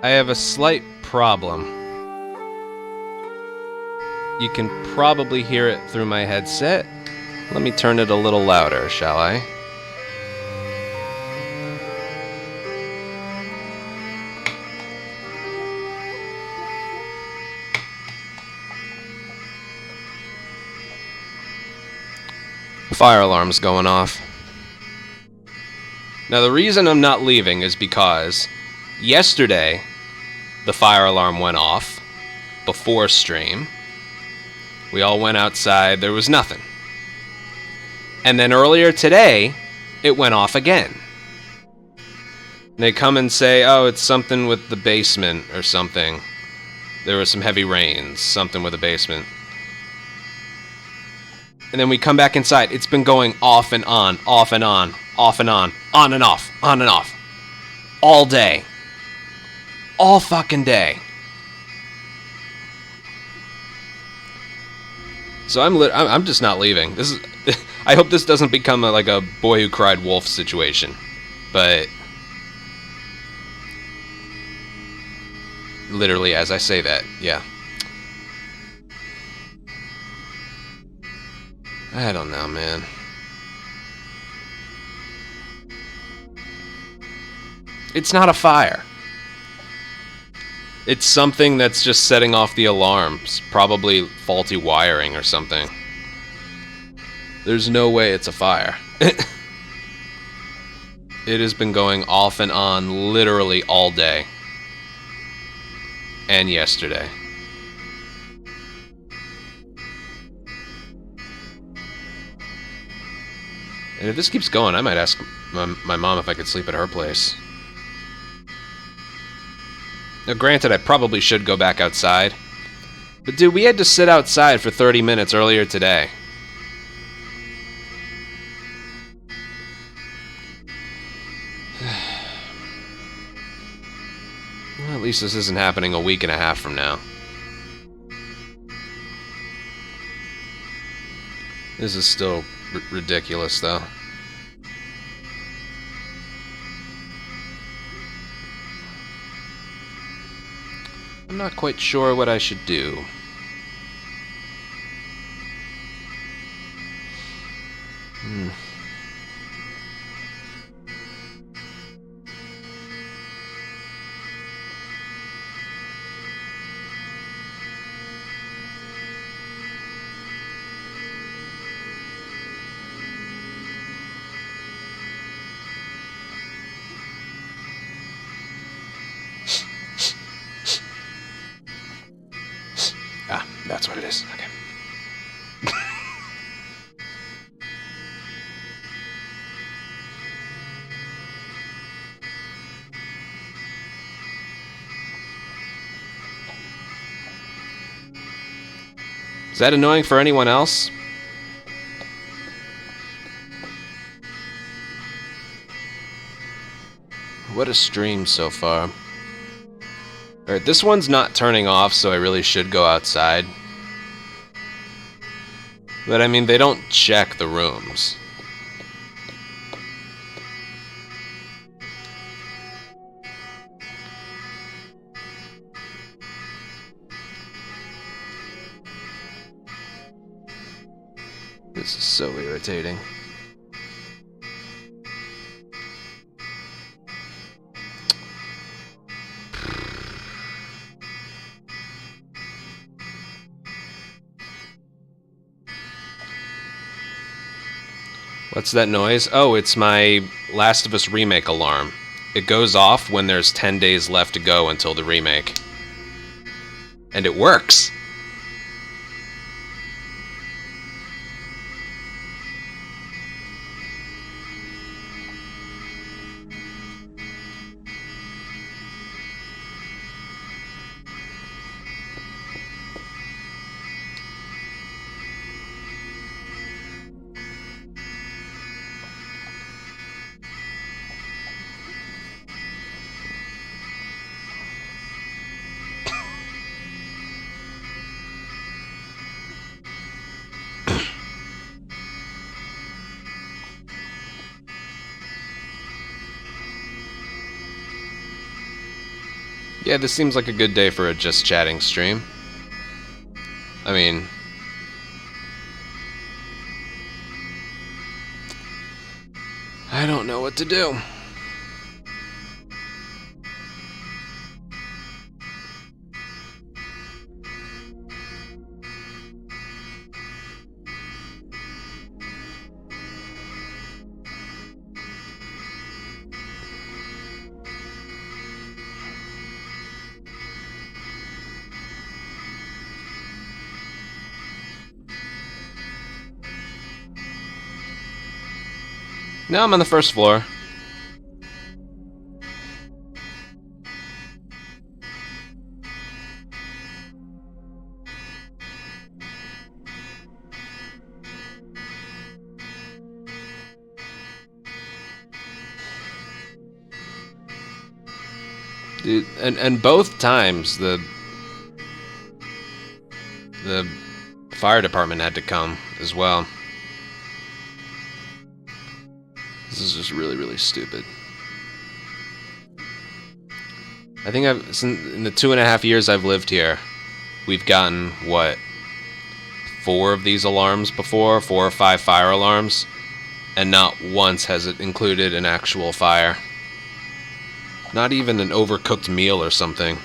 I have a slight problem. You can probably hear it through my headset. Let me turn it a little louder, shall I? The fire alarm's going off. Now, the reason I'm not leaving is because yesterday the fire alarm went off before stream. We all went outside, there was nothing. And then earlier today, it went off again. They come and say, oh, it's something with the basement or something. There was some heavy rains, something with the basement. And then we come back inside. It's been going off and on, off and on, off and on and off, on and off. All day. All fucking day. So I'm just not leaving. This is I hope this doesn't become like a boy who cried wolf situation. But literally as I say that, yeah. I don't know, man. It's not a fire. It's something that's just setting off the alarms. Probably faulty wiring or something. There's no way it's a fire. It has been going off and on literally all day. And yesterday. And if this keeps going, I might ask my mom if I could sleep at her place. Now, granted, I probably should go back outside. But dude, we had to sit outside for 30 minutes earlier today. Well, at least this isn't happening a week and a half from now. This is still ridiculous, though. I'm not quite sure what I should do. Ah, that's what it is. Okay. Is that annoying for anyone else? What a stream so far. Alright, this one's not turning off, so I really should go outside. But I mean, they don't check the rooms. This is so irritating. What's that noise? Oh, it's my Last of Us Remake alarm. It goes off when there's 10 days left to go until the remake. And it works! Yeah, this seems like a good day for a just chatting stream. I mean, I don't know what to do. No, I'm on the first floor. Dude, and both times the fire department had to come as well. This is just really, really stupid. I think in the 2.5 years I've lived here, we've gotten, what, 4 of these alarms before? 4 or 5 fire alarms? And not once has it included an actual fire. Not even an overcooked meal or something.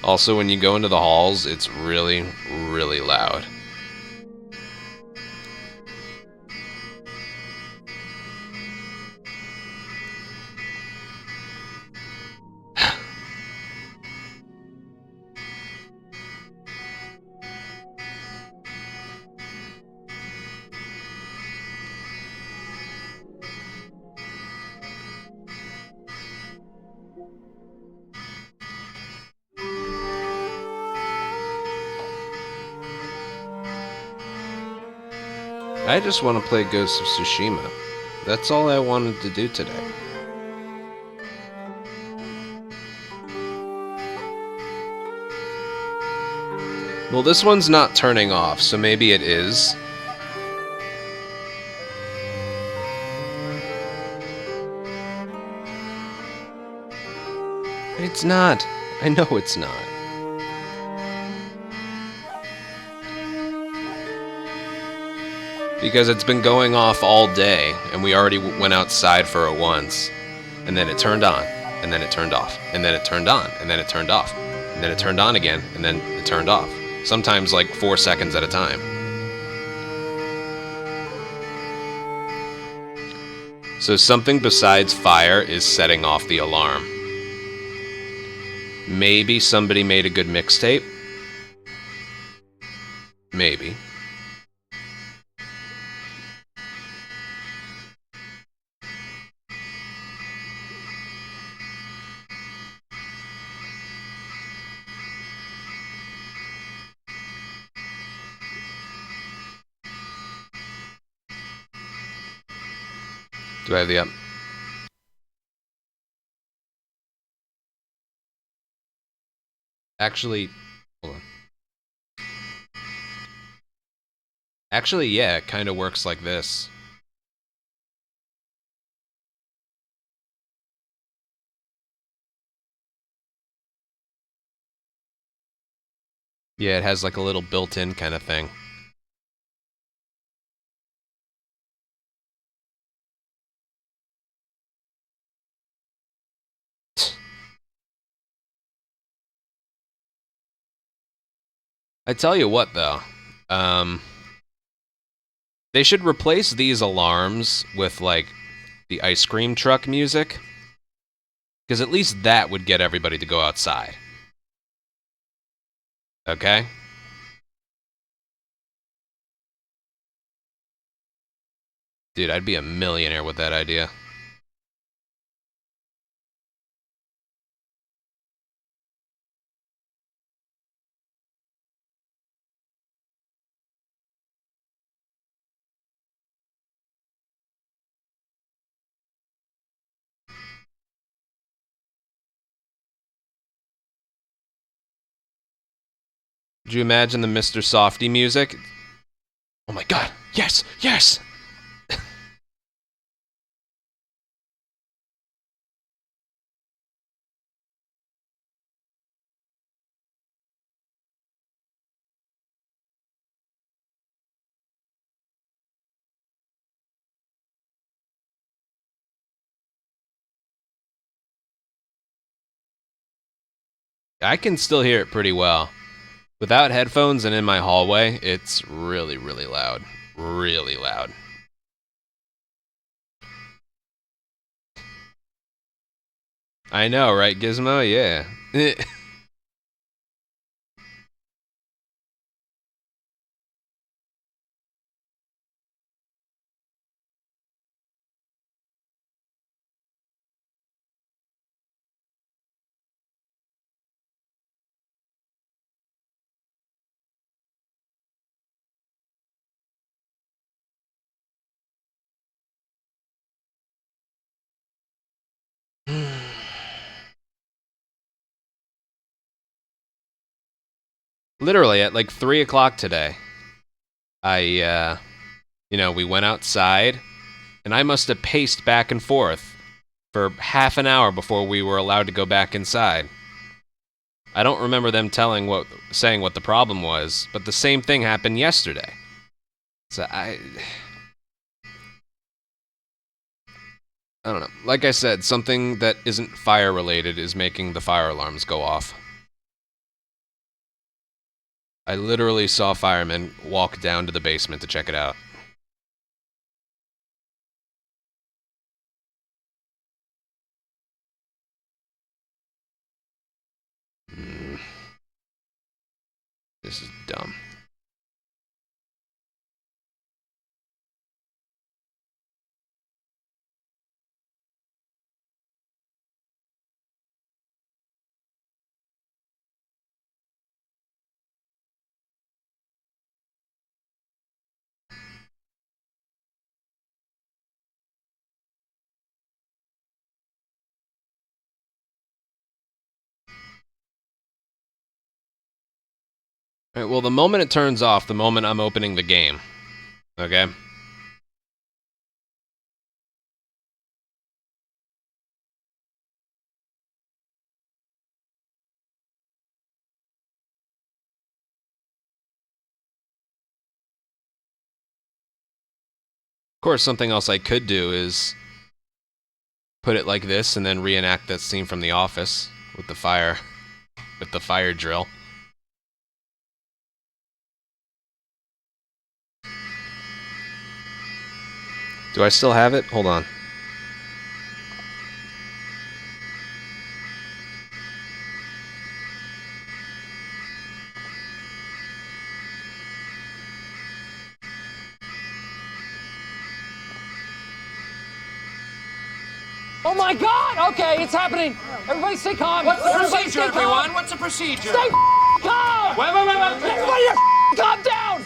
Also, when you go into the halls, it's really, really loud. I just want to play Ghost of Tsushima. That's all I wanted to do today. Well, this one's not turning off, so maybe it is. It's not. I know it's not. Because it's been going off all day, and we already went outside for it once. And then it turned on, and then it turned off, and then it turned on, and then it turned off, and then it turned on again, and then it turned off. Sometimes like 4 seconds at a time. So something besides fire is setting off the alarm. Maybe somebody made a good mixtape. Maybe. Do I have the up? Actually, hold on. Actually, yeah, it kind of works like this. Yeah, it has like a little built-in kind of thing. I tell you what, though. They should replace these alarms with, like, the ice cream truck music. Because at least that would get everybody to go outside. Okay? Dude, I'd be a millionaire with that idea. Could you imagine the Mr. Softy music? Oh my god, yes, yes! I can still hear it pretty well. Without headphones and in my hallway, it's really, really loud. Really loud. I know, right, Gizmo? Yeah. Literally at like 3 o'clock today, we went outside, and I must have paced back and forth for half an hour before we were allowed to go back inside. I don't remember them saying what the problem was, but the same thing happened yesterday. So I don't know. Like I said, something that isn't fire related is making the fire alarms go off. I literally saw firemen walk down to the basement to check it out. This is dumb. All right, well, the moment it turns off, the moment I'm opening the game. Okay? Of course, something else I could do is put it like this and then reenact that scene from The Office with the fire drill. Do I still have it? Hold on. Oh my God! Okay, it's happening. Everybody stay calm. What's the Everybody procedure, stay calm. everyone? What's the procedure? Stay calm! Wait. Everybody calm down!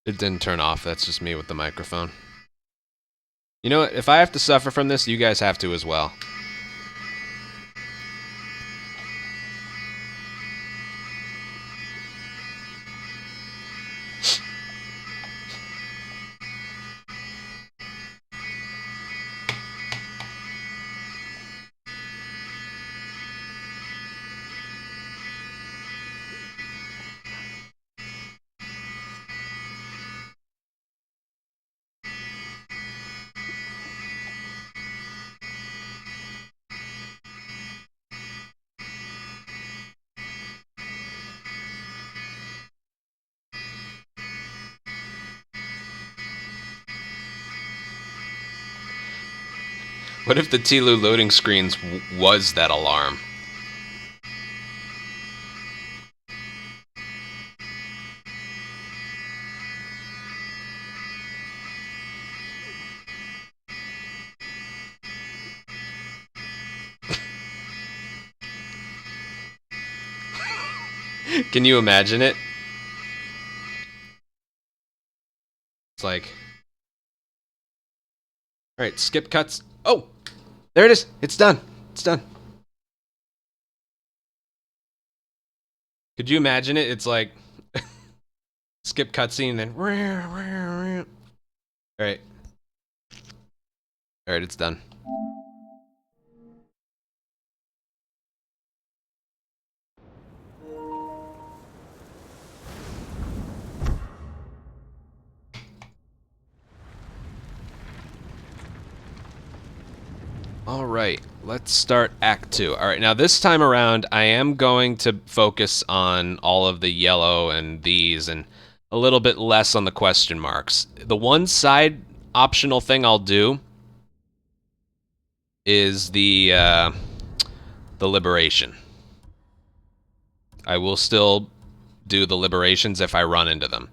It didn't turn off. That's just me with the microphone. You know what? If I have to suffer from this, you guys have to as well. What if the TLU loading screens was that alarm? Can you imagine it? It's like... Alright, skip cuts. Oh! There it is! It's done! It's done. Could you imagine it? It's like skip cutscene, then. All right. All right, it's done. All right, let's start Act 2. All right, now this time around, I am going to focus on all of the yellow and these, and a little bit less on the question marks. The one side optional thing I'll do is the liberation. I will still do the liberations if I run into them.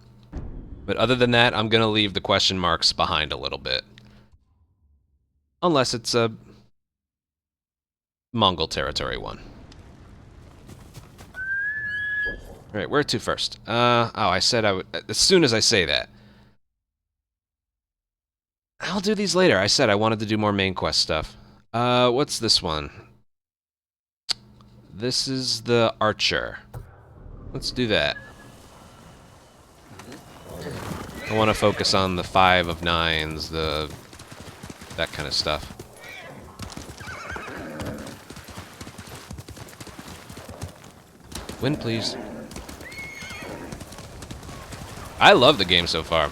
But other than that, I'm going to leave the question marks behind a little bit. Unless it's a Mongol territory one. Alright, where to first? Oh, I said I would... As soon as I say that. I'll do these later. I said I wanted to do more main quest stuff. What's this one? This is the Archer. Let's do that. I want to focus on the 5 of 9s, that kind of stuff. Win, please. I love the game so far.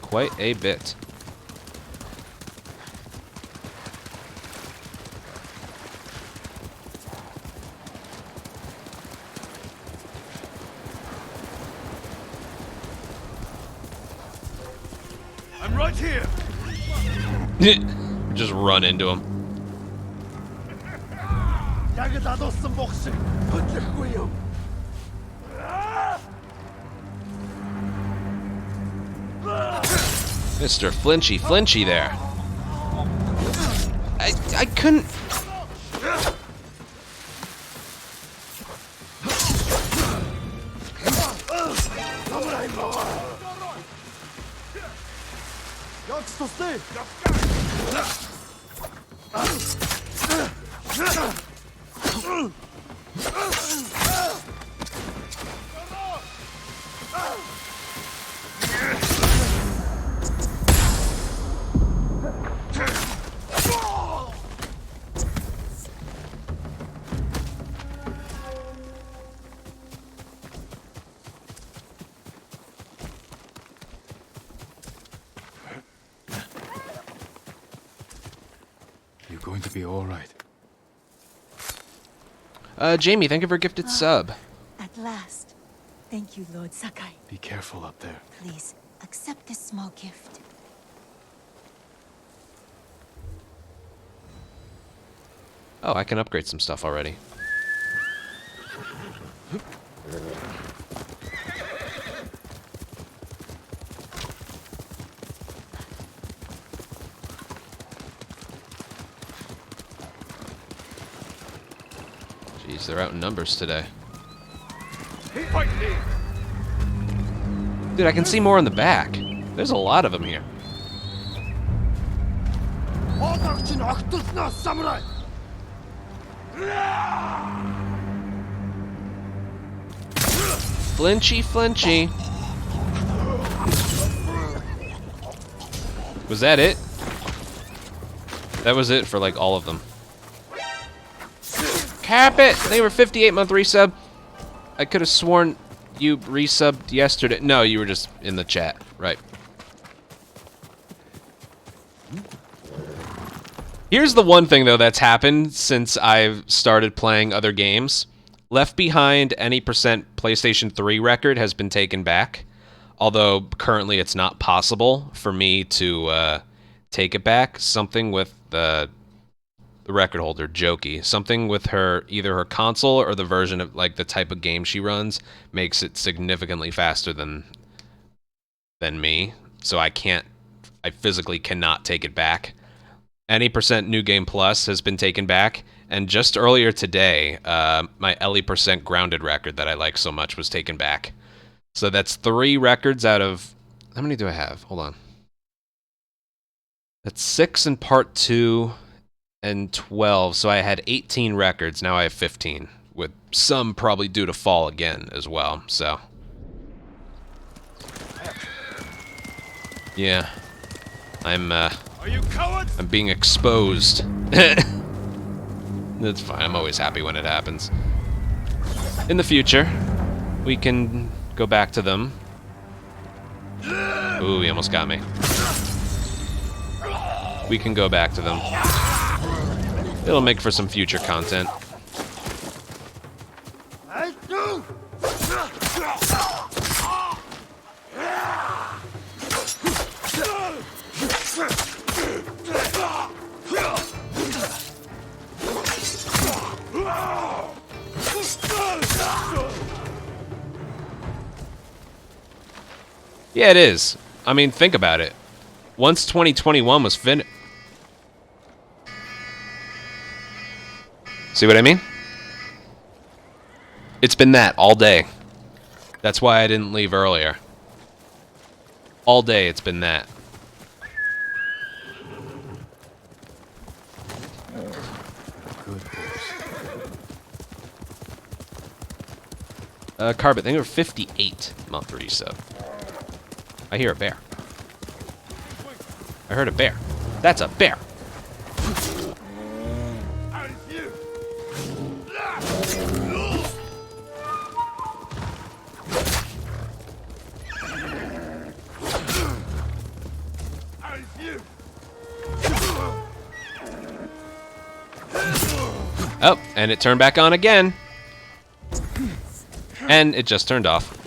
Quite a bit. I'm right here. Just run into him. Mr. Flinchy there. I couldn't... You're going to be all right. Jamie, thank you for a gifted sub. At last. Thank you, Lord Sakai. Be careful up there. Please, accept this small gift. Oh, I can upgrade some stuff already. Jeez, they're out in numbers today. Dude, I can see more in the back. There's a lot of them here. Flinchy. Was that it? That was it for like all of them. Cap it! They were 58-month resub. I could have sworn you resubbed yesterday. No, you were just in the chat. Right. Here's the one thing, though, that's happened since I've started playing other games. Left Behind any percent PlayStation 3 record has been taken back. Although, currently, it's not possible for me to take it back. Something with the record holder, Jokey. Something with her, either her console or the version of, like, the type of game she runs makes it significantly faster than me. So I physically cannot take it back. Any percent New Game Plus has been taken back. And just earlier today, my Ellie percent Grounded record that I like so much was taken back. So that's 3 records out of... How many do I have? Hold on. That's 6 in part 2... and 12, so I had 18 records. Now I have 15, with some probably due to fall again as well, so. Yeah. I'm being exposed. That's fine, I'm always happy when it happens. In the future, we can go back to them. Ooh, he almost got me. We can go back to them. It'll make for some future content. Yeah, it is. I mean, think about it. Once 2021 was finished... See what I mean? It's been that all day. That's why I didn't leave earlier. All day it's been that. Good horse. Carbon, I think we're 58 month resub. I hear a bear. I heard a bear. That's a bear. Oh, and it turned back on again. And it just turned off.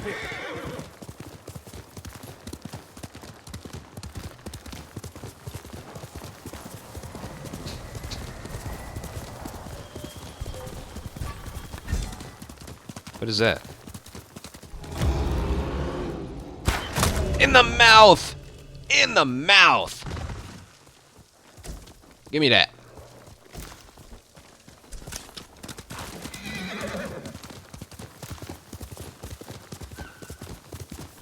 What is that? In the mouth! In the mouth! Give me that.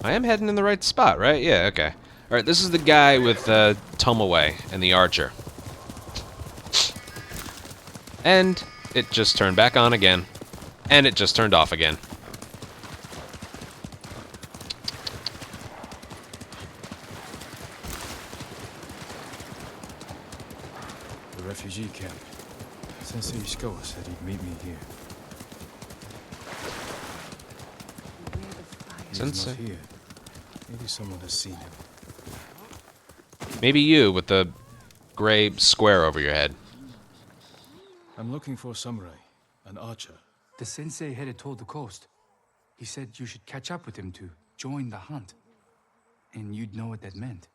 I am heading in the right spot, right? Yeah, okay. Alright, this is the guy with Tomaway and the archer. And it just turned back on again. And it just turned off again. The refugee camp. Sensei Ishikawa said he'd meet me here. He's Sensei? not here. Maybe someone has seen him. Maybe you with the gray square over your head. I'm looking for a samurai, an archer. The sensei headed toward the coast. He said you should catch up with him to join the hunt. And you'd know what that meant.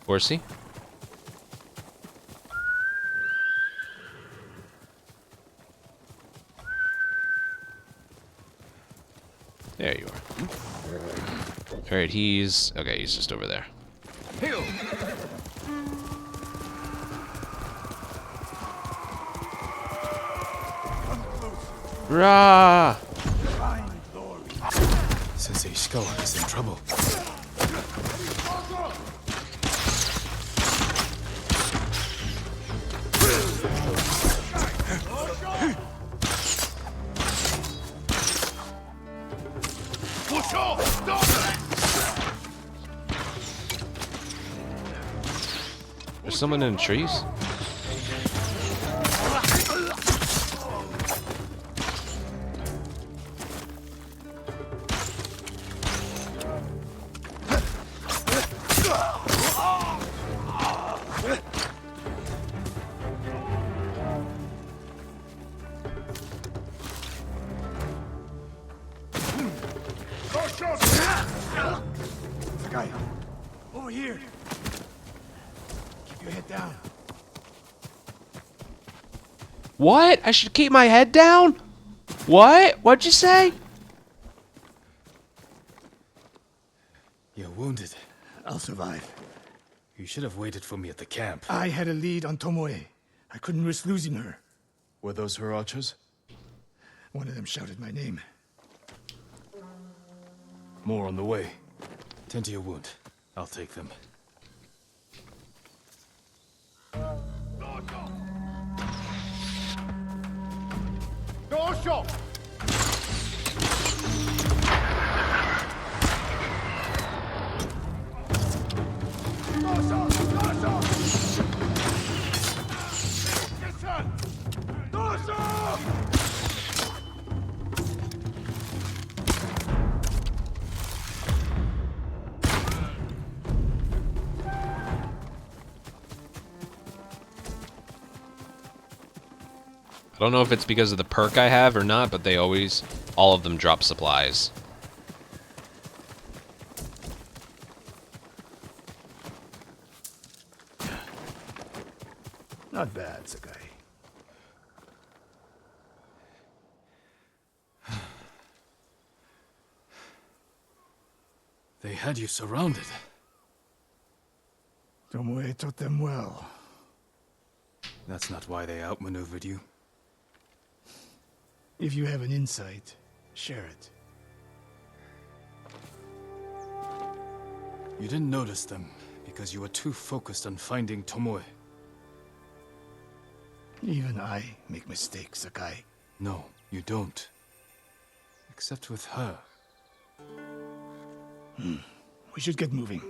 Horsey? There you are. Alright, he's... Okay, he's just over there. Rah! Sensei Ishikawa is in trouble. There's someone in the trees? Sakai, over here. Keep your head down. What? I should keep my head down? What? What'd you say? You're wounded. I'll survive. You should have waited for me at the camp. I had a lead on Tomoe. I couldn't risk losing her. Were those her archers? One of them shouted my name. More on the way. Tend to your wound. I'll take them. I don't know if it's because of the perk I have or not, but they always, all of them drop supplies. Not bad, Sakai. They had you surrounded. Tomoe taught them well. That's not why they outmaneuvered you. If you have an insight, share it. You didn't notice them because you were too focused on finding Tomoe. Even I make mistakes, Sakai. No, you don't. Except with her. We should get moving.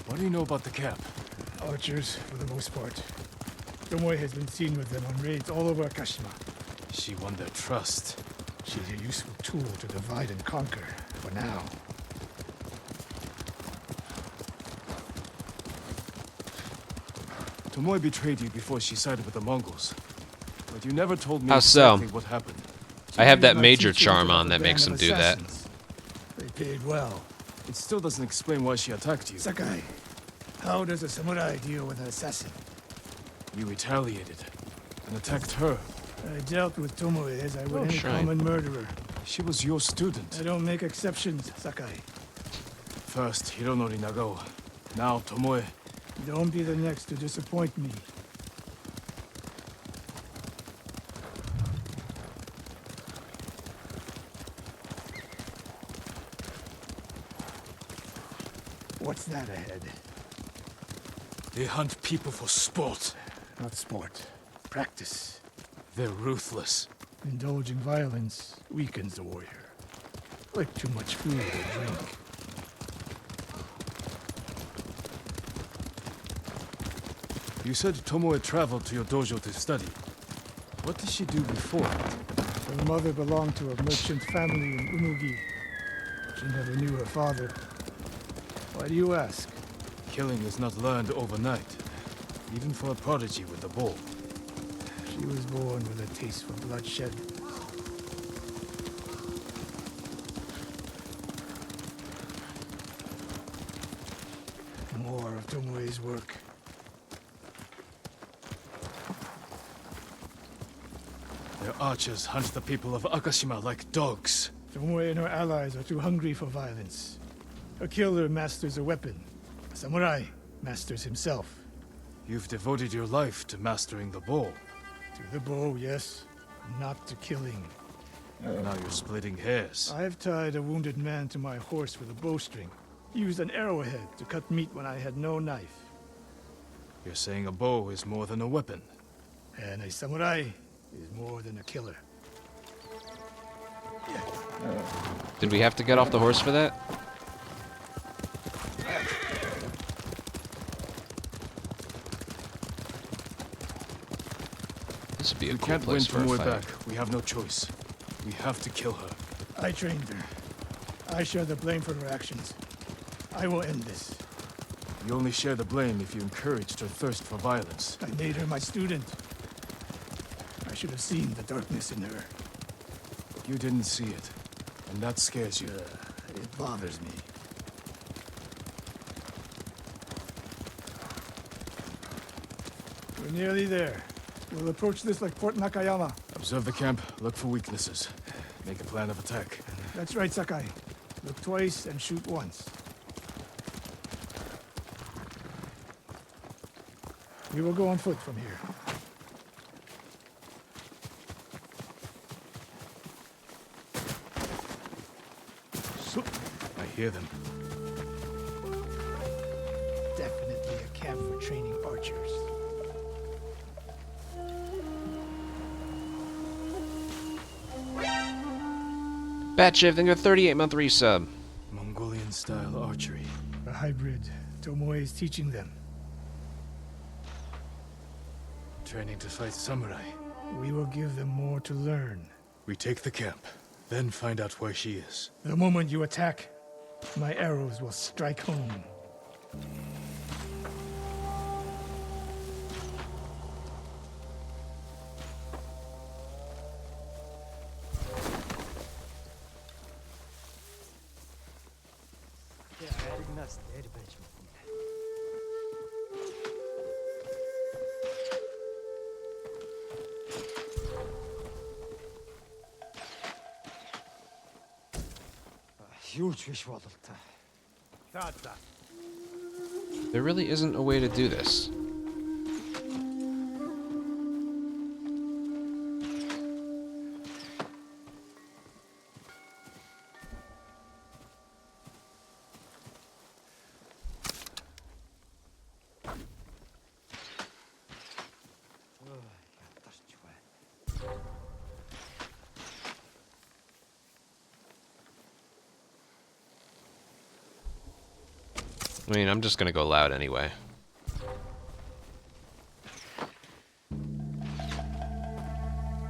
What do you know about the camp? Archers, for the most part. Tomoe has been seen with them on raids all over Akashima. She won their trust. She's a useful tool to divide and conquer, for now. Tomoe betrayed you before she sided with the Mongols. But you never told me How so? exactly what happened. I have that My major teacher charm was on that a makes band them of do that. assassins. They paid well. It still doesn't explain why she attacked you. Sakai, how does a samurai deal with an assassin? You retaliated and attacked her. I dealt with Tomoe as I would any shrine. common murderer. She was your student. I don't make exceptions, Sakai. First Hironori Nagao, now Tomoe. Don't be the next to disappoint me. What's that ahead? They hunt people for sport. Not sport. Practice. They're ruthless. Indulging violence weakens the warrior. Like too much food or drink. You said Tomoe traveled to your dojo to study. What did she do before? Her mother belonged to a merchant family in Umugi. She never knew her father. Why do you ask? Killing is not learned overnight, even for a prodigy with a bow. She was born with a taste for bloodshed. More of Tomoe's work. Their archers hunt the people of Akashima like dogs. Tomoe and her allies are too hungry for violence. A killer masters a weapon. A samurai masters himself. You've devoted your life to mastering the bow. To the bow, yes. Not to killing. Now you're splitting hairs. I've tied a wounded man to my horse with a bowstring. Used an arrowhead to cut meat when I had no knife. You're saying a bow is more than a weapon. And a samurai is more than a killer. Did we have to get off the horse for that? This would be a We cool can't win place for a Tomoe fight. back. We have no choice. We have to kill her. I trained her. I share the blame for her actions. I will end this. You only share the blame if you encouraged her thirst for violence. I made her my student. I should have seen the darkness in her. You didn't see it, and that scares you. It bothers me. We're nearly there. We'll approach this like Fort Nakayama. Observe the camp, look for weaknesses. Make a plan of attack. That's right, Sakai. Look twice and shoot once. We will go on foot from here. I hear them. Definitely a camp for training archers. Batship, think of 38-month resub. Mongolian-style archery. A hybrid. Tomoe is teaching them. Training to fight samurai. We will give them more to learn. We take the camp, then find out where she is. The moment you attack, my arrows will strike home. There really isn't a way to do this. I mean, I'm just gonna go loud anyway.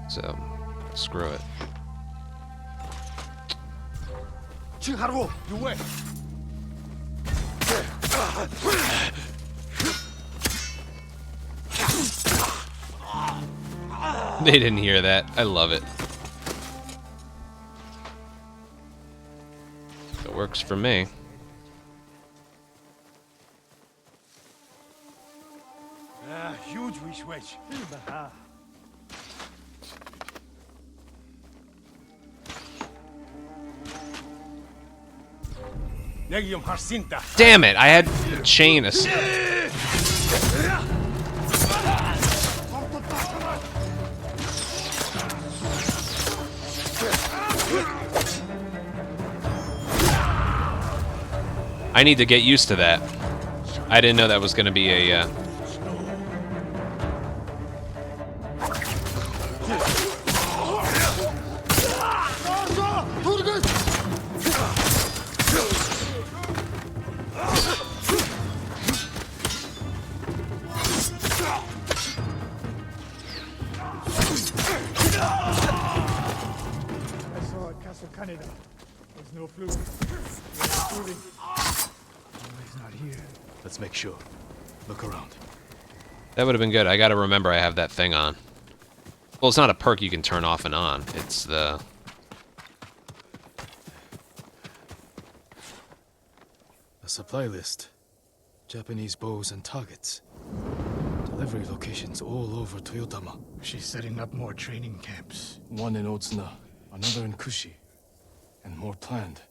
So, screw it. You wait. They didn't hear that. I love it. It works for me. Huge wish. Damn it! I had chain us. I need to get used to that. I didn't know that was going to be a. I saw at Castle Kaneda. There's no fluke. We're improving. He's not here. Let's make sure. Look around. That would have been good. I gotta remember I have that thing on. Well, it's not a perk you can turn off and on. It's the... A supply list. Japanese bows and targets. Delivery locations all over Toyotama. She's setting up more training camps. One in Otsuna, another in Kushi, and more planned.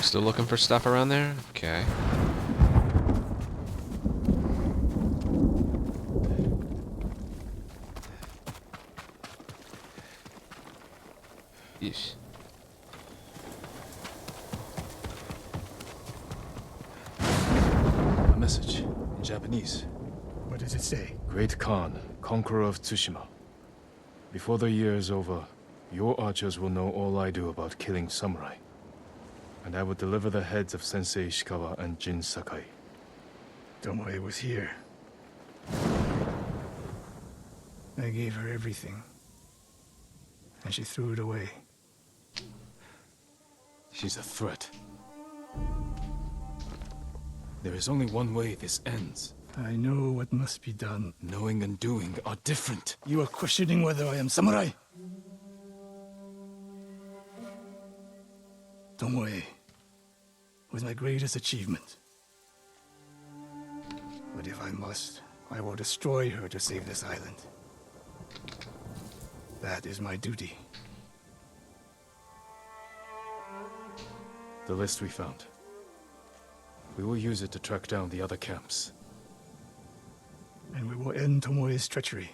Still looking for stuff around there? Okay. Yeesh. A message in Japanese. What does it say? Great Khan, conqueror of Tsushima. Before the year is over, your archers will know all I do about killing samurai. And I will deliver the heads of Sensei Ishikawa and Jin Sakai. Tomoe was here. I gave her everything. And she threw it away. She's a threat. There is only one way this ends. I know what must be done. Knowing and doing are different. You are questioning whether I am samurai? Tomoe was my greatest achievement. But if I must, I will destroy her to save this island. That is my duty. The list we found. We will use it to track down the other camps. And we will end Tomoe's treachery.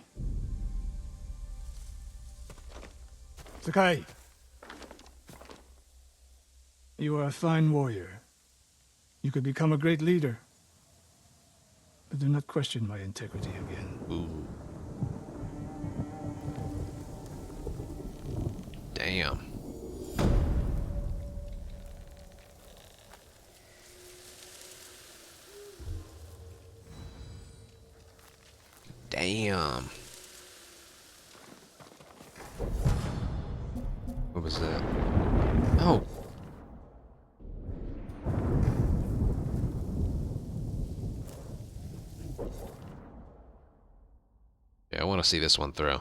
Sakai! You are a fine warrior. You could become a great leader. But do not question my integrity again. Ooh. Damn. Damn. What was that? Oh. Yeah, I want to see this one through.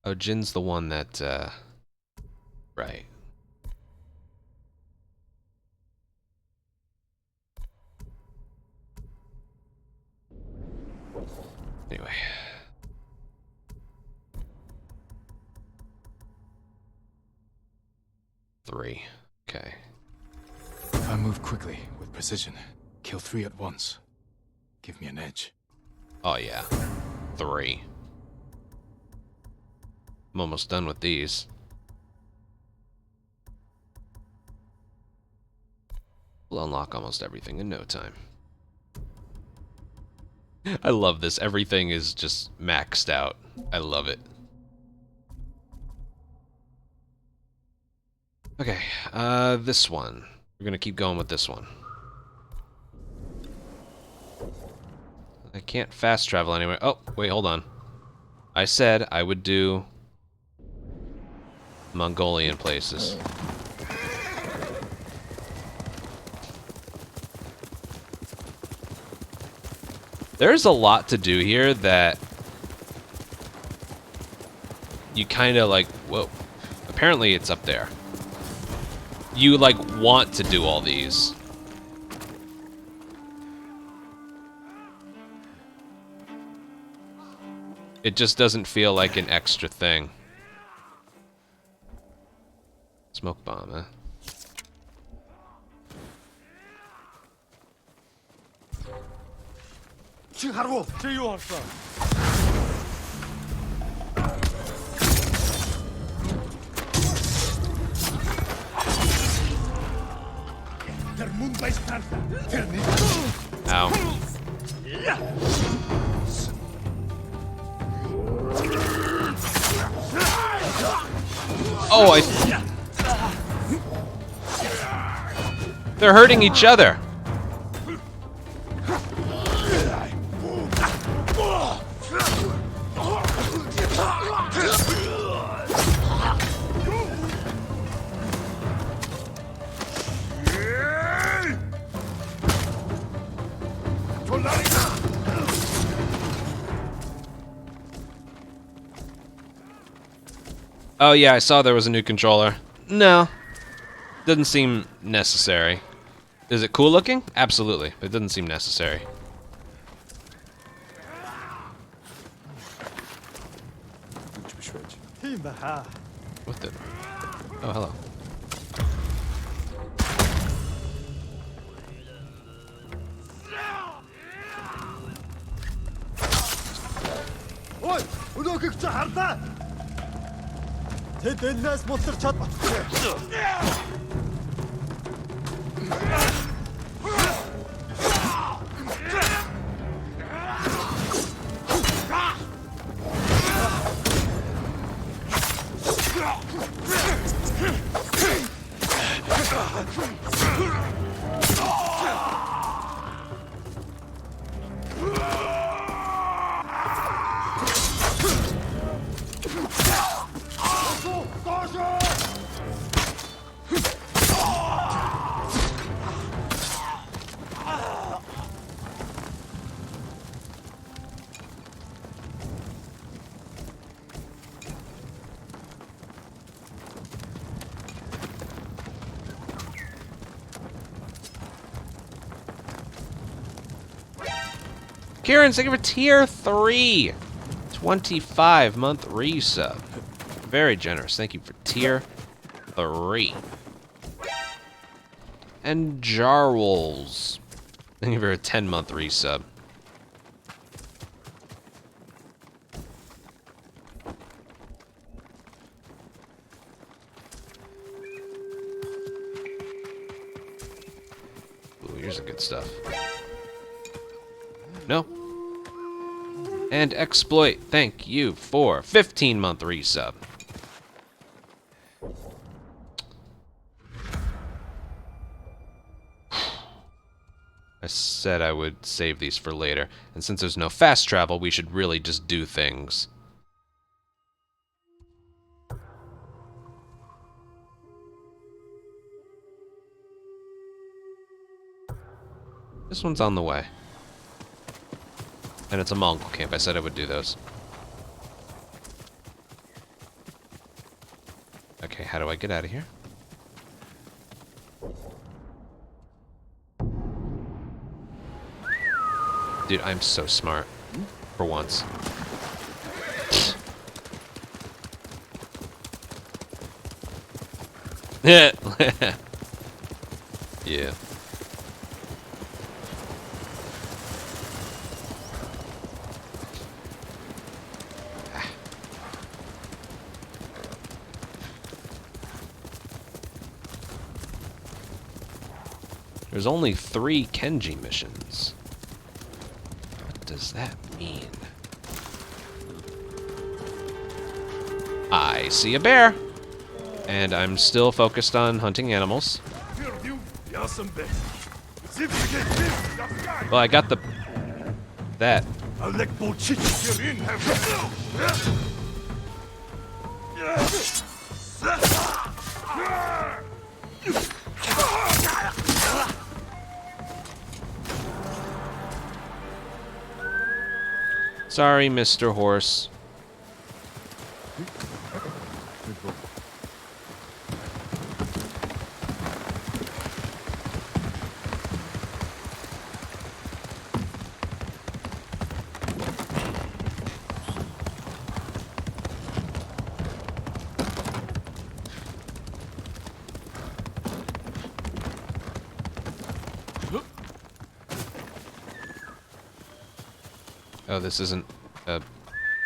Oh, Jin's the one that, right. Anyway. Three. Okay. If I move quickly, with precision, kill 3 at once, give me an edge. Oh, yeah. 3. I'm almost done with these. We'll unlock almost everything in no time. I love this. Everything is just maxed out. I love it. Okay, this one. We're gonna keep going with this one. I can't fast travel anywhere. Oh, wait, hold on. I said I would do Mongolian places. There's a lot to do here that you kind of like, whoa, apparently it's up there. You like want to do all these. It just doesn't feel like an extra thing. Smoke bomb, huh? Where you are from? Ow. Oh, they're hurting each other. Oh yeah, I saw there was a new controller. No. Doesn't seem necessary. Is it cool looking? Absolutely. It doesn't seem necessary. What the? Oh, hello. Мөнхийг чи харлаа. Тэд энэс мултар чадна. Kieran, thank you for tier 3. 25-month resub. Very generous. Thank you for tier 3. And Jarwolves. Thank you for a 10-month resub. Ooh, here's the good stuff. No. And Exploit, thank you for 15-month resub. I said I would save these for later, and since there's no fast travel, we should really just do things. This one's on the way. And it's a Mongol camp. I said I would do those. Okay, how do I get out of here? Dude, I'm so smart. For once. Yeah. Yeah. There's only 3 Kenji missions. What does that mean? I see a bear! And I'm still focused on hunting animals. Well, I got the... that. Sorry, Mr. Horse. Oh, this isn't... okay.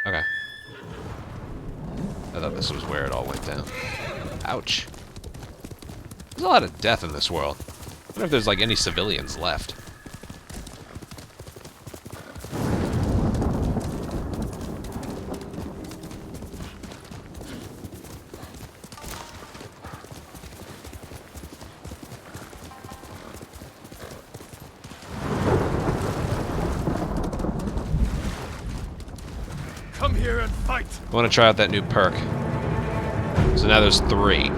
I thought this was where it all went down. Ouch. There's a lot of death in this world. I wonder if there's, like, any civilians left. Come here and fight. I want to try out that new perk. So now there's 3.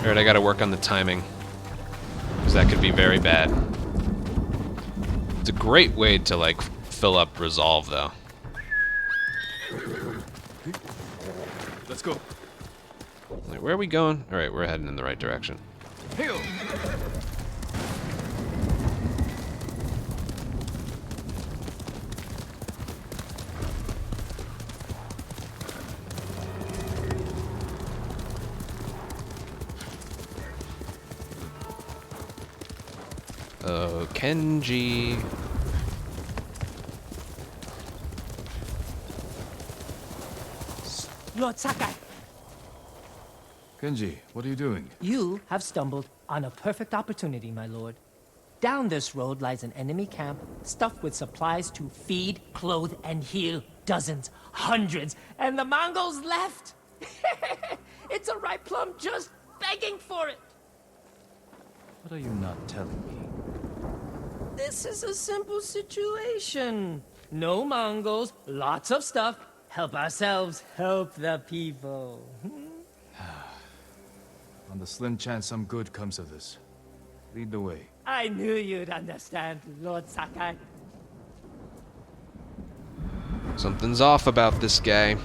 Alright, I gotta work on the timing. Because that could be very bad. It's a great way to, like, fill up resolve, though. Let's go. Wait, where are we going? All right, we're heading in the right direction. Oh, Kenji. Lord Sakai, Kenji, what are you doing? you have stumbled on a perfect opportunity, my lord. Down this road lies an enemy camp stuffed with supplies to feed, clothe, and heal dozens, hundreds, and the Mongols left. It's a ripe plum just begging for it. What are you not telling me? This is a simple situation. No Mongols, lots of stuff. Help ourselves, help the people. On the slim chance some good comes of this. Lead the way. I knew you'd understand, Lord Sakai. Something's off about this guy.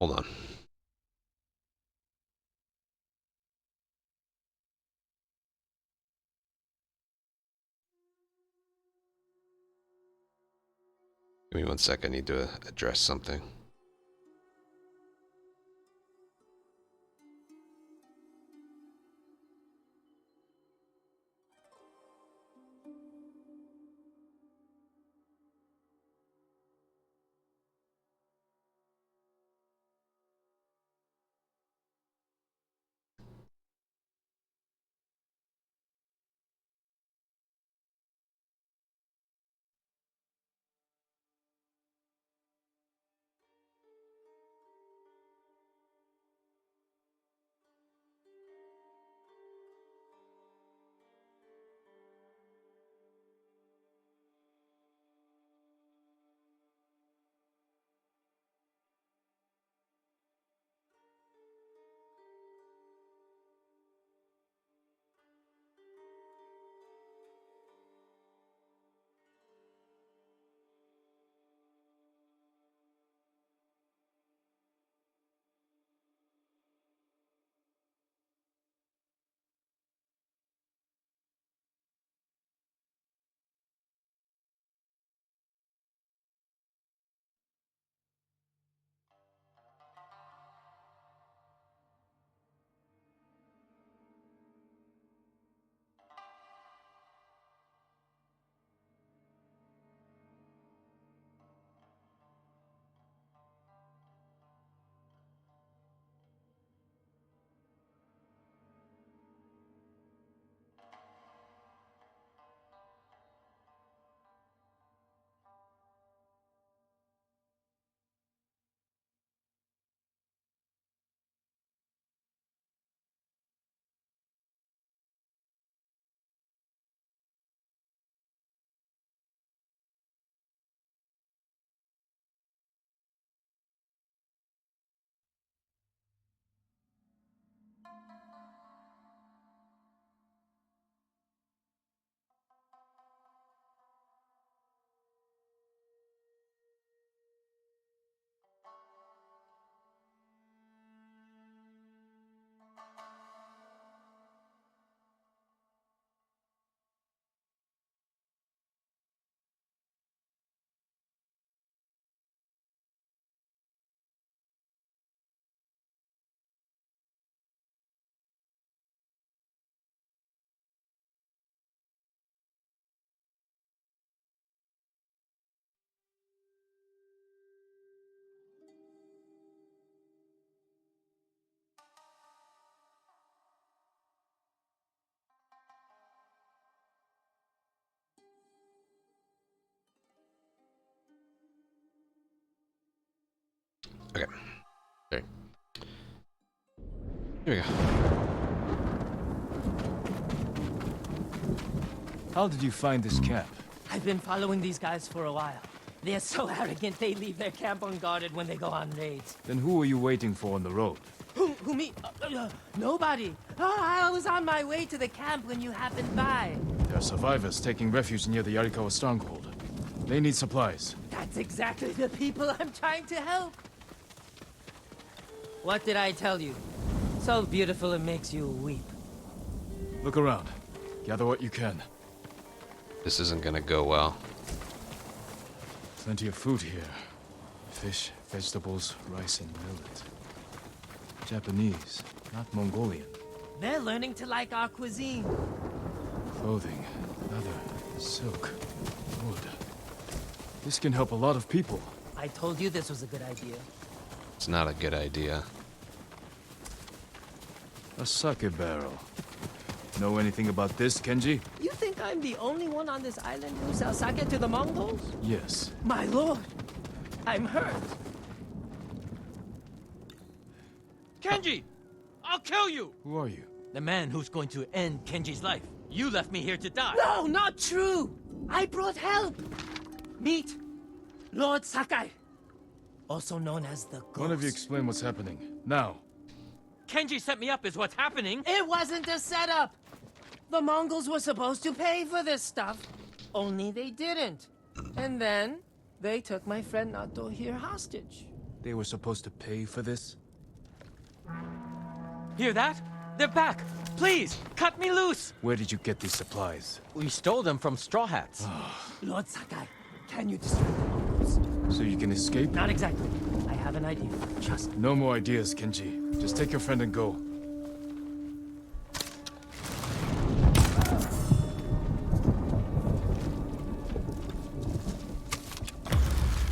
Hold on. Give me 1 sec, I need to address something. Okay. There. Here we go. How did you find this camp? I've been following these guys for a while. They're so arrogant they leave their camp unguarded when they go on raids. Then who are you waiting for on the road? Who me? Nobody. Oh, I was on my way to the camp when you happened by. There are survivors taking refuge near the Yarikawa stronghold. They need supplies. That's exactly the people I'm trying to help. What did I tell you? So beautiful it makes you weep. Look around. Gather what you can. This isn't gonna go well. Plenty of food here. Fish, vegetables, rice, and millet. Japanese, not Mongolian. They're learning to like our cuisine. Clothing, leather, silk, wood. This can help a lot of people. I told you this was a good idea. It's not a good idea. A sake barrel. Know anything about this, Kenji? You think I'm the only one on this island who sells sake to the Mongols? Yes. My lord, I'm hurt. Kenji! I'll kill you! Who are you? The man who's going to end Kenji's life. You left me here to die. No, not true! I brought help! Meet Lord Sakai, also known as the Ghost. One of you explain what's happening. Now. Kenji set me up is what's happening. It wasn't a setup! The Mongols were supposed to pay for this stuff, only they didn't. And then, they took my friend Nato here hostage. They were supposed to pay for this? Hear that? They're back. Please, cut me loose. Where did you get these supplies? We stole them from Straw Hats. Lord Sakai, can you destroy the Mongols? So you can escape? Not exactly. I have an idea. Just No more ideas, Kenji. Just take your friend and go.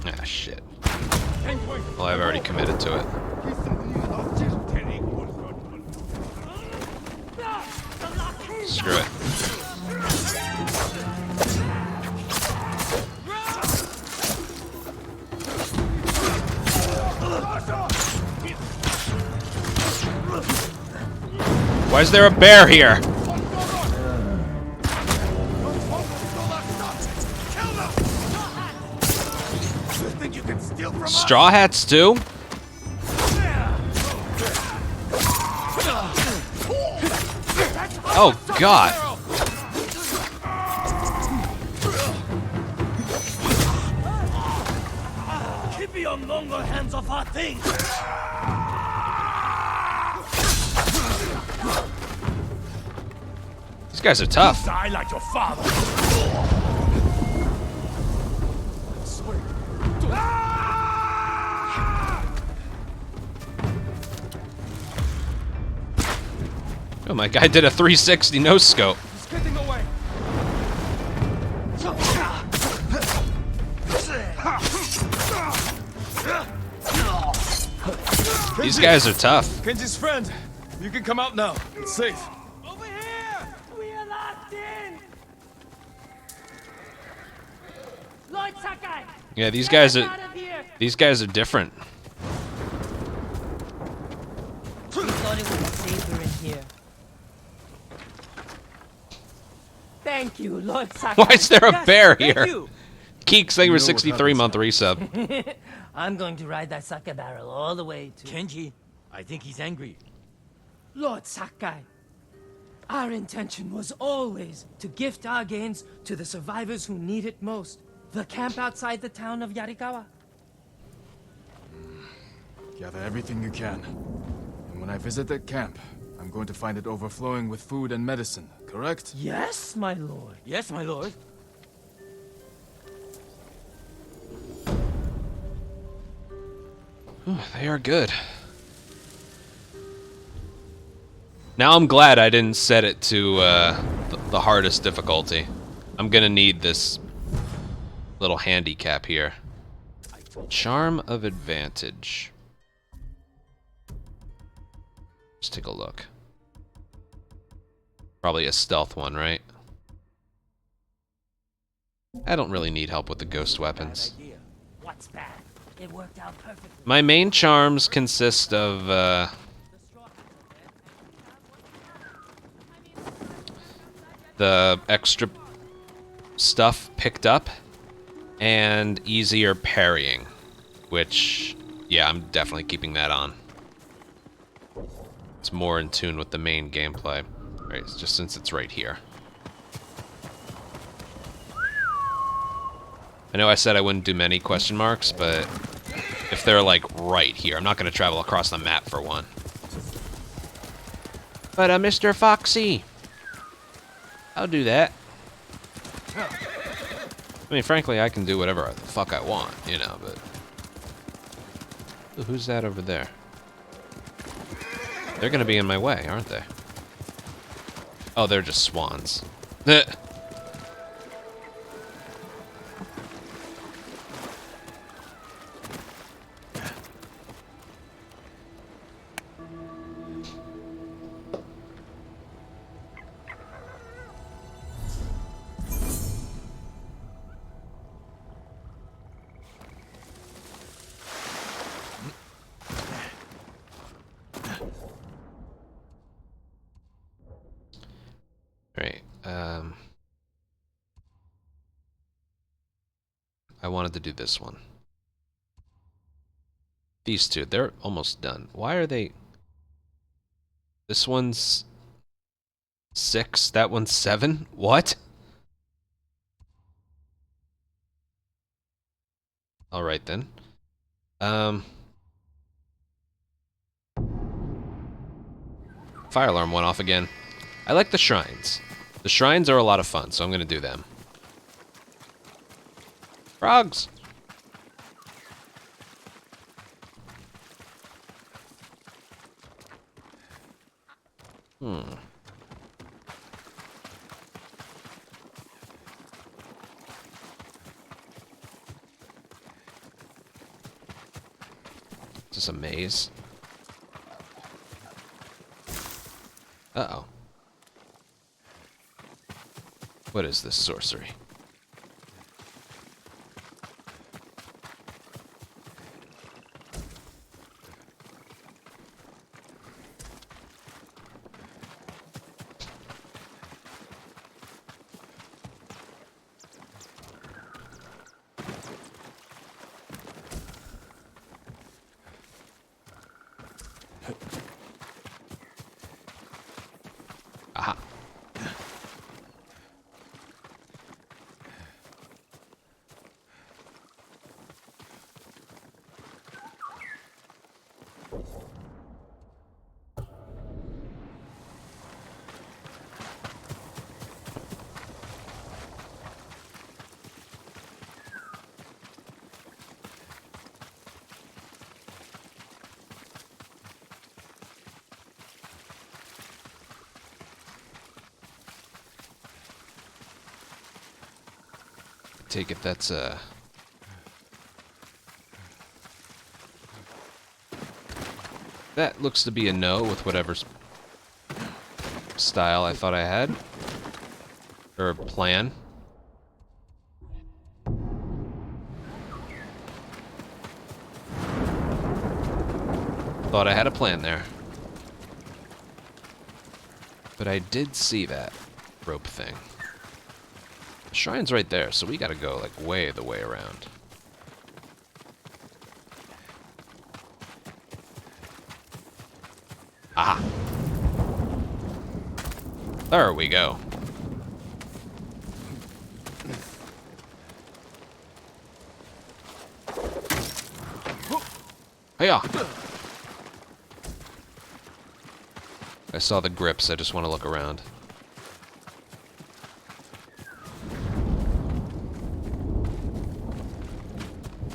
Ah, shit. Well, I've already committed to it. Screw it. Why is there a bear here? Straw hats too? Oh God. Keep your Mongol hands off our things. These guys are tough. Die like your father. Oh, my guy did a 360 no scope. He's getting away. These guys are tough. Kenji's friend! You can come out now. It's safe. Over here. we are locked in! Lord Sakai! Yeah, these get guys us are out of here! different. We thought it was safer in here. Thank you, Lord Sakai. Why is there a bear Thank here? you. Keeks, thank you for You know what 63 month resub. I'm going to ride that sake barrel all the way to... Kenji, I think he's angry. Lord Sakai, our intention was always to gift our gains to the survivors who need it most. The camp outside the town of Yarikawa. Gather everything you can. And when I visit that camp, I'm going to find it overflowing with food and medicine, correct? Yes, my lord. Yes, my lord. They are good. Now I'm glad I didn't set it to the hardest difficulty. I'm gonna need this little handicap here. Charm of advantage. Let's take a look. Probably a stealth one, right? I don't really need help with the ghost weapons. What's bad? It worked out perfectly. My main charms consist of the extra stuff picked up and easier parrying, which, yeah, I'm definitely keeping that on. It's more in tune with the main gameplay. Right, just since it's right here. I know I said I wouldn't do many question marks, but if they're like right here, I'm not going to travel across the map for one. But Mr. Foxy, I'll do that. I mean, frankly, I can do whatever the fuck I want, you know, but... Ooh, who's that over there? They're gonna be in my way, aren't they? Oh, they're just swans. Right, I wanted to do this one. These two, they're almost done. Why are they... This one's 6, that one's 7? What? Alright then. Fire alarm went off again. I like the shrines. The shrines are a lot of fun, so I'm gonna do them. Frogs! Is this a maze? Uh-oh. What is this sorcery? Aha. Take it that's that looks to be a no with whatever style I thought I had. Or plan. Thought I had a plan there. But I did see that rope thing. The shrine's right there, so we gotta go, like, way the way around. Aha! There we go. Hey-ya! I saw the grips, I just want to look around.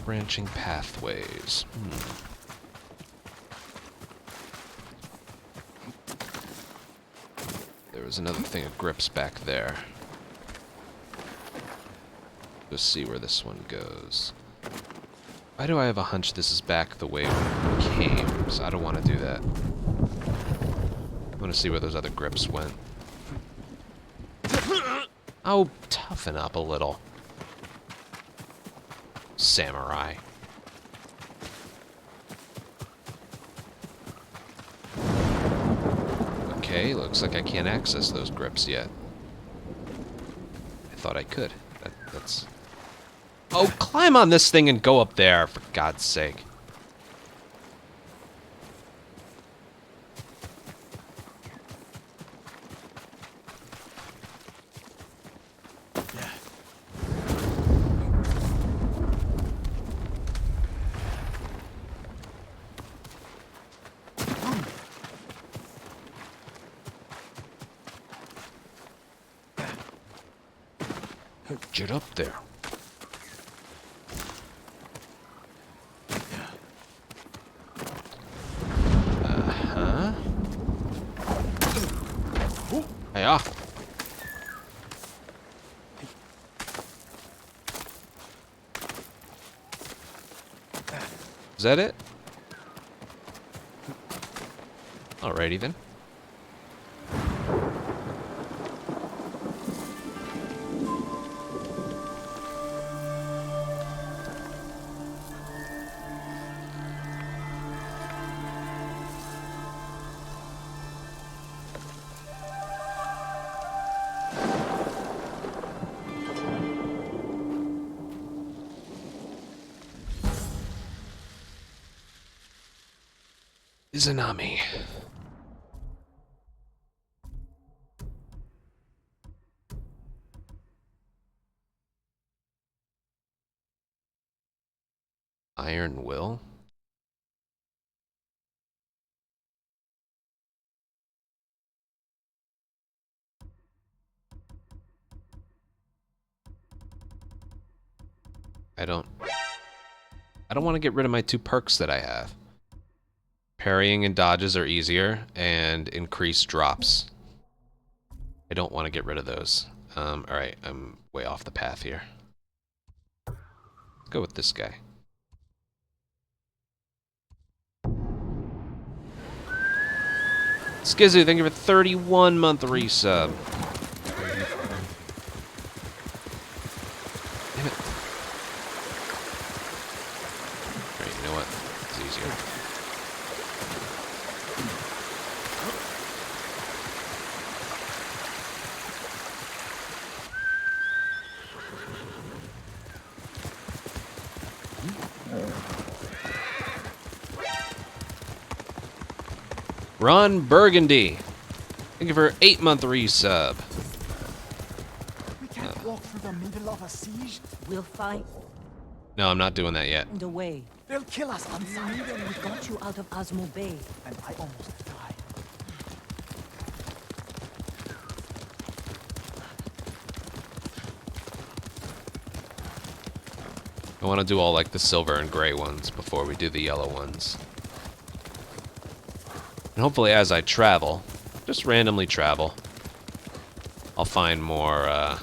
Branching pathways. There was another thing of grips back there. Let's see where this one goes. Why do I have a hunch this is back the way we came? So I don't want to do that. I want to see where those other grips went. Oh, toughen up a little. Samurai. Okay, looks like I can't access those grips yet. I thought I could. that's... Oh, climb on this thing and go up there, for God's sake. Get up there. Uh-huh. Hey, Is that it? Alrighty then. Izanami. Iron Will? I don't want to get rid of my 2 perks that I have. Parrying and dodges are easier, and increased drops. I don't want to get rid of those. Alright, I'm way off the path here. Let's go with this guy. Skizu, thank you for 31-month resub. Damn it. Alright, you know what? It's easier. Ron Burgundy. Thank you for 8-month resub. We can't walk through the middle of a siege. We'll fight No, I'm not doing that yet. and away. They'll kill us outside. We got you out of Osmo Bay. And I almost died. I want to do all like the silver and gray ones before we do the yellow ones. And hopefully as I travel, just randomly travel, I'll find more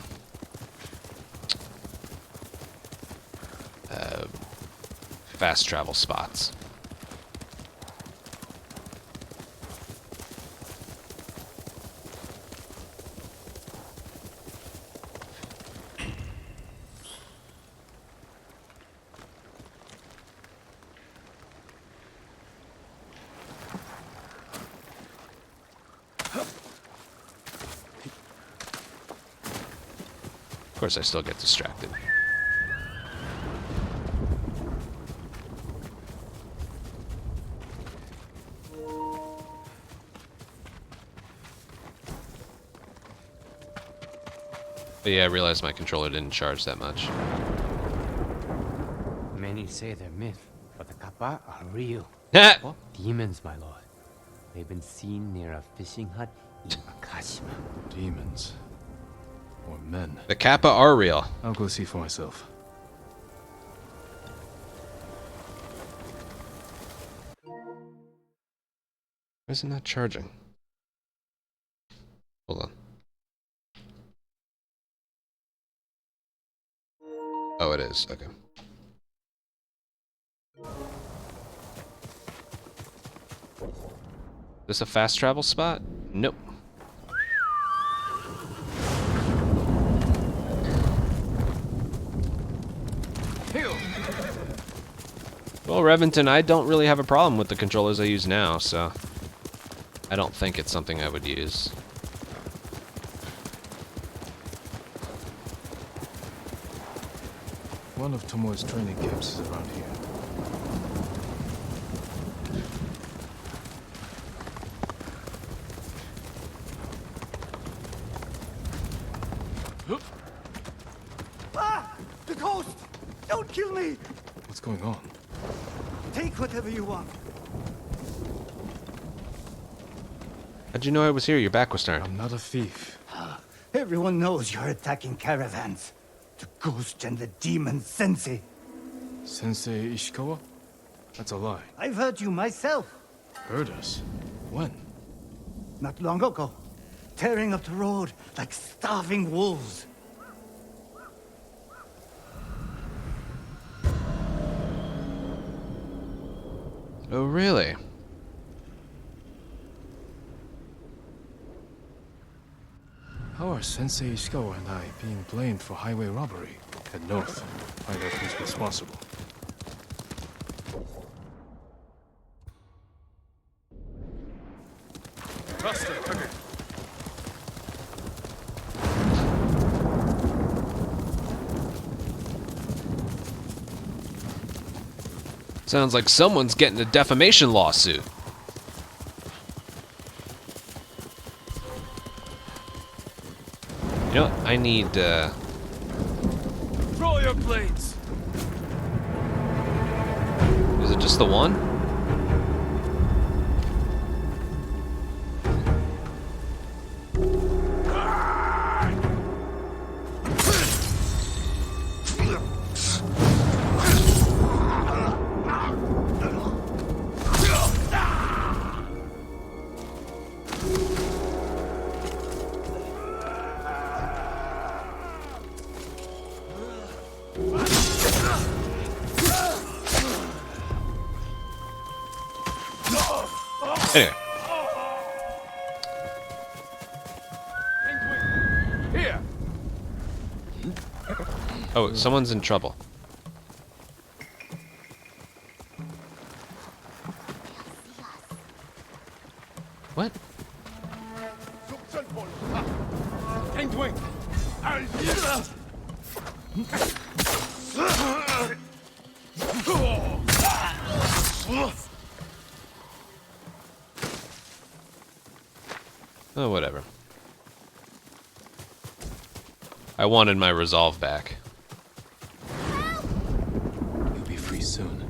fast travel spots. Of course, I still get distracted. But yeah, I realized my controller didn't charge that much. Many say they're myth, but the kappa are real. What? Demons, my lord. They've been seen near a fishing hut in Akashima. Demons. Or men. The Kappa are real. I'll go see for myself. Why is it not charging? Hold on. Oh, it is. Okay. Is this a fast travel spot? Nope. Well, Reventon, I don't really have a problem with the controllers I use now, so I don't think it's something I would use. One of Tomoe's training camps is around here. Ah! The coast! Don't kill me! What's going on? Take whatever you want. How'd you know I was here? Your back was turned. I'm not a thief. Everyone knows you're attacking caravans. The ghost and the demon Sensei. Sensei Ishikawa? That's a lie. I've heard you myself. Heard us? When? Not long ago. Tearing up the road like starving wolves. Oh, really? How are Sensei Ishikawa and I being blamed for highway robbery? Head north. Find out who's responsible. Faster, Kage. Sounds like someone's getting a defamation lawsuit. You know what? I need, Throw your blades! Is it just the one? Anyway. Here! Oh, someone's in trouble. What? Oh, whatever. I wanted my resolve back. You'll be free soon.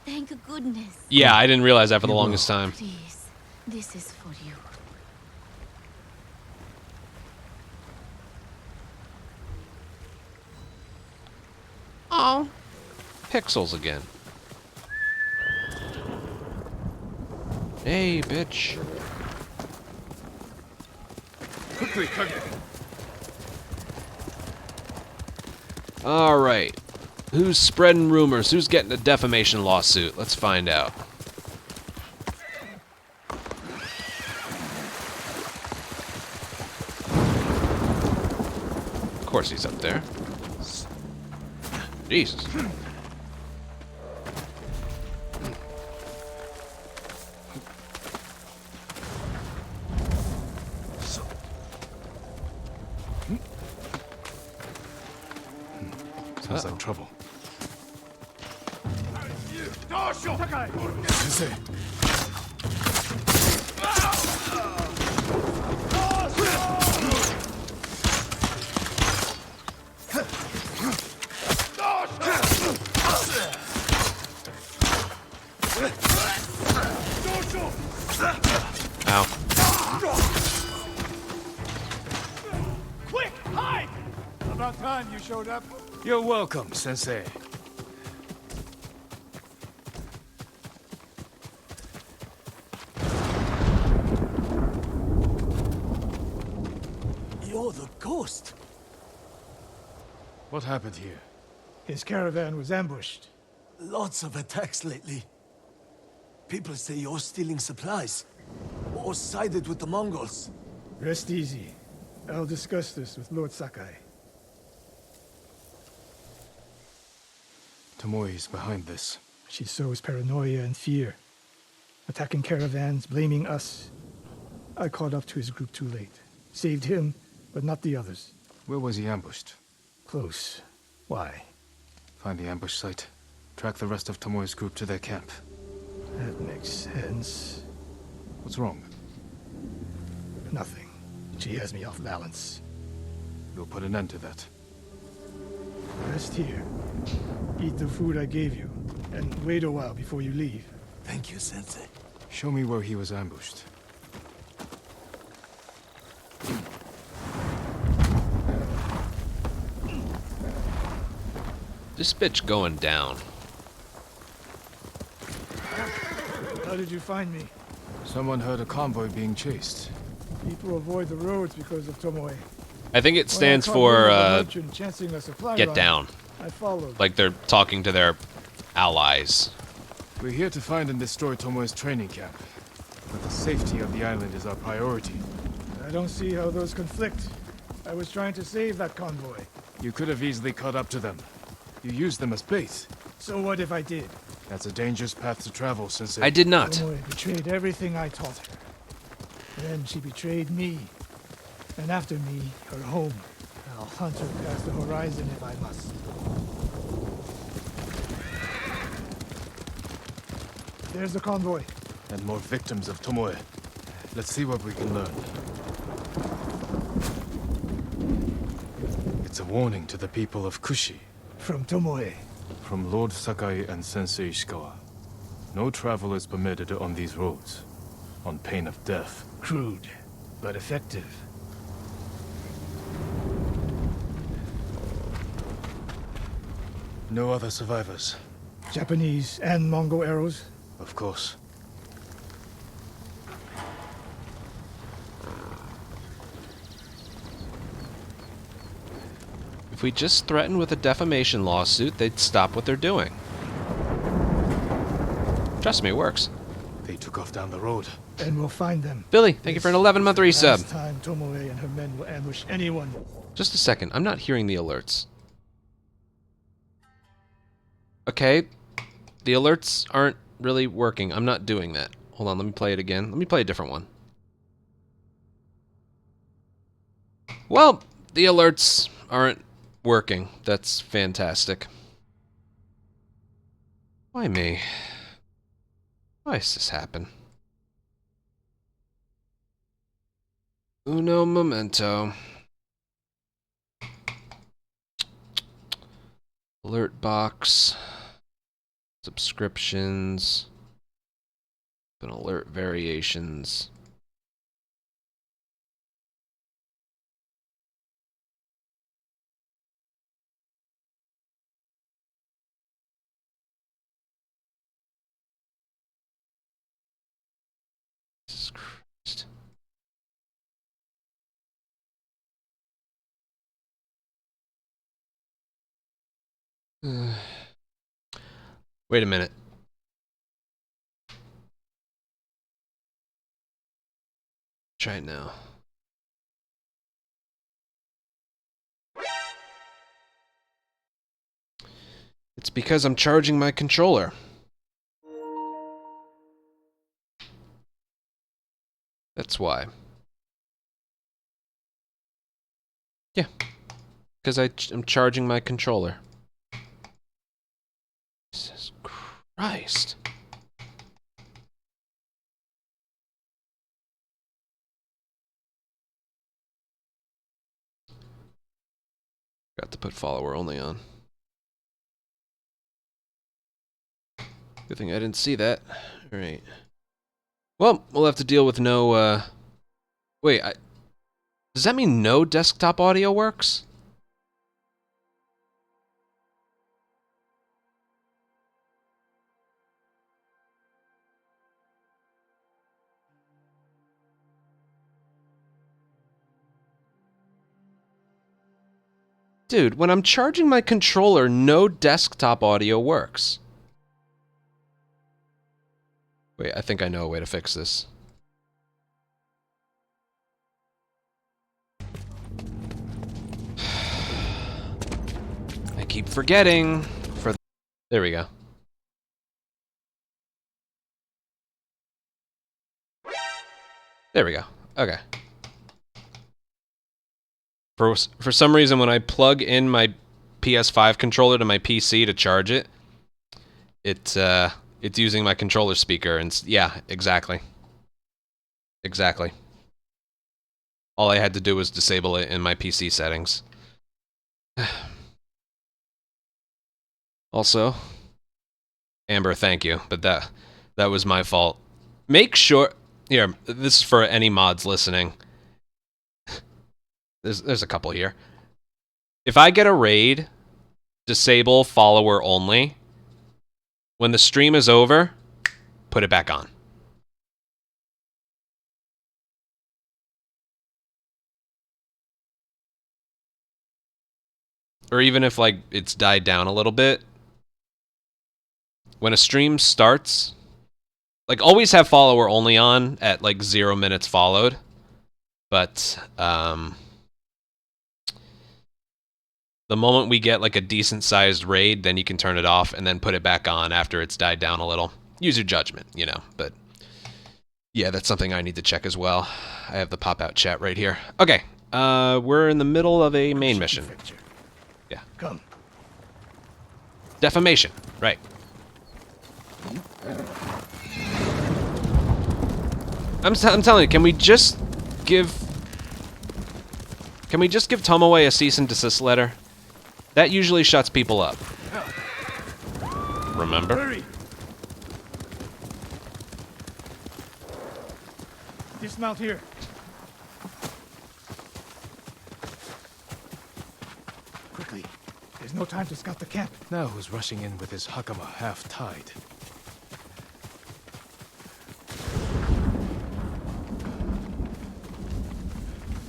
Thank goodness. Yeah, I didn't realize that for the longest time. Please, this is for you. Oh. Pixels again. Hey, bitch. Quickly, Kage. Alright. Who's spreading rumors? Who's getting a defamation lawsuit? Let's find out. Of course he's up there. Jesus. Sounds like trouble. Sensei! Ow. Quick, hide! About time you showed up. You're welcome, Sensei. You're the ghost. What happened here? His caravan was ambushed. Lots of attacks lately. People say you're stealing supplies. Or sided with the Mongols. Rest easy. I'll discuss this with Lord Sakai. Tomoe is behind this. She sows paranoia and fear. Attacking caravans, blaming us. I caught up to his group too late. Saved him, but not the others. Where was he ambushed? Close. Why? Find the ambush site. Track the rest of Tomoe's group to their camp. That makes sense. What's wrong? Nothing. She has me off balance. We'll put an end to that. Rest here. Eat the food I gave you. And wait a while before you leave. Thank you, Sensei. Show me where he was ambushed. This bitch going down. How did you find me? Someone heard a convoy being chased. People avoid the roads because of Tomoe. I think it stands for get down. I followed. Like they're talking to their allies. We're here to find and destroy Tomoe's training camp. But the safety of the island is our priority. I don't see how those conflict. I was trying to save that convoy. You could have easily caught up to them. You used them as bait. So what if I did? That's a dangerous path to travel, Sensei. I did not. Tomoe betrayed everything I taught her. Then she betrayed me. And after me, her home. I'll hunt her past the horizon if I must. There's the convoy. And more victims of Tomoe. Let's see what we can learn. It's a warning to the people of Kushi. From Tomoe. From Lord Sakai and Sensei Ishikawa. No travel is permitted on these roads. On pain of death. Crude, but effective. No other survivors. Japanese and Mongol arrows? Of course. If we just threatened with a defamation lawsuit, they'd stop what they're doing. Trust me, it works. They took off down the road. And we'll find them. Billy, thank you for an 11-month resub. Last time Tomoe and her men will ambush anyone. Just a second, I'm not hearing the alerts. Okay, the alerts aren't really working. I'm not doing that. Hold on, let me play it again. Let me play a different one. Well, the alerts aren't working. That's fantastic. Why me? Why does this happen? Uno momento. Alert box. Subscriptions. An alert variations. Jesus Christ. Wait a minute. Try it now. It's because I'm charging my controller. That's why. Yeah. Because I'm charging my controller. Jesus Christ. Got to put follower only on. Good thing I didn't see that. Alright. Well, we'll have to deal with no, Wait, does that mean no desktop audio works? Dude, when I'm charging my controller, no desktop audio works. Wait, I think I know a way to fix this. I keep forgetting. There we go. There we go. Okay. For some reason, when I plug in my PS5 controller to my PC to charge it, it's using my controller speaker, and yeah, exactly. Exactly. All I had to do was disable it in my PC settings. Also, Amber, thank you, but that was my fault. Make sure here. This is for any mods listening. There's a couple here. If I get a raid, disable follower only. When the stream is over, put it back on. Or even if like it's died down a little bit. When a stream starts, like always have follower only on at like 0 minutes followed. But the moment we get like a decent sized raid, then you can turn it off and then put it back on after it's died down a little. Use your judgment, you know, but yeah, that's something I need to check as well. I have the pop-out chat right here. Okay, we're in the middle of a main mission. Yeah. Come. Defamation, right. I'm telling you, can we just give Tomoe a cease and desist letter? That usually shuts people up. Remember? Hurry. Dismount here. Quickly. There's no time to scout the camp. Now who's rushing in with his hakama half tied?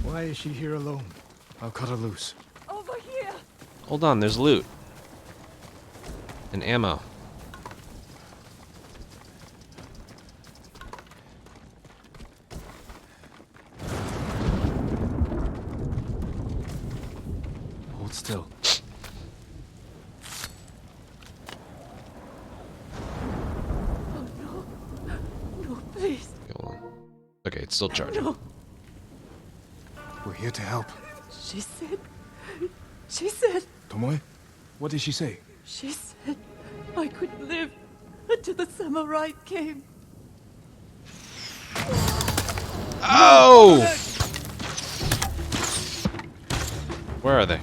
Why is she here alone? I'll cut her loose. Over here. Hold on, there's loot. And ammo. Hold still. Oh no. No, please. Hold on. Okay, it's still charging. No. We're here to help. She said. Tomoe? What did she say? She said I could live until the samurai came. Oh! Where are they?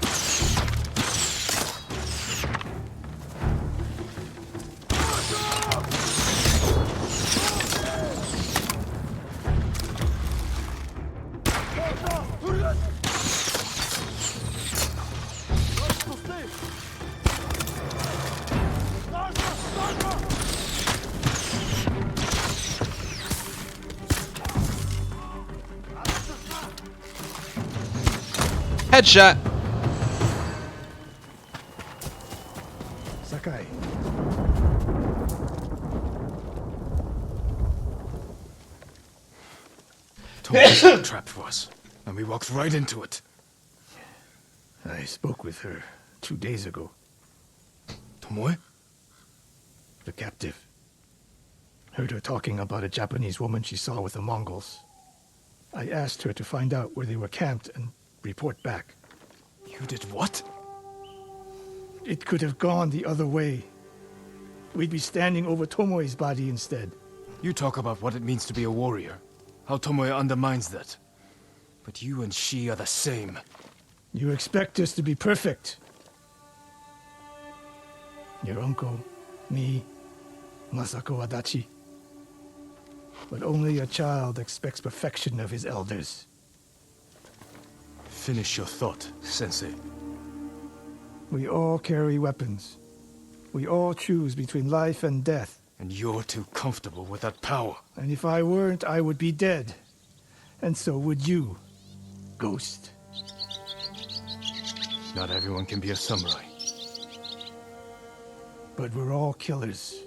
Headshot. Sakai. Tomoe set a trap for us, and we walked right into it. I spoke with her 2 days ago. Tomoe? The captive. Heard her talking about a Japanese woman she saw with the Mongols. I asked her to find out where they were camped and report back. You did what? It could have gone the other way. We'd be standing over Tomoe's body instead. You talk about what it means to be a warrior. How Tomoe undermines that. But you and she are the same. You expect us to be perfect. Your uncle, me, Masako Adachi. But only a child expects perfection of his elders. Finish your thought, Sensei. We all carry weapons. We all choose between life and death. And you're too comfortable with that power. And if I weren't, I would be dead. And so would you, Ghost. Not everyone can be a samurai. But we're all killers.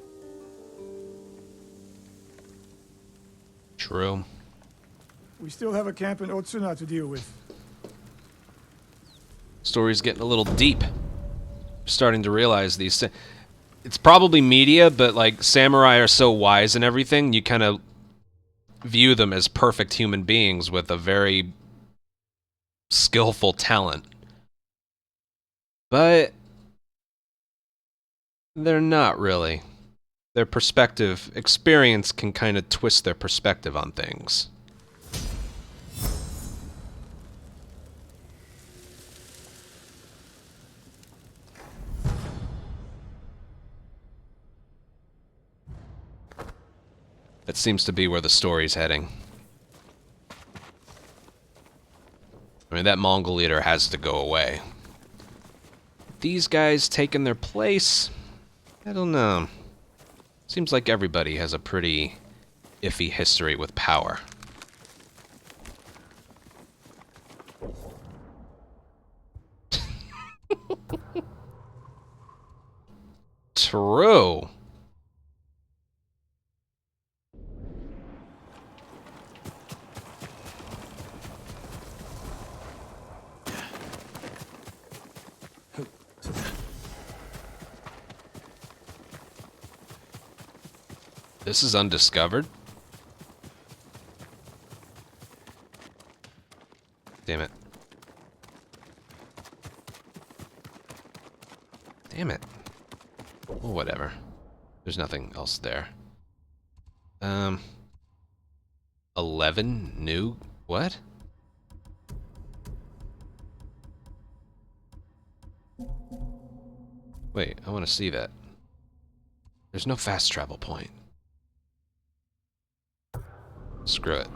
True. We still have a camp in Otsuna to deal with. Story's getting a little deep. Starting to realize these things. It's probably media, but like samurai are so wise and everything, you kind of view them as perfect human beings with a very skillful talent. But they're not really. Their perspective, experience can kind of twist their perspective on things. That seems to be where the story's heading. I mean, that Mongol leader has to go away. These guys taking their place? I don't know. Seems like everybody has a pretty iffy history with power. True. This is undiscovered? Damn it. Damn it. Well, whatever. There's nothing else there. 11 new... What? Wait, I want to see that. There's no fast travel point. Screw it.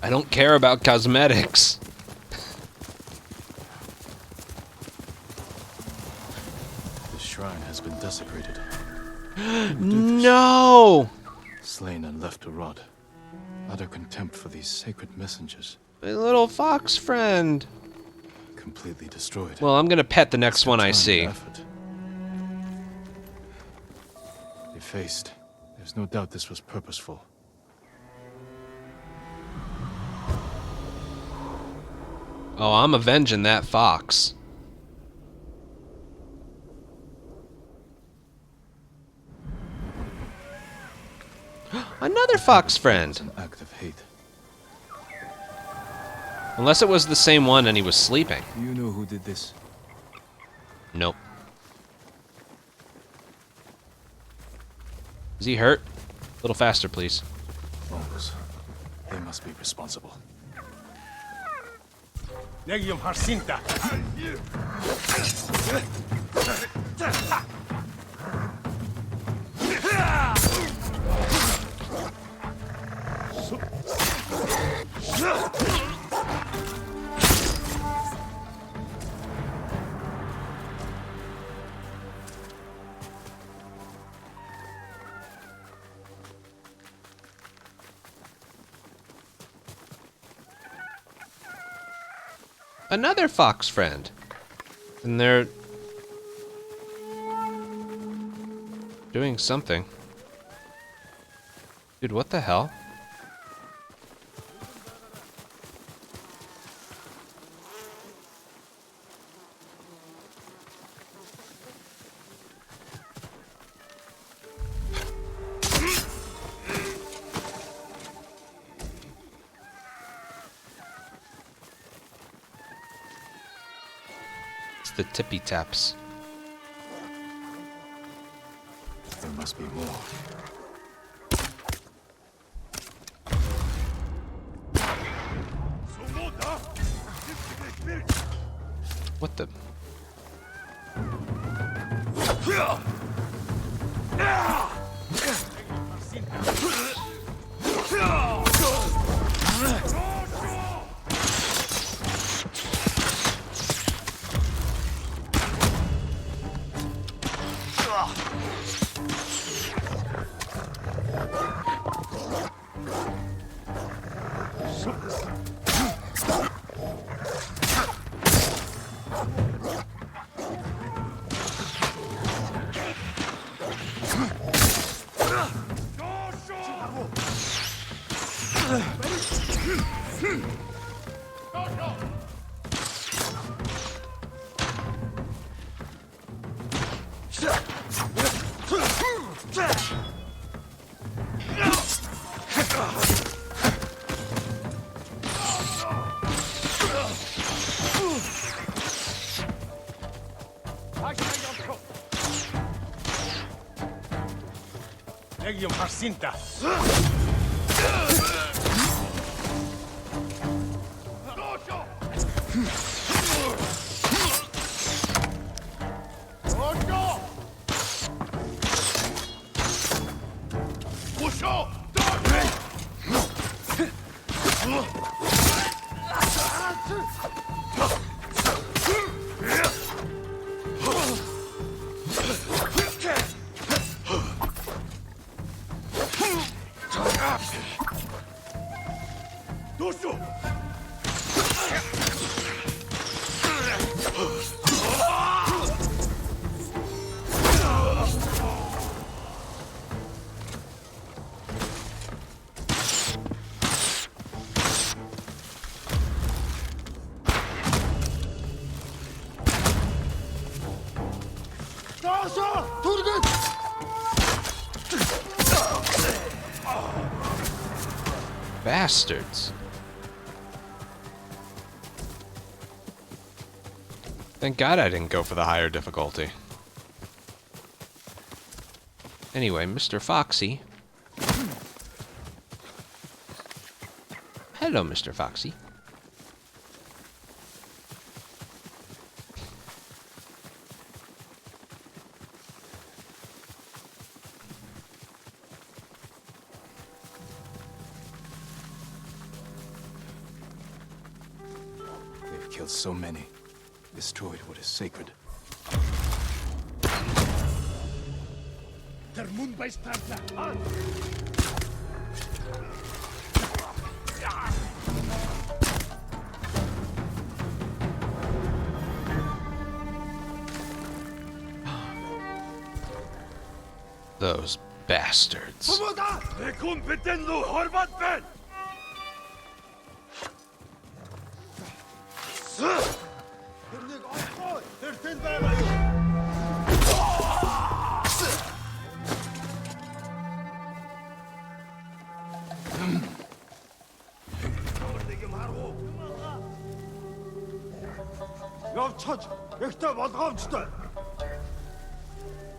I don't care about cosmetics. The shrine has been desecrated. No! Slain and left to rot. Utter contempt for these sacred messengers. My little fox friend. Completely destroyed. Well, I'm gonna pet the next one I see. Effort. Effaced. There's no doubt this was purposeful. Oh, I'm avenging that fox. Another fox friend. It's an act of hate. Unless it was the same one and he was sleeping. Do you know who did this? Nope. Is he hurt? A little faster, please. Mongols. They must be responsible. Legium Harsinta. Another fox friend. And they're doing something. Dude, what the hell? The tippy taps. There must be more. What the? Legium Harsinta. Bastards. Thank God I didn't go for the higher difficulty. Anyway, Mr. Foxy. Hello, Mr. Foxy. They've killed so many, destroyed what is sacred. Those bastards.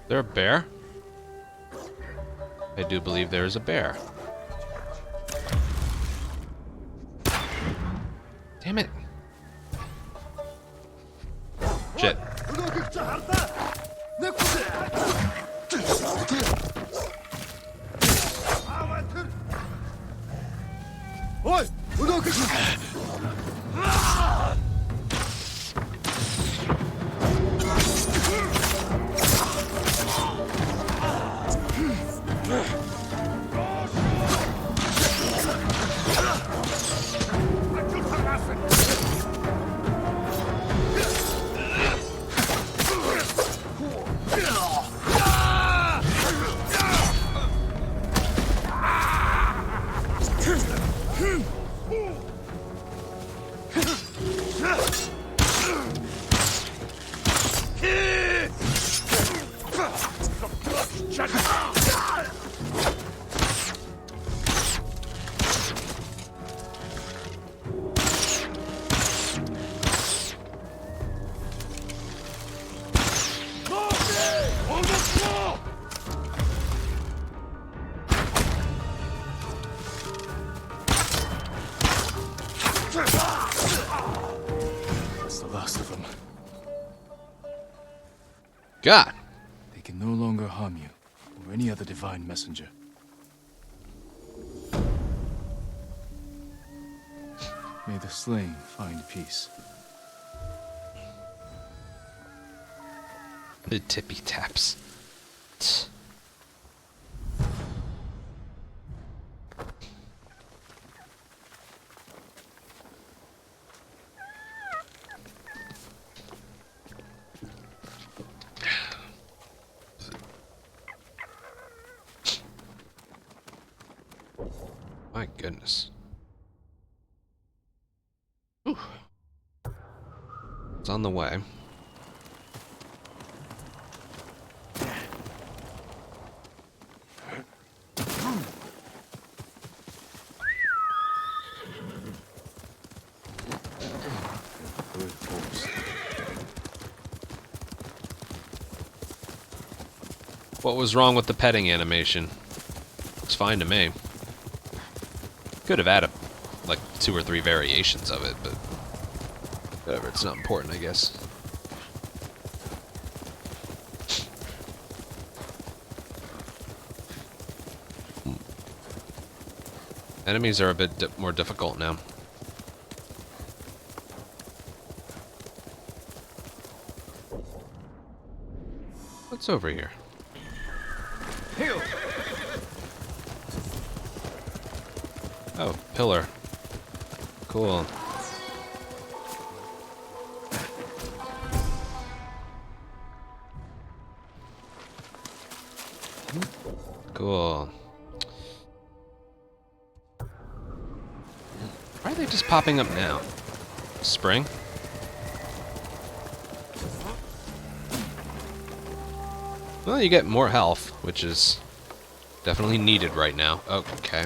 There a bear? I do believe there is a bear. Damn it. Shit. That's the last of them. God. They can no longer harm you, or any other divine messenger. May the slain find peace. The tippy taps. My goodness. It's on the way. What was wrong with the petting animation? It's fine to me. Could have added like 2 or 3 variations of it, but whatever, it's not important, I guess. Enemies are a bit more difficult now. What's over here? Oh, pillar. Cool. Cool. Why are they just popping up now? Spring? Well, you get more health, which is definitely needed right now. Okay.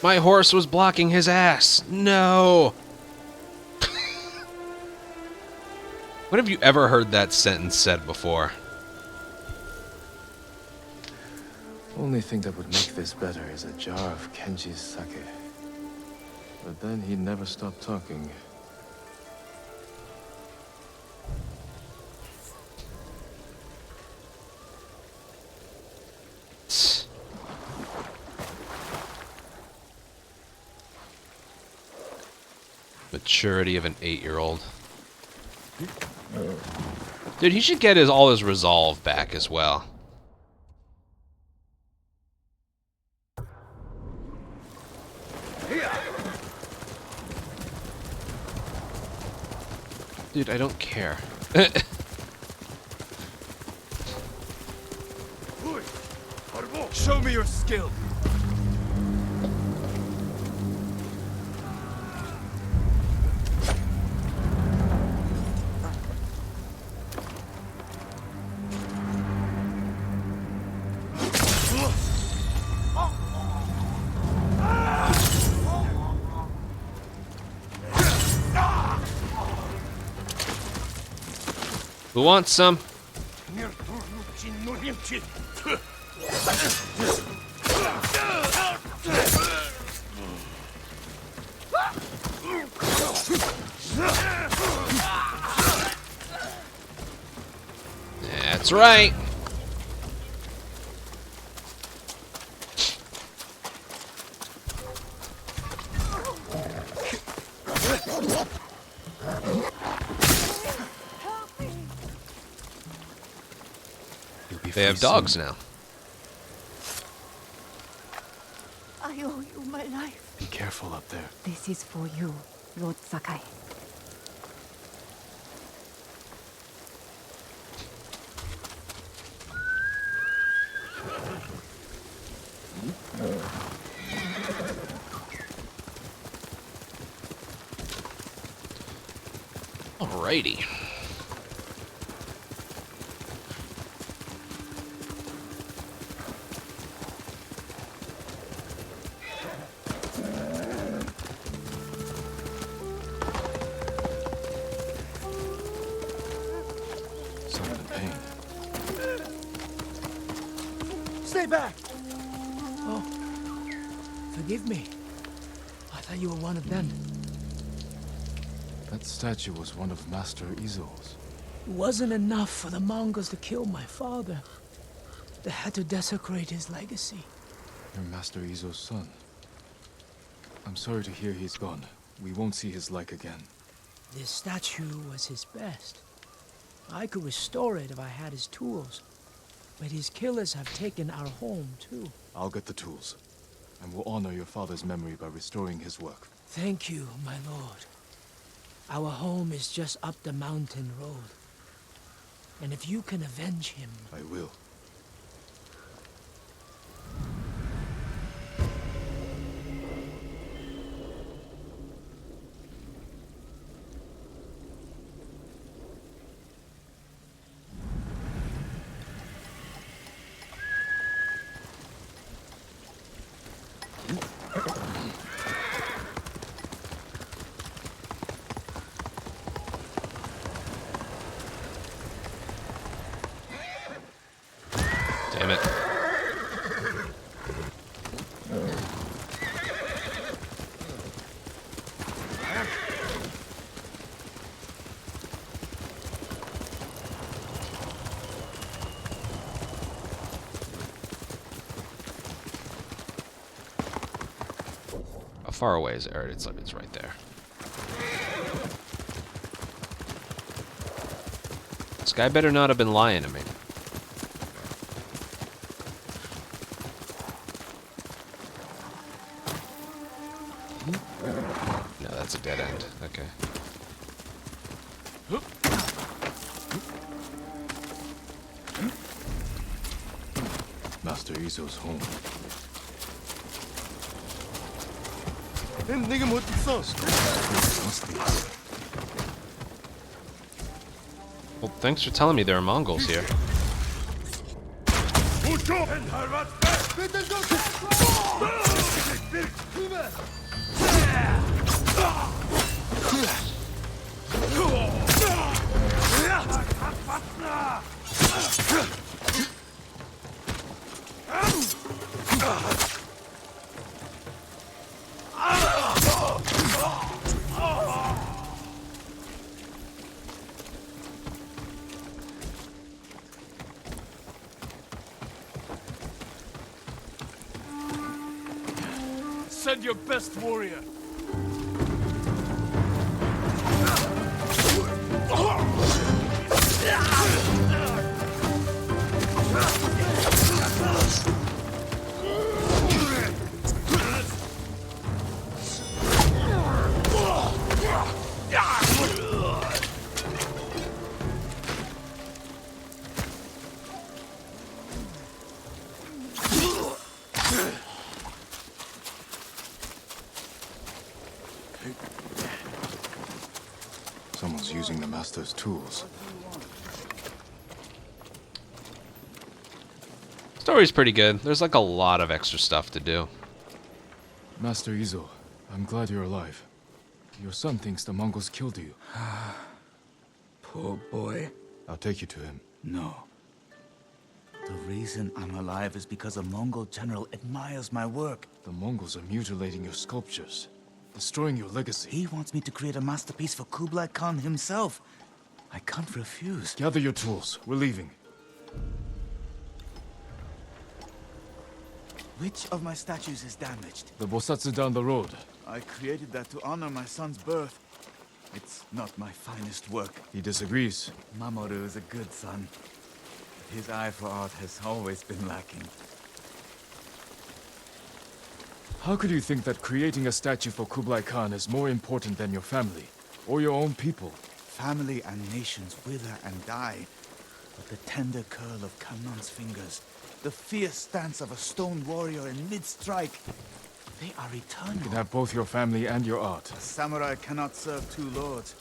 My horse was blocking his ass. No. When have you ever heard that sentence said before? Only thing that would make this better is a jar of Kenji's sake. But then he'd never stop talking. Maturity of an 8-year-old. Dude, he should get all his resolve back as well. Dude, I don't care. Show me your skill. Who wants some? That's right. They have dogs now. I owe you my life. Be careful up there. This is for you, Lord Sakai. Alrighty. Stay back! Oh, forgive me. I thought you were one of them. That statue was one of Master Izo's. It wasn't enough for the Mongols to kill my father. They had to desecrate his legacy. You're Master Izo's son. I'm sorry to hear he's gone. We won't see his like again. This statue was his best. I could restore it if I had his tools. But his killers have taken our home, too. I'll get the tools. And we'll honor your father's memory by restoring his work. Thank you, my lord. Our home is just up the mountain road. And if you can avenge him... I will. Damn it. How far away is it? It's right there. This guy better not have been lying to me. No, that's a dead end. Okay. Master Izo's home. Well, thanks for telling me there are Mongols here. Send your best warrior. Someone's using the master's tools. Story's pretty good. There's like a lot of extra stuff to do. Master Izo, I'm glad you're alive. Your son thinks the Mongols killed you. Poor boy. I'll take you to him. No. The reason I'm alive is because a Mongol general admires my work. The Mongols are mutilating your sculptures, destroying your legacy. He wants me to create a masterpiece for Kublai Khan himself. I can't refuse. Gather your tools. We're leaving. Which of my statues is damaged? The Bosatsu down the road. I created that to honor my son's birth. It's not my finest work. He disagrees. Mamoru is a good son. But his eye for art has always been lacking. How could you think that creating a statue for Kublai Khan is more important than your family? Or your own people? Family and nations wither and die. But the tender curl of Kanon's fingers, the fierce stance of a stone warrior in mid-strike, they are eternal. You can have both your family and your art. A samurai cannot serve two lords.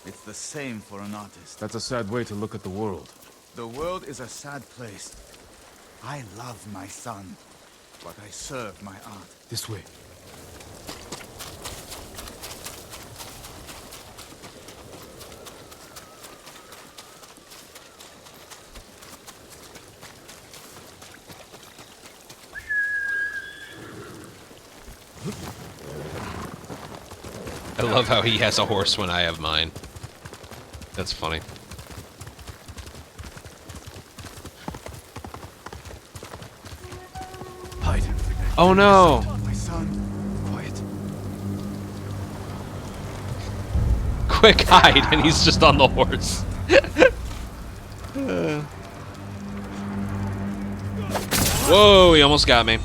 It's the same for an artist. That's a sad way to look at the world. The world is a sad place. I love my son, but I serve my art. This way. I love how he has a horse when I have mine. That's funny. Hide. Oh no! My son. Quiet. Quick hide, and he's just on the horse. Whoa, he almost got me.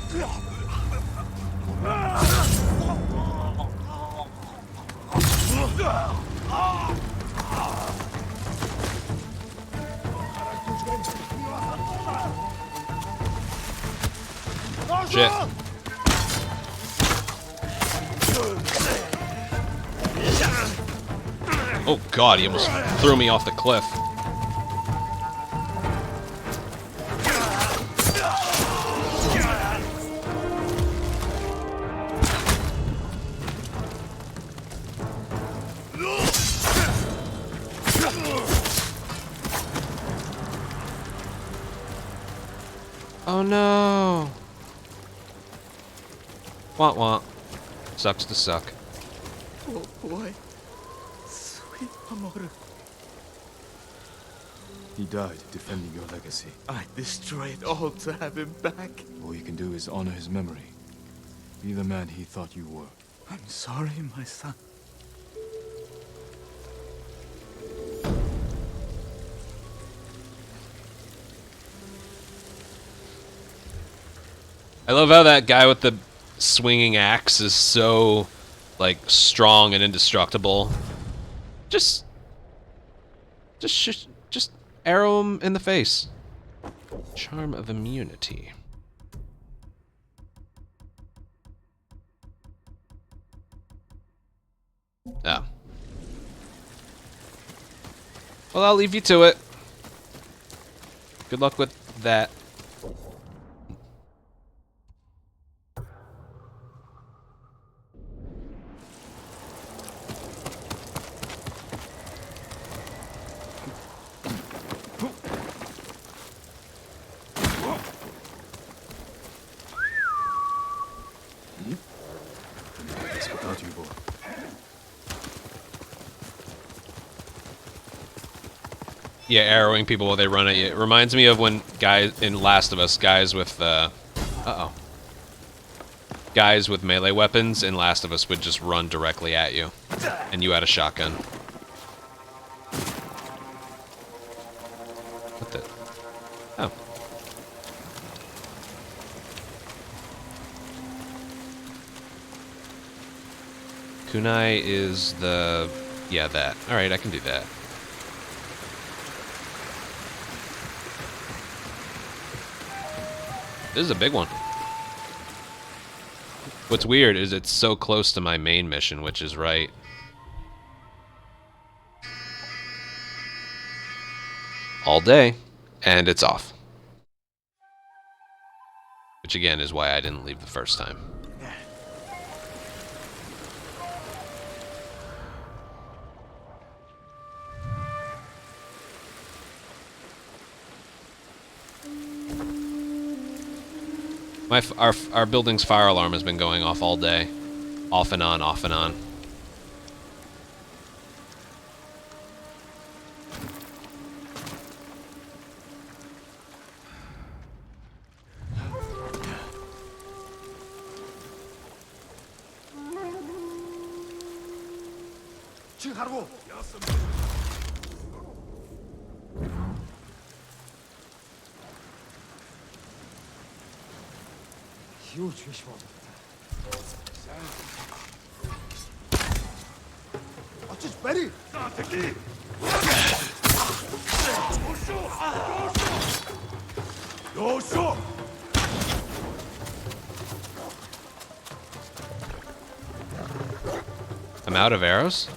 Shit. Oh god, he almost threw me off the cliff. Oh no. Wah wah. Sucks to suck. Oh boy. Sweet Mamoru. He died defending your legacy. I destroy it all to have him back. All you can do is honor his memory. Be the man he thought you were. I'm sorry, my son. I love how that guy with the swinging axe is so, like, strong and indestructible. Just arrow him in the face. Charm of immunity. Oh. Well, I'll leave you to it. Good luck with that. Without you, boy. Yeah, arrowing people while they run at you. It reminds me of when guys in Last of Us, guys with guys with melee weapons in Last of Us would just run directly at you, and you had a shotgun. What the? Oh. Kunai is the... yeah, that. Alright, I can do that. This is a big one. What's weird is it's so close to my main mission, which is right. All day, and it's off. Which again is why I didn't leave the first time. Our building's fire alarm has been going off all day. Off and on, off and on. I'm out of arrows?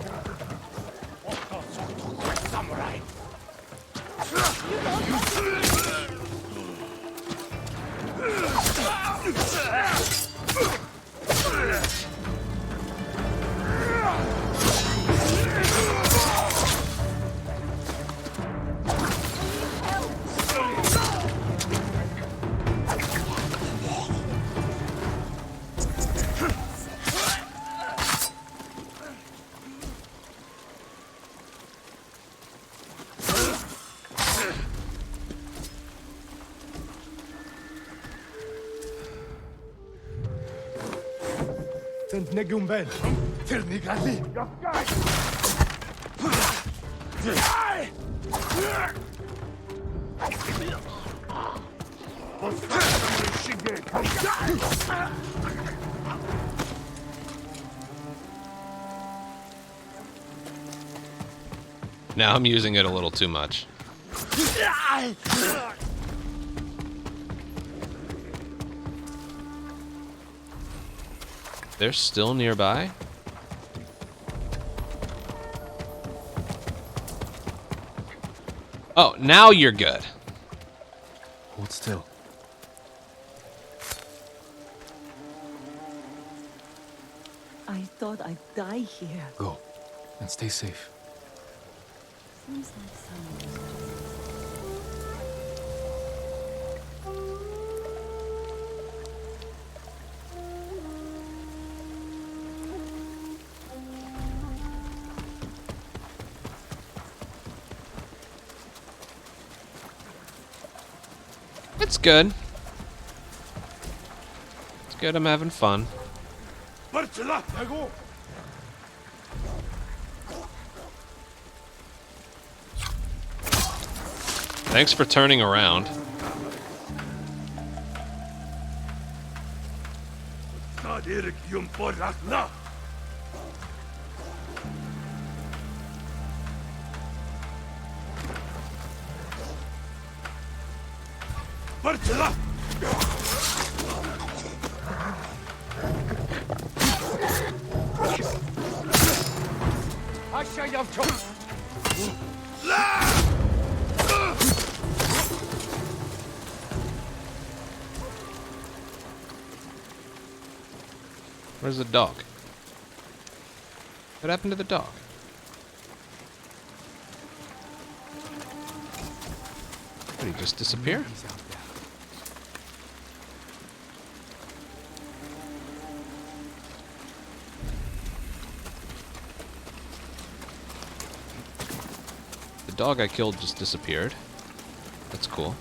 Negumben. Tirnigali. Now I'm using it a little too much. They're still nearby? Oh, now you're good. Hold still. I thought I'd die here. Go, and stay safe. Seems like someone. It's good. It's good, I'm having fun. Thanks for turning around. Where's the dog? What happened to the dog? Did he just disappear? The dog I killed just disappeared. That's cool.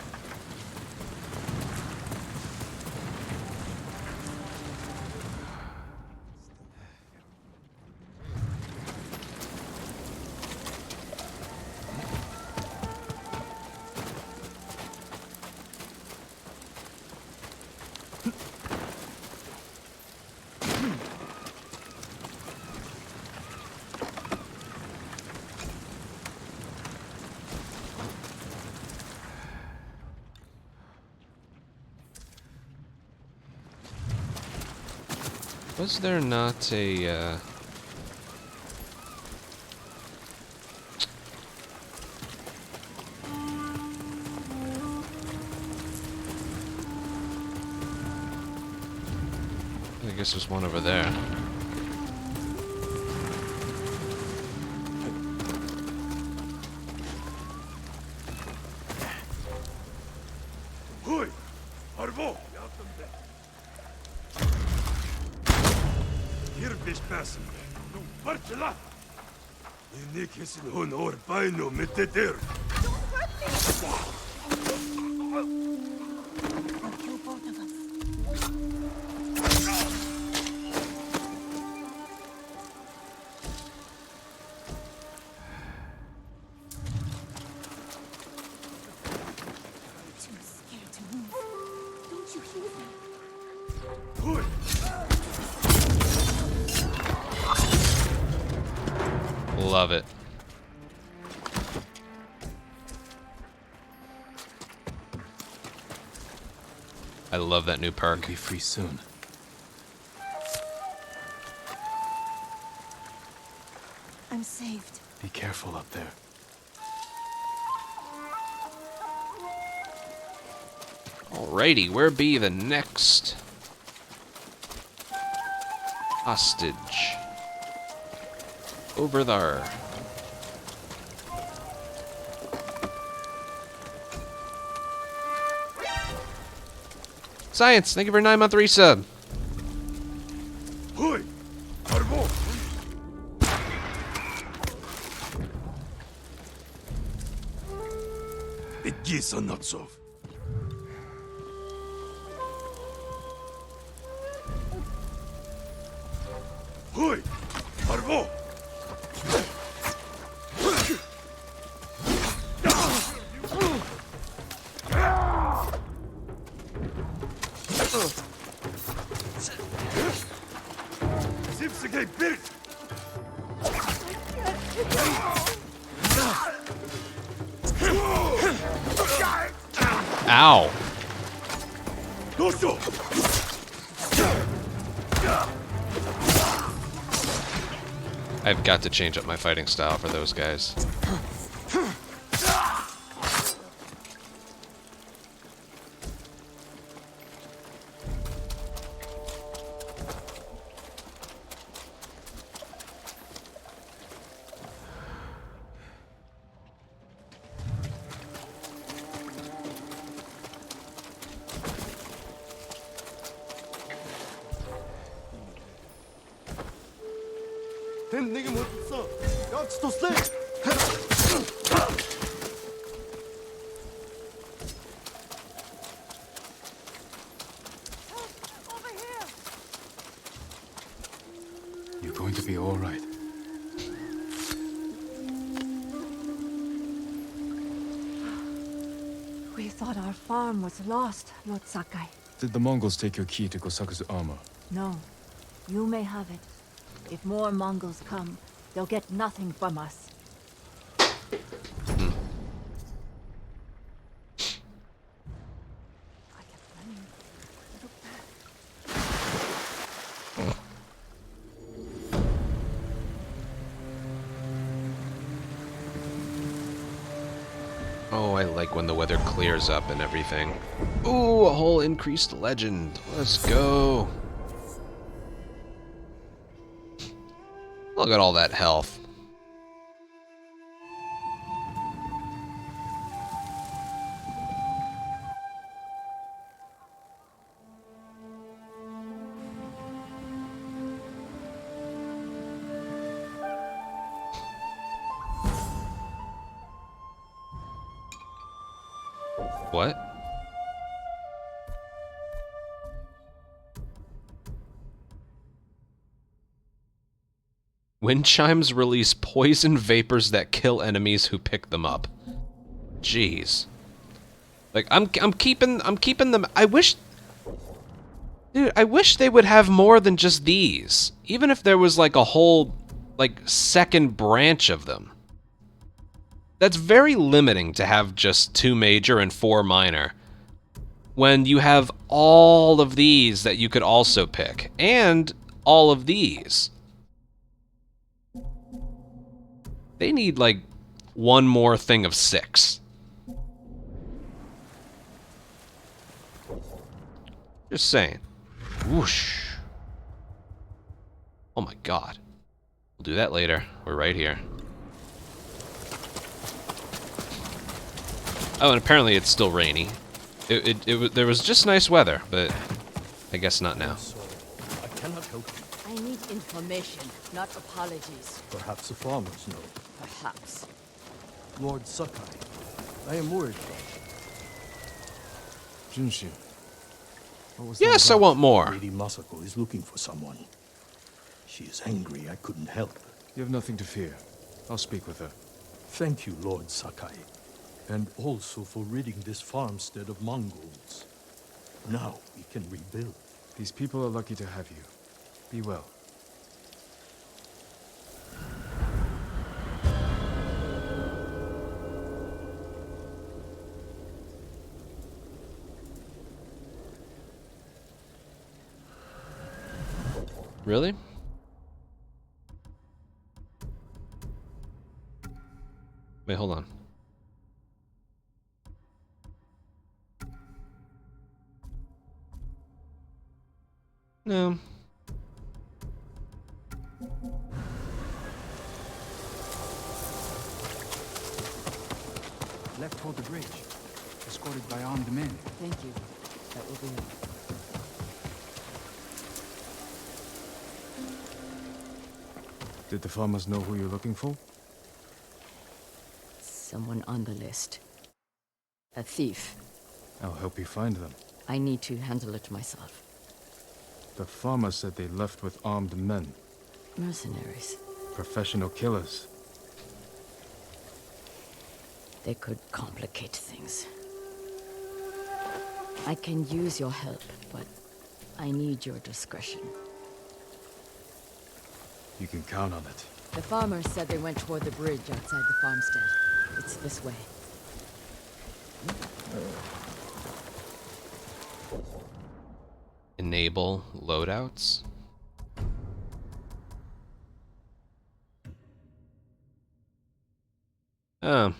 Was there not a, I guess there's one over there. Love it. I love that new perk. We'll be free soon. I'm saved. Be careful up there. Alrighty, where be the next hostage? Over there. Science, thank you for a 9-month resub. Ow. I've got to change up my fighting style for those guys. to be all right. We thought our farm was lost, Lord Sakai. Did the Mongols take your key to Kosaku's armor? No. You may have it. If more Mongols come, they'll get nothing from us. Oh, I like when the weather clears up and everything. Ooh, a whole increased legend. Let's go. Look at all that health. What? Wind chimes release poison vapors that kill enemies who pick them up. Jeez. Like I'm keeping them. I wish, dude, I wish they would have more than just these. Even if there was like a whole like second branch of them. That's very limiting to have just 2 major and 4 minor. When you have all of these that you could also pick, and all of these. They need, like, one more thing of 6. Just saying. Whoosh. Oh my god. We'll do that later. We're right here. Oh, and apparently it's still rainy. There was just nice weather, but I guess not now. I cannot help you. I need information, not apologies. Perhaps the farmers know. Perhaps. Lord Sakai, I am worried about you. Junshin. What was Yes, that I about? want more. Lady Masako is looking for someone. She is angry I couldn't help. You have nothing to fear. I'll speak with her. Thank you, Lord Sakai. And also for ridding this farmstead of Mongols. Now we can rebuild. These people are lucky to have you. Be well. Really? Wait, hold on. No. Left toward the bridge, escorted by armed men. Thank you. That will be all. Did the farmers know who you're looking for? Someone on the list. A thief. I'll help you find them. I need to handle it myself. The farmers said they left with armed men. Mercenaries. Professional killers. They could complicate things. I can use your help, but I need your discretion. You can count on it. The farmers said they went toward the bridge outside the farmstead. It's this way. Enable loadouts. Oh.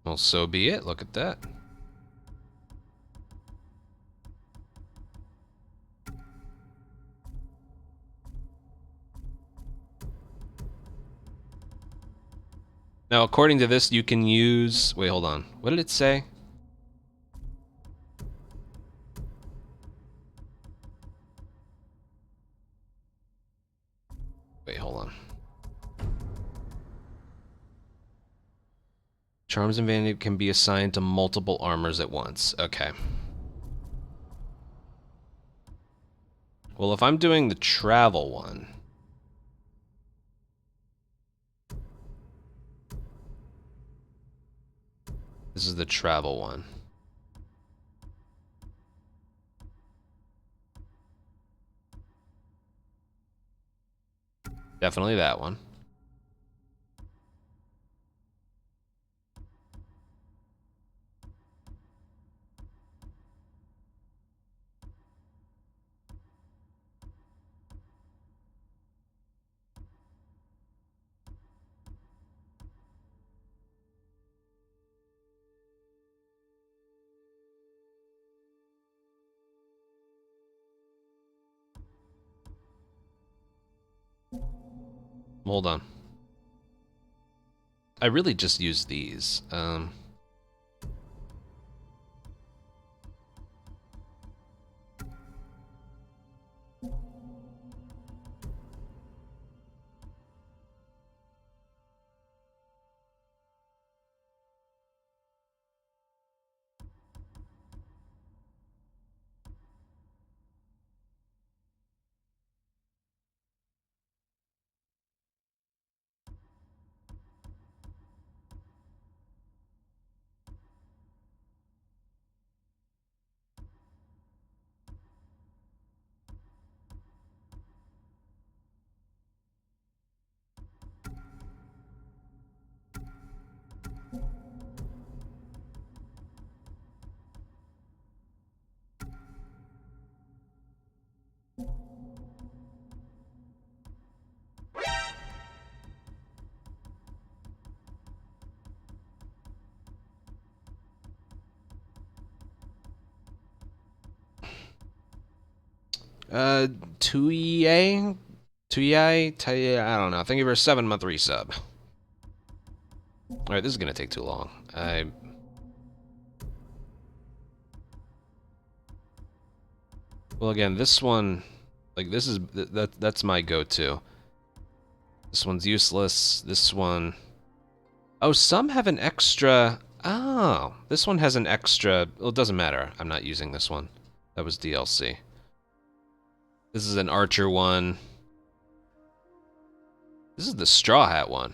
Well, so be it. Look at that. Now, according to this, you can use... Wait, hold on. What did it say? Wait, hold on. Charms and Vanity can be assigned to multiple armors at once. Okay. Well, if I'm doing the travel one... This is the travel one. Definitely that one. Hold on. I really just use these. Tuye? Tuye? I don't know. Thank you for a 7-month resub. Alright, this is gonna take too long. Well, again, this one... Like, this is... That's my go-to. This one's useless. This one... Oh, some have an extra... Oh, this one has an extra... Well, it doesn't matter. I'm not using this one. That was DLC. This is an archer one. This is the straw hat one.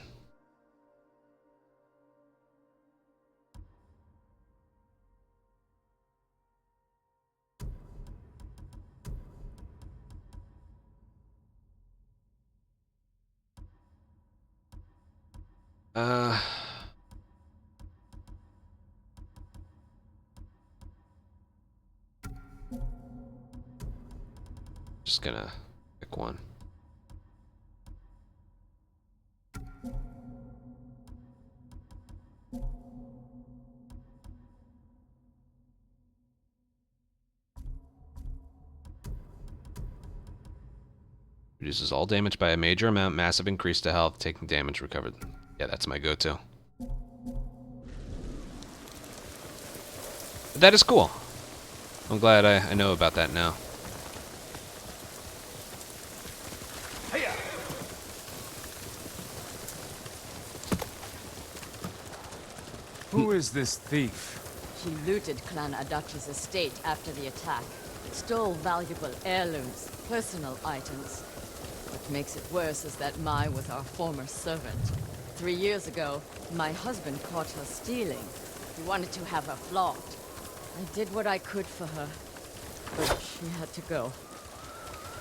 Just gonna pick one. Reduces all damage by a major amount, massive increase to health, taking damage recovered. Yeah, that's my go-to. That is cool. I'm glad I know about that now. Who is this thief? She looted Clan Adachi's estate after the attack. Stole valuable heirlooms, personal items. What makes it worse is that Mai was our former servant. 3 years ago, my husband caught her stealing. He wanted to have her flogged. I did what I could for her, but she had to go.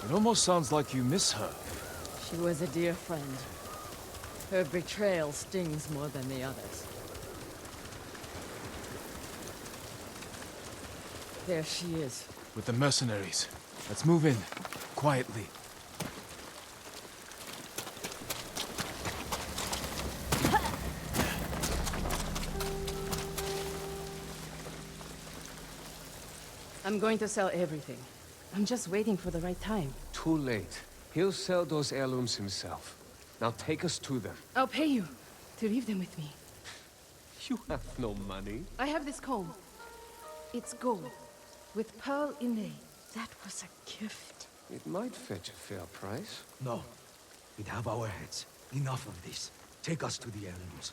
It almost sounds like you miss her. She was a dear friend. Her betrayal stings more than the others. There she is. With the mercenaries. Let's move in. Quietly. I'm going to sell everything. I'm just waiting for the right time. Too late. He'll sell those heirlooms himself. Now take us to them. I'll pay you to leave them with me. You have no money. I have this comb. It's gold, with pearl inlay. That was a gift. It might fetch a fair price. No. We'd have our heads. Enough of this. Take us to the heirlooms.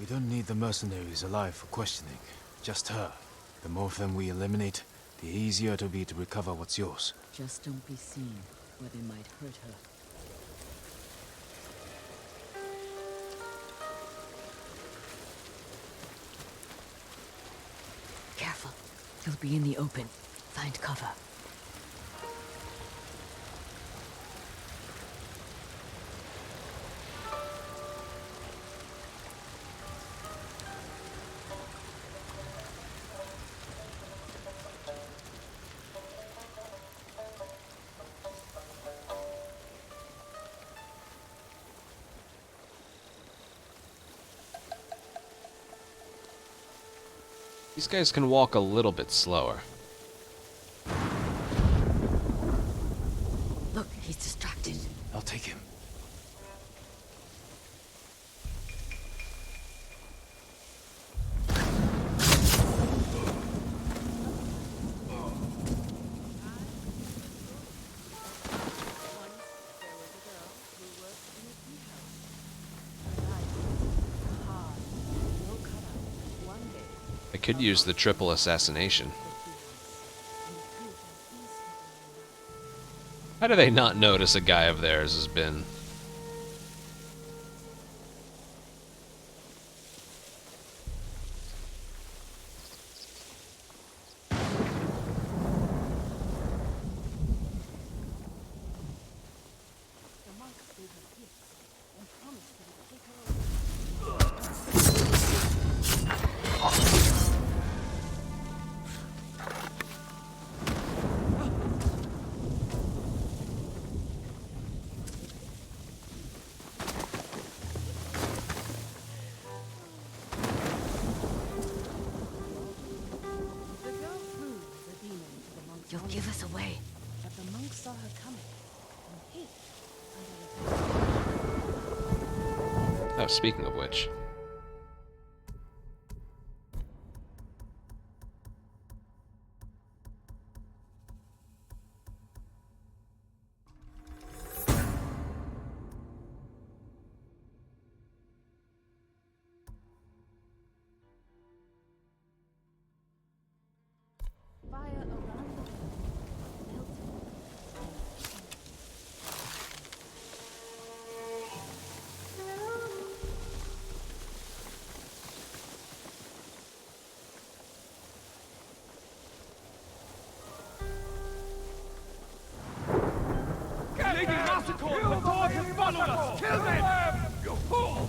We don't need the mercenaries alive for questioning. Just her. The more of them we eliminate, the easier it'll be to recover what's yours. Just don't be seen, or they might hurt her. Careful. He'll be in the open. Find cover. These guys can walk a little bit slower. Look, he's distracted. I'll take him. I could use the triple assassination. How do they not notice a guy of theirs has been... You'll give us away. But the monks saw her coming and hid Oh, speaking of which... fire around the Kill them! You fool!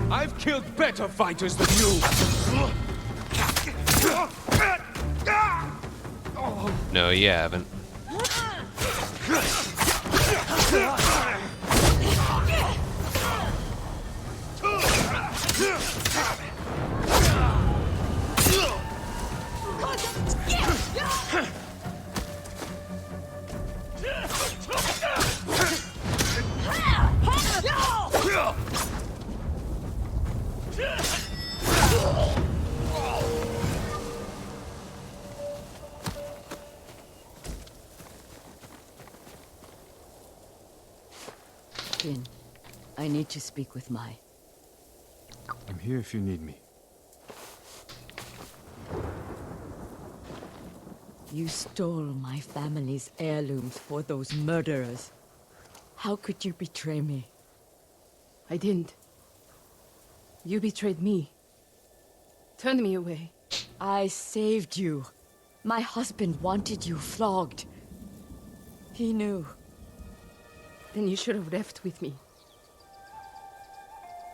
I've killed better fighters than you! No, you haven't. Finn, I need to speak with Mai. I'm here if you need me. You stole my family's heirlooms for those murderers. How could you betray me? I didn't. You betrayed me. Turned me away. I saved you. My husband wanted you flogged. He knew. Then you should have left with me.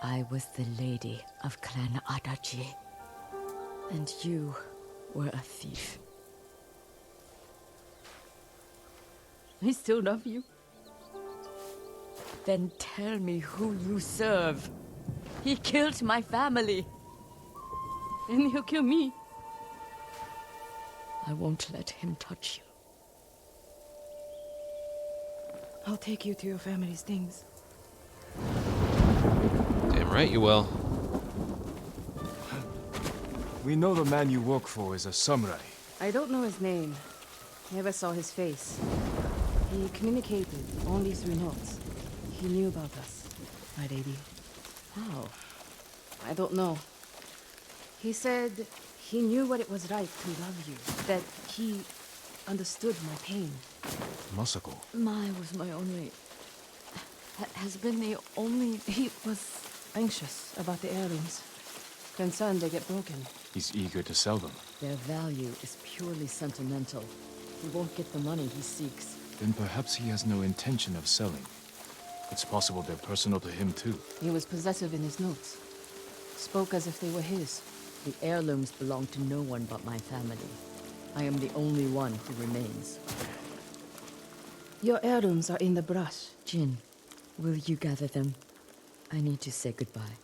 I was the lady of Clan Adachi. And you were a thief. I still love you. Then tell me who you serve. He killed my family. And he'll kill me. I won't let him touch you. I'll take you to your family's things. Damn right you will. We know the man you work for is a samurai. I don't know his name. Never saw his face. He communicated only through notes. He knew about us, my lady. How? I don't know. He said he knew what it was like to love you. That he understood my pain. Masako. Mai was my only... has been the only... He was anxious about the heirlooms. Concerned they get broken. He's eager to sell them. Their value is purely sentimental. He won't get the money he seeks. Then perhaps he has no intention of selling. It's possible they're personal to him too. He was possessive in his notes. Spoke as if they were his. The heirlooms belong to no one but my family. I am the only one who remains. Your heirlooms are in the brush. Jin, will you gather them? I need to say goodbye.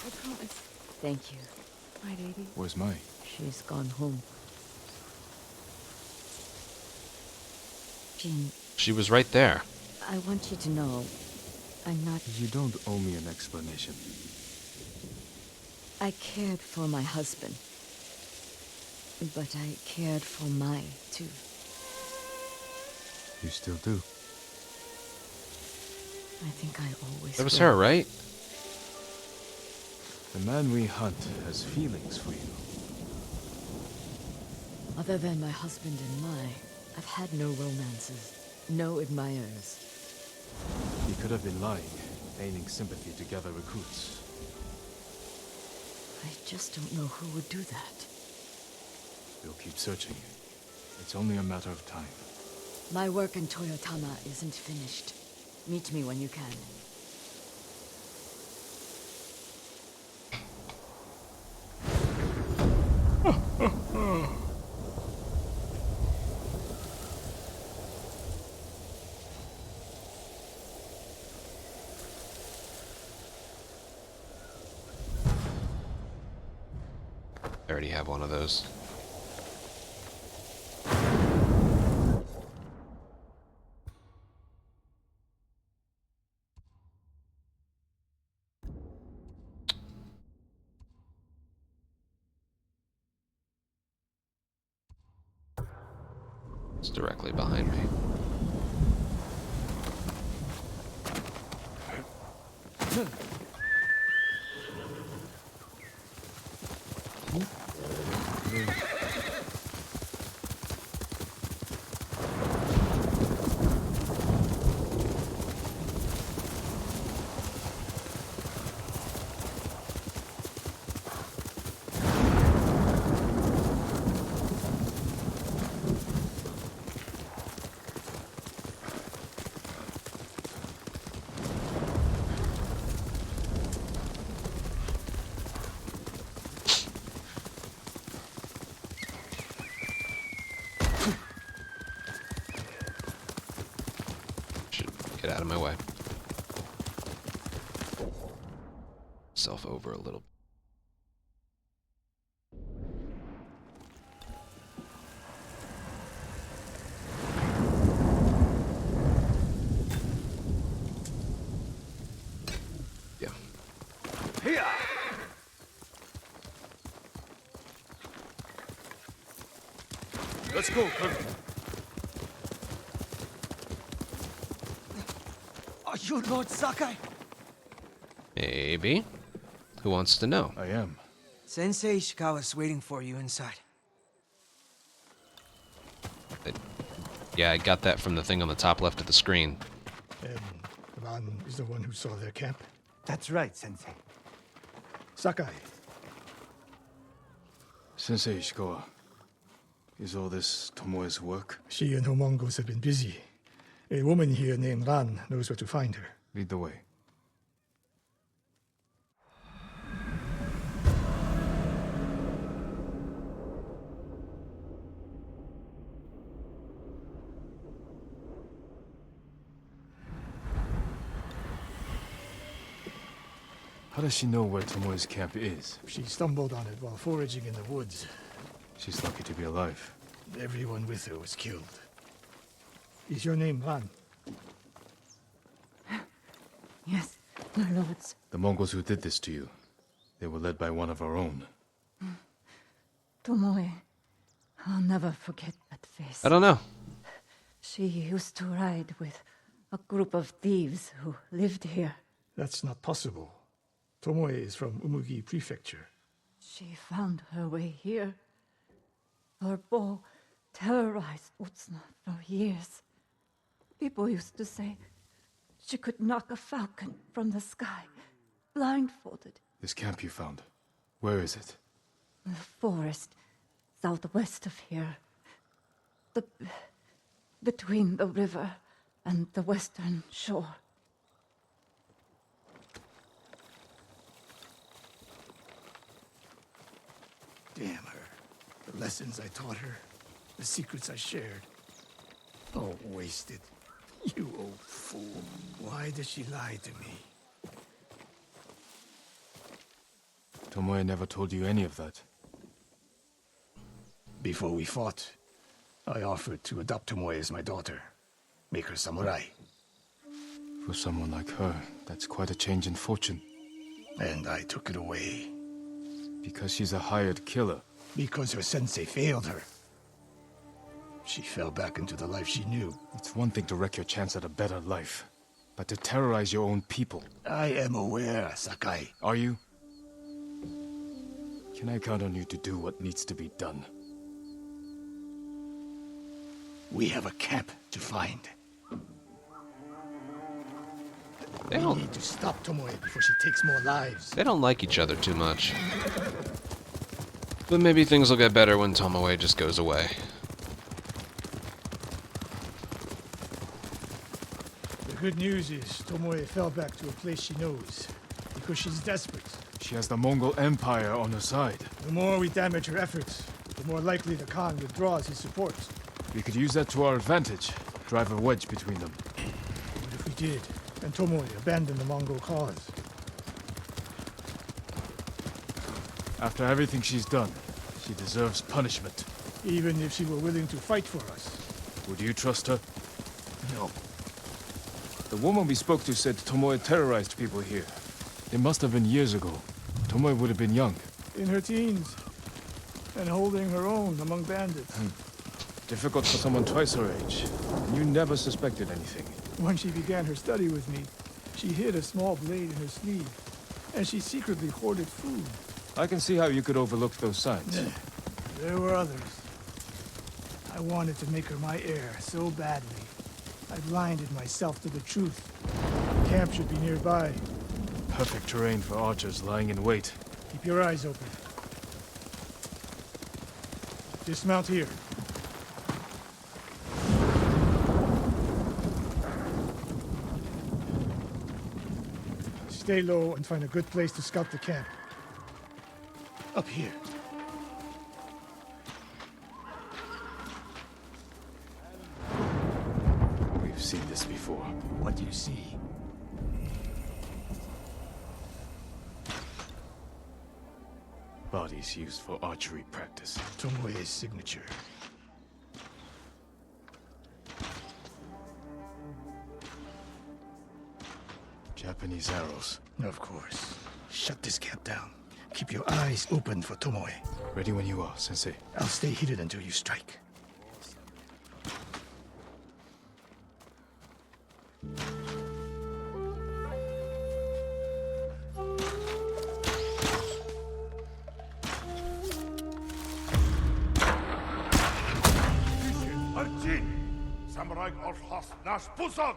I promise. Thank you. My lady. Where's Mai? She's gone home. Jin, She was right there. I want you to know, I'm not... You don't owe me an explanation. I cared for my husband. But I cared for Mai, too. You still do. I think I always That was will. her, right? The man we hunt has feelings for you. Other than my husband and Mai, I've had no romances, no admirers. He could have been lying, feigning sympathy to gather recruits. I just don't know who would do that. We'll keep searching. It's only a matter of time. My work in Toyotama isn't finished. Meet me when you can. I already have one of those. It's directly behind me. Get out of my way. Self over a little. Yeah. Here! Let's go, Kirk. Are you Lord Sakai? Maybe. Who wants to know? I am. Sensei Ishikawa's waiting for you inside. Yeah, I got that from the thing on the top left of the screen. Ran is the one who saw their camp. That's right, Sensei. Sakai. Sensei Ishikawa, is all this Tomoe's work? She and her Mongols have been busy. A woman here named Ran knows where to find her. Lead the way. How does she know where Tomoe's camp is? She stumbled on it while foraging in the woods. She's lucky to be alive. Everyone with her was killed. Is your name Han? Yes, my lords. The Mongols who did this to you, they were led by one of our own. Tomoe. I'll never forget that face. I don't know. She used to ride with a group of thieves who lived here. That's not possible. Tomoe is from Umugi Prefecture. She found her way here. Her bow terrorized Utsuna for years. People used to say she could knock a falcon from the sky, blindfolded. This camp you found, where is it? The forest southwest of here. Between the river and the western shore. Damn her. The lessons I taught her, the secrets I shared. All wasted. You old fool. Why did she lie to me? Tomoe never told you any of that. Before we fought, I offered to adopt Tomoe as my daughter. Make her samurai. For someone like her, that's quite a change in fortune. And I took it away. Because she's a hired killer. Because her sensei failed her. She fell back into the life she knew. It's one thing to wreck your chance at a better life, but to terrorize your own people. I am aware, Sakai. Are you? Can I count on you to do what needs to be done? We have a camp to find. We need to stop Tomoe before she takes more lives. They don't like each other too much. But maybe things will get better when Tomoe just goes away. The good news is Tomoe fell back to a place she knows. Because she's desperate. She has the Mongol Empire on her side. The more we damage her efforts, the more likely the Khan withdraws his support. We could use that to our advantage. Drive a wedge between them. What if we did, and Tomoe abandoned the Mongol cause? After everything she's done, she deserves punishment. Even if she were willing to fight for us. Would you trust her? No. The woman we spoke to said Tomoe terrorized people here. It must have been years ago. Tomoe would have been young. In her teens. And holding her own among bandits. Difficult for someone twice her age. And you never suspected anything. When she began her study with me, she hid a small blade in her sleeve. And she secretly hoarded food. I can see how you could overlook those signs. There were others. I wanted to make her my heir so badly. I blinded myself to the truth. Camp should be nearby. Perfect terrain for archers lying in wait. Keep your eyes open. Dismount here. Stay low and find a good place to scout the camp. Up here. We've seen this before. What do you see? Bodies used for archery practice. Tomoe's signature. Japanese arrows. Of course. Shut this camp down. Keep your eyes open for Tomoe. Ready when you are, Sensei. I'll stay hidden until you strike. Samurai of Has Nas Pusat!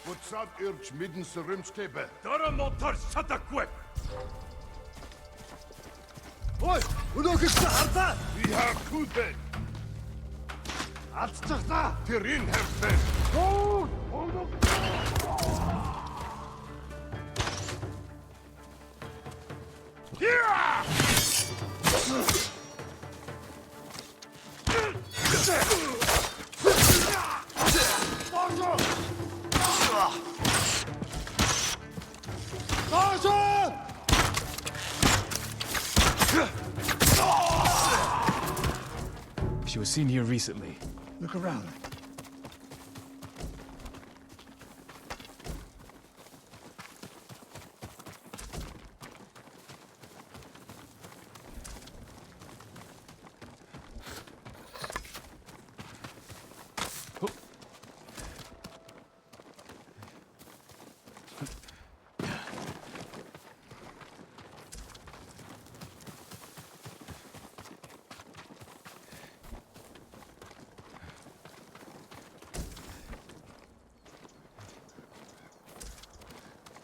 Wotsad Irch Midden Serimskebe. Daramotar Satakwe! Oi! Unokista Harta! Vi har Kudbe! Atstachta! Tirin Herfes! Hold! Hold up! Yeah! She was seen here recently. Look around.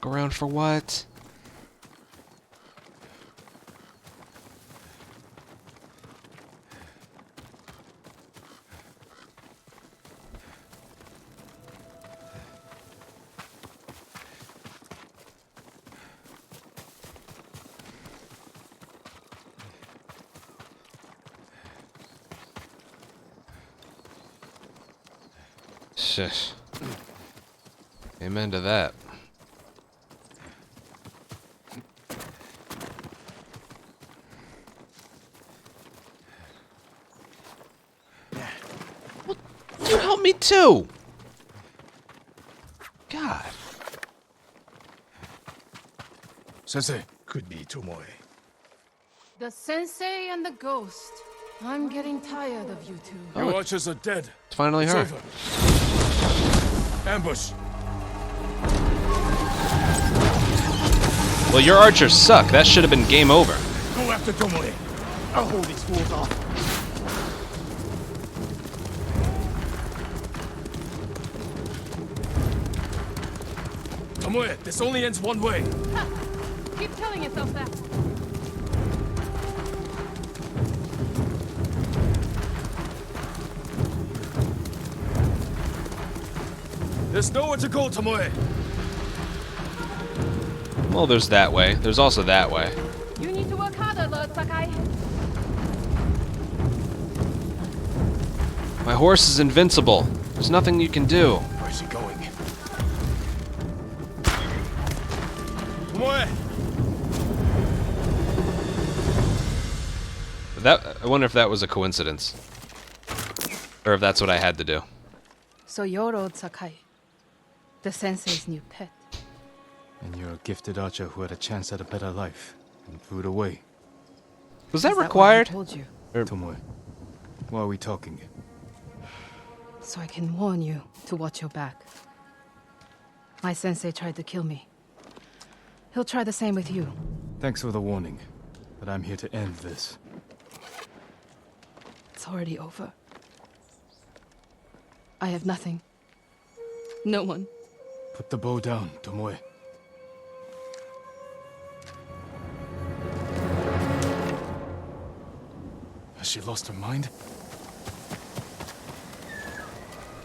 Go around for what? Shush. Amen to that. You help me too. God. Sensei. Could be Tomoe. The sensei and the ghost. I'm getting tired of you two. Your archers are dead. It's finally It's her. over. Ambush. Well, your archers suck. That should have been game over. Go after Tomoe. I'll hold these fools off. Tomoe, this only ends one way. Ha! Keep telling yourself that. There's nowhere to go, Tomoe. Well, there's that way. There's also that way. You need to work harder, Lord Sakai. My horse is invincible. There's nothing you can do. Where's he going? Tomoe! I wonder if that was a coincidence. Or if that's what I had to do. So you're Lord Sakai, the sensei's new pet. And you're a gifted archer who had a chance at a better life and threw it away. Was that Is that required? what I told you? Tomoe, why are we talking? So I can warn you to watch your back. My sensei tried to kill me. He'll try the same with you. Thanks for the warning, but I'm here to end this. It's already over. I have nothing. No one. Put the bow down, Tomoe. Has she lost her mind?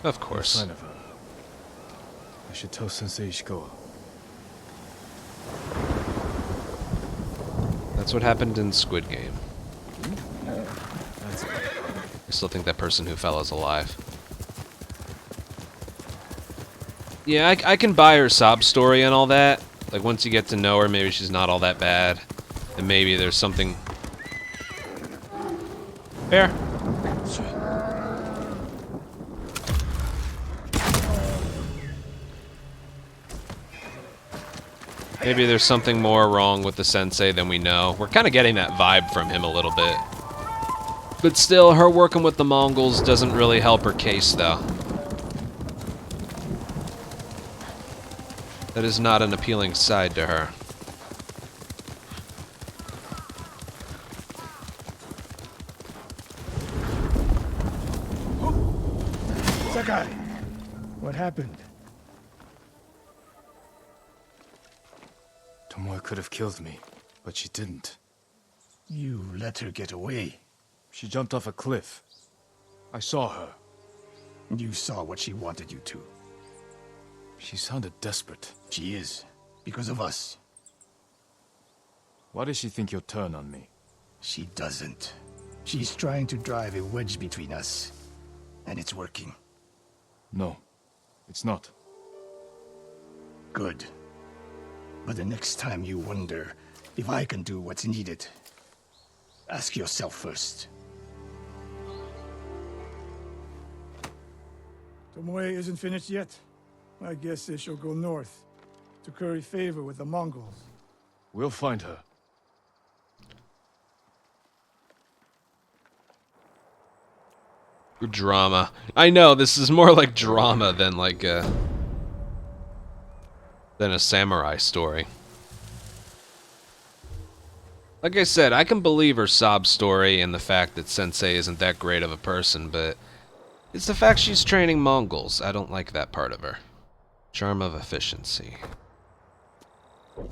Of course. No sign of her. I should tell Sensei Ishikawa. That's what happened in Squid Game. That's it. I still think that person who fell is alive. Yeah, I can buy her sob story and all that. Like, once you get to know her, maybe she's not all that bad. And maybe there's something... Fair. Maybe there's something more wrong with the sensei than we know. We're kind of getting that vibe from him a little bit. But still, her working with the Mongols doesn't really help her case, though. That is not an appealing side to her. Sakai, what happened? Tomoe could have killed me, but she didn't. You let her get away. She jumped off a cliff. I saw her. You saw what she wanted you to. She sounded desperate. She is, because of us. Why does she think you'll turn on me? She doesn't. She's trying to drive a wedge between us, and it's working. No, it's not. Good. But the next time you wonder if I can do what's needed, ask yourself first. Tomoe isn't finished yet. I guess they shall go north to curry favor with the Mongols. We'll find her. Drama. I know, this is more like drama than like a samurai story. Like I said, I can believe her sob story and the fact that Sensei isn't that great of a person, but it's the fact she's training Mongols. I don't like that part of her. Charm of efficiency. I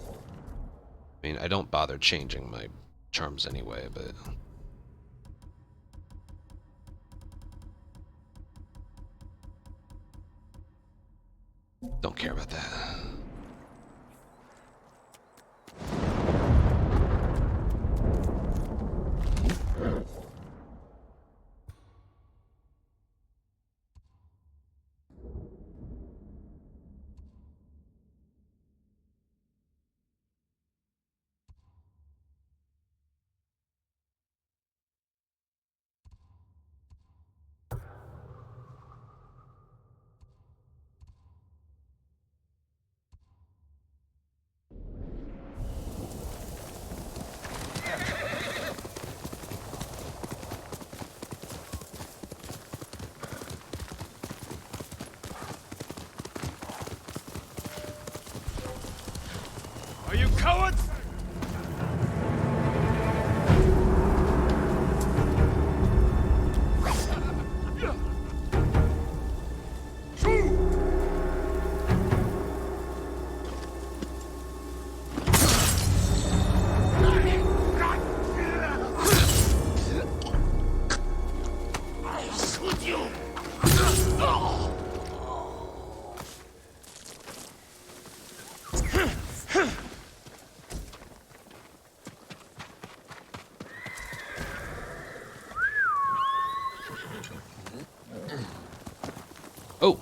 mean, I don't bother changing my charms anyway, but... don't care about that. Are you cowards? Oh.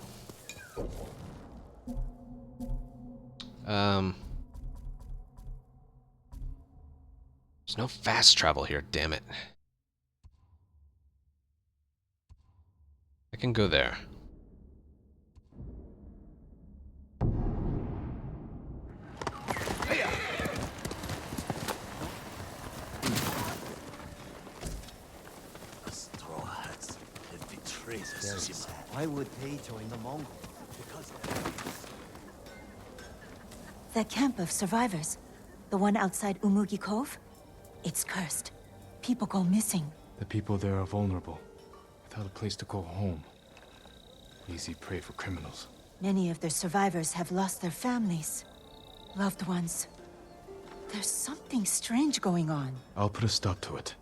There's no fast travel here, damn it. I can go there. The Straw Hats have betrayed us, Very Tsushima. sad. Why would they join the Mongols? Because That camp of survivors, the one outside Umugi Cove, it's cursed. People go missing. The people there are vulnerable, without a place to call home. Easy prey for criminals. Many of the survivors have lost their families, loved ones. There's something strange going on. I'll put a stop to it.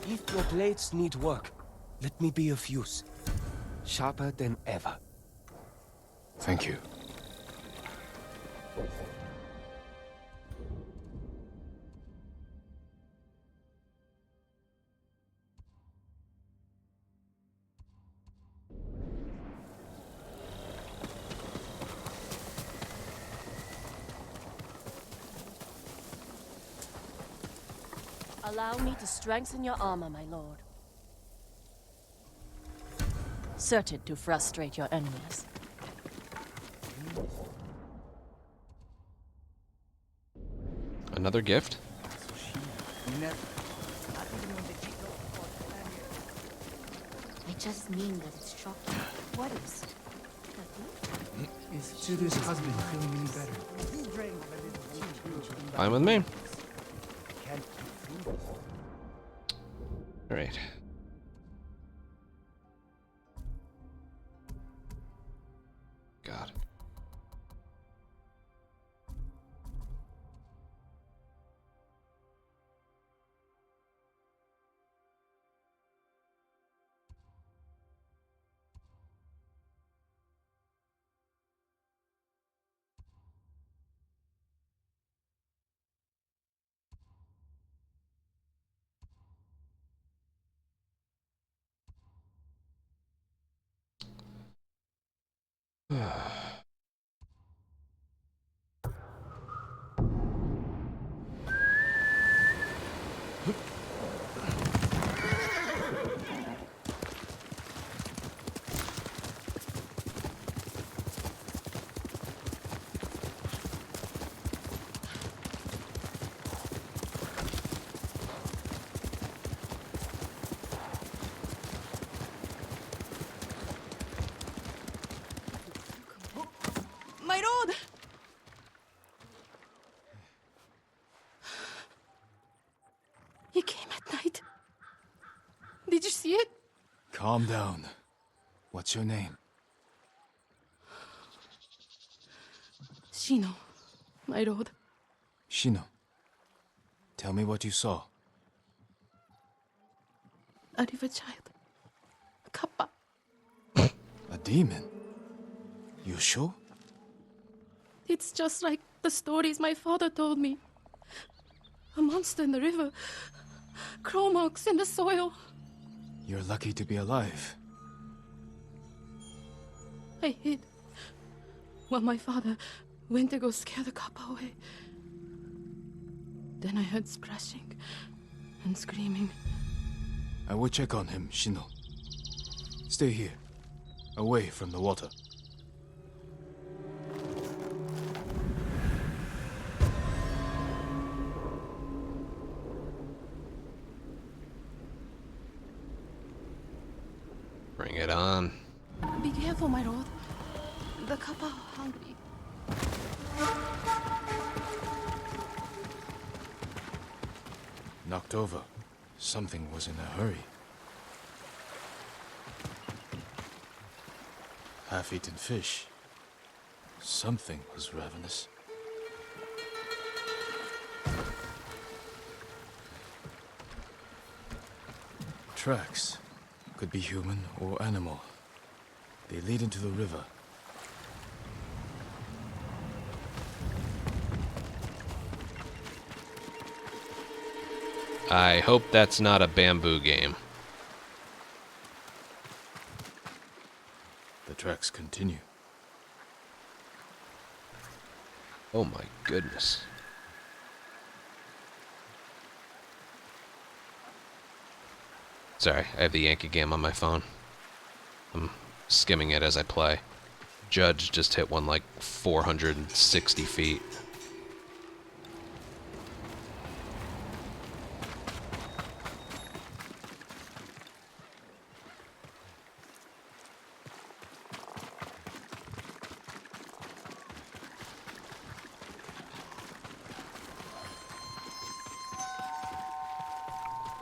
If your blades need work, let me be of use. Sharper than ever. Thank you. Allow me to strengthen your armor, my lord. Certain to frustrate your enemies. Another gift? I just mean that it's shocking. What is? Is Judu's husband feeling any better? Fine with me. Alright. God. lord! He came at night. Did you see it? Calm down. What's your name? Shino, my lord. Shino. Tell me what you saw. A river child. Kappa. A demon? You sure? It's just like the stories my father told me. A monster in the river. Claw marks in the soil. You're lucky to be alive. I hid while my father went to go scare the Kappa away. Then I heard splashing and screaming. I will check on him, Shino. Stay here, away from the water. Bring it on. Be careful, my lord. The Kappa are hungry. Knocked over. Something was in a hurry. Half-eaten fish. Something was ravenous. Tracks. Could be human or animal. They lead into the river. I hope that's not a bamboo game. The tracks continue. Oh my goodness. Sorry, I have the Yankee game on my phone. I'm skimming it as I play. Judge just hit one like 460 feet.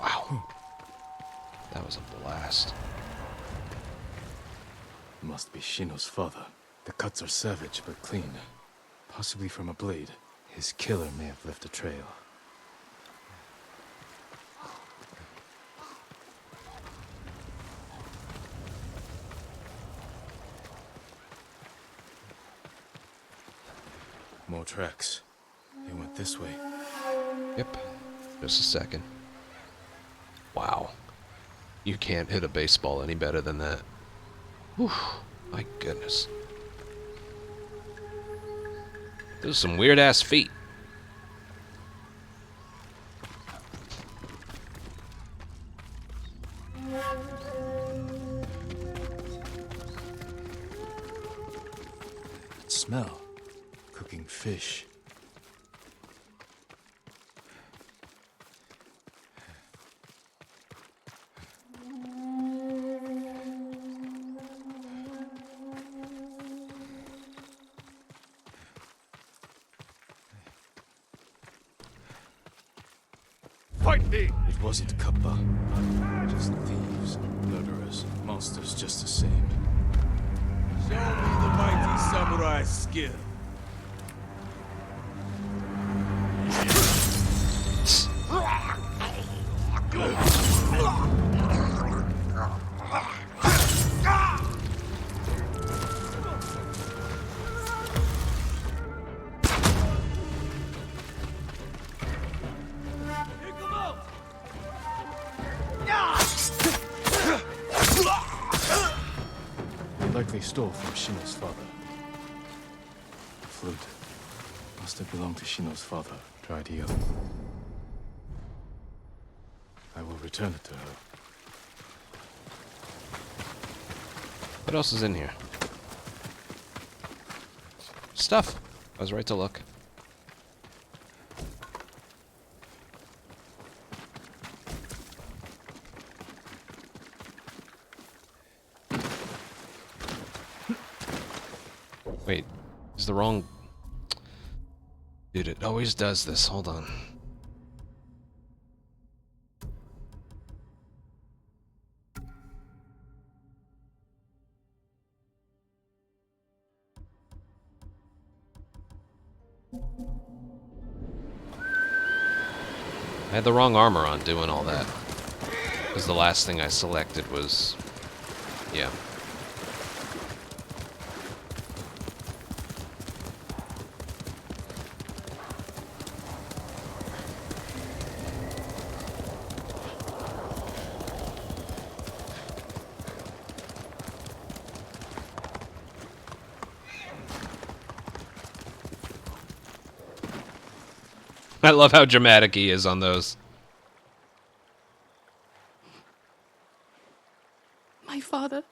Wow. That was a blast. Must be Shino's father. The cuts are savage but clean. Possibly from a blade. His killer may have left a trail. More tracks. They went this way. Yep. Just a second. Wow. You can't hit a baseball any better than that. Whew. My goodness. Those are some weird ass feet. That smell. Cooking fish. Fight me! It wasn't Kappa. Just thieves, murderers, monsters just the same. Show me the mighty samurai's skill. He likely stole from Shino's father. The flute must have belonged to Shino's father, dried eel. I will return it to her. What else is in here? Stuff. I was right to look. Wait, It's the wrong... Dude, it always does this. Hold on. I had the wrong armor on doing all that. Because the last thing I selected was... Yeah. I love how dramatic he is on those. My father.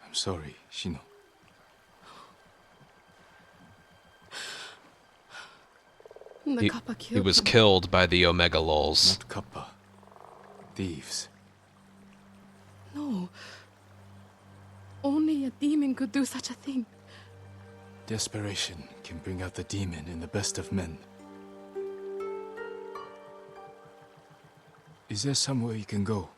I'm sorry, Shino. The Kappa He killed was him. killed by the Omega Lulz. Not Kappa. Thieves. No. Only a demon could do such a thing. Desperation can bring out the demon in the best of men. Is there somewhere you can go?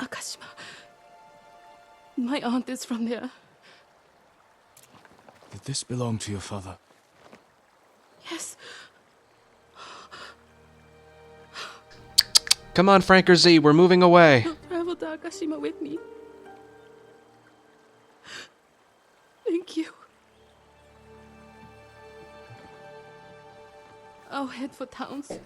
Akashima. My aunt is from there. Did this belong to your father? Yes. Come on, Franker Z, we're moving away. He'll travel to Akashima with me. Thank you. I'll head for town soon.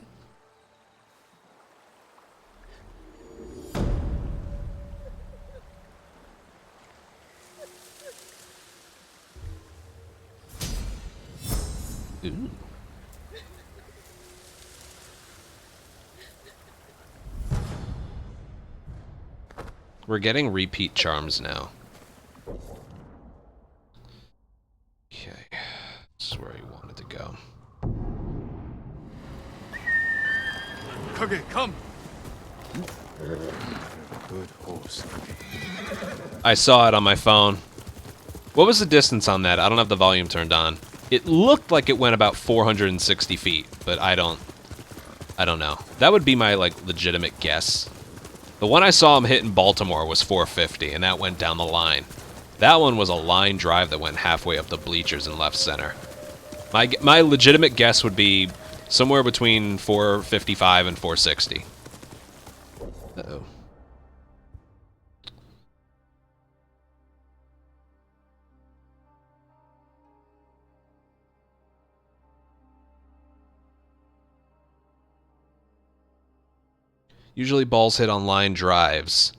Ooh. We're getting repeat charms now. Okay. This is where he wanted to go. Kage, come! Good horse. I saw it on my phone. What was the distance on that? I don't have the volume turned on. It looked like it went about 460 feet, but I don't know. That would be my, like, legitimate guess. The one I saw him hit in Baltimore was 450, and that went down the line. That one was a line drive that went halfway up the bleachers and left center. My legitimate guess would be somewhere between 455 and 460. Uh-oh. Usually balls hit on line drives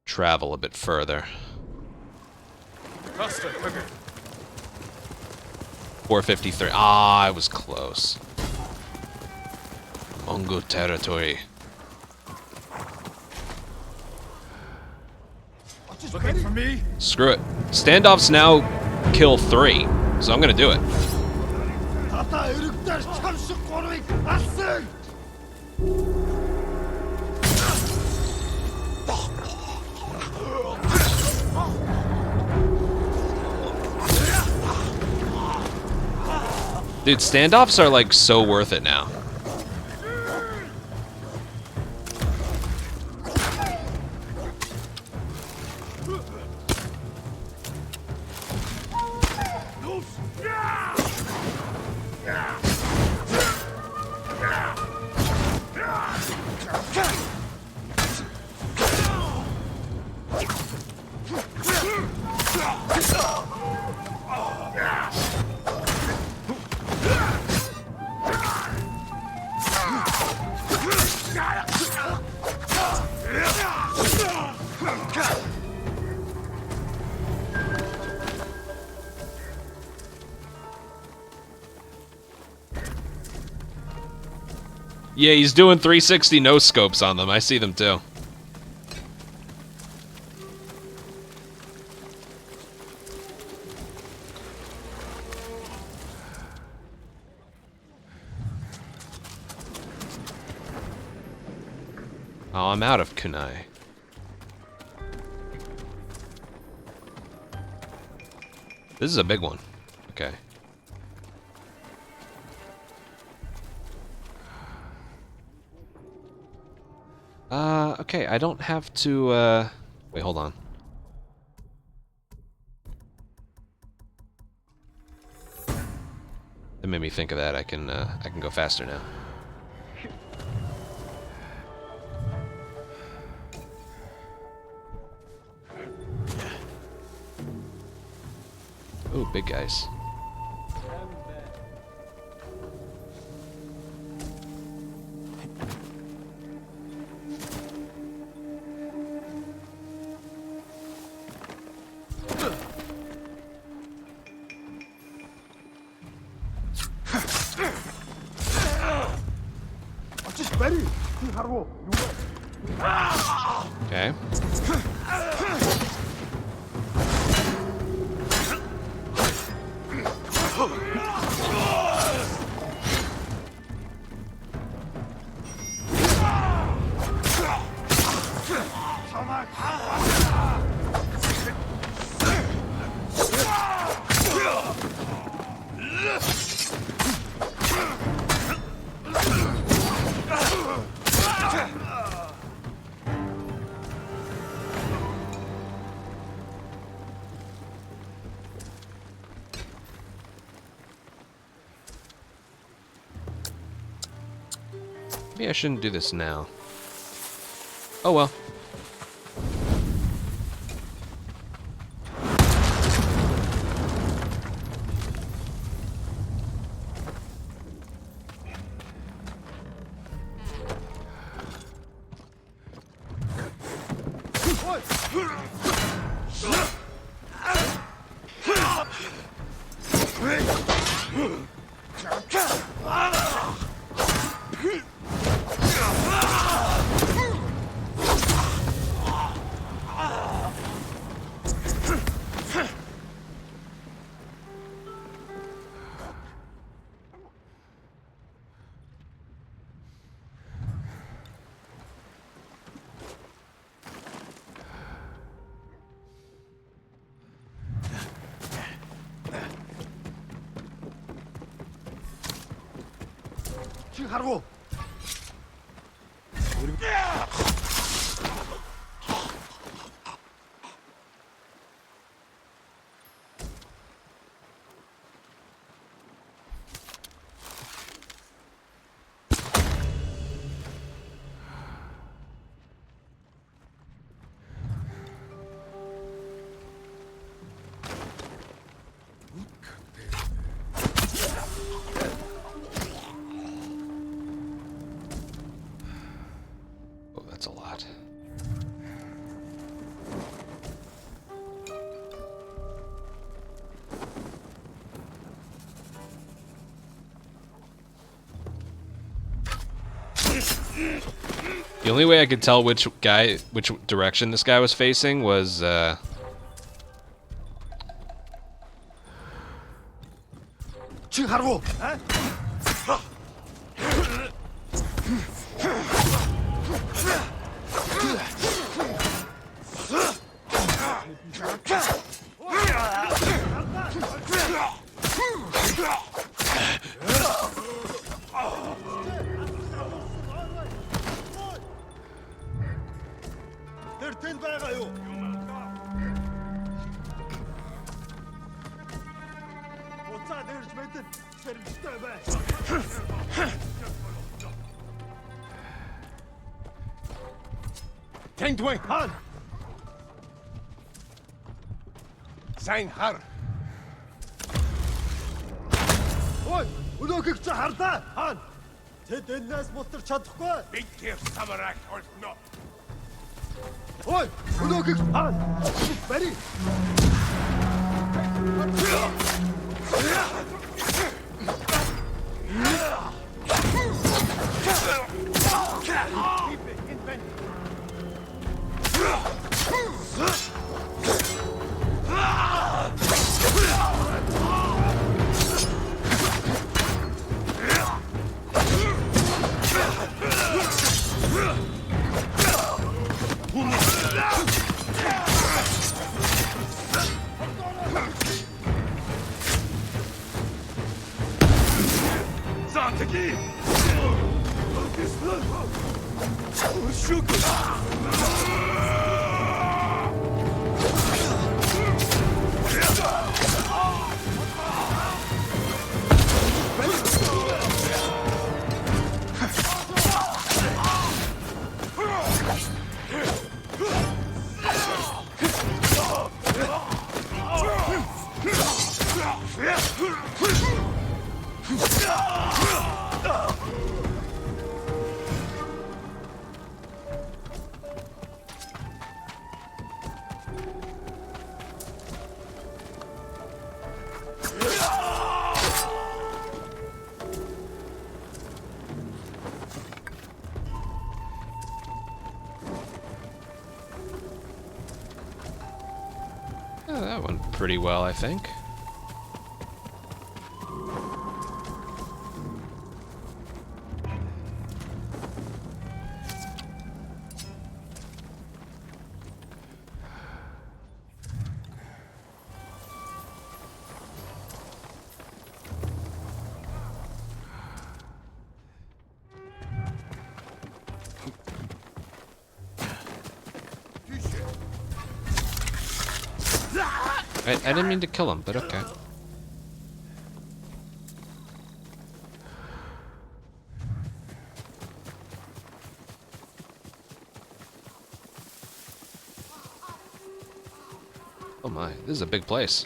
travel a bit further. 453. Ah, I was close. Mongol territory. Looking for me? Screw it. Standoffs now kill 3, so I'm gonna do it. Dude, standoffs are like so worth it now. Yeah, he's doing 360 no scopes on them. I see them too. Oh, I'm out of kunai. This is a big one. Okay. Okay, I don't have to, wait, hold on. That made me think of that. I can go faster now. Oh, big guys. Okay. Maybe I shouldn't do this now. Oh well. That's a lot. The only way I could tell which direction this guy was facing was, Tengdwing Han! Sein Har! Ой, өнөөгч хардаа хаан. Тэд энэс мутар чадахгүй. Бид тэр самараг холно. Ой, өнөөгч хаан. Бари. Oh, that went pretty well, I think. I didn't mean to kill him, but okay. Oh my, this is a big place.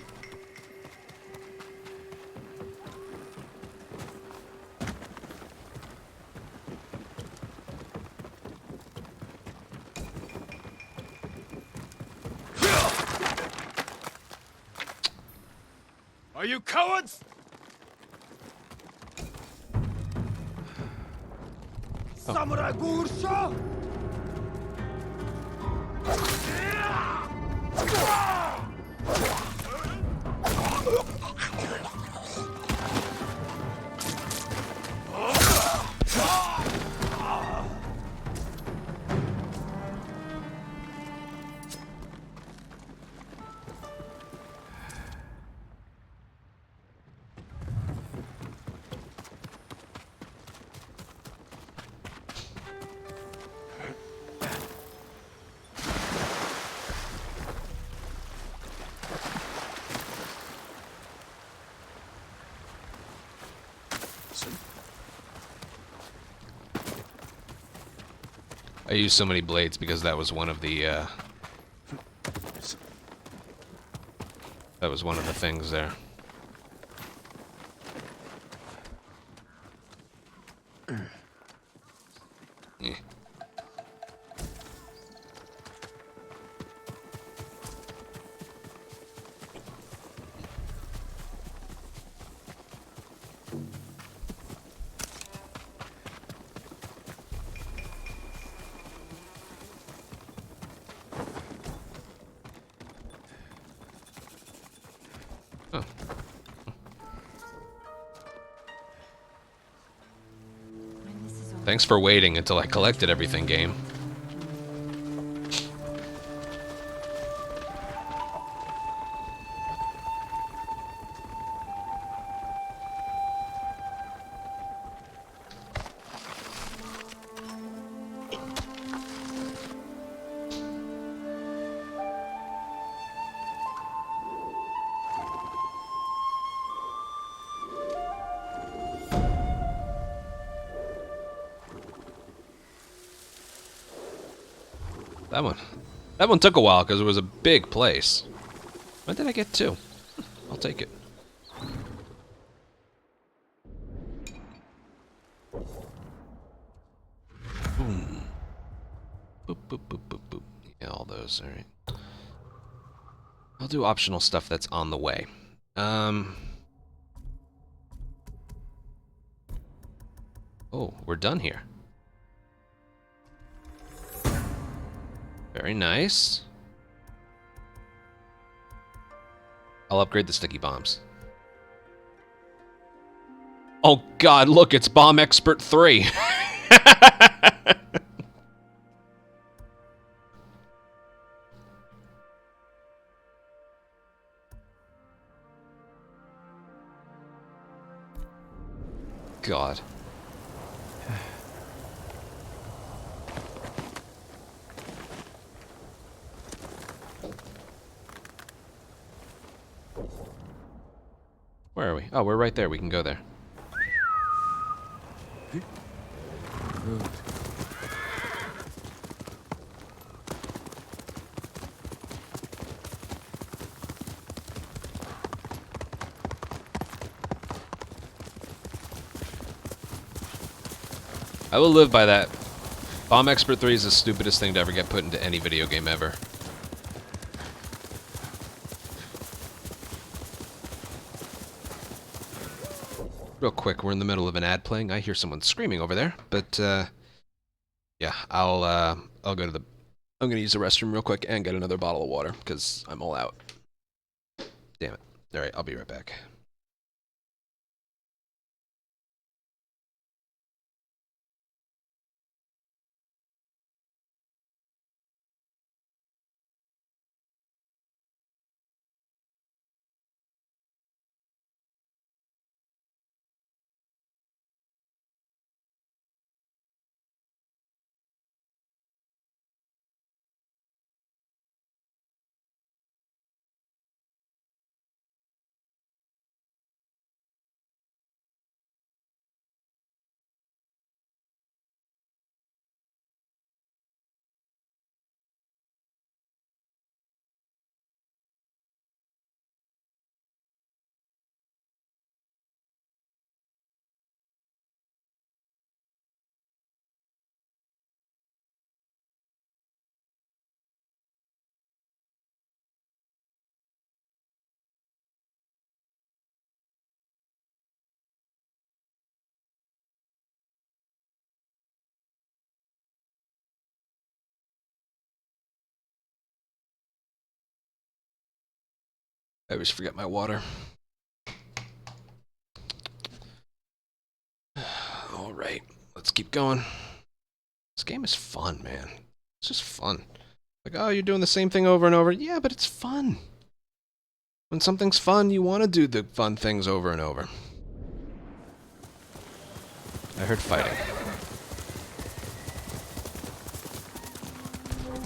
Are you cowards? Samurai Gursha! I used so many blades because that was one of the things there. Eh. Oh. Thanks for waiting until I collected everything, game. That one took a while because it was a big place. When did I get two? I'll take it. Boom. Boop, boop, boop, boop, boop. Yeah, all those, alright. I'll do optional stuff that's on the way. Oh, we're done here. Very nice. I'll upgrade the sticky bombs. Oh god, look, it's Bomb Expert 3. God. Where are we? Oh, we're right there. We can go there. I will live by that. Bomb Expert 3 is the stupidest thing to ever get put into any video game ever. Real quick, we're in the middle of an ad playing. I hear someone screaming over there, but yeah, I'll go to the. I'm gonna use the restroom real quick and get another bottle of water because I'm all out. Damn it! All right, I'll be right back. I always forget my water. All right, let's keep going. This game is fun, man. It's just fun. Like, oh, you're doing the same thing over and over. Yeah, but it's fun. When something's fun, you want to do the fun things over and over. I heard fighting.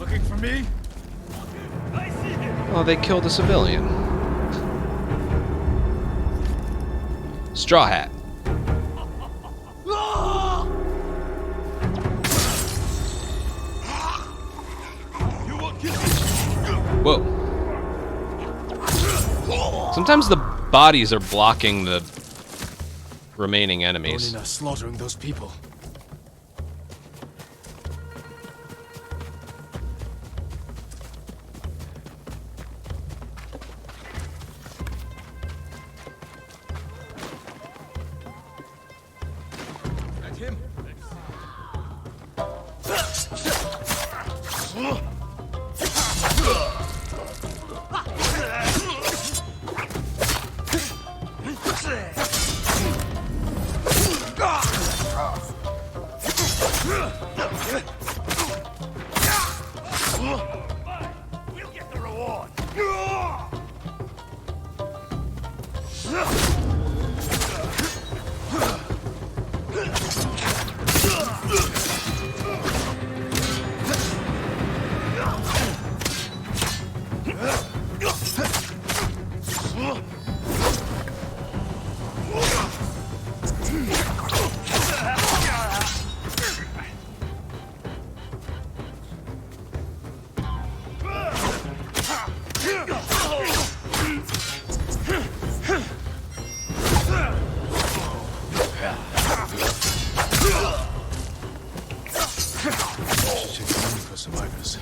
Looking for me? Oh, they killed a civilian. Straw Hat. Whoa. Sometimes the bodies are blocking the remaining enemies. Ronin are slaughtering those people. That him? We'll get the reward. For survivors.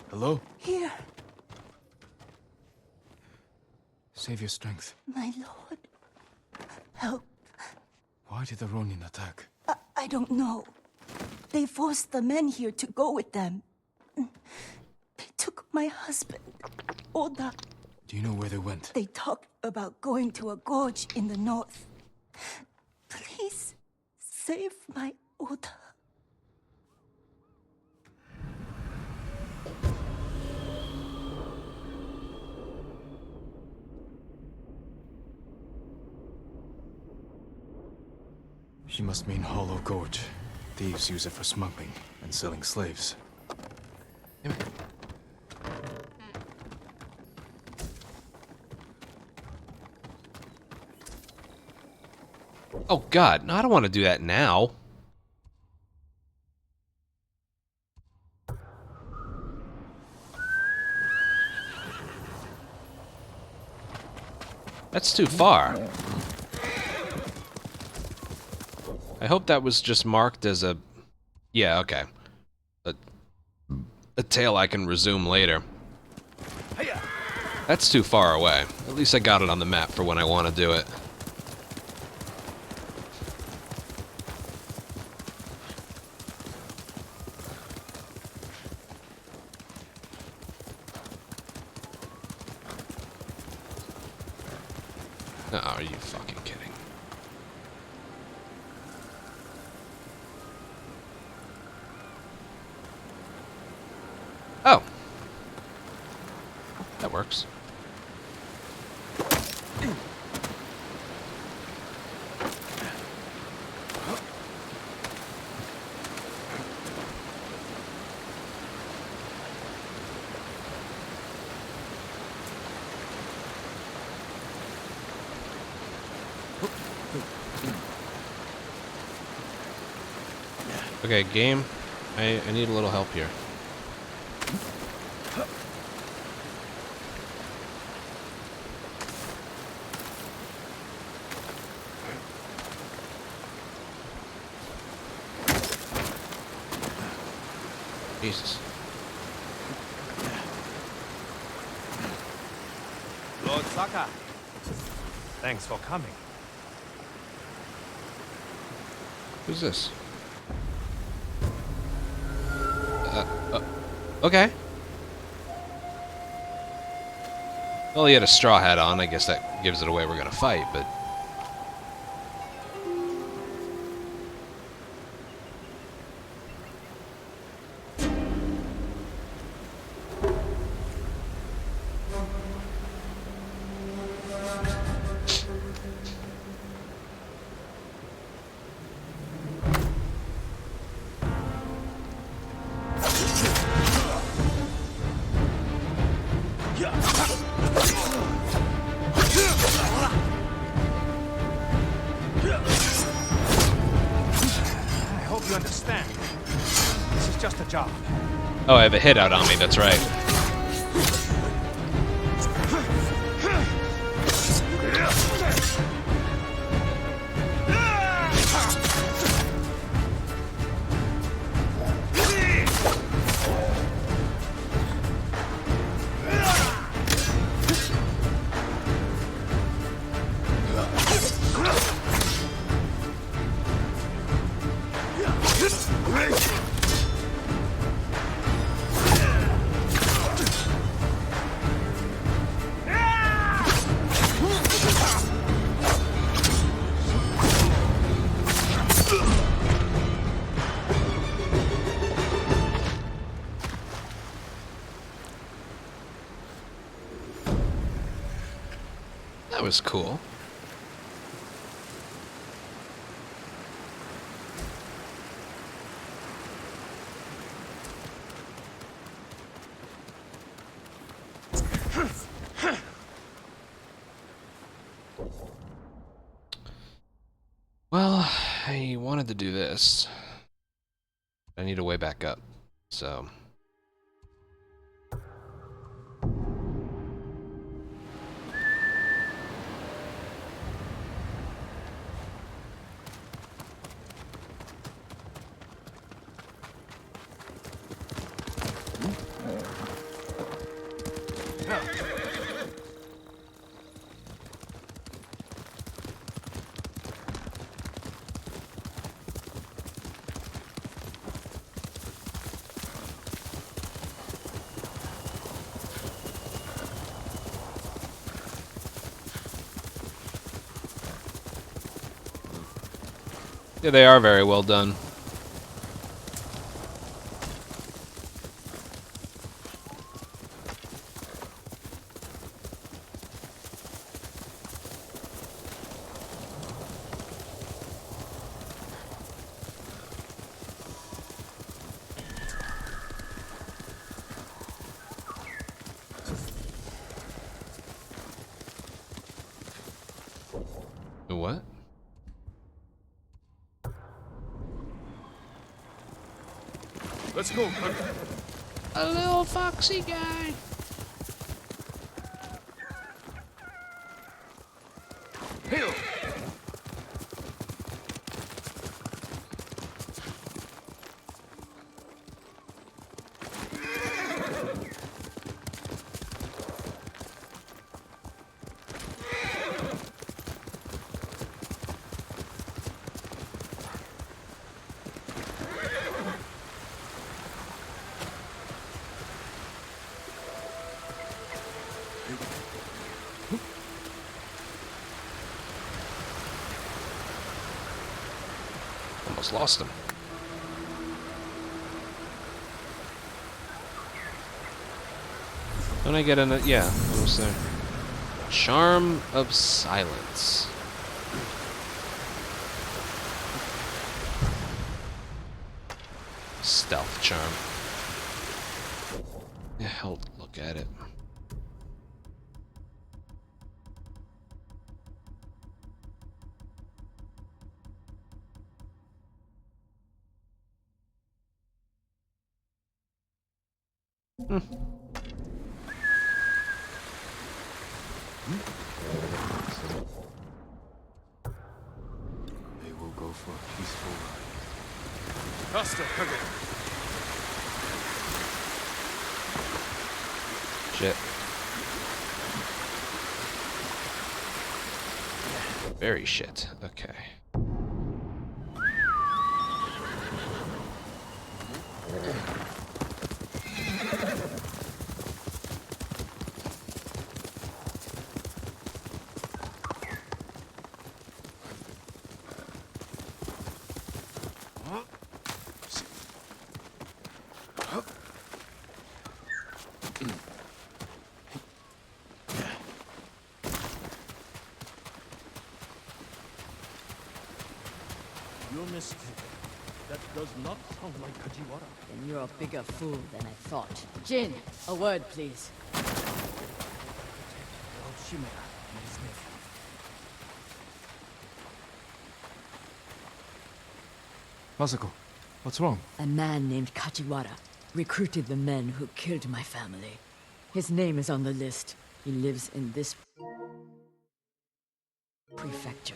Hello? Here, Save your strength. my lord. Help. Why did the Ronin attack? I don't know. They forced the men here to go with them. They took my husband, Oda. Do you know where they went? They talked about going to a gorge in the north. Please, save my Oda. She must mean Hollow Gorge. Thieves use it for smuggling and selling slaves. Oh god, no, I don't want to do that now. That's too far. I hope that was just marked as a... Yeah, okay. A tale I can resume later. That's too far away. At least I got it on the map for when I want to do it. Oh, are you fucking kidding? Oh. That works. Okay, game. I need a little help here. Jesus. Lord Saka, thanks for coming. Who's this? Okay. Well, he had a straw hat on. I guess that gives it away we're gonna fight, but... I hope you understand. This is just a job. Oh, I have a hit out on me, that's right. That was cool. Well, I wanted to do this. I need a way back up, so... Yeah, they are very well done. Let's go, quick. A little foxy guy. Hail! Almost lost him. Don't I get in it? Yeah, almost there. Charm of silence. Stealth charm. Yeah, I'll look at it. They will go for a peaceful ride. Faster, hurry. Shit. Very shit. Okay. You're mistaken. That does not sound like Kajiwara. Then you're a bigger fool than I thought. Jin, a word, please. Lord Shimera and his nephew. Masako, what's wrong? A man named Kajiwara recruited the men who killed my family. His name is on the list. He lives in this prefecture.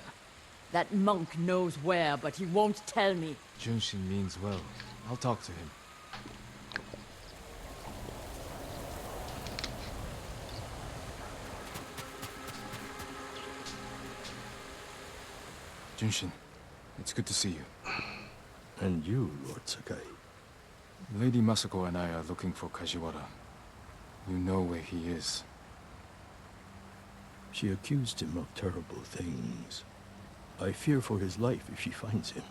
That monk knows where, but he won't tell me. Junshin means well. I'll talk to him. Junshin, it's good to see you. And you, Lord Sakai. Lady Masako and I are looking for Kajiwara. You know where he is. She accused him of terrible things. I fear for his life if she finds him.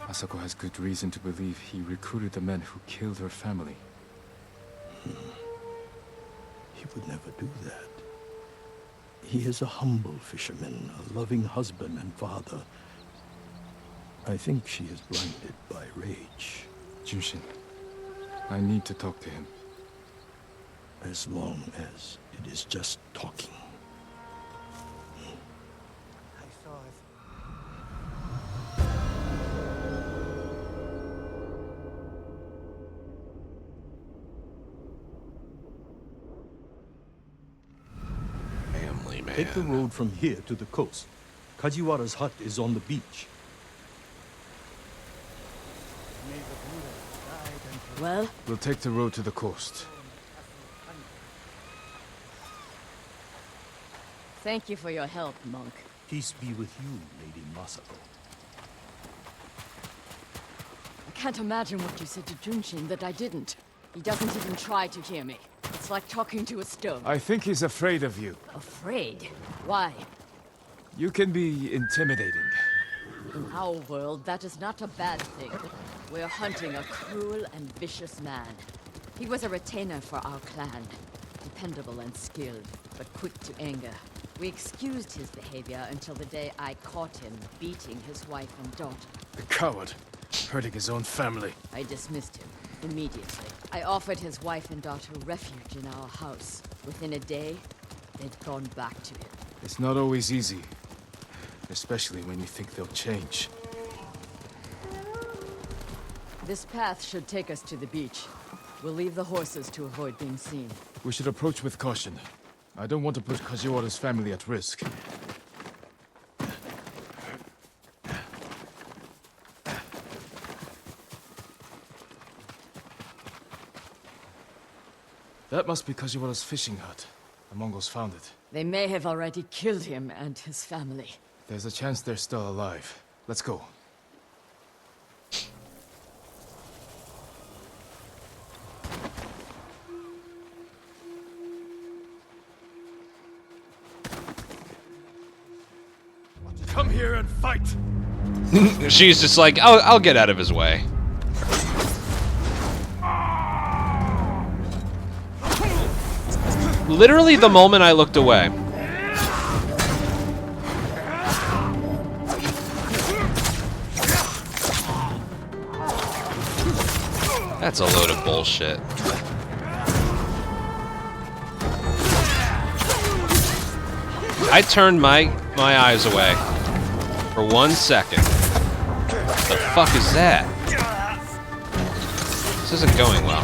Masako has good reason to believe he recruited the men who killed her family. He would never do that. He is a humble fisherman, a loving husband and father. I think she is blinded by rage. Junshin, I need to talk to him. As long as it is just talking. Family man. Take the road from here to the coast. Kajiwara's hut is on the beach. Well? We'll take the road to the coast. Thank you for your help, monk. Peace be with you, Lady Masako. I can't imagine what you said to Junshin that I didn't. He doesn't even try to hear me. It's like talking to a stone. I think he's afraid of you. Afraid? Why? You can be intimidating. In our world, that is not a bad thing. We're hunting a cruel and vicious man. He was a retainer for our clan. Dependable and skilled, but quick to anger. We excused his behavior until the day I caught him beating his wife and daughter. The coward, hurting his own family. I dismissed him immediately. I offered his wife and daughter refuge in our house. Within a day, they'd gone back to him. It's not always easy, especially when you think they'll change. This path should take us to the beach. We'll leave the horses to avoid being seen. We should approach with caution. I don't want to put Kajiwara's family at risk. That must be Kajiwara's fishing hut. The Mongols found it. They may have already killed him and his family. There's a chance they're still alive. Let's go. Come here and fight! She's just like, I'll get out of his way. Literally the moment I looked away. That's a load of bullshit. I turned my eyes away for 1 second. What the fuck is that? This isn't going well.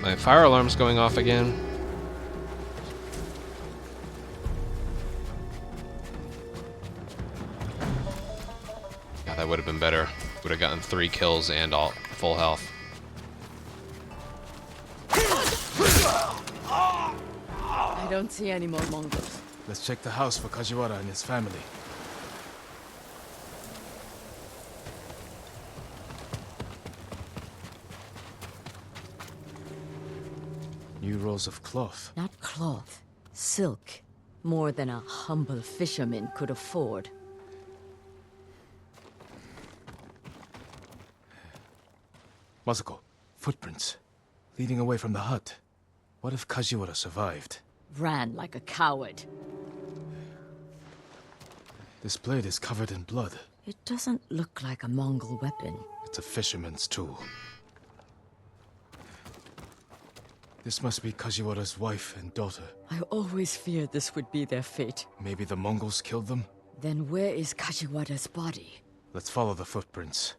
My fire alarm's going off again. Yeah, that would have been better. Would have gotten 3 kills and all full health. I don't see any more Mongols. Let's check the house for Kajiwara and his family. New rolls of cloth. Not cloth. Silk. More than a humble fisherman could afford. Masako, footprints. Leading away from the hut. What if Kajiwara survived? Ran like a coward. This blade is covered in blood. It doesn't look like a Mongol weapon. It's a fisherman's tool. This must be Kajiwara's wife and daughter. I always feared this would be their fate. Maybe the Mongols killed them? Then where is Kajiwara's body? Let's follow the footprints.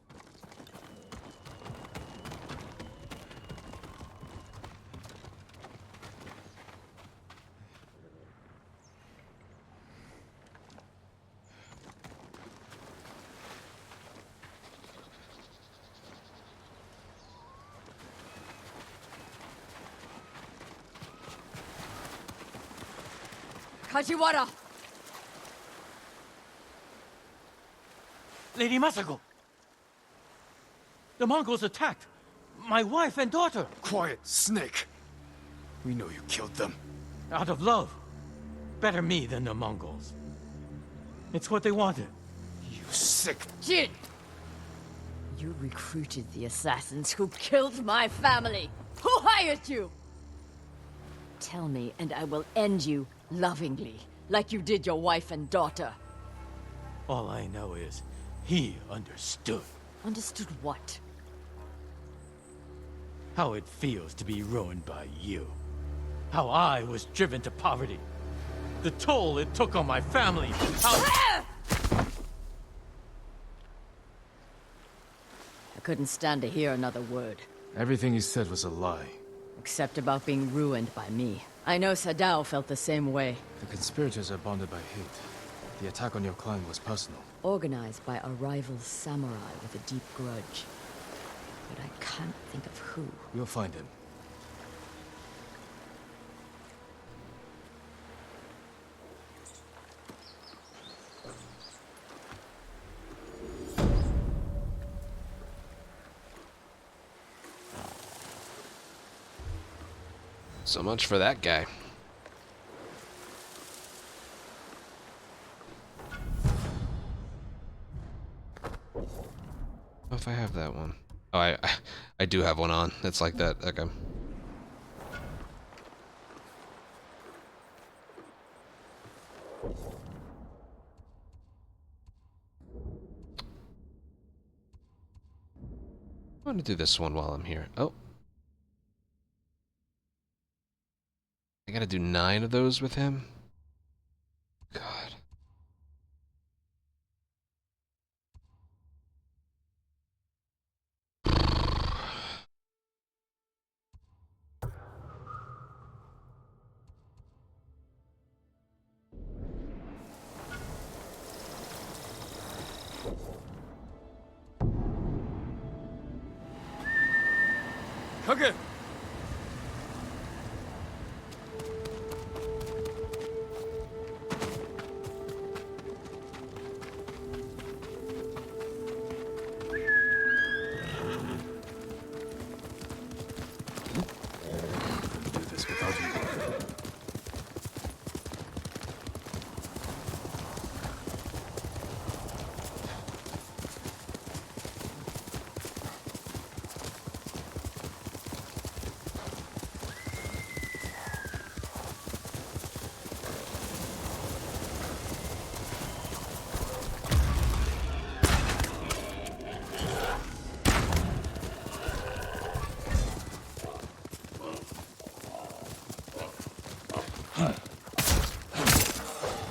Kajiwara! Lady Masako! The Mongols attacked my wife and daughter! Quiet, snake! We know you killed them. Out of love. Better me than the Mongols. It's what they wanted. You sick... Jin! You recruited the assassins who killed my family! Who hired you? Tell me, and I will end you lovingly, like you did your wife and daughter. All I know is, he understood. Understood what? How it feels to be ruined by you. How I was driven to poverty. The toll it took on my family. How... A couldn't stand to hear another word. Everything you said was a lie. Except about being ruined by me. I know Sadao felt the same way. The conspirators are bonded by hate. The attack on your clan was personal. Organized by a rival samurai with a deep grudge. But I can't think of who. We'll find him. So much for that guy. Oh, if I have that one. Oh, I do have one on. It's like that. Okay. I'm gonna do this one while I'm here. Oh. I gotta do 9 of those with him? God. Kage! Do this without you.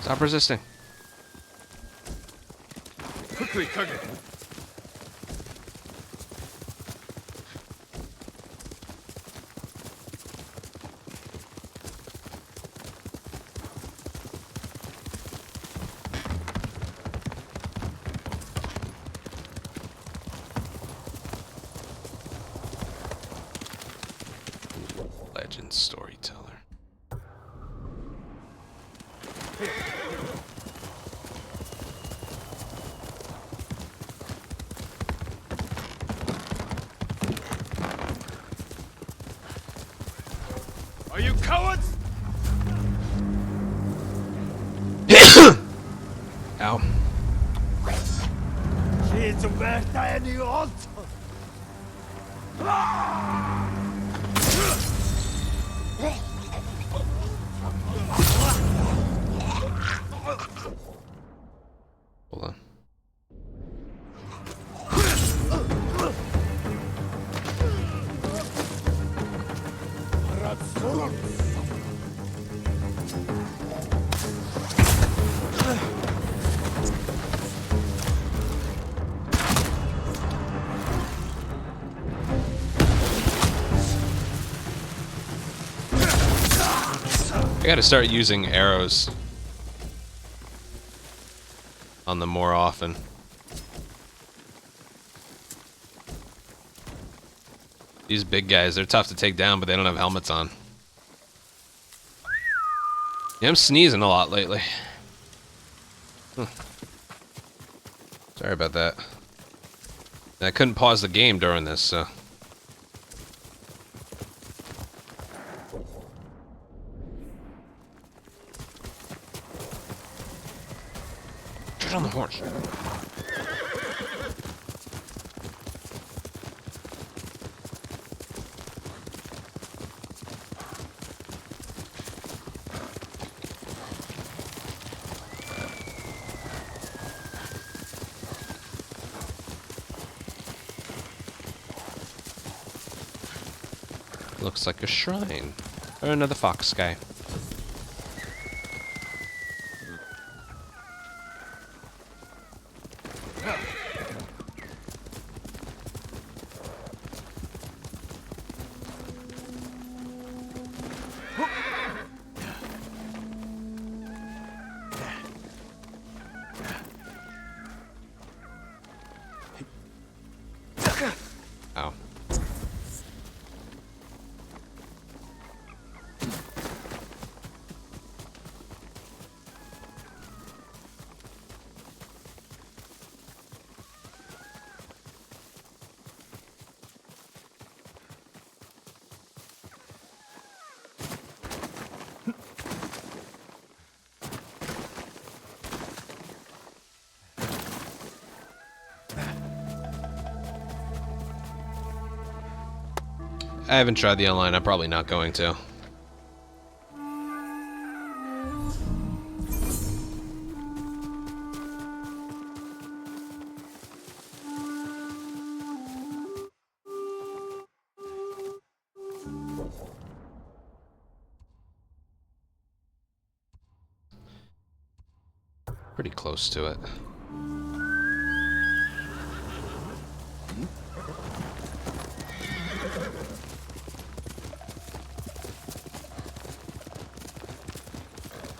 Stop resisting. Quickly, Kage! Legend storyteller. Are you cowards? Ow. It's worth any odds. Hold on. I gotta start using arrows on them more often. These big guys, they're tough to take down, but they don't have helmets on. Yeah, I'm sneezing a lot lately. Sorry about that. I couldn't pause the game during this, so... Get on the horse. Looks like a shrine. Or another fox guy. I haven't tried the online. I'm probably not going to. Pretty close to it.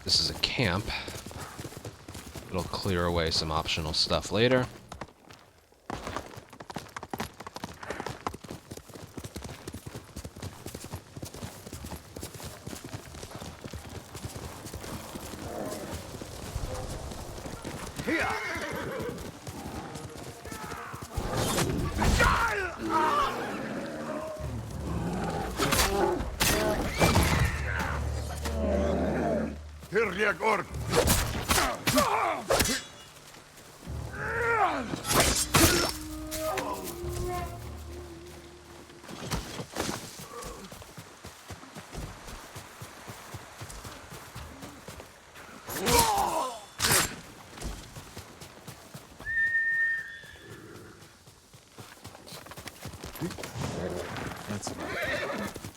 This is a camp. It'll clear away some optional stuff later.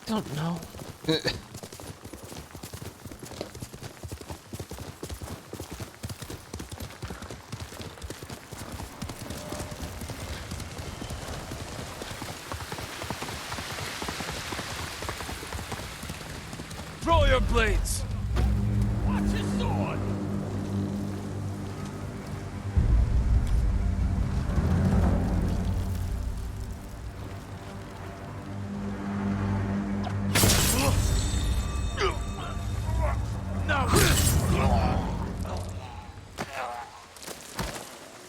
Don't know. Draw your blades! What's his sword?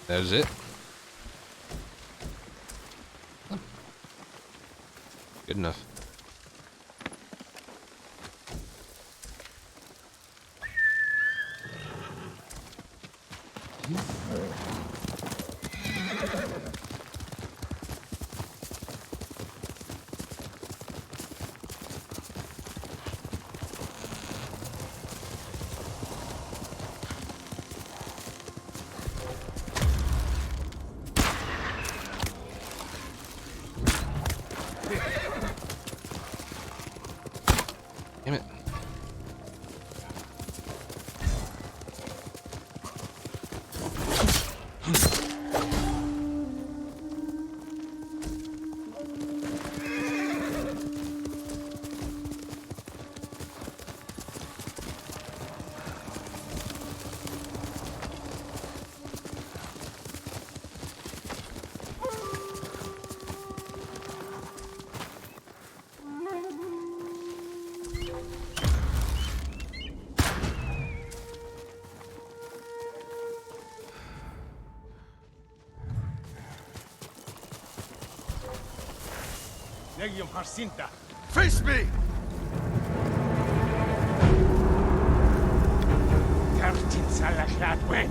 That was it. Good enough. Damn it. Legion Harsinta! Face me! Tartin Salashadwen!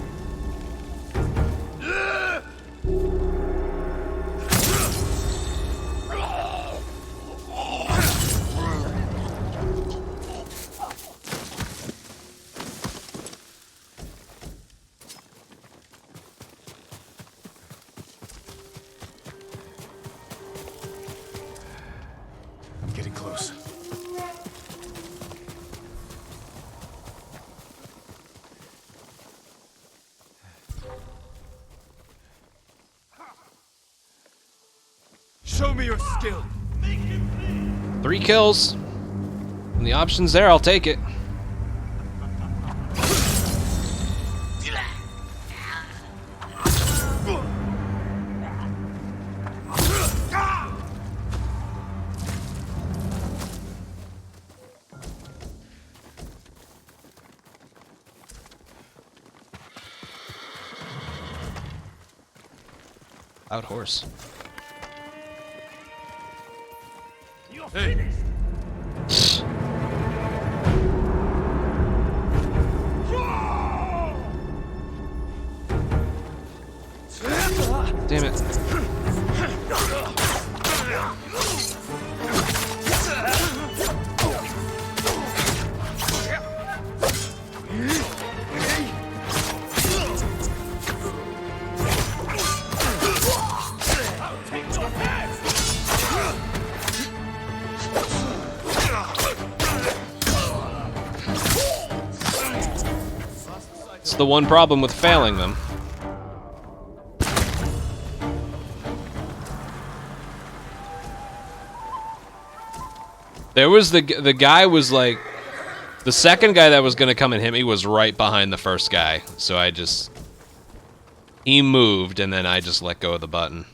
Getting close. Show me your skill! 3 kills. And the option's there, I'll take it. Out horse. You're finished! Damn it. the one problem with failing them. There was the guy was like, the second guy that was gonna come and hit me was right behind the first guy, so he moved and then I just let go of the button.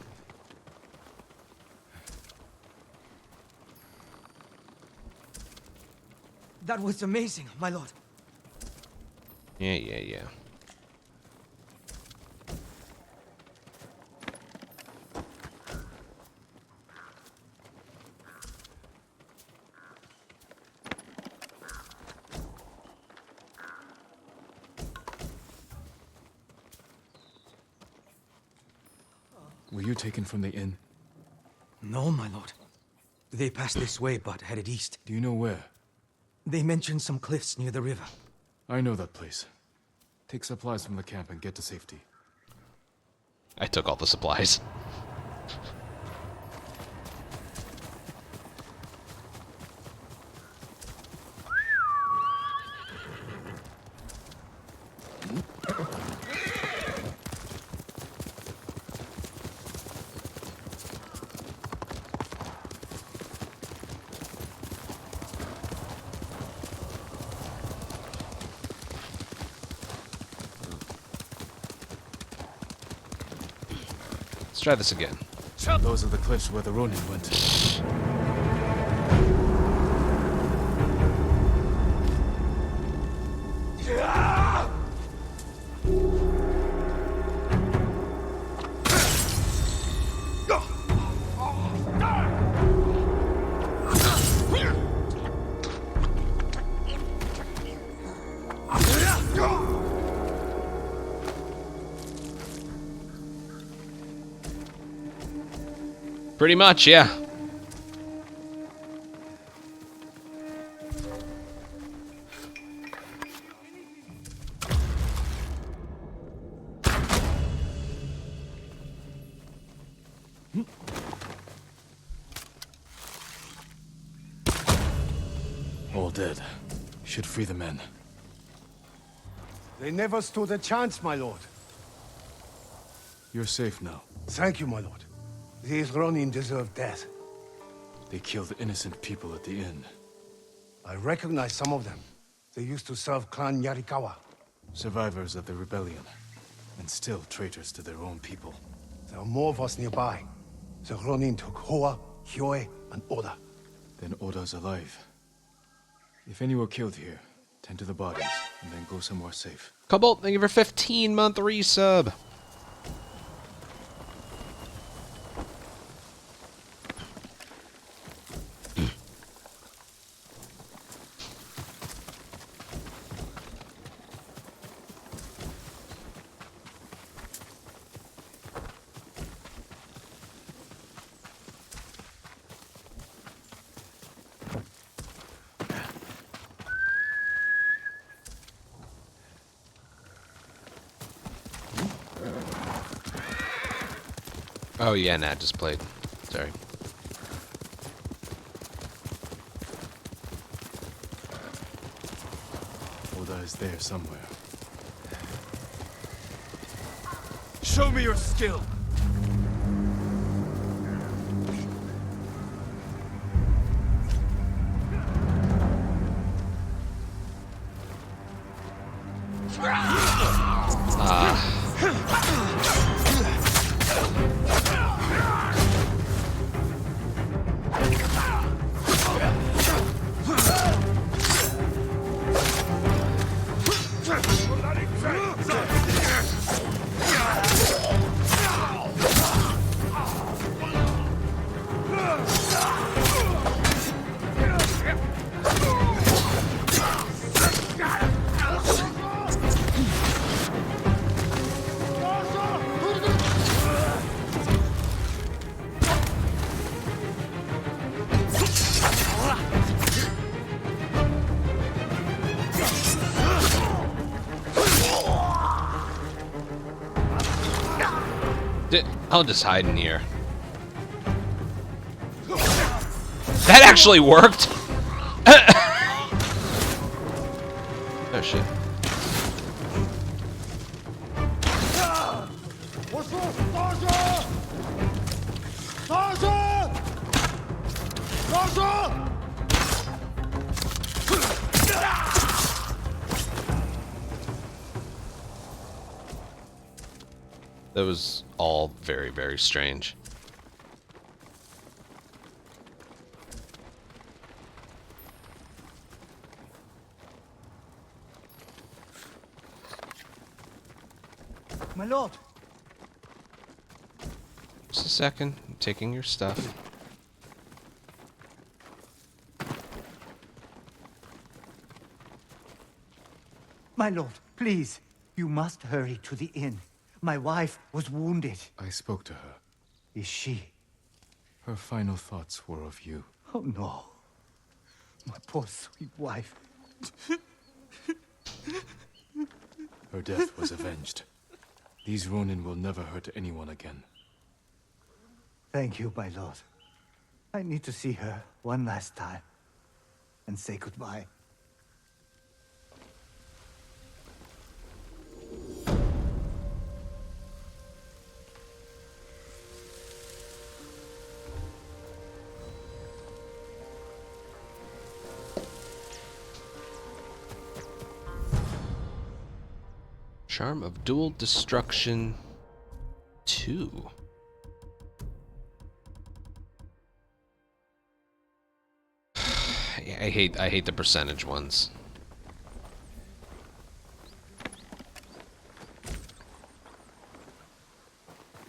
That was amazing, my lord. Yeah. Were you taken from the inn? No, my lord. They passed this way, but headed east. Do you know where? They mentioned some cliffs near the river. I know that place. Take supplies from the camp and get to safety. I took all the supplies. Let's try this again. Those are the cliffs where the Ronin went. Pretty much, yeah. All dead. Should free the men. They never stood a chance, my lord. You're safe now. Thank you, my lord. These Ronin deserve death. They killed innocent people at the inn. I recognize some of them. They used to serve Clan Yarikawa. Survivors of the rebellion. And still traitors to their own people. There are more of us nearby. The Ronin took Hoa, Hyoe, and Oda. Then Oda's alive. If any were killed here, tend to the bodies, and then go somewhere safe. Cobalt, thank you for 15-month resub. Oh yeah, Nat just played. Sorry. Oda is there somewhere. Show me your skill! I'll just hide in here. That actually worked! Oh shit. That was all very, very strange. My lord! Just a second. I'm taking your stuff. My lord, please. You must hurry to the inn. My wife was wounded. I spoke to her. Is she? Her final thoughts were of you. Oh no. My poor sweet wife. Her death was avenged. These Ronin will never hurt anyone again. Thank you, my lord. I need to see her one last time and say goodbye. Charm of Dual Destruction 2. I hate the percentage ones.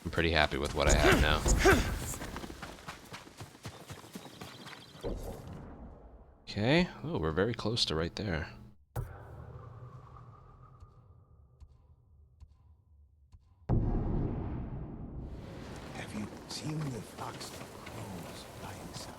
I'm pretty happy with what I have now. Okay. Oh, we're very close to right there. Have you seen the fox crows flying south?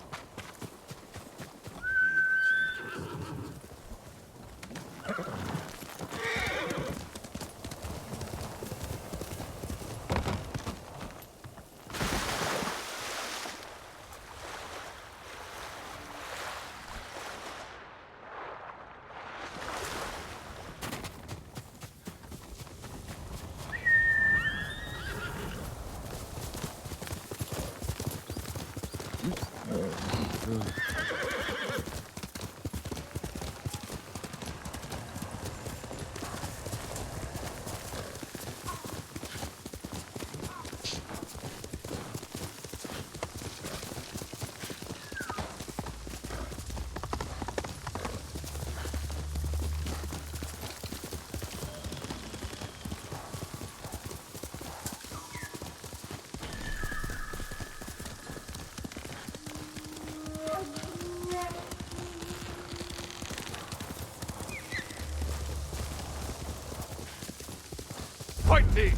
Fight me!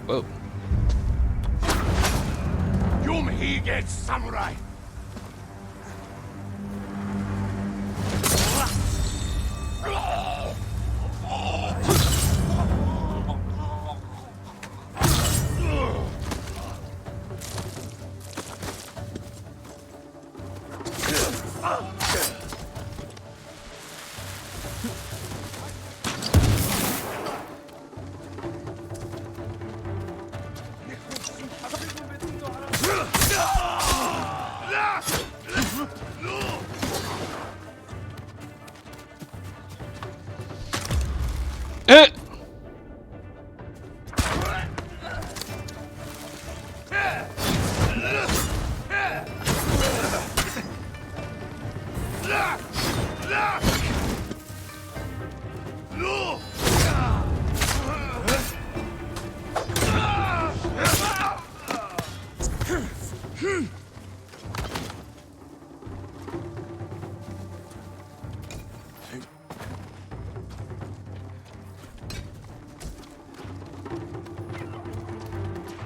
Whoa. Yum Hige Samurai!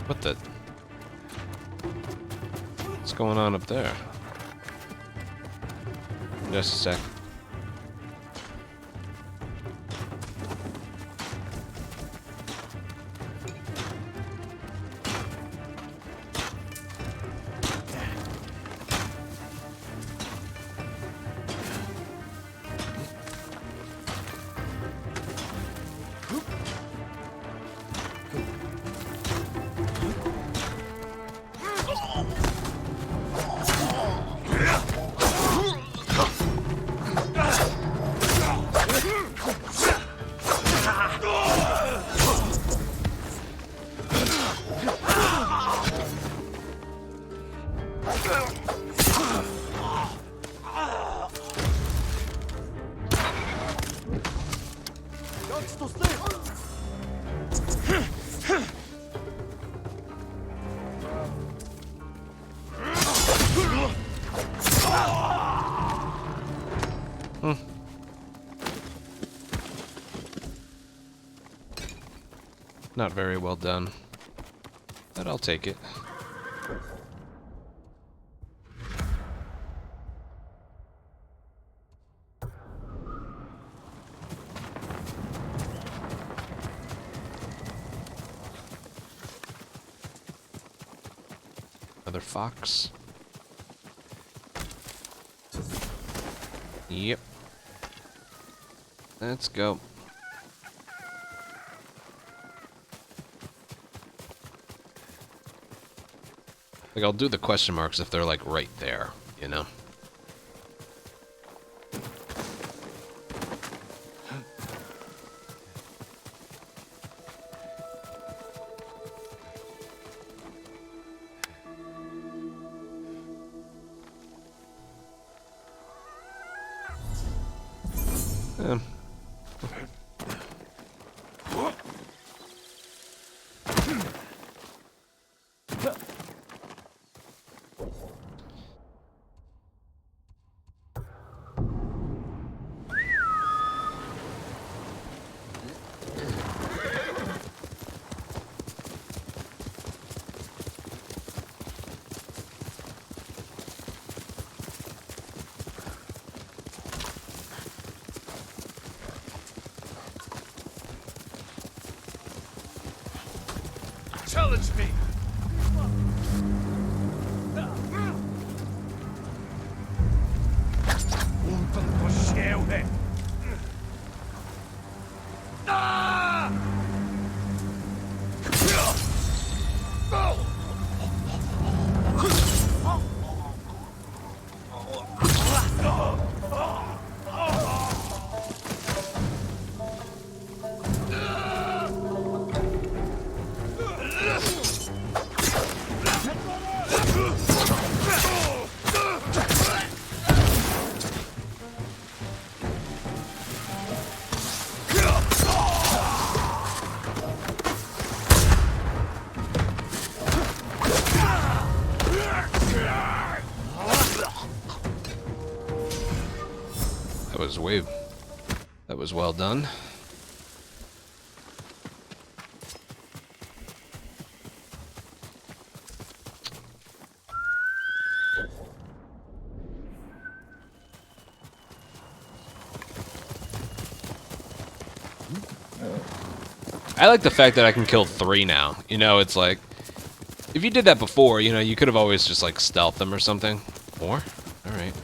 What the? What's going on up there? Just a sec. Not very well done, but I'll take it. Another fox. Yep. Let's go. Like, I'll do the question marks if they're, like, right there, you know? Challenge me! That was well done. I like the fact that I can kill 3 now. You know, it's like, if you did that before, you know, you could have always just like stealthed them or something. Or, all right.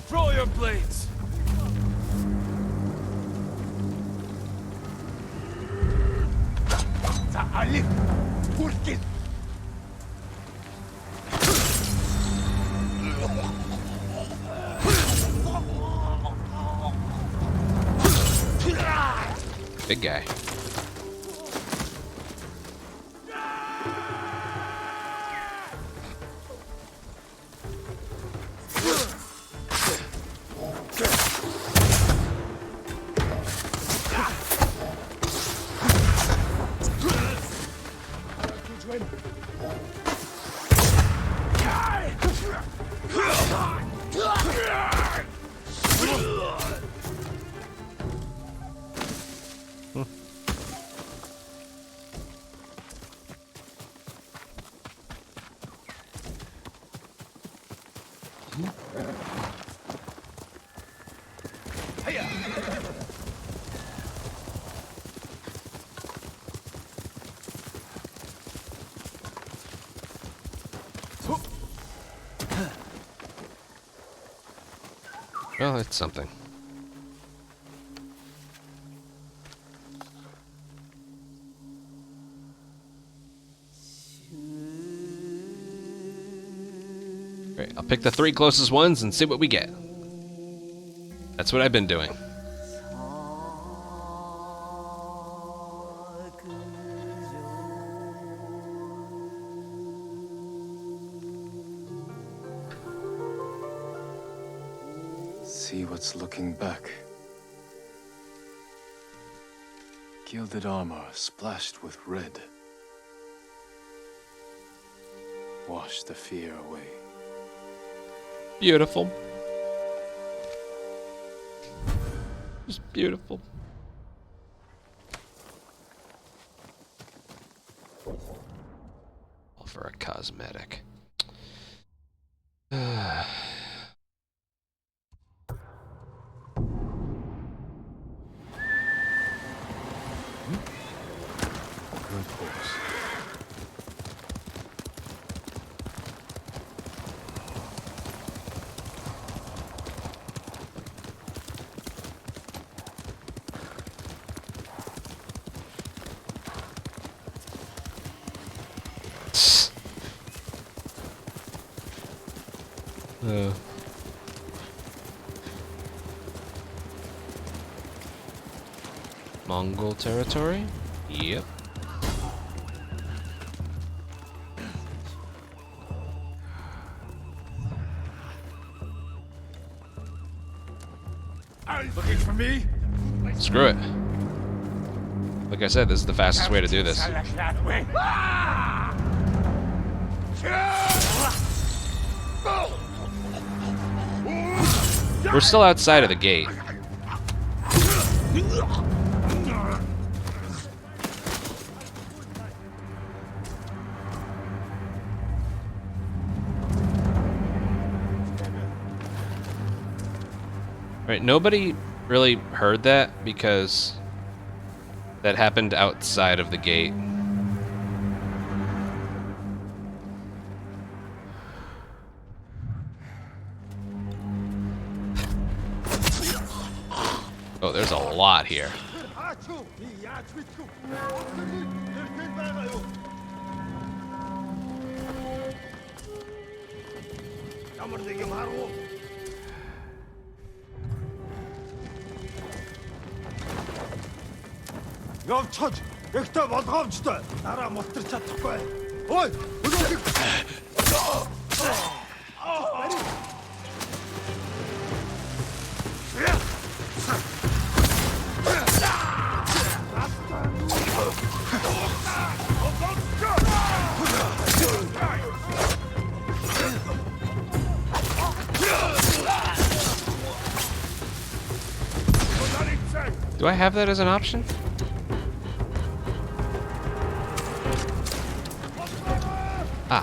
Throw your blades. Big guy. Well, it's something. Great, I'll pick the 3 closest ones and see what we get. That's what I've been doing. see what's looking back. Gilded armor splashed with red. Wash the fear away. Beautiful. Just beautiful. All for a cosmetic. Good horse. Mongol territory? Yep. Looking for me? Screw it. Like I said, this is the fastest way to do this. We're still outside of the gate. Right, nobody really heard that because that happened outside of the gate. Oh, there's a lot here. Явчаж, ихтэй болгоомжтой. Дараа мултарч чадахгүй. Ой, өнөөдөр Do I have that as an option? Ah.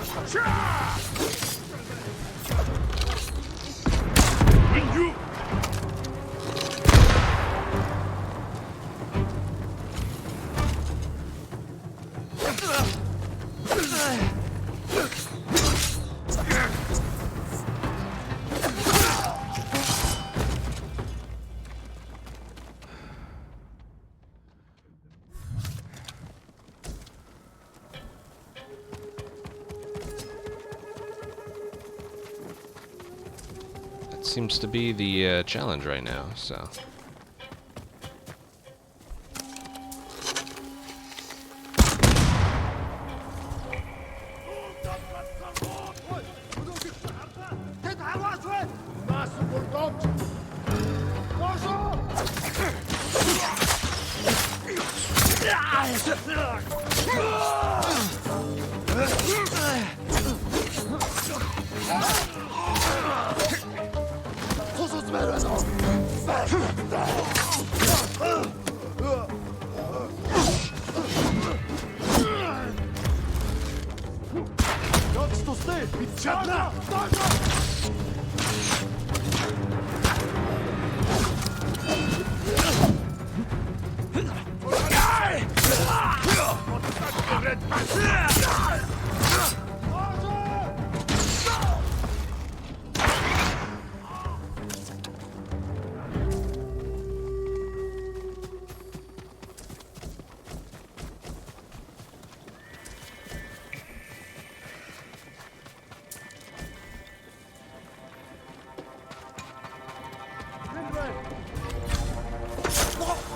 Seems to be the challenge right now, so.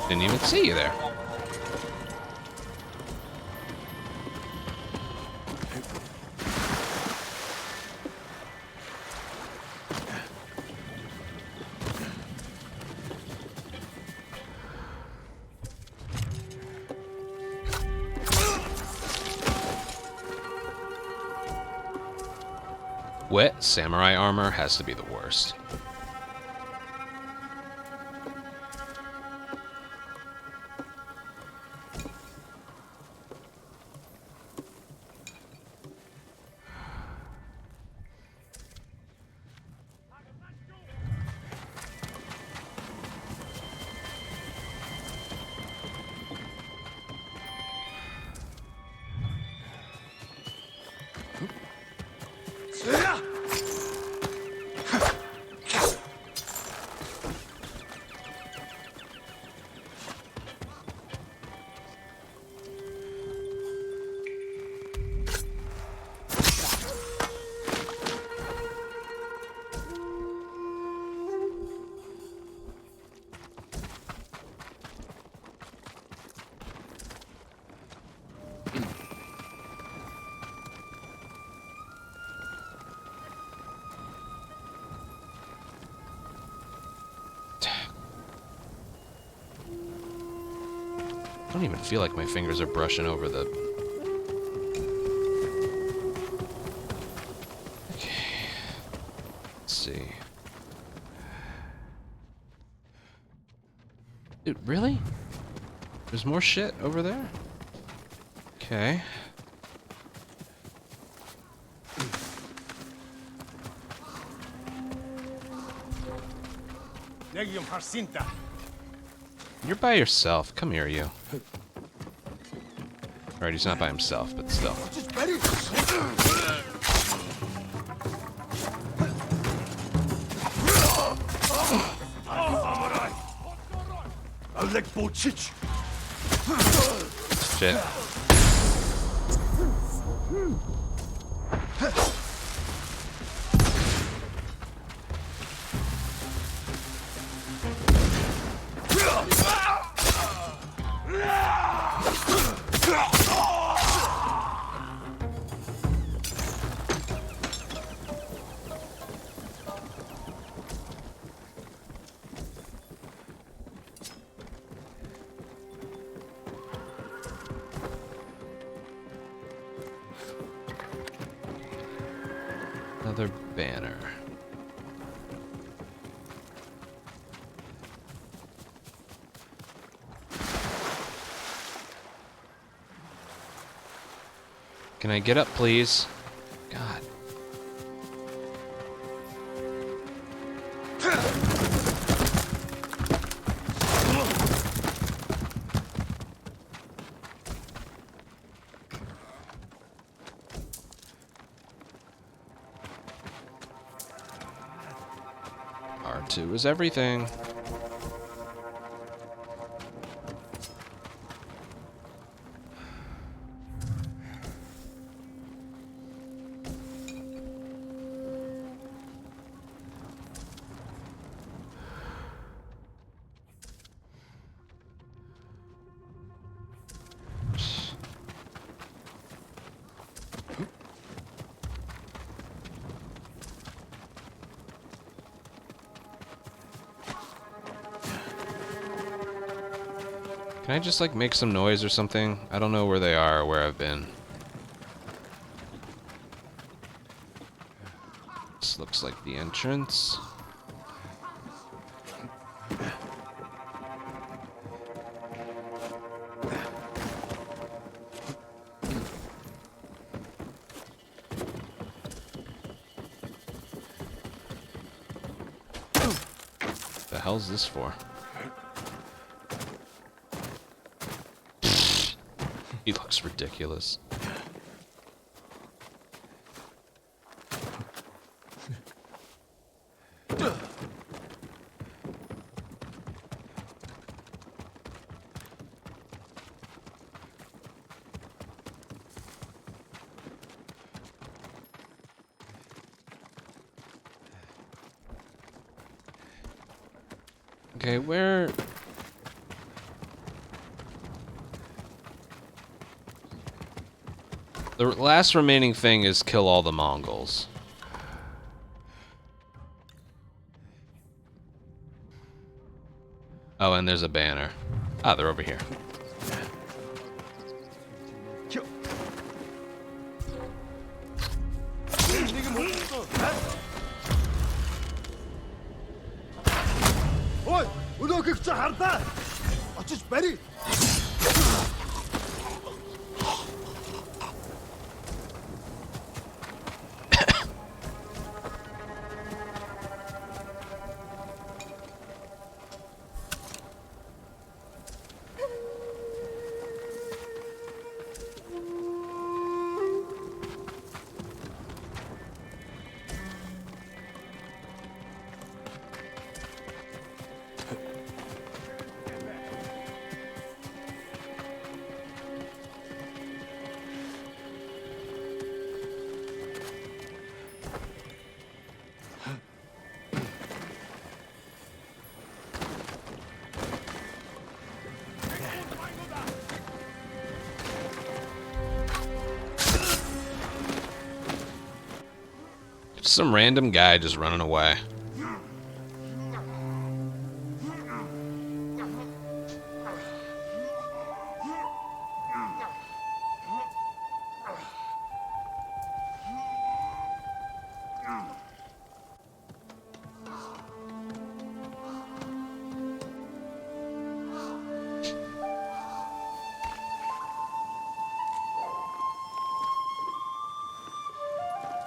Didn't even see you there. Wet samurai armor has to be the worst. I don't even feel like my fingers are brushing over the... Okay. Let's see. Dude, really? There's more shit over there? Okay. You're by yourself. Come here, you. Alright, he's not by himself, but still. Shit. Another banner. Can I get up, please? God. R2 is everything. Can I just, like, make some noise or something? I don't know where they are or where I've been. This looks like the entrance. The hell's this for? He looks ridiculous. Okay, where... The last remaining thing is kill all the Mongols. Oh, and there's a banner. Ah, they're over here. harta! Just ready! Some random guy just running away.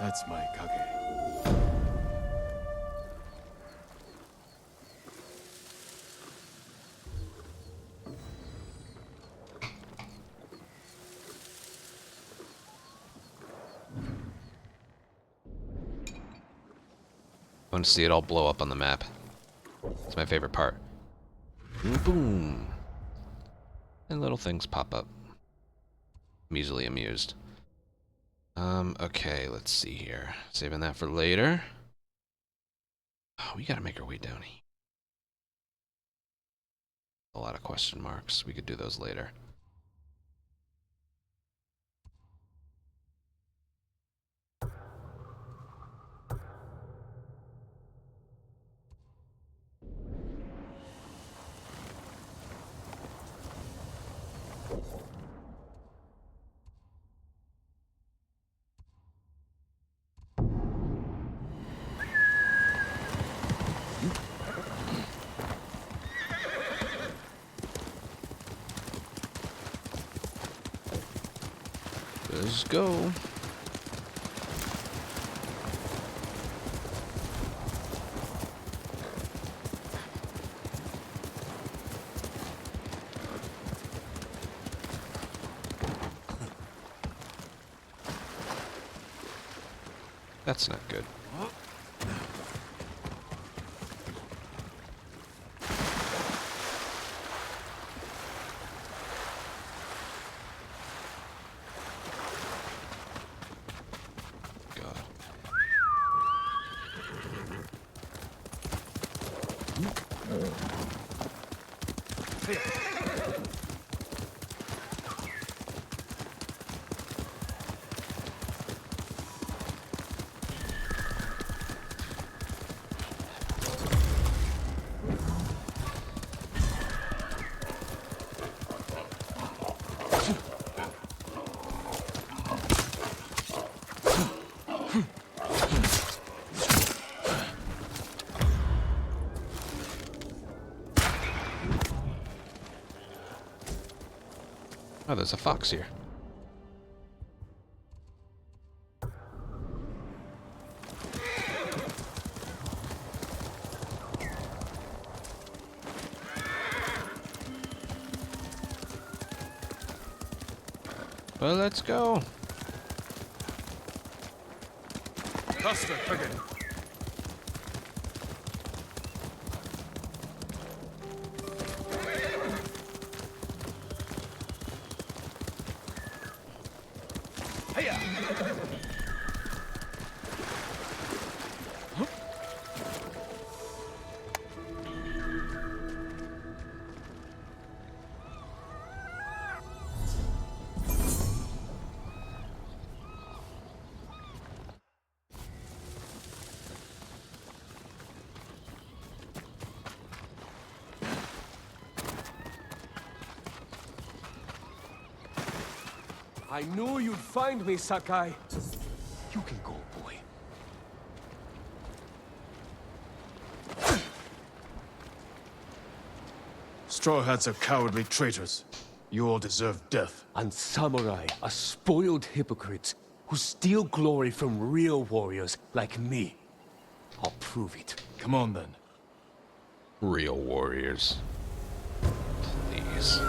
That's my Kage. I want to see it all blow up on the map. It's my favorite part. Boom. And little things pop up. I'm easily amused. Okay, let's see here. Saving that for later. Oh, we gotta make our way down here. A lot of question marks. We could do those later. Let's go. That's not good. Oh, there's a fox here. Well, let's go. Faster, again. I knew you'd find me, Sakai. You can go, boy. Straw Hats are cowardly traitors. You all deserve death. And samurai are spoiled hypocrites who steal glory from real warriors like me. I'll prove it. Come on, then. Real warriors. Please.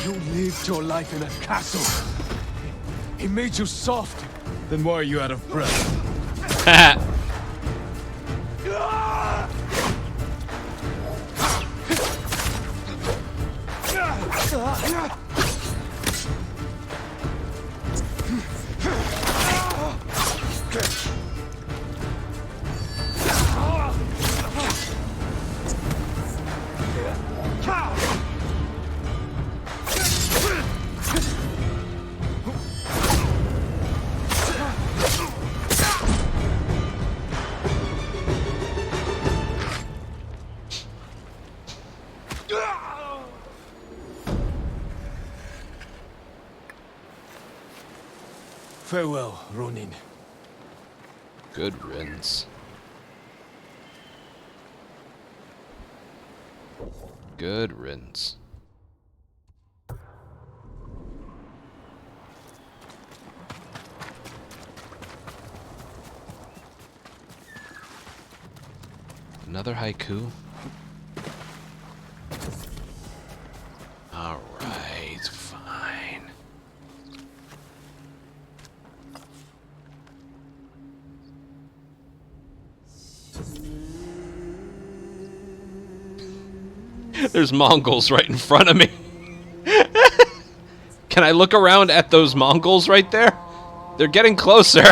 You lived your life in a castle. He made you soft. Then why are you out of breath? Farewell, Ronin. Good riddance. Good riddance. Another haiku? Alright, fine. There's Mongols right in front of me. Can I look around at those Mongols right there? They're getting closer.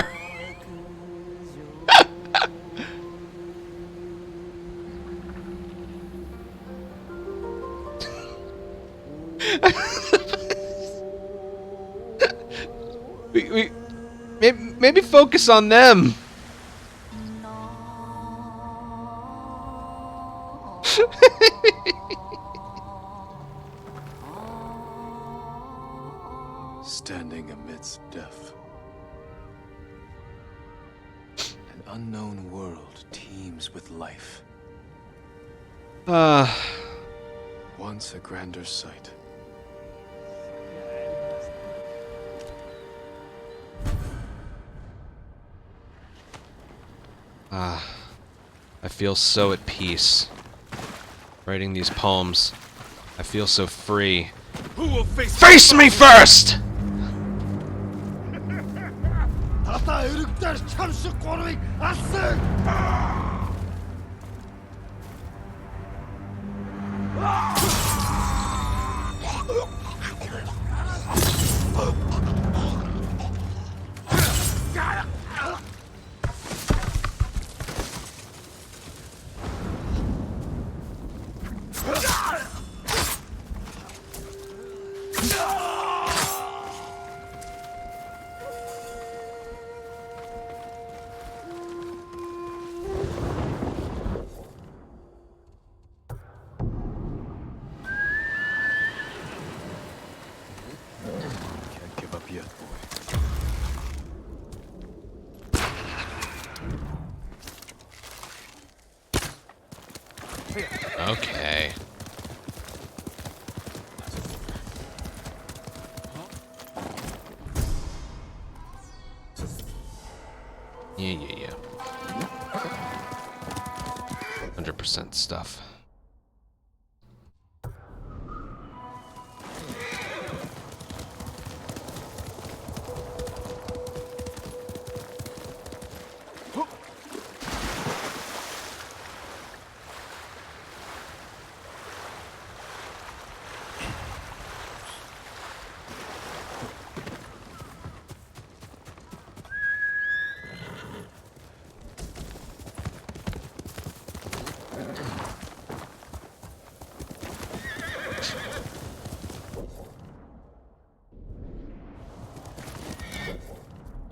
Maybe focus on them. Standing amidst death. An unknown world teems with life. Once a grander sight. I feel so at peace. Writing these poems. I feel so free. Who will face me first! Can't give up yet, boy. Okay. Yeah. 100% stuff.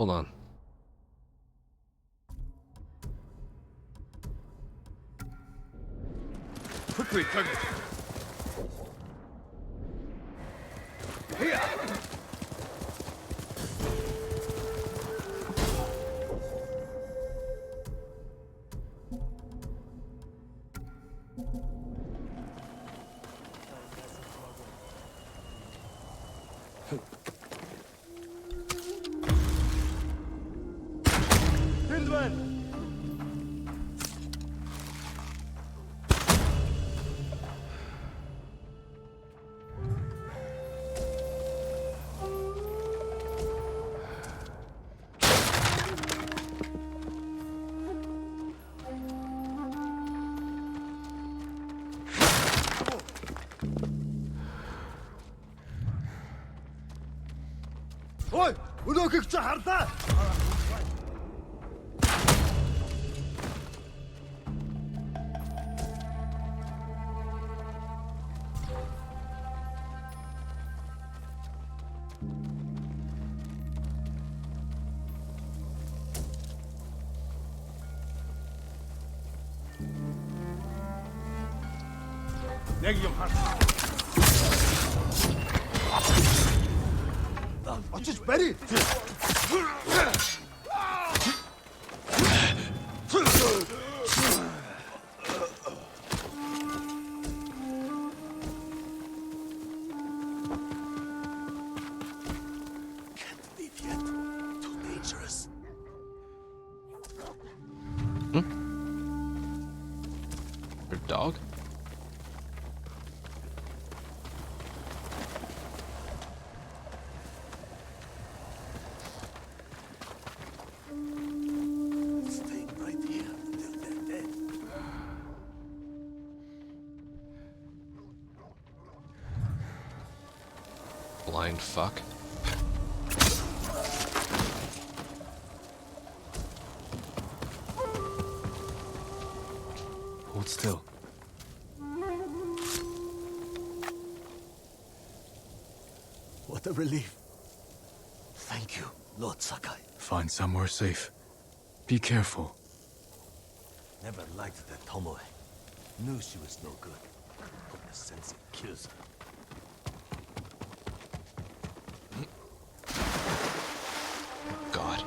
Hold on. Quickly, Turtle. Here. Ой, өнөөхийг чи харлаа. Яг юм хар. Очиж барь. Can't leave yet. Too dangerous. Your dog? Staying right here until they're dead. Blind fuck. Hold still. What a relief. Thank you, Lord Sakai. Find somewhere safe. Be careful. Never liked that Tomoe. Knew she was no good. Hope the sensei kills her. God.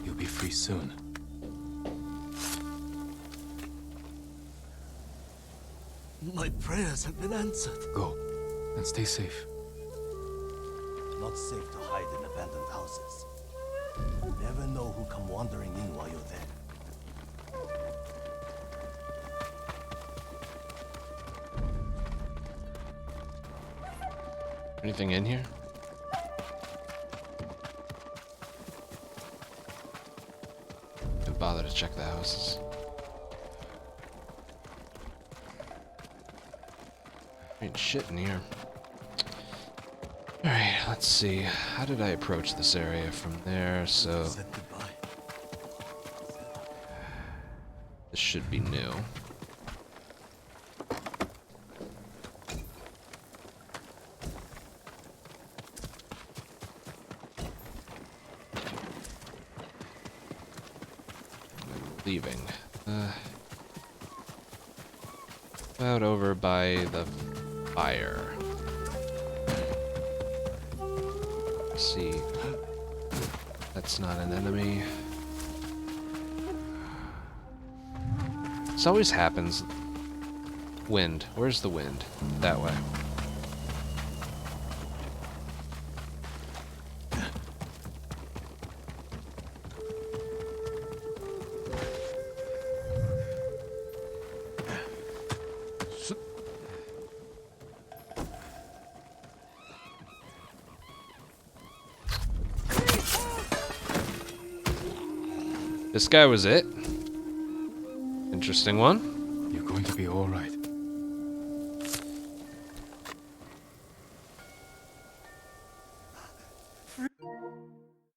You'll be free soon. My prayers have been answered. Go, and stay safe. Not safe to hide in abandoned houses. Never know who come wandering in while you're there. Anything in here? Didn't bother to check the houses. Ain't shit in here. Alright, let's see. How did I approach this area from there? So this should be new. Leaving. About over by the fire. Let's see. That's not an enemy. This always happens. Wind. Where's the wind? That way. This guy was it. Interesting one. You're going to be all right.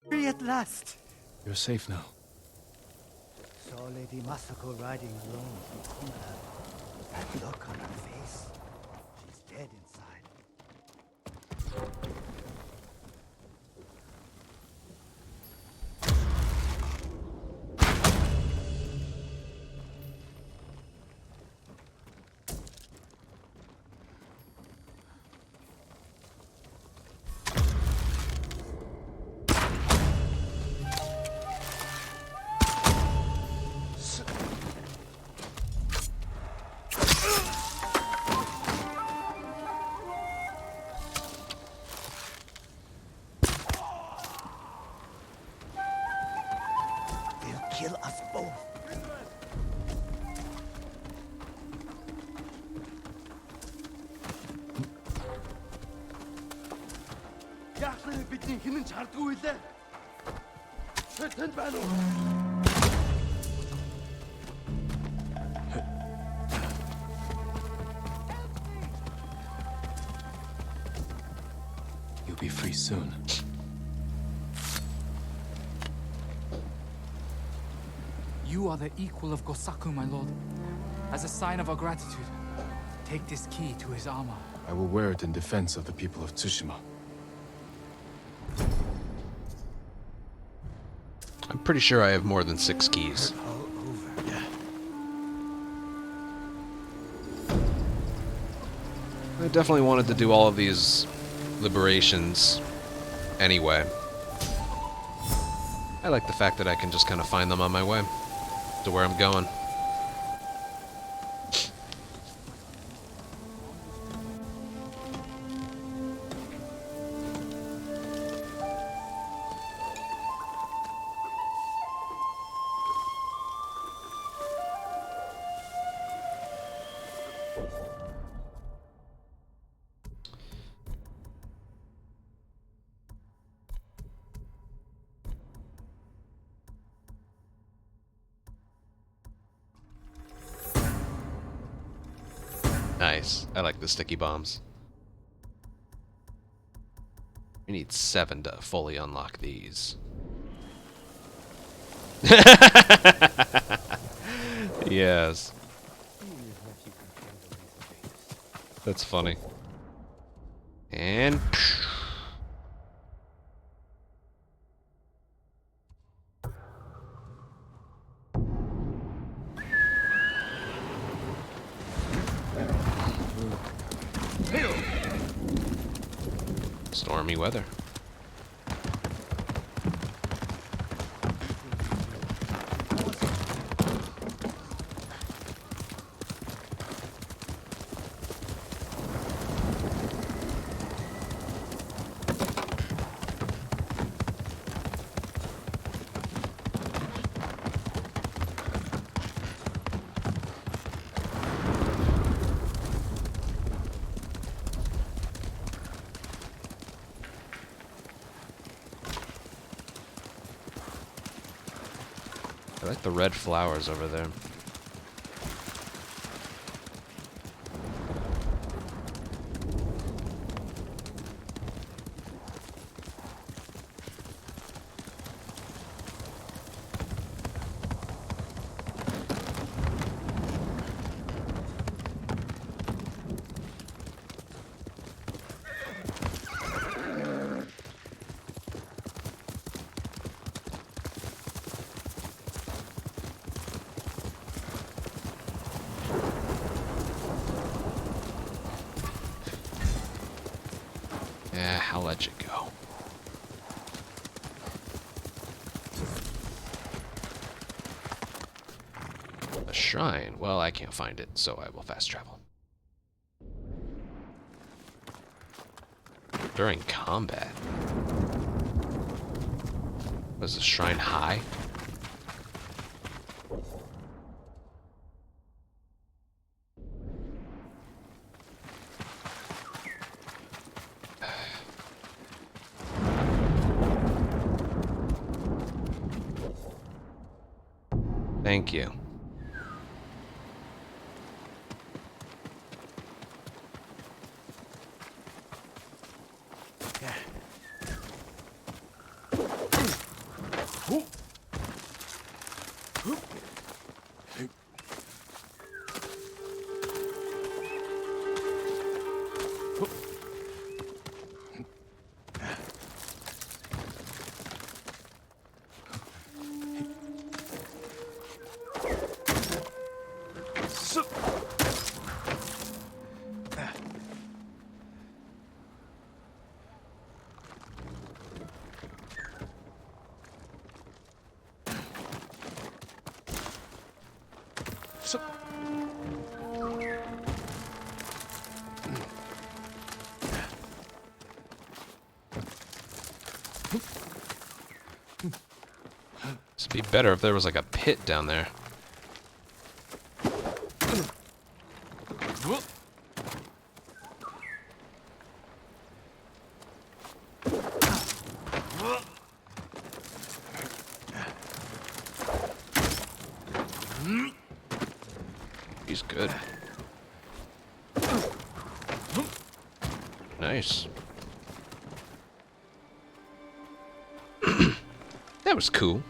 Free at last. You're safe now. Saw Lady Masako riding alone from Conrad. That look on her face. She's dead inside. Kill us both. Яахлын бидний хинэн чардгүй лээ. Тэнд байна уу? You'll be free soon. You are the equal of Gosaku, my lord. As a sign of our gratitude, take this key to his armor. I will wear it in defense of the people of Tsushima. I'm pretty sure I have more than 6 keys. I definitely wanted to do all of these liberations anyway. I like the fact that I can just kind of find them on my way to where I'm going. Nice. I like the sticky bombs. We need 7 to fully unlock these. Yes. That's funny. And... stormy weather. I like the red flowers over there. Yeah, I'll let you go. shrine. Well, I can't find it, so I will fast travel. During combat. Was the shrine high? Thank you. This would be better if there was like a pit down there. He's good. Nice. That was cool.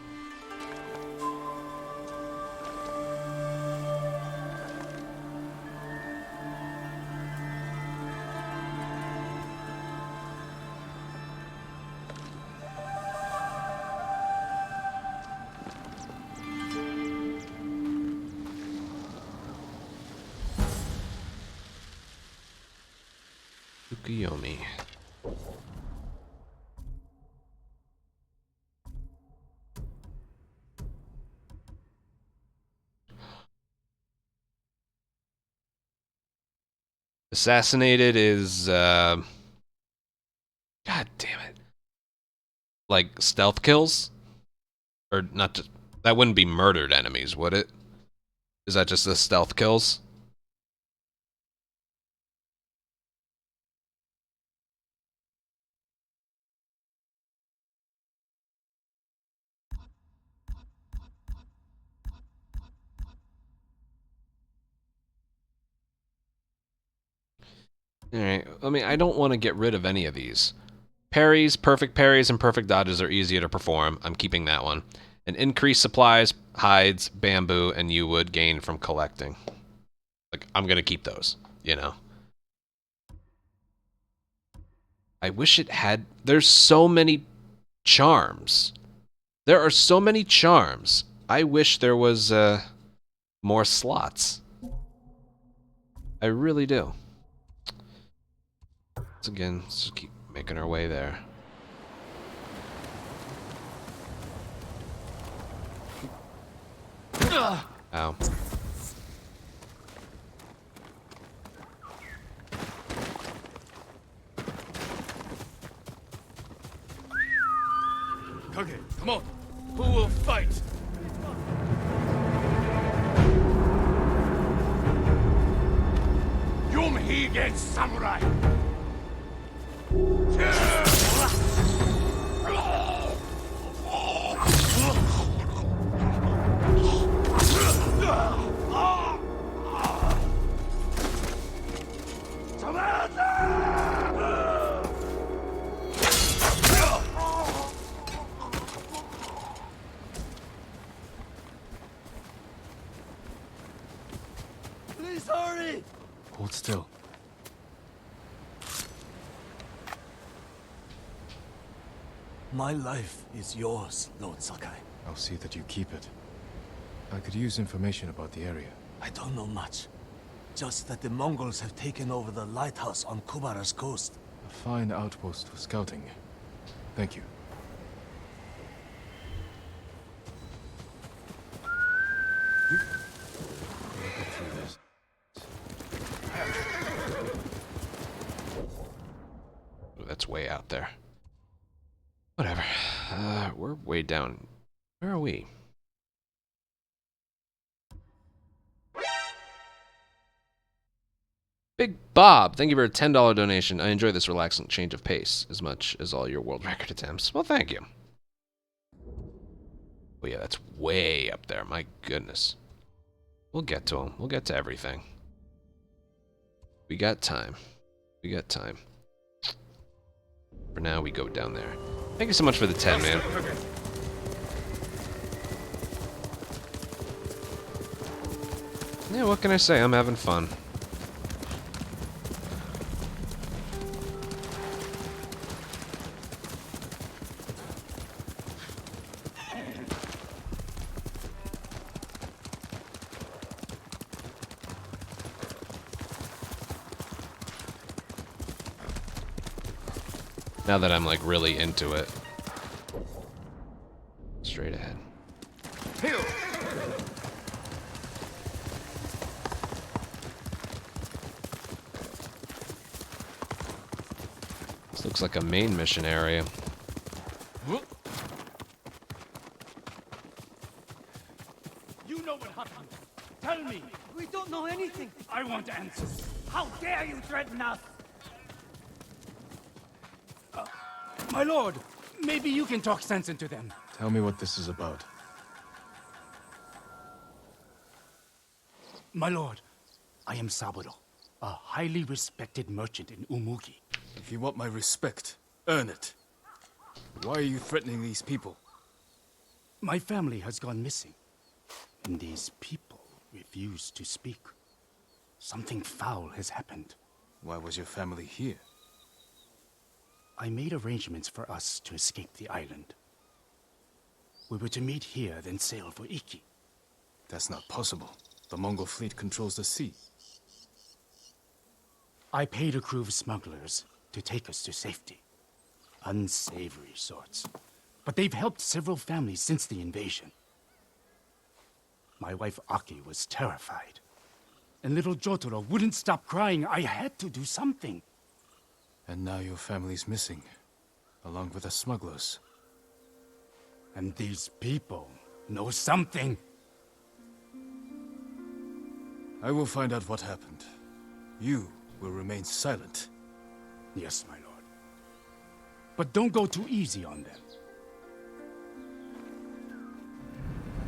Tsukuyomi. Assassinated is, God damn it. Like, stealth kills? Or not just, that wouldn't be murdered enemies, would it? Is that just the stealth kills? Alright, I mean, I don't want to get rid of any of these. Parries, and perfect dodges are easier to perform. I'm keeping that one. And increased supplies, hides, bamboo, and you would gain from collecting. Like, I'm gonna keep those, you know. I wish it had... There's so many charms. There are so many charms. I wish there was, more slots. I really do. Once again, let's just keep making our way there. Ow. Kage, come on. Who will fight? Yumi against samurai. Please hurry! Hold still. My life is yours, Lord Sakai. I'll see that you keep it. I could use information about the area. I don't know much. Just that the Mongols have taken over the lighthouse on Kubara's coast. A fine outpost for scouting. Thank you. it's way out there. Whatever. We're way down. Where are we? Big Bob, thank you for a $10 donation. I enjoy this relaxing change of pace as much as all your world record attempts. Well, thank you. Oh yeah, that's way up there. My goodness. We'll get to him. We'll get to everything. We got time. We got time. For now, we go down there. Thank you so much for the 10, man. Yeah, what can I say? I'm having fun. Now that I'm like really into it. Straight ahead. This looks like a main mission area. You know what happened. Tell me. We don't know anything. I want answers. How dare you threaten us? My lord, maybe you can talk sense into them. Tell me what this is about. My lord, I am Saburo, a highly respected merchant in Umugi. If you want my respect, earn it. Why are you threatening these people? My family has gone missing, and these people refuse to speak. Something foul has happened. Why was your family here? I made arrangements for us to escape the island. We were to meet here, then sail for Iki. That's not possible. The Mongol fleet controls the sea. I paid a crew of smugglers to take us to safety. Unsavory sorts. But they've helped several families since the invasion. My wife Aki was terrified. And little Jotaro wouldn't stop crying. I had to do something. And now your family's missing, along with the smugglers. And these people know something. I will find out what happened. You will remain silent. Yes, my lord. But don't go too easy on them.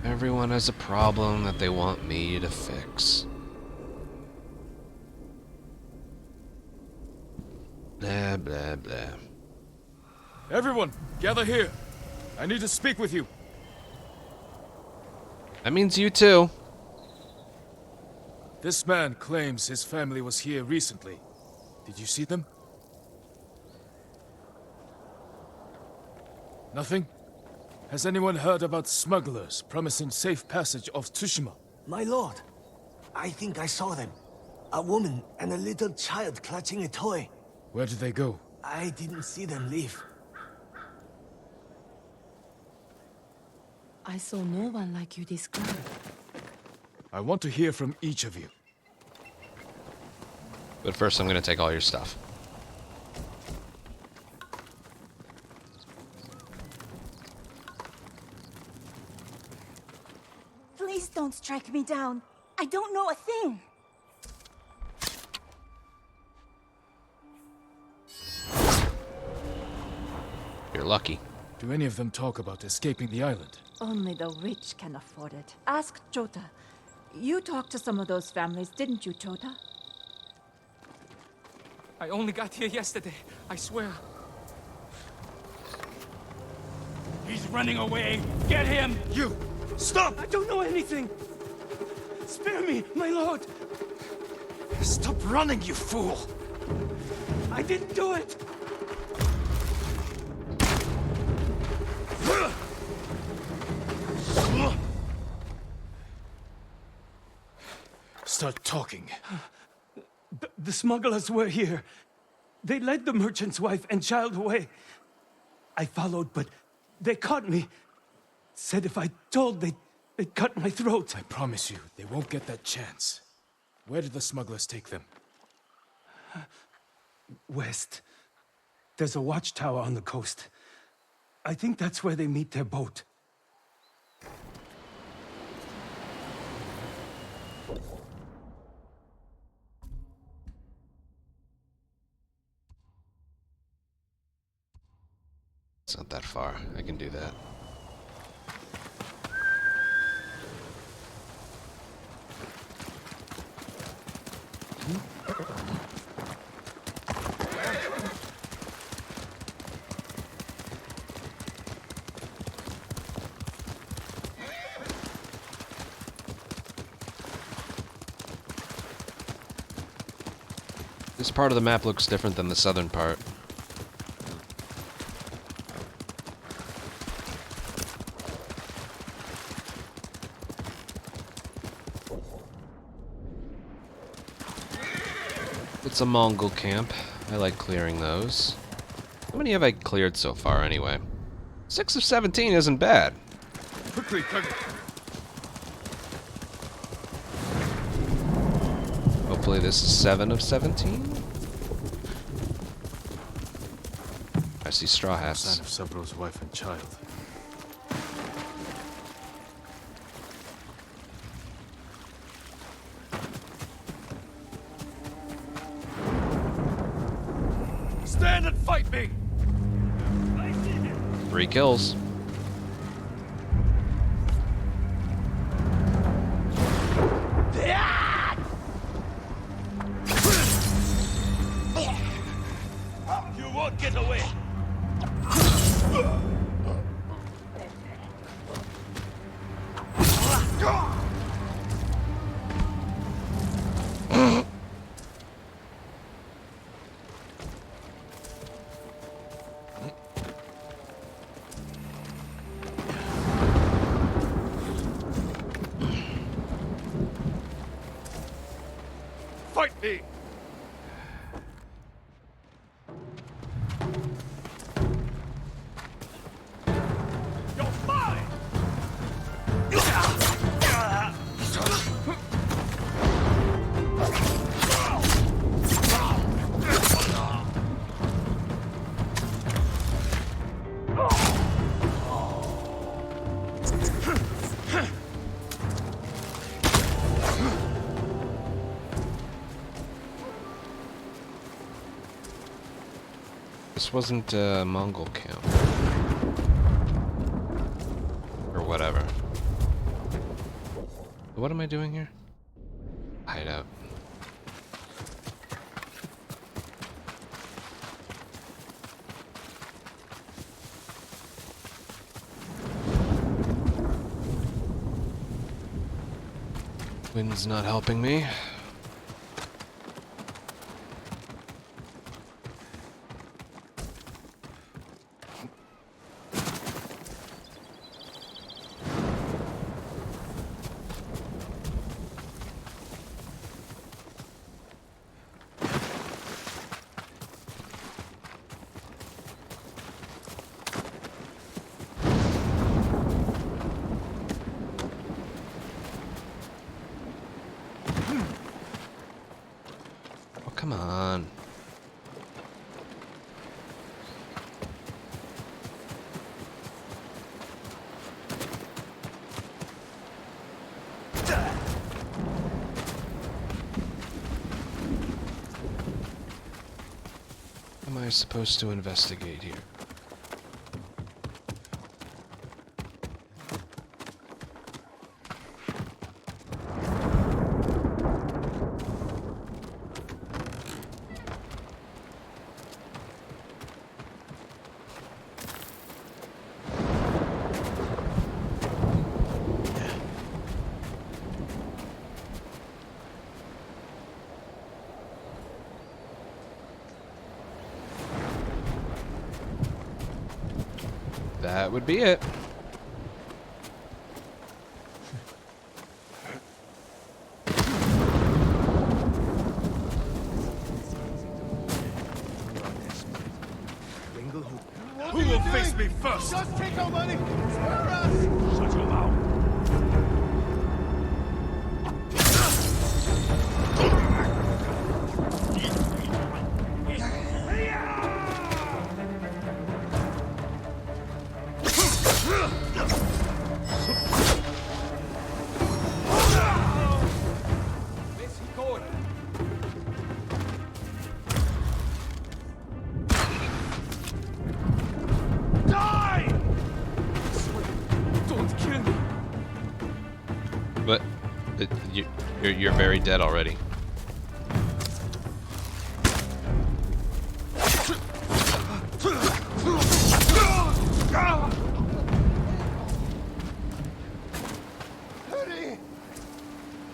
Everyone has a problem that they want me to fix. Blah, blah, blah. Everyone, gather here. I need to speak with you. That means you too. This man claims his family was here recently. Did you see them? Nothing? Has anyone heard about smugglers promising safe passage of Tsushima? My lord, I think I saw them. A woman and a little child clutching a toy. Where did they go? I didn't see them leave. I saw no one like you described. I want to hear from each of you. But first, I'm gonna take all your stuff. Please don't strike me down. I don't know a thing. You're lucky. Do any of them talk about escaping the island? Only the rich can afford it. Ask Chota. You talked to some of those families, didn't you, Chota? I only got here yesterday, I swear. He's running away! Get him! You! Stop! I don't know anything! Spare me, my lord! Stop running, you fool! I didn't do it! Start talking. The smugglers were here. They led the merchant's wife and child away. I followed, but they caught me. Said if I told, they'd cut my throat. I promise you, they won't get that chance. Where did the smugglers take them? West. There's a watchtower on the coast. I think that's where they meet their boat. It's not that far. I can do that. This part of the map looks different than the southern part. It's a Mongol camp. I like clearing those. How many have I cleared so far, anyway? 6 of 17 isn't bad. Quickly, Tugger. Hopefully this is 7 of 17? I see straw hats. Son of Sabro's wife and child. Stand and fight me! 3 kills. You won't get away! Fight me! You're mine! This wasn't a Mongol camp. Or whatever. What am I doing here? Hideout. Wind's not helping me. Come on. Am I supposed to investigate here? That would be it. Who will face me first? Just take our money! Spare us! Shut your mouth! You're very dead already.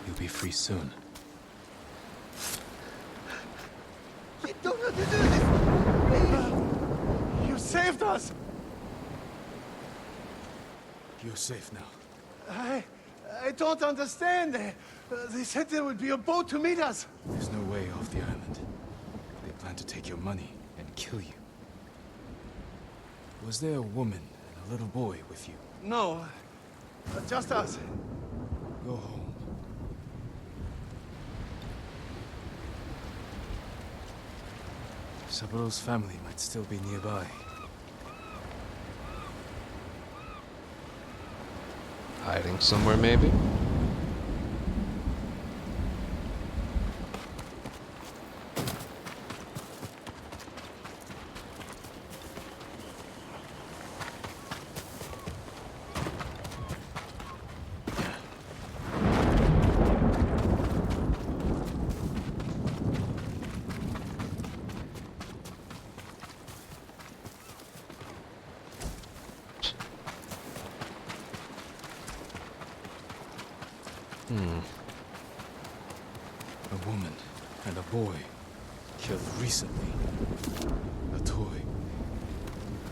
You'll be free soon. You don't have to do this! Please! You saved us! You're safe now. I don't understand. They said there would be a boat to meet us. There's no way off the island. They plan to take your money and kill you. Was there a woman and a little boy with you? No, just us. Go home. Saburo's family might still be nearby. Hiding somewhere, maybe? A woman and a boy killed recently. A toy.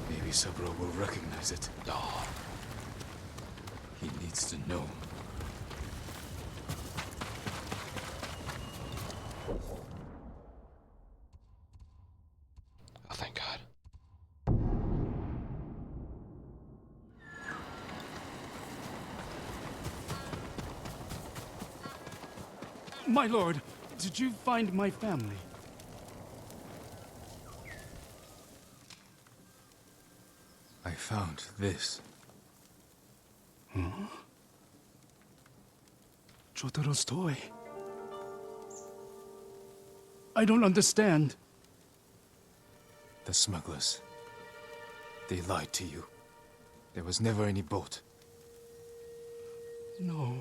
Maybe Saburo will recognize it. Oh. He needs to know. Oh, thank God. My lord, did you find my family? I found this. Huh? Jotaro's toy. I don't understand. The smugglers. They lied to you. There was never any boat. No.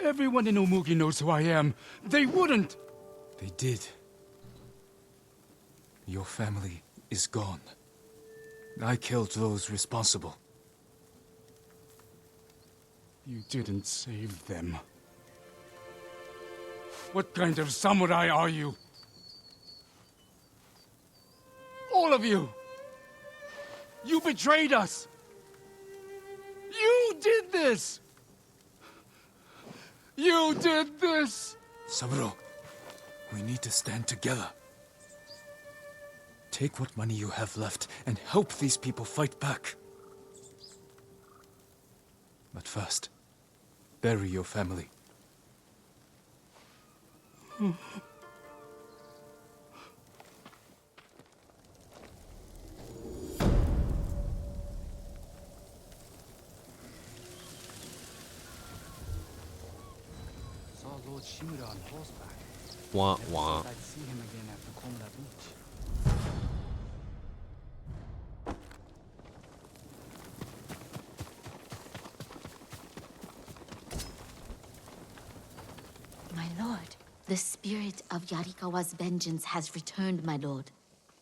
Everyone in Omugi knows who I am. They wouldn't! They did. Your family is gone. I killed those responsible. You didn't save them. What kind of samurai are you? All of you! You betrayed us! You did this! You did this! Saburo, we need to stand together. Take what money you have left and help these people fight back. But first, bury your family. Saw Lord Shimura on horseback. Wah wah. I'd see him again after Komura Beach. My lord, the spirit of Yarikawa's vengeance has returned, my lord.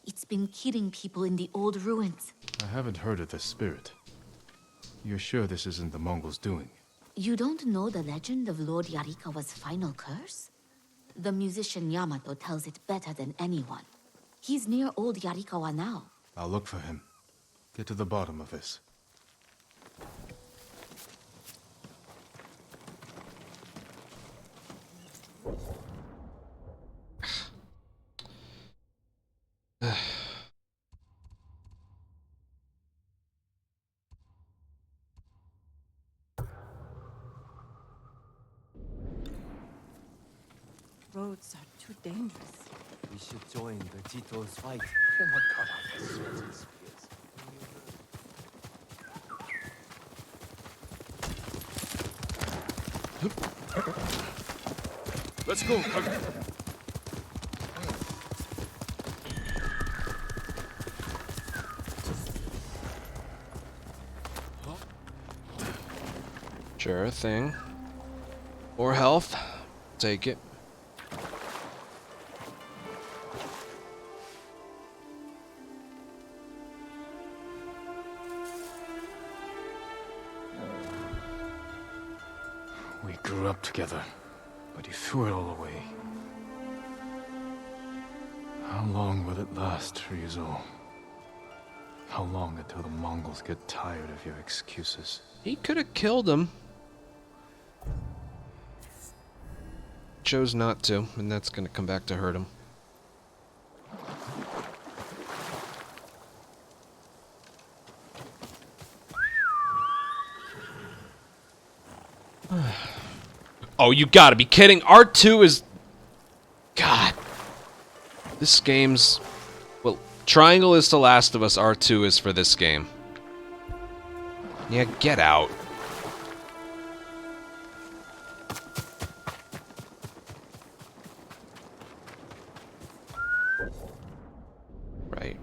It's been killing people in the old ruins. I haven't heard of the spirit. You're sure this isn't the Mongols' doing? You don't know the legend of Lord Yarikawa's final curse? The musician Yamato tells it better than anyone. He's near old Yarikawa now. I'll look for him. Get to the bottom of this. Roads are too dangerous. We should join the Jito's fight. Then what cut off the swords and spears? Let's go. Sure thing. Or health. Take it. We grew up together, but you threw it all away. How long will it last, Ryuzo? How long until the Mongols get tired of your excuses? He could have killed him. Chose not to, and that's gonna come back to hurt him. Oh, you gotta be kidding! R2 is... God. This game's... Well, Triangle is The Last of Us, R2 is for this game. Yeah, get out. Right.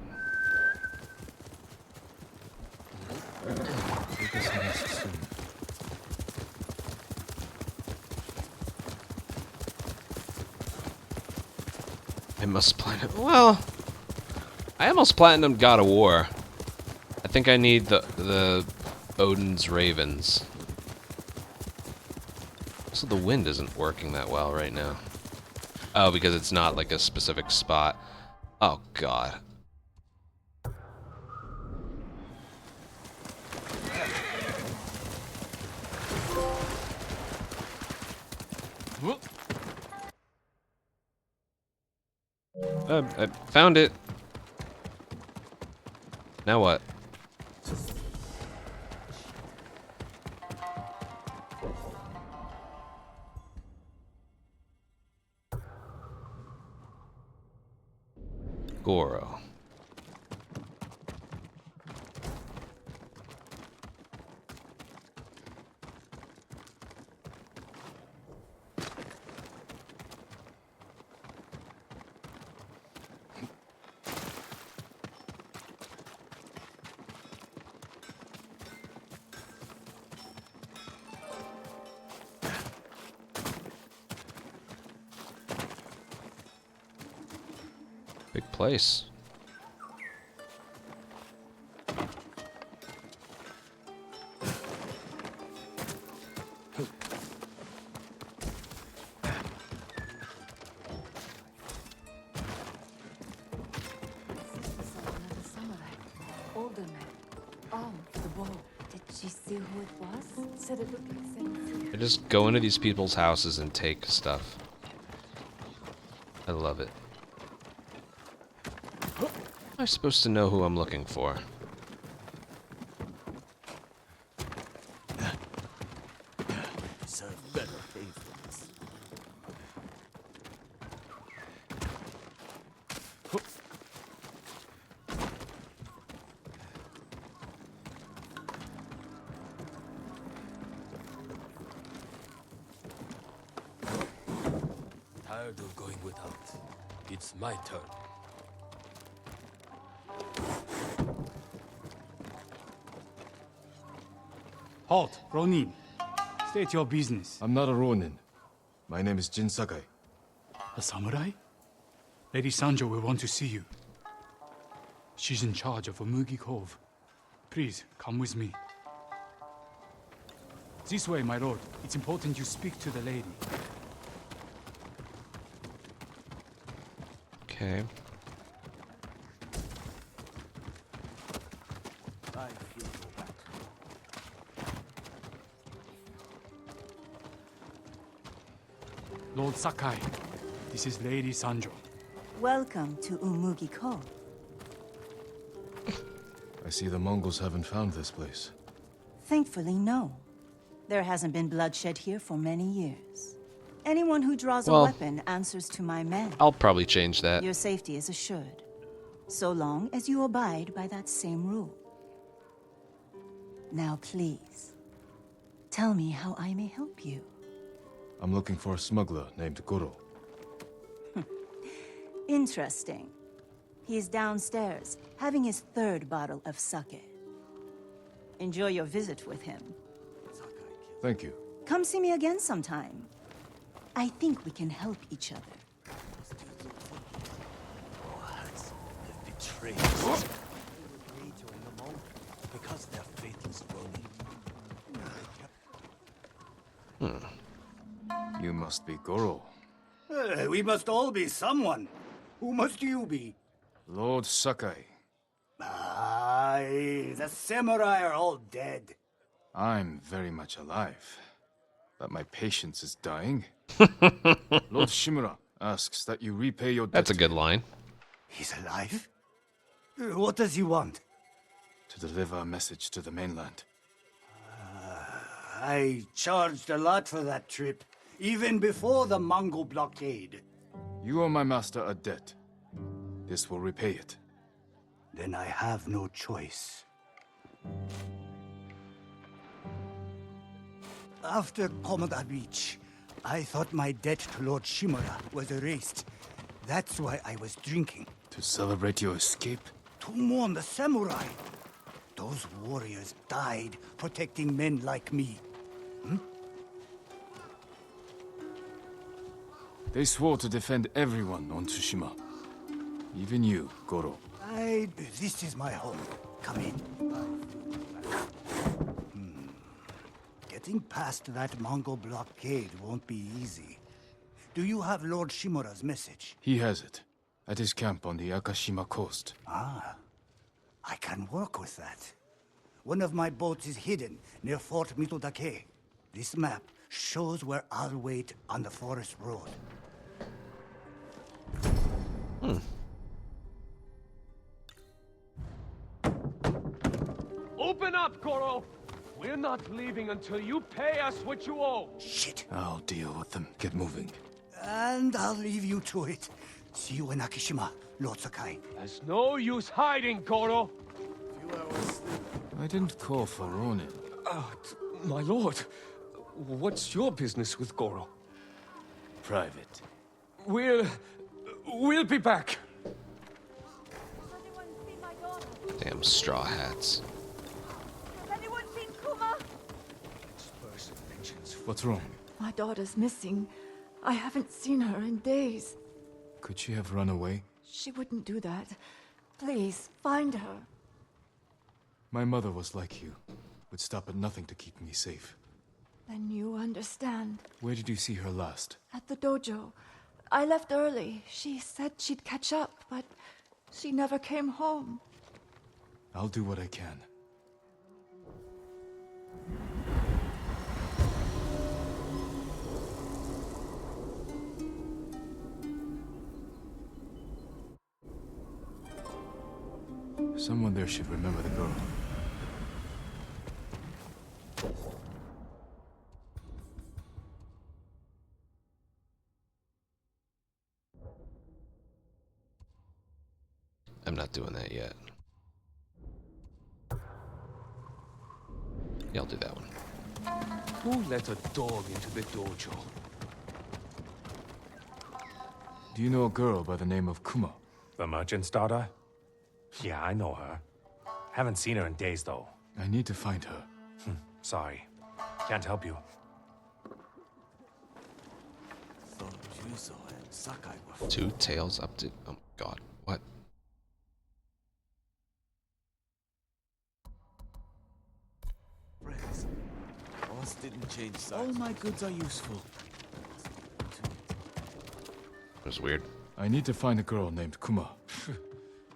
I must platinum. Well, I almost platinumed God of War. I think I need the Odin's Ravens. So the wind isn't working that well right now. Oh, because it's not like a specific spot. Oh God. I found it. Now what? Goro. Big place. Older man, armed with a bow. Did she see who it was? Said it looked like Sensei. I just go into these people's houses and take stuff. I love it. How am I supposed to know who I'm looking for? Serve better faithfulness. Tired of going without. It's my turn. Halt, Ronin. State your business. I'm not a Ronin. My name is Jin Sakai. A samurai? Lady Sanjo will want to see you. She's in charge of Omugi Cove. Please, come with me. This way, my lord. It's important you speak to the lady. Okay. Lord Sakai, this is Lady Sanjo. Welcome to Umugi Cove. I see the Mongols haven't found this place. Thankfully, no. There hasn't been bloodshed here for many years. Anyone who draws Well, a weapon answers to my men. I'll probably change that. Your safety is assured, so long as you abide by that same rule. Now, please, tell me how I may help you. I'm looking for a smuggler named Goro. Interesting. He's downstairs, having his third bottle of sake. Enjoy your visit with him. Thank you. Come see me again sometime. I think we can help each other. Betrayed us. Because their faithless ronin. You must be Goro. We must all be someone. Who must you be? Lord Sakai. Aye, the samurai are all dead. I'm very much alive. But my patience is dying. Lord Shimura asks that you repay your debt. That's a good line. He's alive? What does he want? To deliver a message to the mainland. I charged a lot for that trip, even before the Mongol blockade. You owe my master a debt. This will repay it. Then I have no choice. After Komoda Beach, I thought my debt to Lord Shimura was erased. That's why I was drinking. To celebrate your escape? To mourn the samurai. Those warriors died protecting men like me. They swore to defend everyone on Tsushima. Even you, Goro. This is my home. Come in. Getting past that Mongol blockade won't be easy. Do you have Lord Shimura's message? He has it. At his camp on the Akashima coast. Ah. I can work with that. One of my boats is hidden near Fort Mitodake. This map shows where I'll wait on the forest road. Open up, Goro! We're not leaving until you pay us what you owe. Shit. I'll deal with them. Get moving. And I'll leave you to it. See you in Akishima, Lord Sakai. There's no use hiding, Goro. I didn't call for Ronin. My lord, what's your business with Goro? Private. We'll be back. Damn straw hats. Has anyone seen Kuma? What's wrong? My daughter's missing. I haven't seen her in days. Could she have run away? She wouldn't do that. Please, find her. My mother was like you. Would stop at nothing to keep me safe. Then you understand. Where did you see her last? At the dojo. I left early. She said she'd catch up, but she never came home. I'll do what I can. Someone there should remember the girl. I'm not doing that yet. Yeah, I'll do that one. Who let a dog into the dojo? Do you know a girl by the name of Kuma? The merchant's daughter? Yeah, I know her. Haven't seen her in days, though. I need to find her. Sorry. Can't help you. Two tails up to... Oh my god. What? Friends, Oz didn't change sides. All my goods are useful. It was weird. I need to find a girl named Kuma.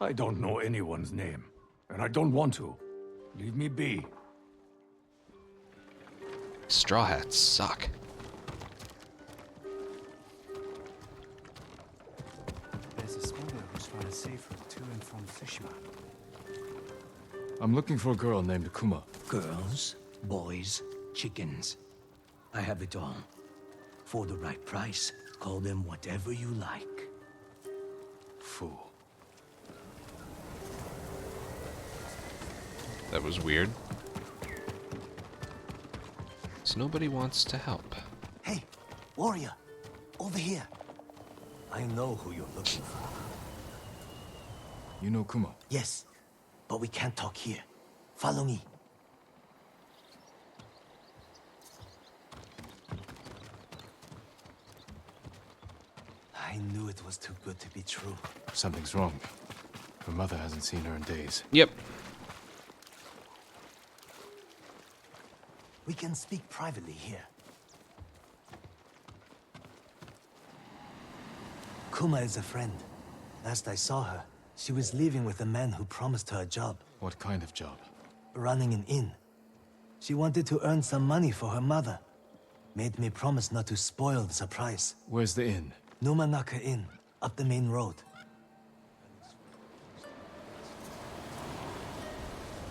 I don't know anyone's name. And I don't want to. Leave me be. Straw hats suck. There's a smuggler who's found a safe route to and from Tsushima. I'm looking for a girl named Kuma. Girls, boys, chickens. I have it all. For the right price, call them whatever you like. Fool. That was weird. So nobody wants to help. Hey, warrior, over here. I know who you're looking for. You know Kuma? Yes, but we can't talk here. Follow me. was too good to be true. Something's wrong. Her mother hasn't seen her in days. Yep. We can speak privately here. Kuma is a friend. Last I saw her, she was leaving with a man who promised her a job. What kind of job? Running an inn. She wanted to earn some money for her mother. Made me promise not to spoil the surprise. Where's the inn? Numanaka Inn, up the main road.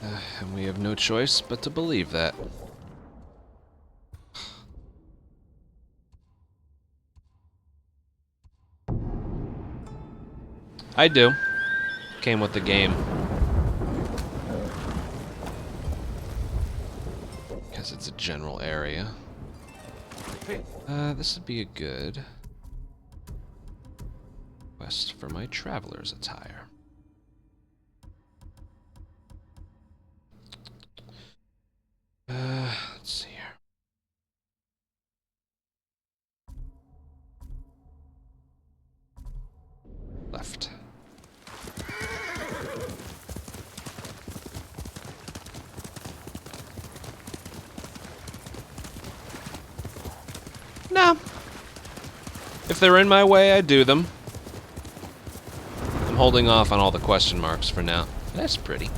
And we have no choice but to believe that. I do. Came with the game. Because it's a general area. This would be a good quest for my traveler's attire. Let's see here. Left. No. If they're in my way, I do them. I'm holding off on all the question marks for now. That's pretty.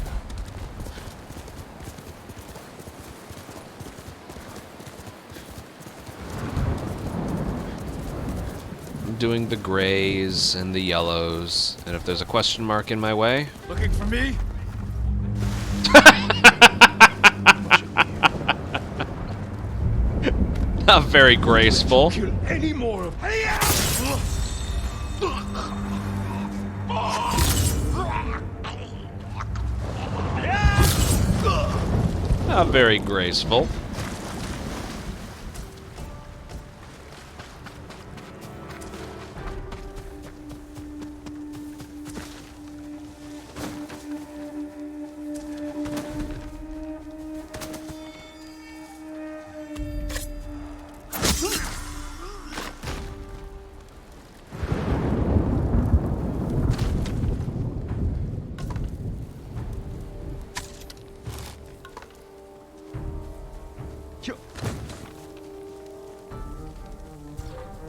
I'm doing the grays and the yellows, and if there's a question mark in my way... Looking for me? Not very graceful. Kill any more of Not very graceful.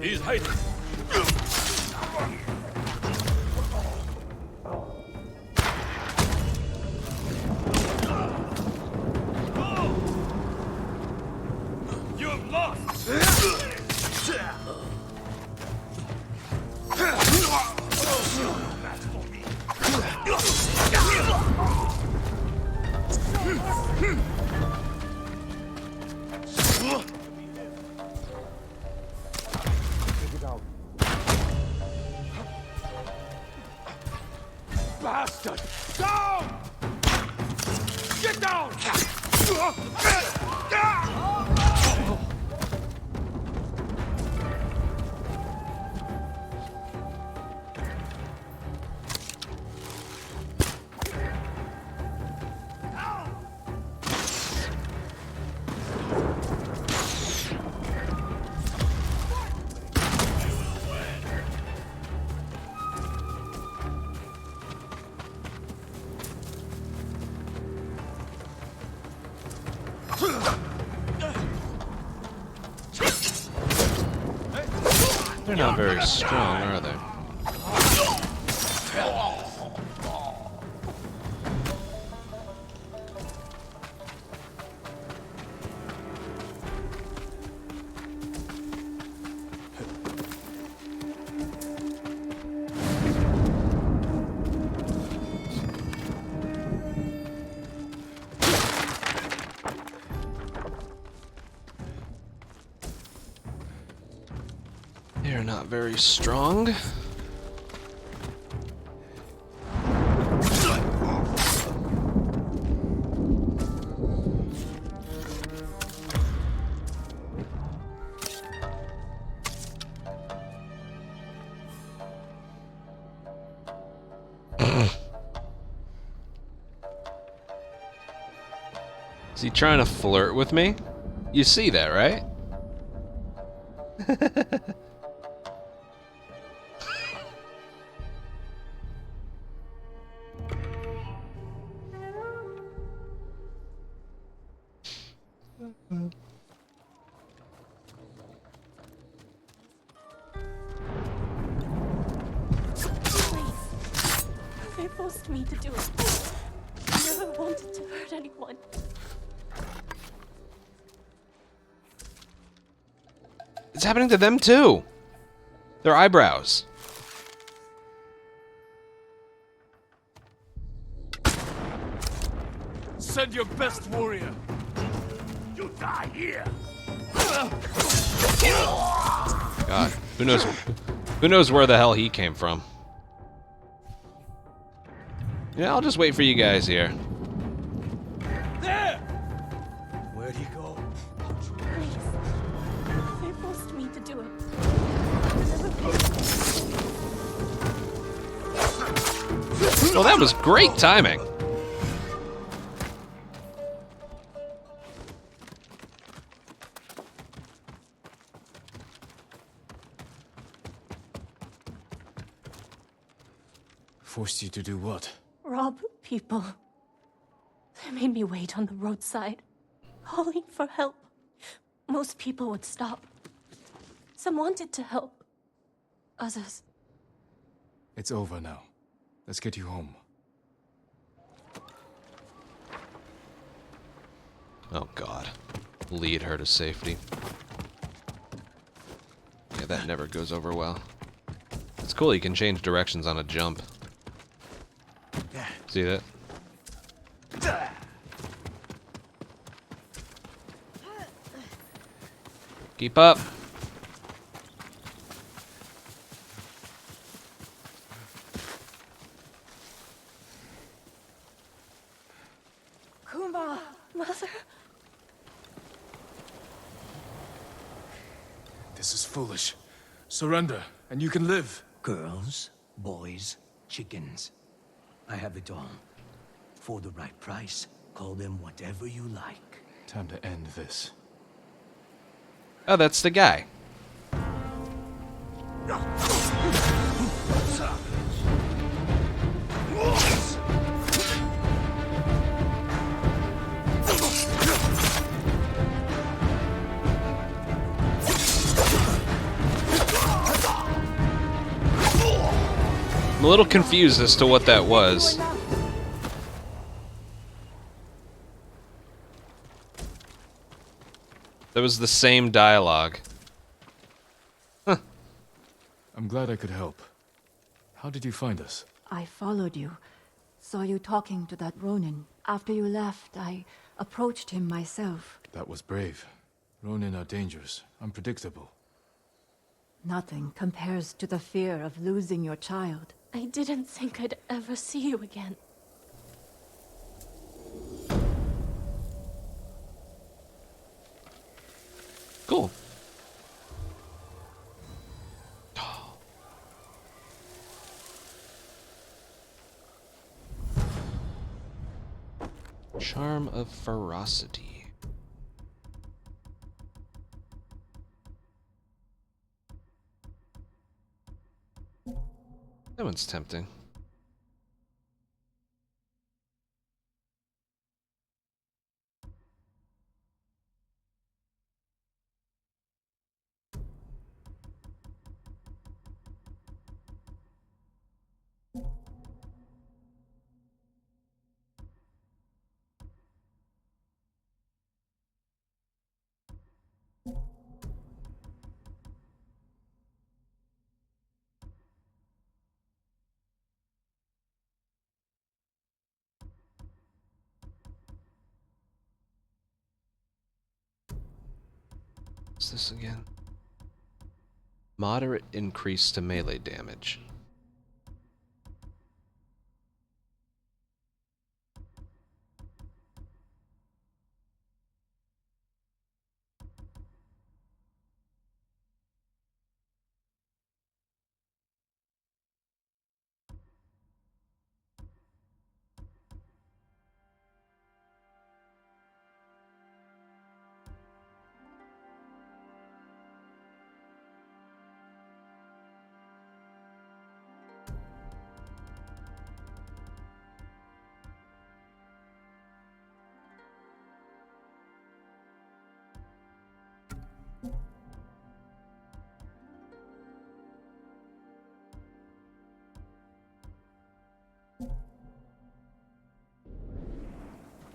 He's hiding. You've lost. Bastard! Down! Get down! They're not very strong, are they? They're not very strong. Is he trying to flirt with me? You see that, right? Please. They forced me to do it. I never wanted to hurt anyone. It's happening to them too. Their eyebrows. Send your best warrior. You die here. God, who knows? Who knows where the hell he came from? Yeah, I'll just wait for you guys here. There! Where'd he go? Please. They forced me to do it. Well, that was great timing. Forced you to do what? Rob people. They made me wait on the roadside, calling for help. Most people would stop. Some wanted to help. Others. It's over now. Let's get you home. Oh God. Lead her to safety. Yeah, that never goes over well. It's cool you can change directions on a jump. See that? Keep up. Kuma, Mother. This is foolish. Surrender, and you can live. Girls, boys, chickens. I have it all. For the right price, call them whatever you like. Time to end this. Oh, that's the guy. I'm a little confused as to what that was. That was the same dialogue. Huh. I'm glad I could help. How did you find us? I followed you. Saw you talking to that Ronin. After you left, I approached him myself. That was brave. Ronin are dangerous, unpredictable. Nothing compares to the fear of losing your child. I didn't think I'd ever see you again. Cool. Charm of ferocity. That one's tempting. What's this again? Moderate increase to melee damage.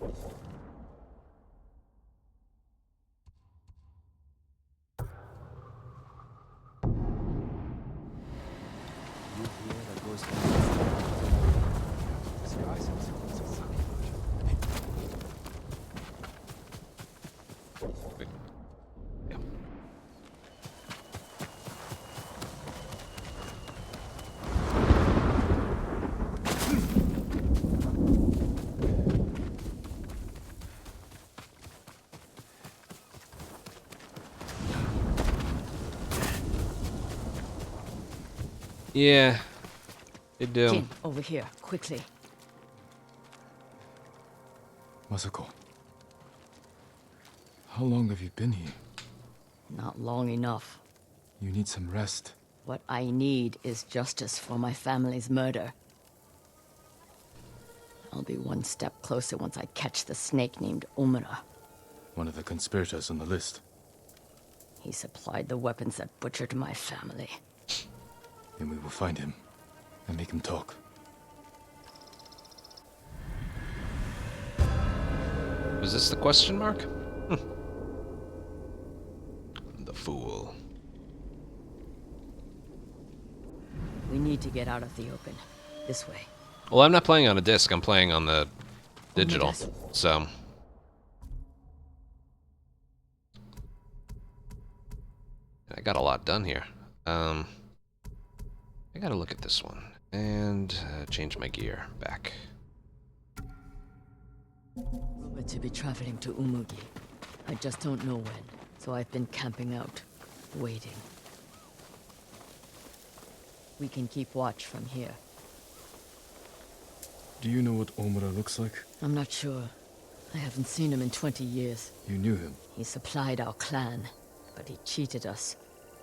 You hear the ghost Yeah, they do. Jin, over here, quickly. Masako. How long have you been here? Not long enough. You need some rest. What I need is justice for my family's murder. I'll be one step closer once I catch the snake named Omura. One of the conspirators on the list. He supplied the weapons that butchered my family. Then we will find him and make him talk. Was this the question mark? The fool. We need to get out of the open. This way. Well, I'm not playing on a disc. I'm playing on the digital. So. I got a lot done here. I gotta look at this one and change my gear back. Rumored to be traveling to Umugi. I just don't know when, so I've been camping out, waiting. We can keep watch from here. Do you know what Omura looks like? I'm not sure. I haven't seen him in 20 years. You knew him? He supplied our clan, but he cheated us.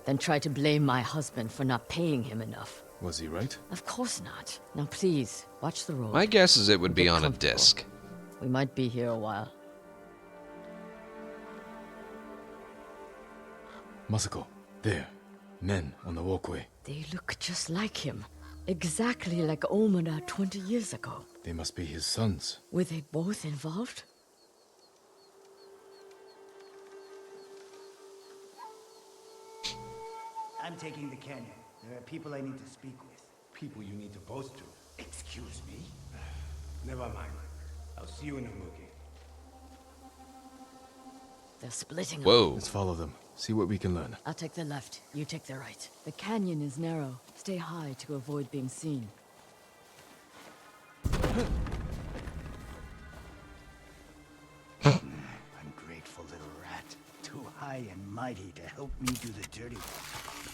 Then tried to blame my husband for not paying him enough. Was he right? Of course not. Now please, watch the road. My guess is it would be on a disc. We might be here a while. Masako, there. Men on the walkway. They look just like him. Exactly like Omura 20 years ago. They must be his sons. Were they both involved? I'm taking the canyon. There are people I need to speak with. People you need to boast to. Excuse me? Never mind. I'll see you in Umugi. They're splitting up. Whoa. Let's follow them. See what we can learn. I'll take the left. You take the right. The canyon is narrow. Stay high to avoid being seen. Ungrateful little rat. Too high and mighty to help me do the dirty work.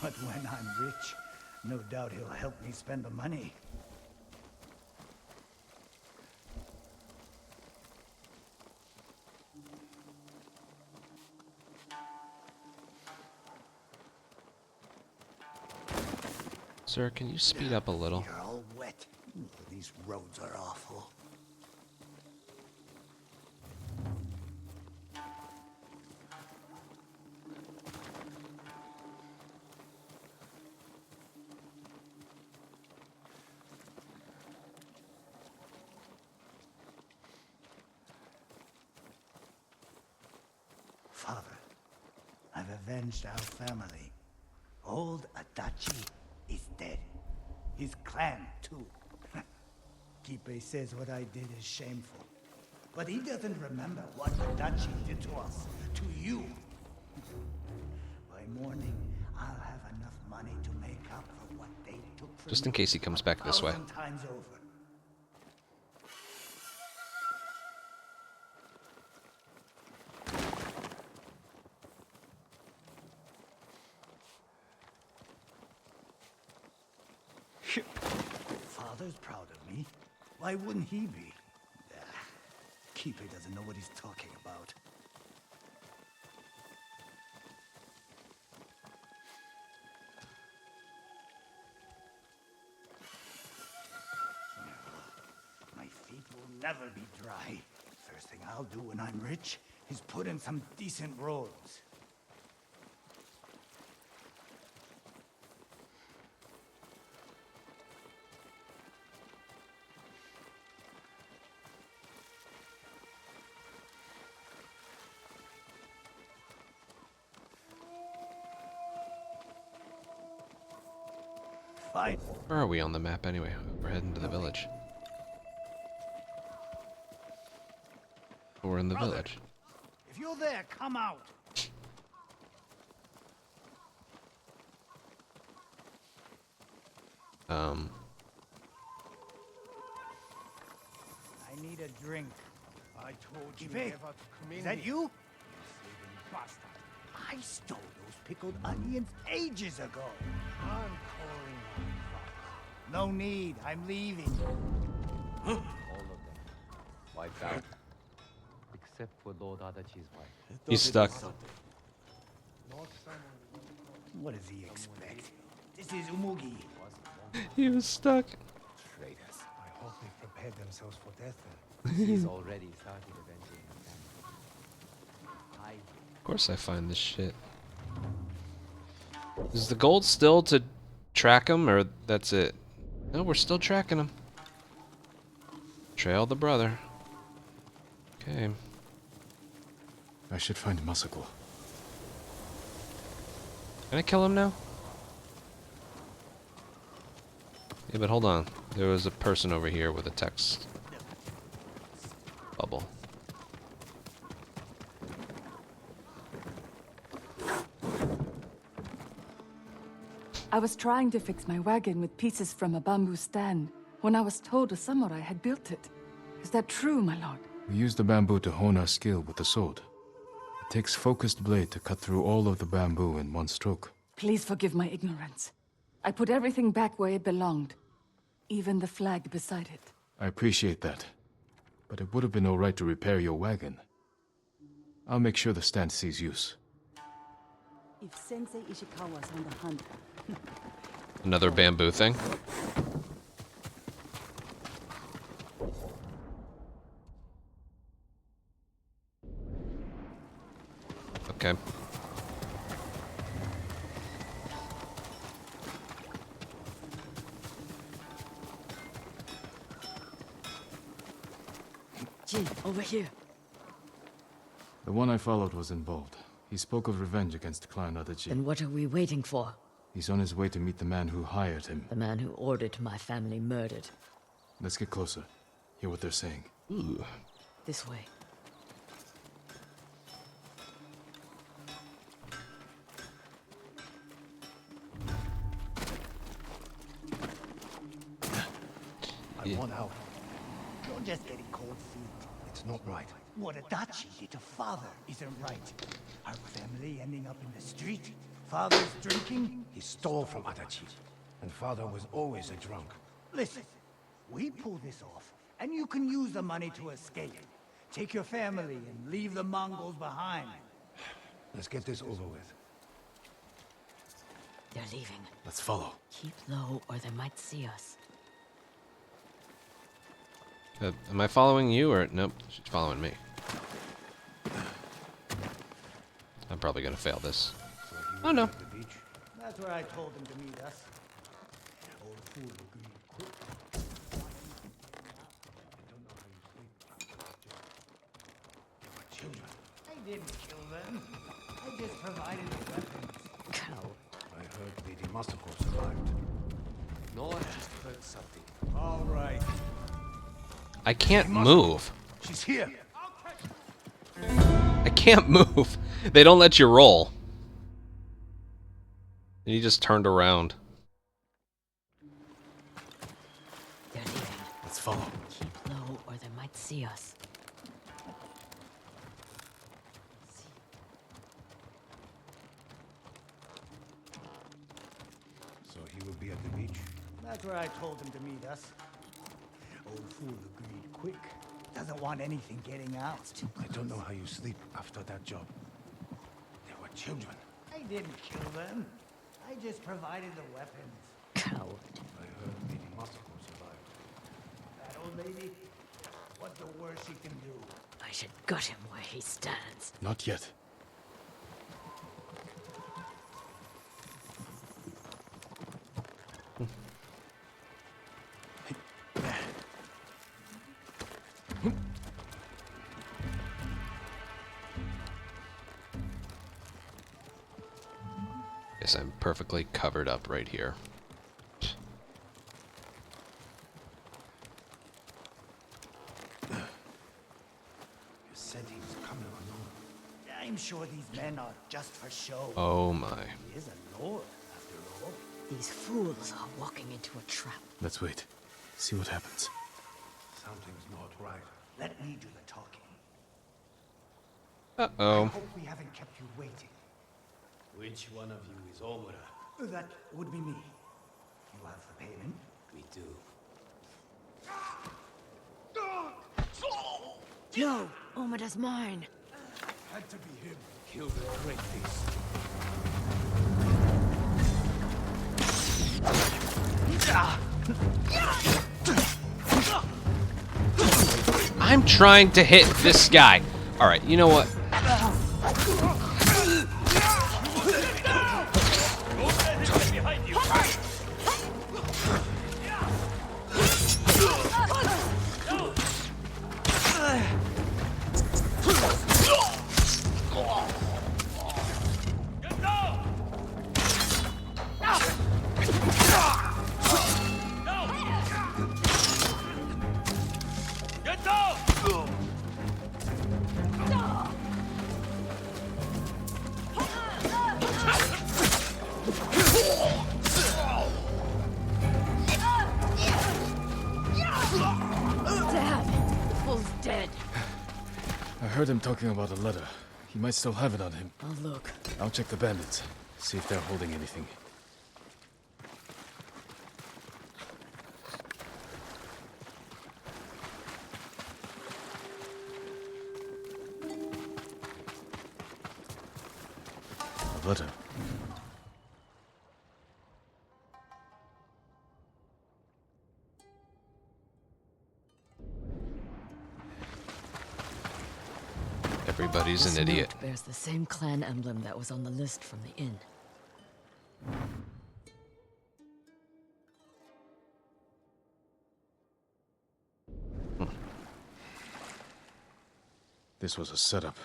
But when I'm rich, no doubt he'll help me spend the money. Sir, can you speed up a little? You're all wet. These roads are awful. Father, I've avenged our family. Old Adachi is dead. His clan, too. Kipe says what I did is shameful. But he doesn't remember what Adachi did to us, to you. By morning, I'll have enough money to make up for what they took from Just in case he comes back this way. 1,000 times over. Father's proud of me. Why wouldn't he be? Kipe doesn't know what he's talking about. My feet will never be dry. First thing I'll do when I'm rich is put in some decent roads. fine. Where are we on the map anyway? We're heading to the village. We're in the village. If you're there, come out. I need a drink. I told you never to come in. Is that you? Bastard. I stole those pickled onions ages ago. I'm calling my father. No need. I'm leaving. All of them wiped out, except for Lord Adachi's wife. He's stuck. What does he expect? This is Umugi. He was stuck. Traitors. I hope they prepared themselves for death He's already started avenging her family. Of course I find this shit. Is the gold still to track him, or that's it? No, we're still tracking him. Trail the brother. Okay. I should find Masako. Can I kill him now? Yeah, but hold on. There was a person over here with a text bubble. I was trying to fix my wagon with pieces from a bamboo stand when I was told a samurai had built it. Is that true, my lord? We use the bamboo to hone our skill with the sword. It takes focused blade to cut through all of the bamboo in one stroke. Please forgive my ignorance. I put everything back where it belonged. Even the flag beside it. I appreciate that. But it would have been alright to repair your wagon. I'll make sure the stand sees use. If Sensei Ishikawa's on the hunt... Another bamboo thing. Okay. Jin, over here. The one I followed was involved. He spoke of revenge against Clan Adachi. Then what are we waiting for? He's on his way to meet the man who hired him. The man who ordered my family murdered. Let's get closer. Hear what they're saying. Ooh. This way. I want out. You're just getting cold feet. It's not right. What Adachi did to father isn't right. Our family ending up in the street. Father's drinking. He stole from Adachi, and father was always a drunk. Listen, we pull this off, and you can use the money to escape. Take your family and leave the Mongols behind. Let's get this over with. They're leaving. Let's follow. Keep low, or they might see us. Am I following you, or nope? She's following me. I'm probably gonna fail this. Oh no. That's where I told him to meet us. Old fool agreed quick. Children. I didn't kill them. I just provided the weapons. Cow. I heard Lady Masako survived. No, I just heard something. All right. I can't move. She's here. I can't move. They don't let you roll. And he just turned around. They're leaving. Let's follow. Keep low, or they might see us. So he will be at the beach. That's where I told him to meet us. Old fool agreed quick. Doesn't want anything getting out. I don't know how you sleep after that job. They were children. I didn't kill them. I just provided the weapons. Coward. I heard Lady Masako survived. That old lady? What's the worst she can do? I should gut him where he stands. Not yet. Guess I'm perfectly covered up right here. said he was coming alone. I'm sure these men are just for show. Oh my. He is a lord, after all. These fools are walking into a trap. Let's wait. See what happens. Something's not right. Let me do the talking. Uh-oh. I hope we haven't kept you waiting. Which one of you is Omura? That would be me. You have the payment? We do. No, Omada's mine. Had to be him. Kill the great beast. I'm trying to hit this guy. All right, you know what? I heard him talking about a letter. He might still have it on him. I'll look. I'll check the bandits. See if they're holding anything. A letter. Everybody's an idiot. Note bears the same clan emblem that was on the list from the inn. This was a setup.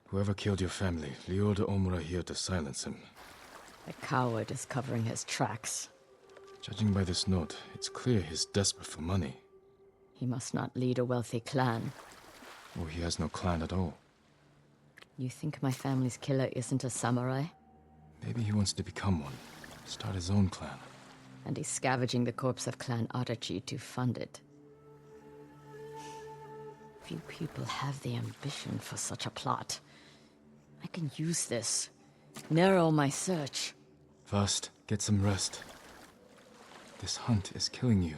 Whoever killed your family lured Omura here to silence him. A coward is covering his tracks. Judging by this note, it's clear he's desperate for money. He must not lead a wealthy clan. Or he has no clan at all. You think my family's killer isn't a samurai? Maybe he wants to become one. Start his own clan. And he's scavenging the corpse of Clan Adachi to fund it. Few people have the ambition for such a plot. I can use this. Narrow my search. First, get some rest. This hunt is killing you.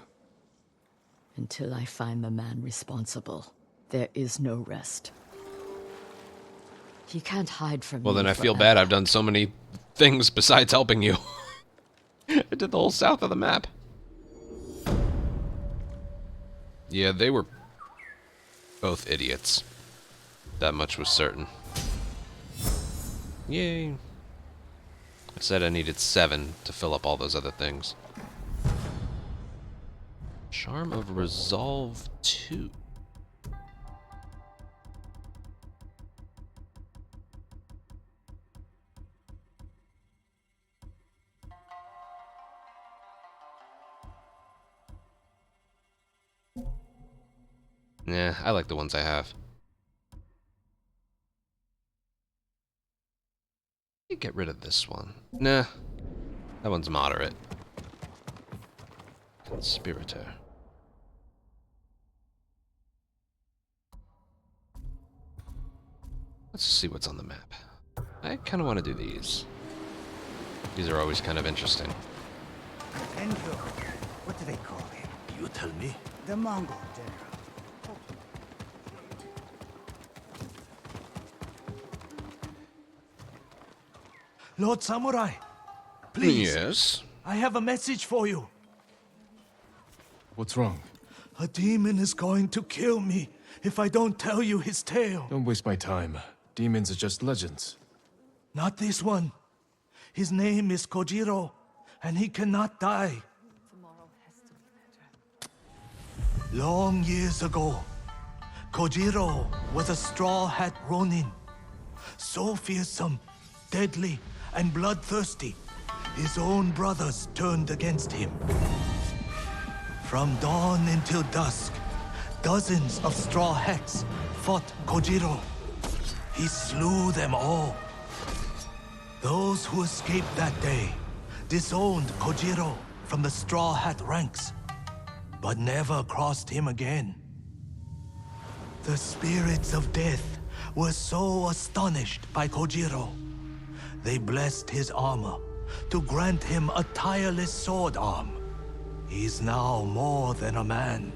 Until I find the man responsible, there is no rest. You can't hide from me. Well, then I feel bad. I've done so many things besides helping you. I did the whole south of the map. Yeah, they were both idiots. That much was certain. Yay. I said I needed 7 to fill up all those other things. Charm of Resolve 2. Yeah, I like the ones I have. Get rid of this one. Nah, that one's moderate. Conspirator. Let's see what's on the map. I kind of want to do these. These are always kind of interesting. Enzo, what do they call him? You tell me. The Mongol general. Lord Samurai, please. Yes? I have a message for you. What's wrong? A demon is going to kill me if I don't tell you his tale. Don't waste my time. Demons are just legends. Not this one. His name is Kojiro, and he cannot die. Long years ago, Kojiro was a Straw Hat Ronin. So fearsome, deadly, and bloodthirsty, his own brothers turned against him. From dawn until dusk, dozens of Straw Hats fought Kojiro. He slew them all. Those who escaped that day disowned Kojiro from the Straw Hat ranks, but never crossed him again. The spirits of death were so astonished by Kojiro, they blessed his armor to grant him a tireless sword arm. He's now more than a man.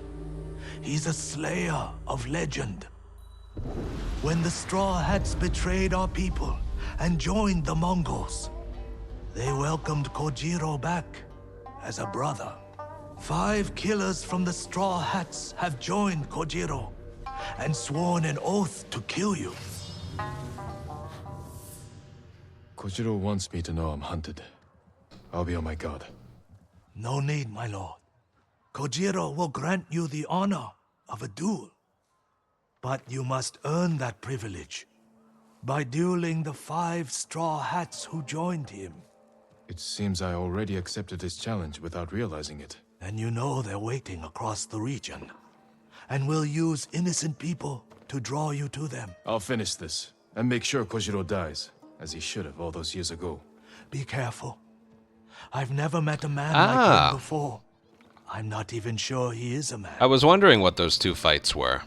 He's a slayer of legend. When the Straw Hats betrayed our people and joined the Mongols, they welcomed Kojiro back as a brother. 5 killers from the Straw Hats have joined Kojiro and sworn an oath to kill you. Kojiro wants me to know I'm hunted. I'll be on my guard. No need, my lord. Kojiro will grant you the honor of a duel. But you must earn that privilege by dueling the 5 Straw Hats who joined him. It seems I already accepted his challenge without realizing it. And you know they're waiting across the region, and will use innocent people to draw you to them. I'll finish this, and make sure Kojiro dies, as he should have all those years ago. Be careful. I've never met a man like him before. I'm not even sure he is a man. I was wondering what those 2 fights were.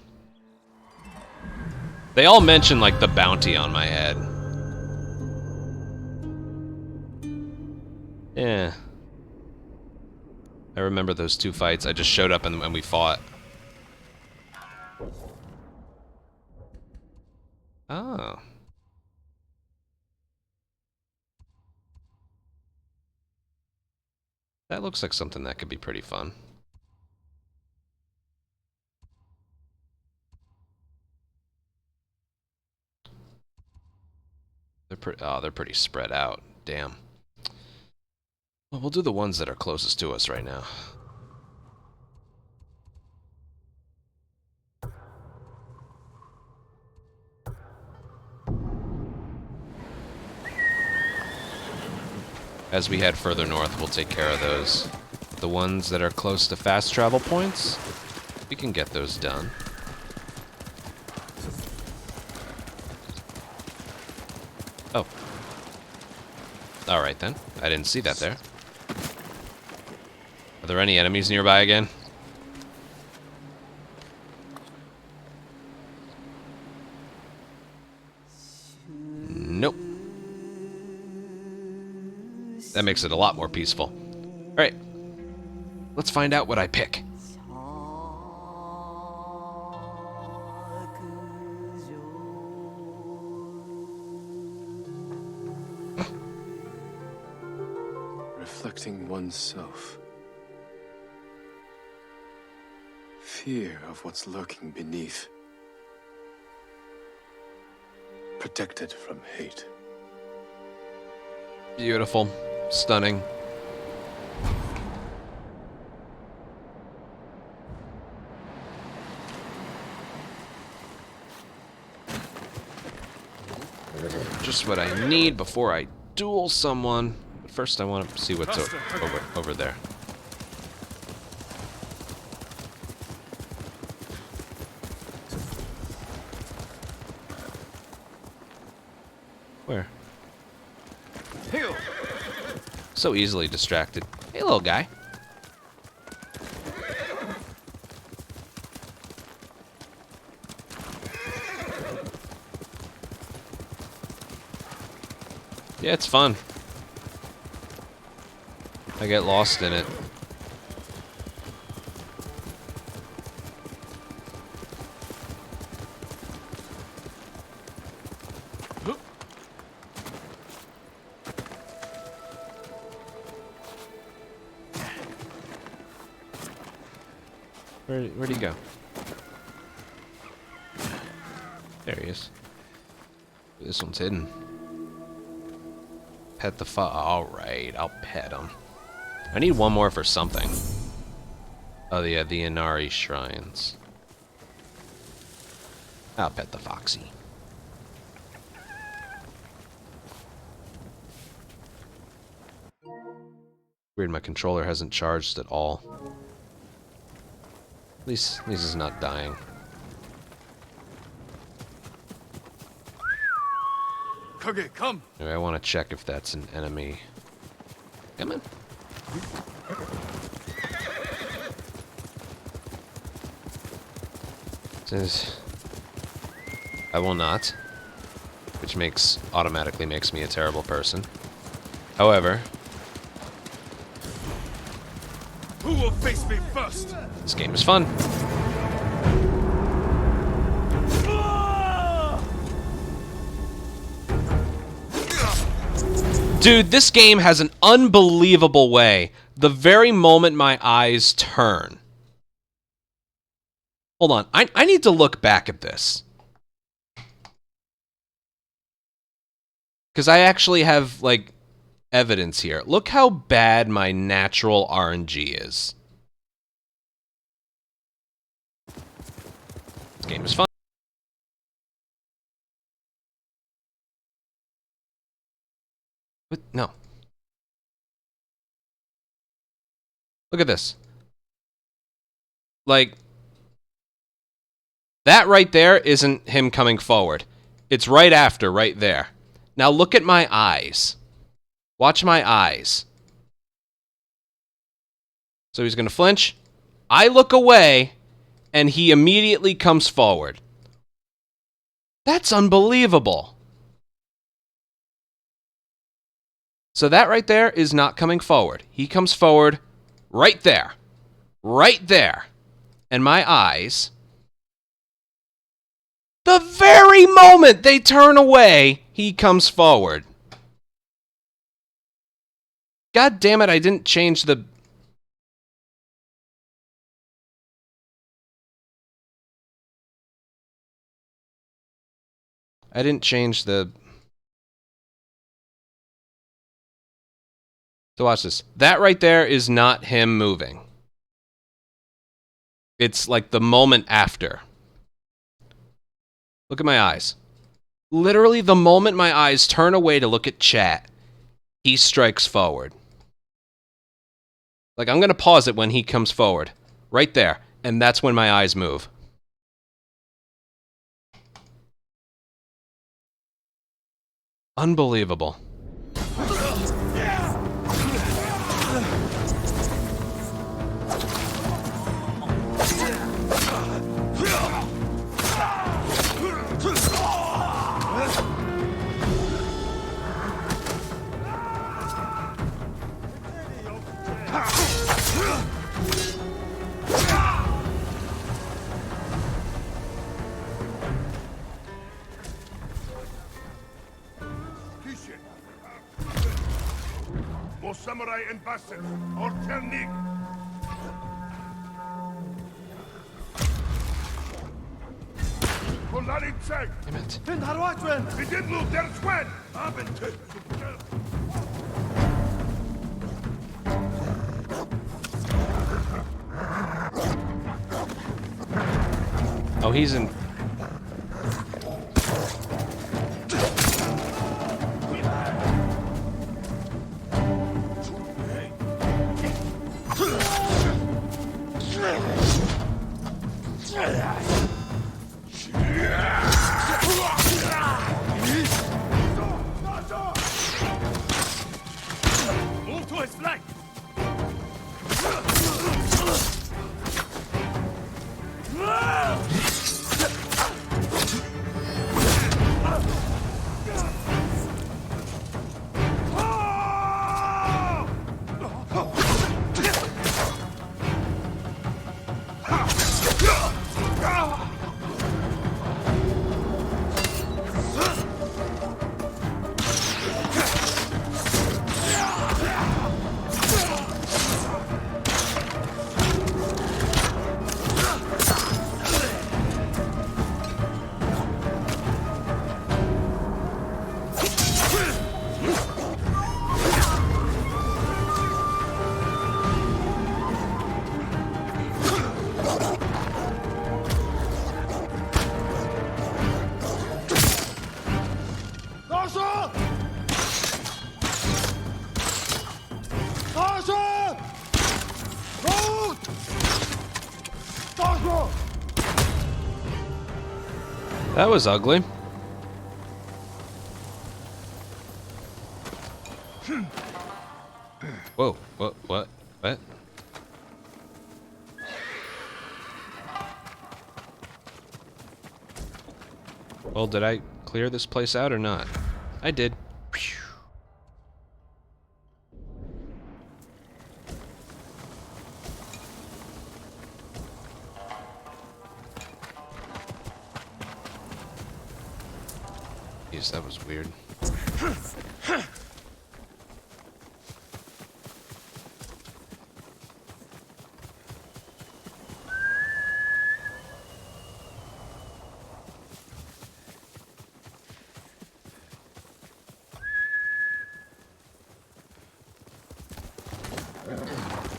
They all mention, like, the bounty on my head. Yeah. I remember those 2 fights. I just showed up and we fought. Oh. That looks like something that could be pretty fun. They're pretty spread out. Damn. Well, we'll do the ones that are closest to us right now. As we head further north, we'll take care of those. The ones that are close to fast travel points, we can get those done. Oh. Alright then. I didn't see that there. Are there any enemies nearby again? Nope. That makes it a lot more peaceful. Alright. Let's find out what I pick. Reflecting oneself. Fear of what's lurking beneath. Protected from hate. Beautiful. Stunning. Just what I need before I duel someone. But first I want to see what's over there. Where? So easily distracted. Hey, little guy. Yeah, it's fun. I get lost in it. Where'd he go? There he is. This one's hidden. Pet the Alright, I'll pet him. I need one more for something. Oh, yeah, the Inari shrines. I'll pet the Foxy. Weird, my controller hasn't charged at all. At least it's not dying. come. I want to check if that's an enemy. Come on. Says I will not, which automatically makes me a terrible person. However, Who will face me first? this game is fun. Dude, this game has an unbelievable way. The very moment my eyes turn. Hold on, I need to look back at this. Because I actually have, like, evidence here. Look how bad my natural RNG is. This game is fun. What? No. Look at this. Like, that right there isn't him coming forward. It's right after, right there. Now look at my eyes. Watch my eyes. So he's going to flinch. I look away, and he immediately comes forward. That's unbelievable. So that right there is not coming forward. He comes forward right there. Right there. And my eyes, the very moment they turn away, he comes forward. God damn it, I didn't change the... I didn't change the... So watch this. That right there is not him moving. It's like the moment after. Look at my eyes. Literally the moment my eyes turn away to look at chat, he strikes forward. Like, I'm going to pause it when he comes forward. Right there. And that's when my eyes move. Unbelievable. Samurai ambassador or Ternig. Damn it. Wir sind nur der Schwen. Oh, he's in... Move to his flank. That was ugly. What? Well, did I clear this place out or not? I did. Jeez, that was weird.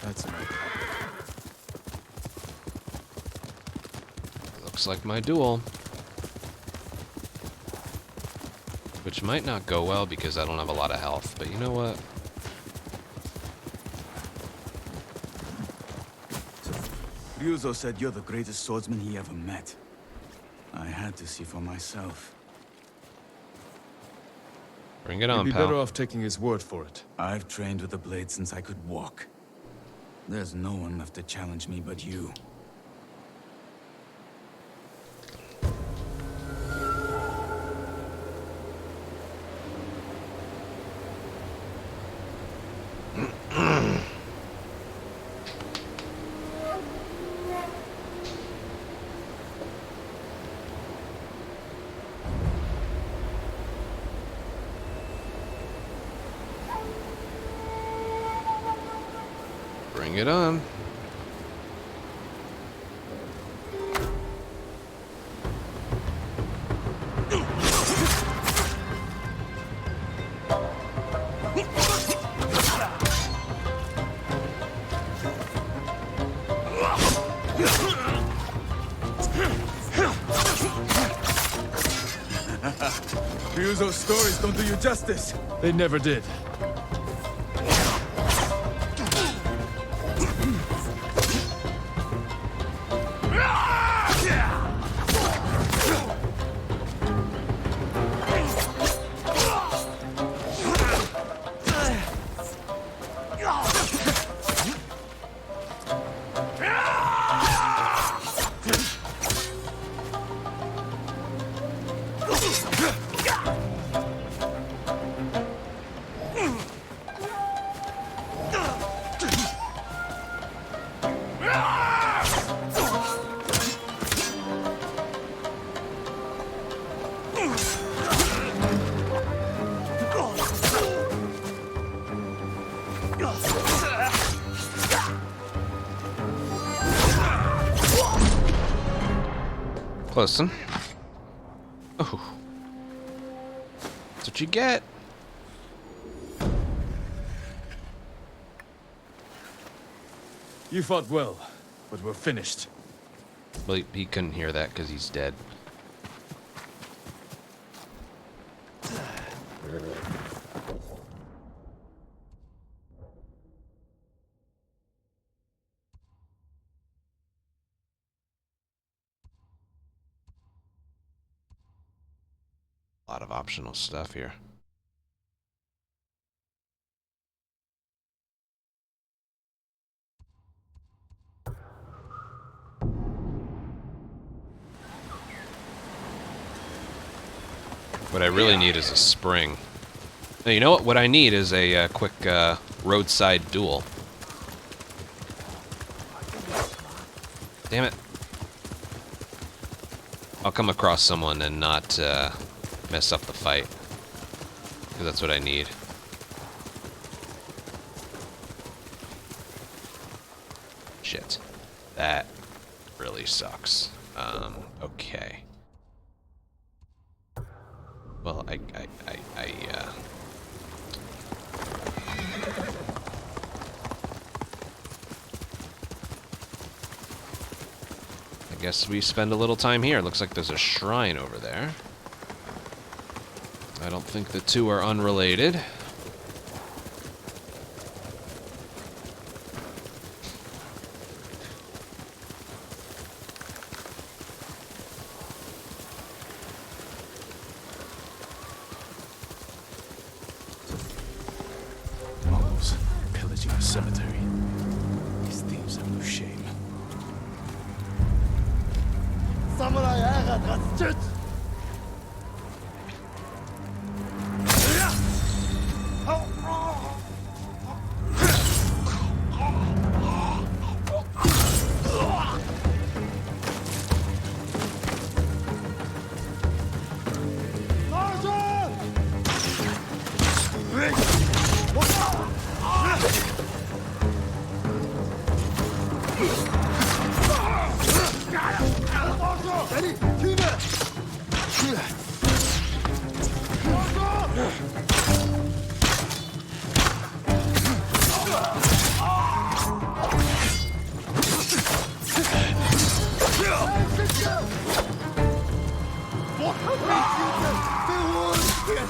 That's right. Looks like my duel. Which might not go well because I don't have a lot of health, but you know what? Ryuzo said you're the greatest swordsman he ever met. I had to see for myself. Bring it on, You'd be pal. better off taking his word for it. I've trained with the blade since I could walk. There's no one left to challenge me but you. Bring it on. Ryuzo's stories don't do you justice. They never did. Close one. Oh. That's what you get. You fought well, but we're finished. Well, he couldn't hear that because he's dead. A lot of optional stuff here. What I really need is a spring. Now, you know what? What I need is a quick roadside duel. Damn it. I'll come across someone and not mess up the fight. Because that's what I need. Shit. That really sucks. Okay. Well, I guess we spend a little time here. Looks like there's a shrine over there. I don't think the two are unrelated. Mongols pillaging us. cemetery. These thieves have no shame. Samurai Aga got church.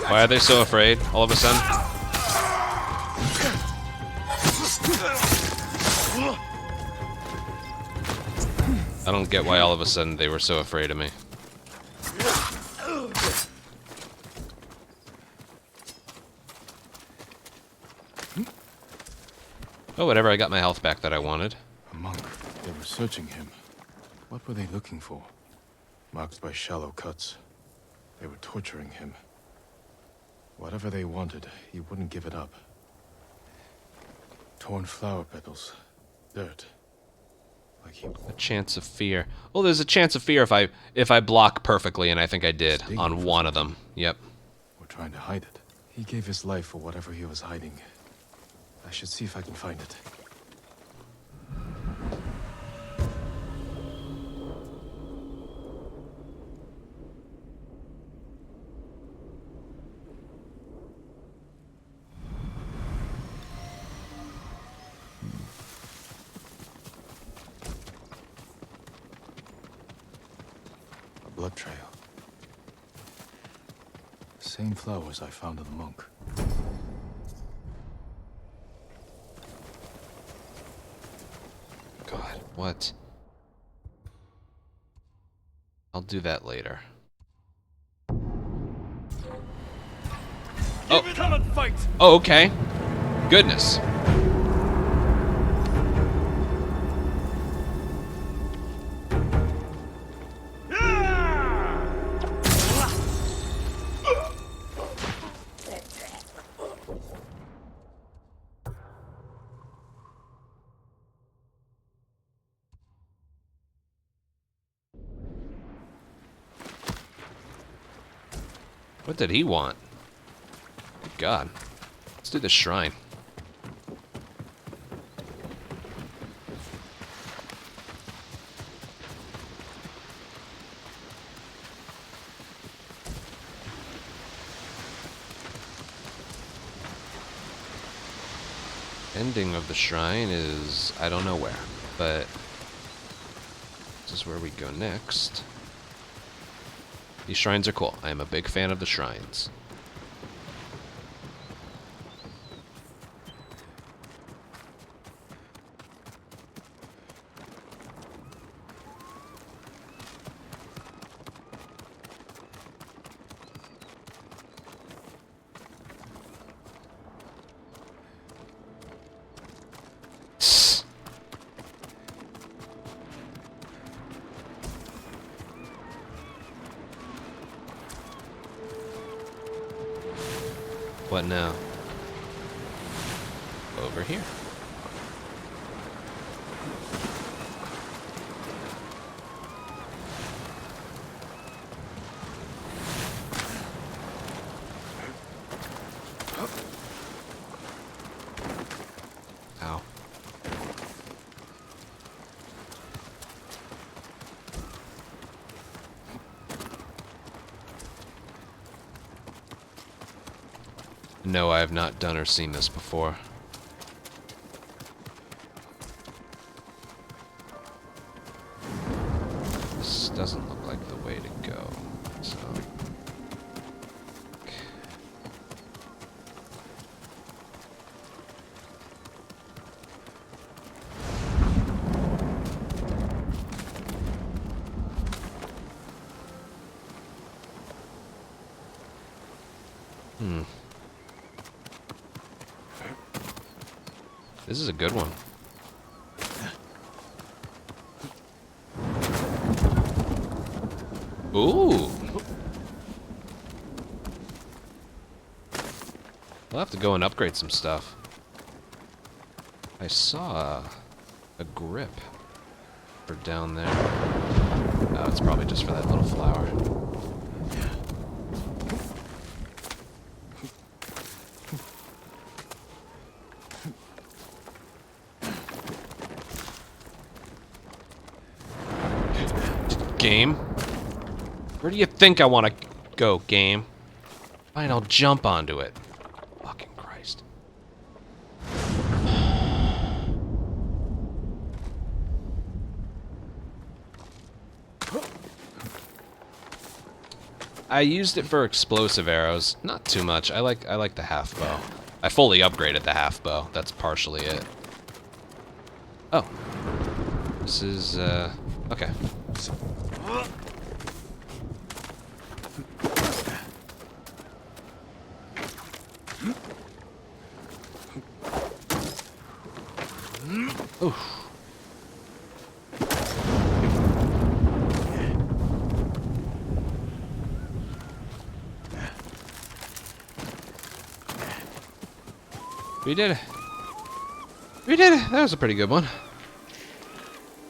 Why are they so afraid all of a sudden? I don't get why all of a sudden they were so afraid of me. Oh, whatever, I got my health back that I wanted. A monk. They were searching him. What were they looking for? Marked by shallow cuts. They were torturing him. Whatever they wanted, he wouldn't give it up. Torn flower petals. Dirt. Like he... A chance of fear. Well, there's a chance of fear if I block perfectly, and I think I did on one of them. Yep. We're trying to hide it. He gave his life for whatever he was hiding. I should see if I can find it. A blood trail. The same flowers I found in the monk. God, what? I'll do that later. Oh. Come and fight. Oh, okay. Goodness. What did he want? Good God. Let's do the shrine. Ending of the shrine is I don't know where, but this is where we go next. These shrines are cool. I am a big fan of the shrines. What now? Over here. Ow. No, I have not done or seen this before. This doesn't look like the way to go, so... This is a good one. Ooh. I'll have to go and upgrade some stuff. I saw a grip for down there. Oh, it's probably just for that little flower. Game? Where do you think I want to go, game? Fine, I'll jump onto it. Fucking Christ. I used it for explosive arrows. Not too much. I like the half bow. I fully upgraded the half bow. That's partially it. Oh. This is, okay. Oof. We did it. We did it. That was a pretty good one.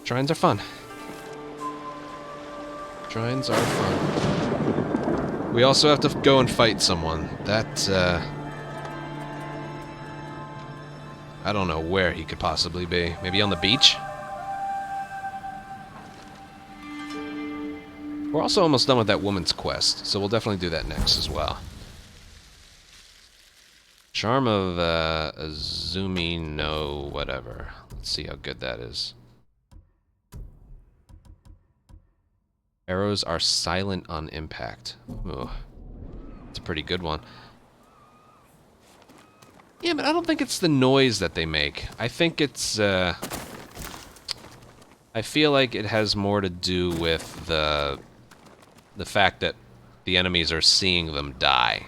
Shrines are fun. Shrines are fun. We also have to go and fight someone. That, I don't know where he could possibly be. Maybe on the beach? We're also almost done with that woman's quest, so we'll definitely do that next as well. Charm of Azumi no whatever. Let's see how good that is. Arrows are silent on impact. Ooh. It's a pretty good one. Yeah, but I don't think it's the noise that they make. I think it's, I feel like it has more to do with the fact that the enemies are seeing them die.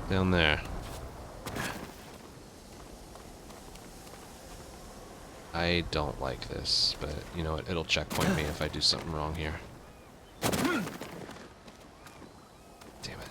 Down there. I don't like this, but you know what? It'll checkpoint me if I do something wrong here. Damn it.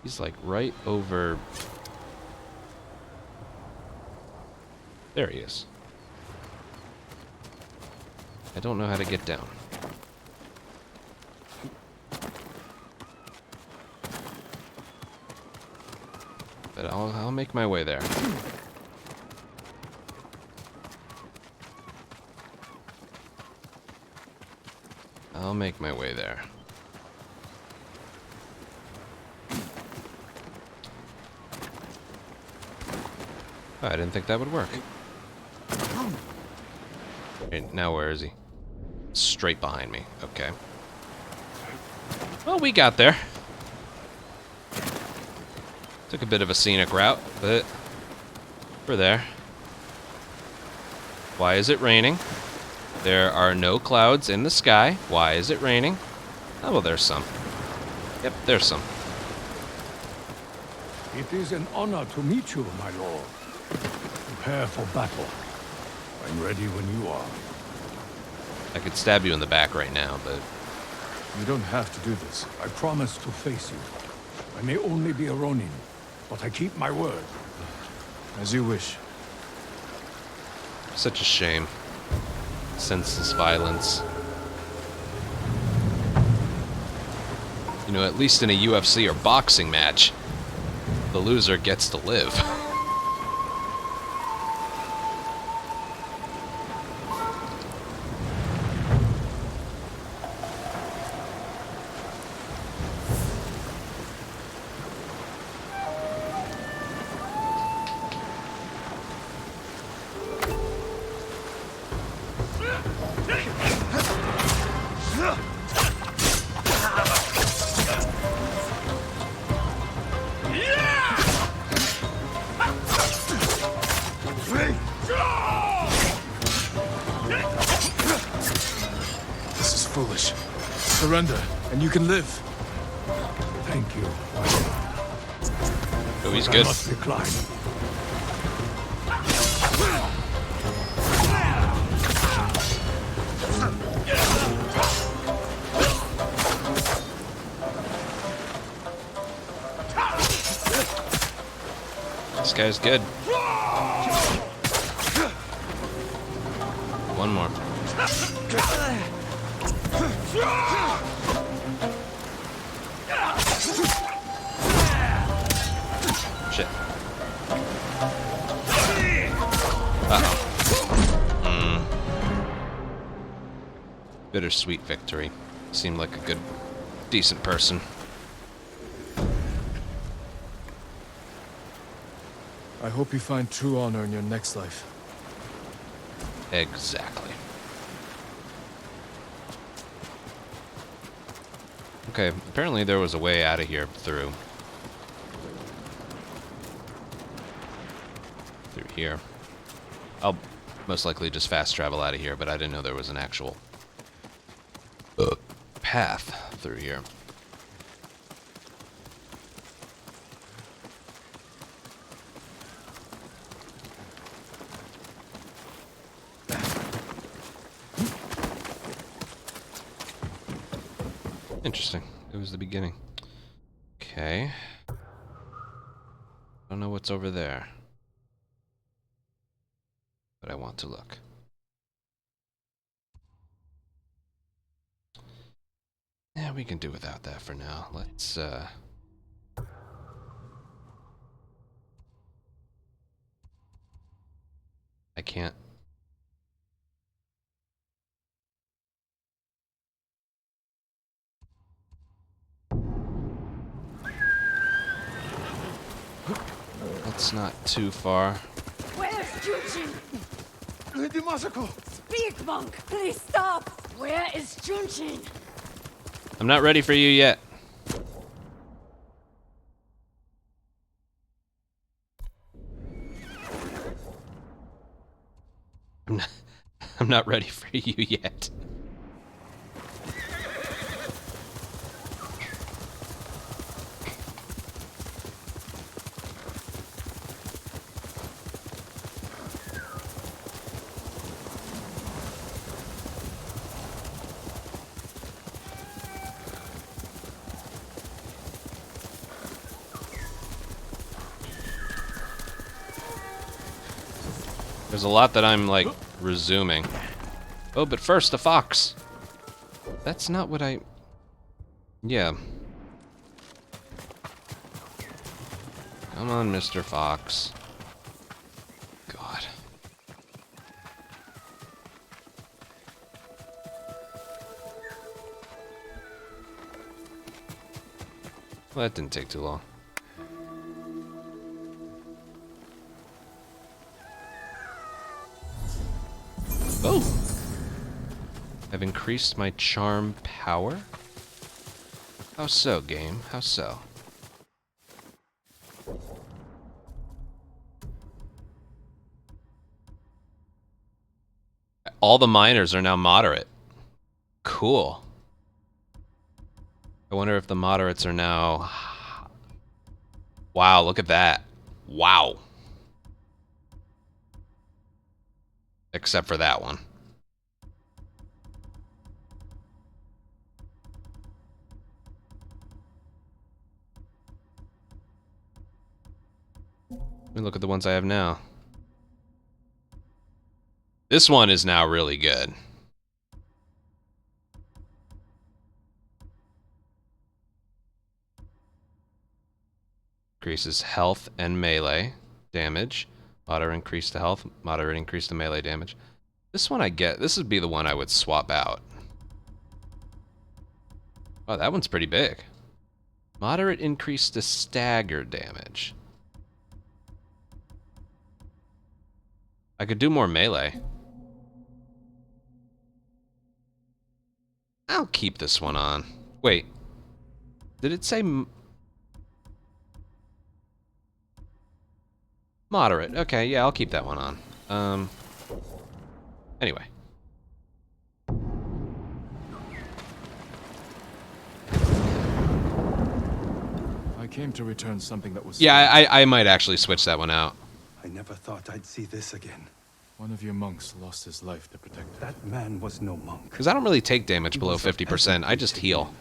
He's like right over... There he is. I don't know how to get down. But I'll make my way there. I'll make my way there. Oh, I didn't think that would work. Okay, now where is he? Straight behind me. Okay. Well, we got there. Took a bit of a scenic route, but we're there. Why is it raining? There are no clouds in the sky. Why is it raining? Oh, well, there's some. Yep, there's some. It is an honor to meet you, my lord. Prepare for battle. I'm ready when you are. I could stab you in the back right now, but... You don't have to do this. I promise to face you. I may only be a Ronin, but I keep my word. As you wish. Such a shame. Senseless violence. You know, at least in a UFC or boxing match, the loser gets to live. Surrender, and you can live. Thank you. Oh, he's But good. I must decline. This guy's good. One more. Shit. Uh-oh. Bittersweet victory. Seemed like a good, decent person. I hope you find true honor in your next life. Exactly. Okay, apparently there was a way out of here through here. I'll most likely just fast travel out of here, but I didn't know there was an actual path through here. Interesting. It was the beginning. Okay. Don't know what's over there, but I want to look. Yeah, we can do without that for now. Let's, I can't. That's not too far. Where's Junshin? Lady Masako! Speak, monk! Please stop! Where is Junshin? I'm not ready for you yet. I'm not ready for you yet. There's a lot that I'm, like, resuming. Oh, but first, the fox. That's not what I... Yeah. Come on, Mr. Fox. God. Well, that didn't take too long. Oh! I've increased my charm power? How so, game? How so? All the miners are now moderate. Cool. I wonder if the moderates are now... Wow, look at that. Wow. Except for that one. Let me look at the ones I have now. This one is now really good. Increases health and melee damage. Moderate increase to health, moderate increase to melee damage. This one I get. This would be the one I would swap out. Oh, that one's pretty big. Moderate increase to stagger damage. I could do more melee. I'll keep this one on. Wait. Did it say... Moderate. Okay, yeah, I'll keep that one on. Anyway. came to return something that was... Yeah, I might actually switch that one out. I never thought I'd see this again. One of your monks lost his life to protect it. That man was no monk. Because I don't really take damage below 50%. I just heal.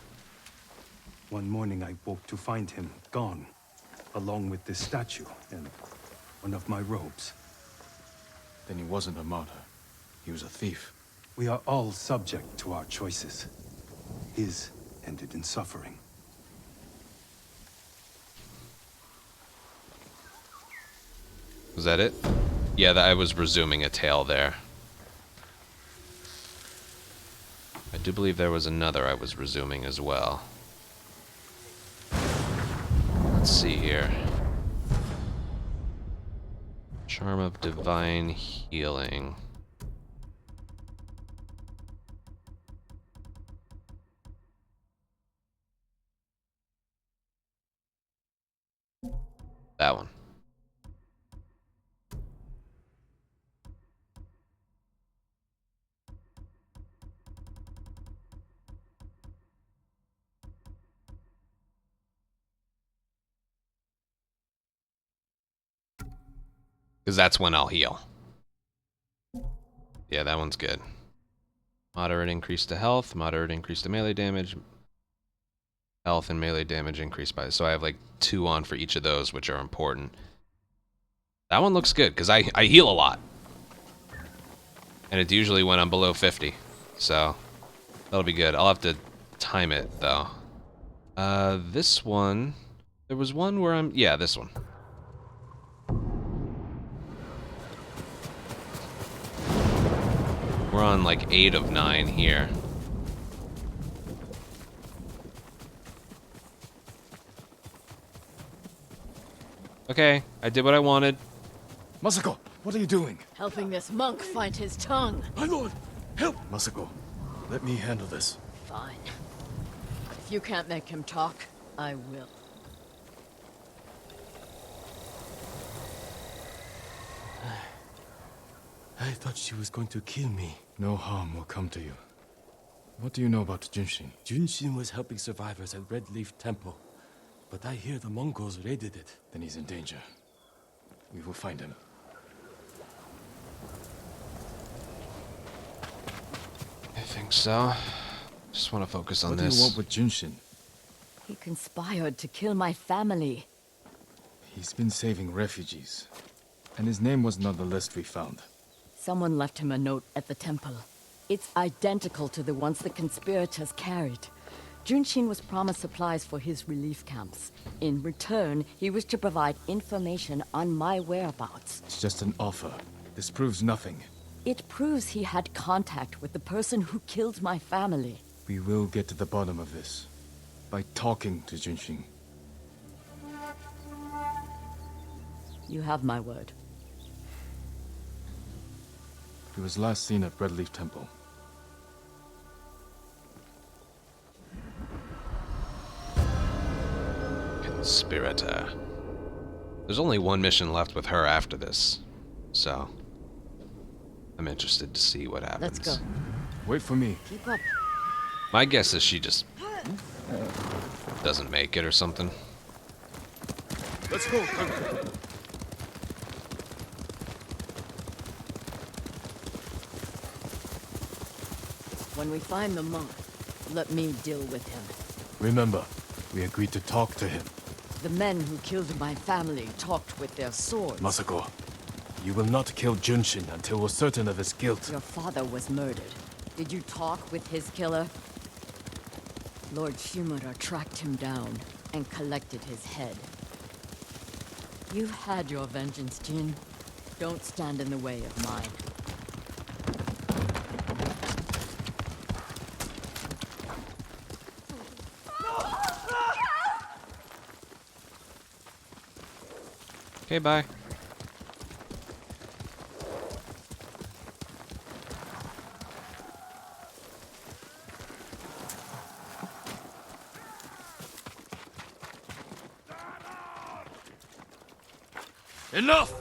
One morning I woke to find him gone, along with this statue and one of my robes. Then he wasn't a martyr. He was a thief. We are all subject to our choices. His ended in suffering. Was that it? Yeah, I was resuming a tale there. I do believe there was another I was resuming as well. Let's see here. Charm of Divine Healing. That one. Because that's when I'll heal. Yeah, that one's good. Moderate increase to health, moderate increase to melee damage. Health and melee damage increased by... So I have like 2 on for each of those, which are important. That one looks good, because I heal a lot. And it's usually when I'm below 50. So, that'll be good. I'll have to time it, though. This one... There was one where I'm... Yeah, this one. We're on like 8 of 9 here. Okay, I did what I wanted. Masako, what are you doing? Helping this monk find his tongue. My lord, help! Masako, let me handle this. Fine. If you can't make him talk, I will. I thought she was going to kill me. No harm will come to you. What do you know about Junshin? Junshin was helping survivors at Red Leaf Temple. But I hear the Mongols raided it. Then he's in danger. We will find him. I think so. Just want to focus on this. What do you want with Junshin? He conspired to kill my family. He's been saving refugees. And his name wasn't on the list we found. Someone left him a note at the temple. It's identical to the ones the conspirators carried. Junshin was promised supplies for his relief camps. In return, he was to provide information on my whereabouts. It's just an offer. This proves nothing. It proves he had contact with the person who killed my family. We will get to the bottom of this. By talking to Junshin. You have my word. He was last seen at Red Leaf Temple. Conspirator. There's only one mission left with her after this, so I'm interested to see what happens. Let's go. Wait for me. Keep up. My guess is she just doesn't make it or something. Let's go. When we find the monk, let me deal with him. Remember, we agreed to talk to him. The men who killed my family talked with their swords. Masako, you will not kill Junshin until we're certain of his guilt. Your father was murdered. Did you talk with his killer? Lord Shimura tracked him down and collected his head. You've had your vengeance, Jin. Don't stand in the way of mine. Okay, bye. Enough!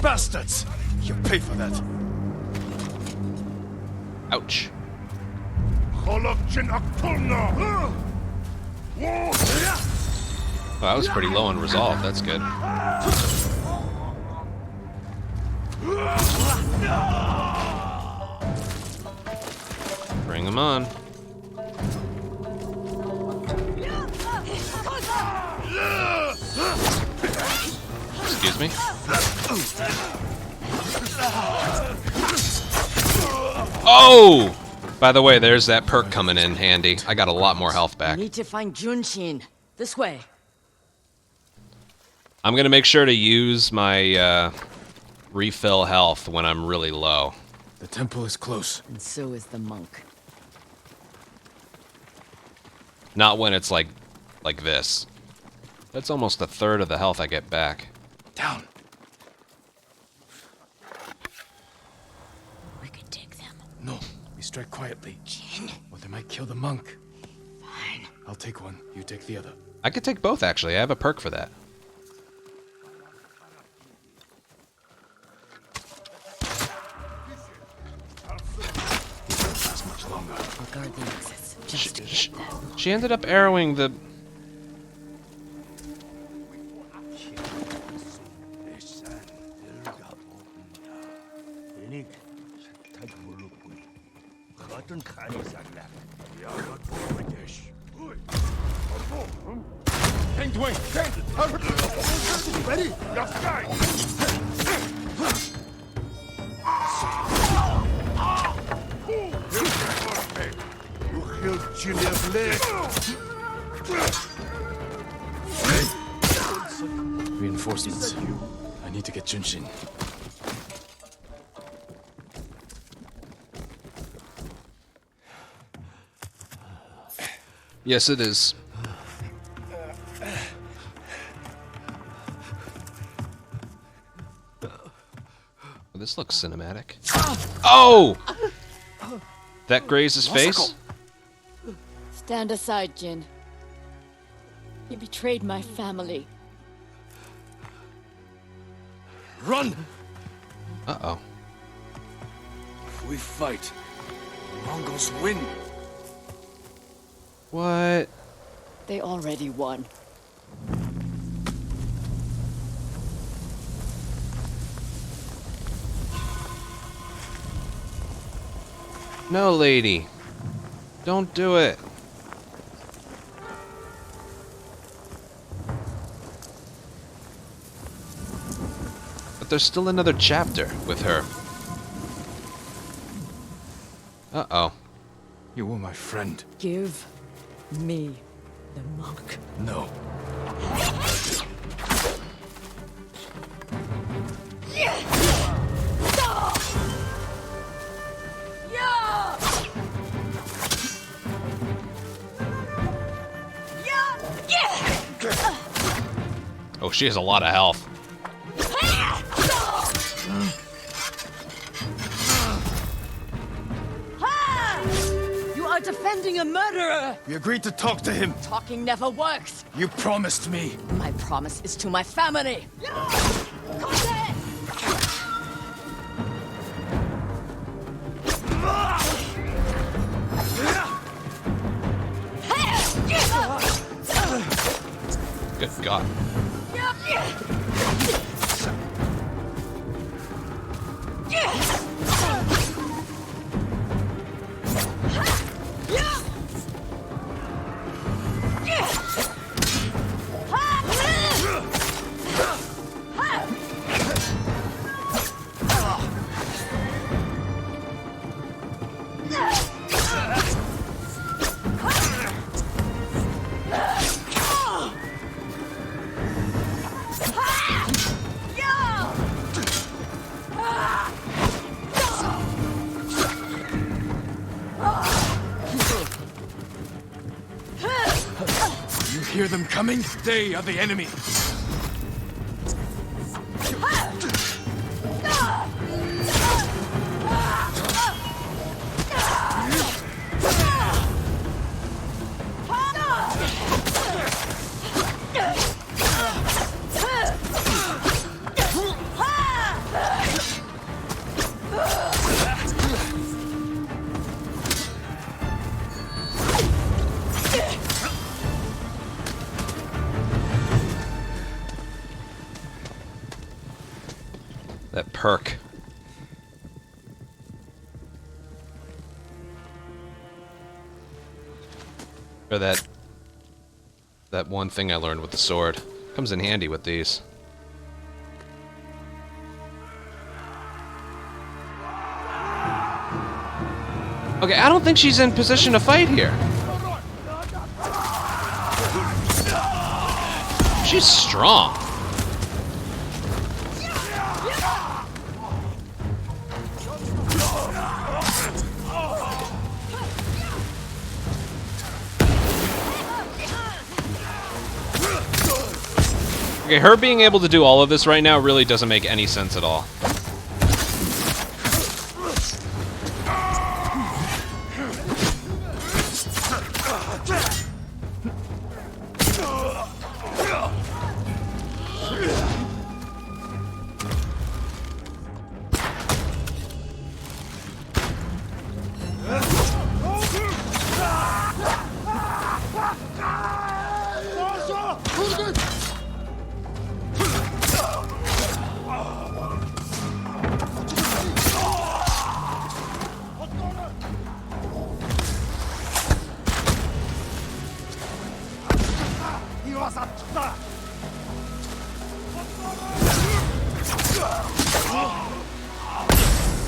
Bastards! You pay for that. Ouch. Well, that was pretty low in resolve. That's good. Bring him on. Excuse me? Oh! By the way, there's that perk coming in handy. I got a lot more health back. Need to find Junshin. This way. I'm gonna make sure to use my refill health when I'm really low. The temple is close. And so is the monk. Not when it's like this. That's almost a third of the health I get back. Down. We could take them. No, we strike quietly. Jin. Or they might kill the monk. Fine. I'll take one. You take the other. I could take both, actually. I have a perk for that. Much longer. We'll guard the exits. Just to hit them. She ended up arrowing the... Ready? Left side. You killed Julia's leg. Reinforcements. I need to get Junshin. Yes, it is. This looks cinematic. Oh! That grazed his face? Stand aside, Jin. You betrayed my family. Run! Uh-oh. If we fight, the Mongols win. What? They already won. No, lady. Don't do it. But there's still another chapter with her. Uh-oh. You were my friend. Give me the monk. No. Oh, she has a lot of health. You are defending a murderer! We agreed to talk to him. Talking never works. You promised me. My promise is to my family. Good God. Hear them coming? They are the enemy. That perk. Or that one thing I learned with the sword. Comes in handy with these. Okay, I don't think she's in position to fight here. She's strong. Okay, her being able to do all of this right now really doesn't make any sense at all.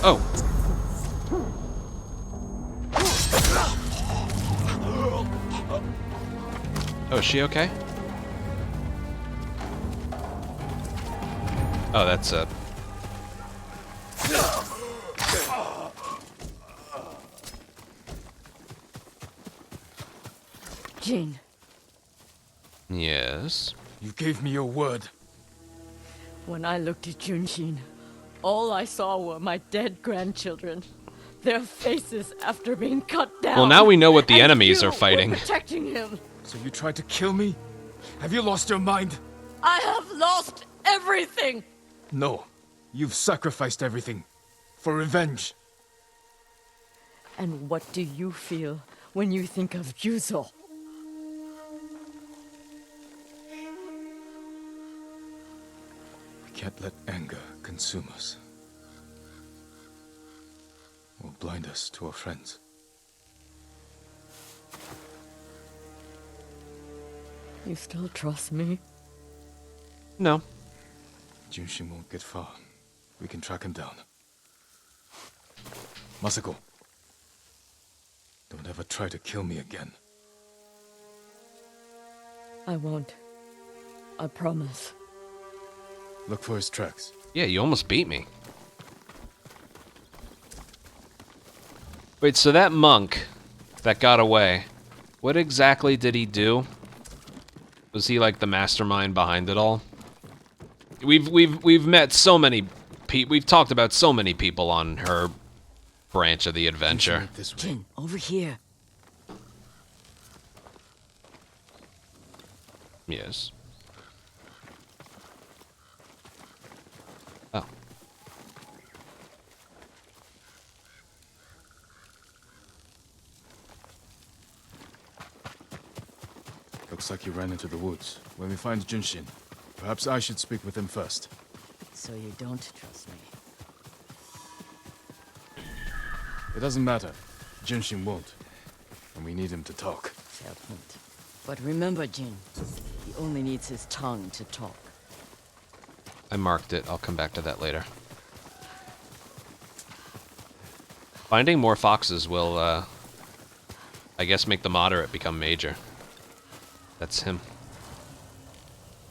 Oh. Oh, is she okay? Oh, that's a... Jin. Yes? You gave me your word. When I looked at Junshin, all I saw were my dead grandchildren. Their faces after being cut down. Well, now we know what the And enemies you are fighting. were protecting him. So you tried to kill me? Have you lost your mind? I have lost everything. No. You've sacrificed everything. For revenge. And what do you feel when you think of Yuzo? We can't let anger consume us. Or blind us to our friends. You still trust me? No. Junshin won't get far. We can track him down. Masako. Don't ever try to kill me again. I won't. I promise. Look for his tracks. Yeah, you almost beat me. Wait, so that monk that got away, what exactly did he do? Was he like the mastermind behind it all? We've met so many we've talked about so many people on her branch of the adventure. Jin, over here. Yes. Oh. Looks like you ran into the woods. When we find Junshin, perhaps I should speak with him first. So you don't trust me? It doesn't matter. Junshin won't. And we need him to talk. Fair point. But remember, Jin, he only needs his tongue to talk. I marked it. I'll come back to that later. Finding more foxes will, I guess, make the moderate become major. That's him.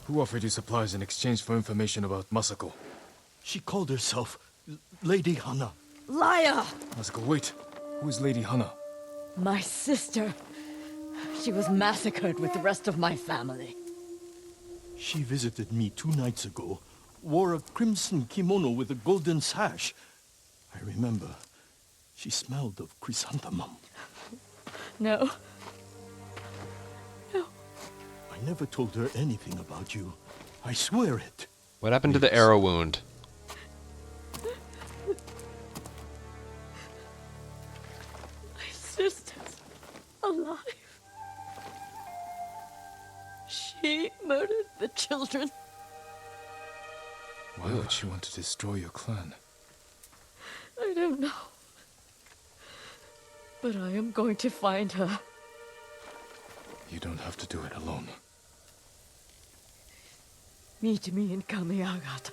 Who offered you supplies in exchange for information about Masako? She called herself Lady Hana. Liar! Masako, wait. Who is Lady Hana? My sister. She was massacred with the rest of my family. She visited me 2 nights ago, wore a crimson kimono with a golden sash. I remember. She smelled of chrysanthemum. No. I never told her anything about you. I swear it. What happened to the arrow wound? My sister's alive. She murdered the children. Why would she want to destroy your clan? I don't know. But I am going to find her. You don't have to do it alone. Meet me in Kamiagata.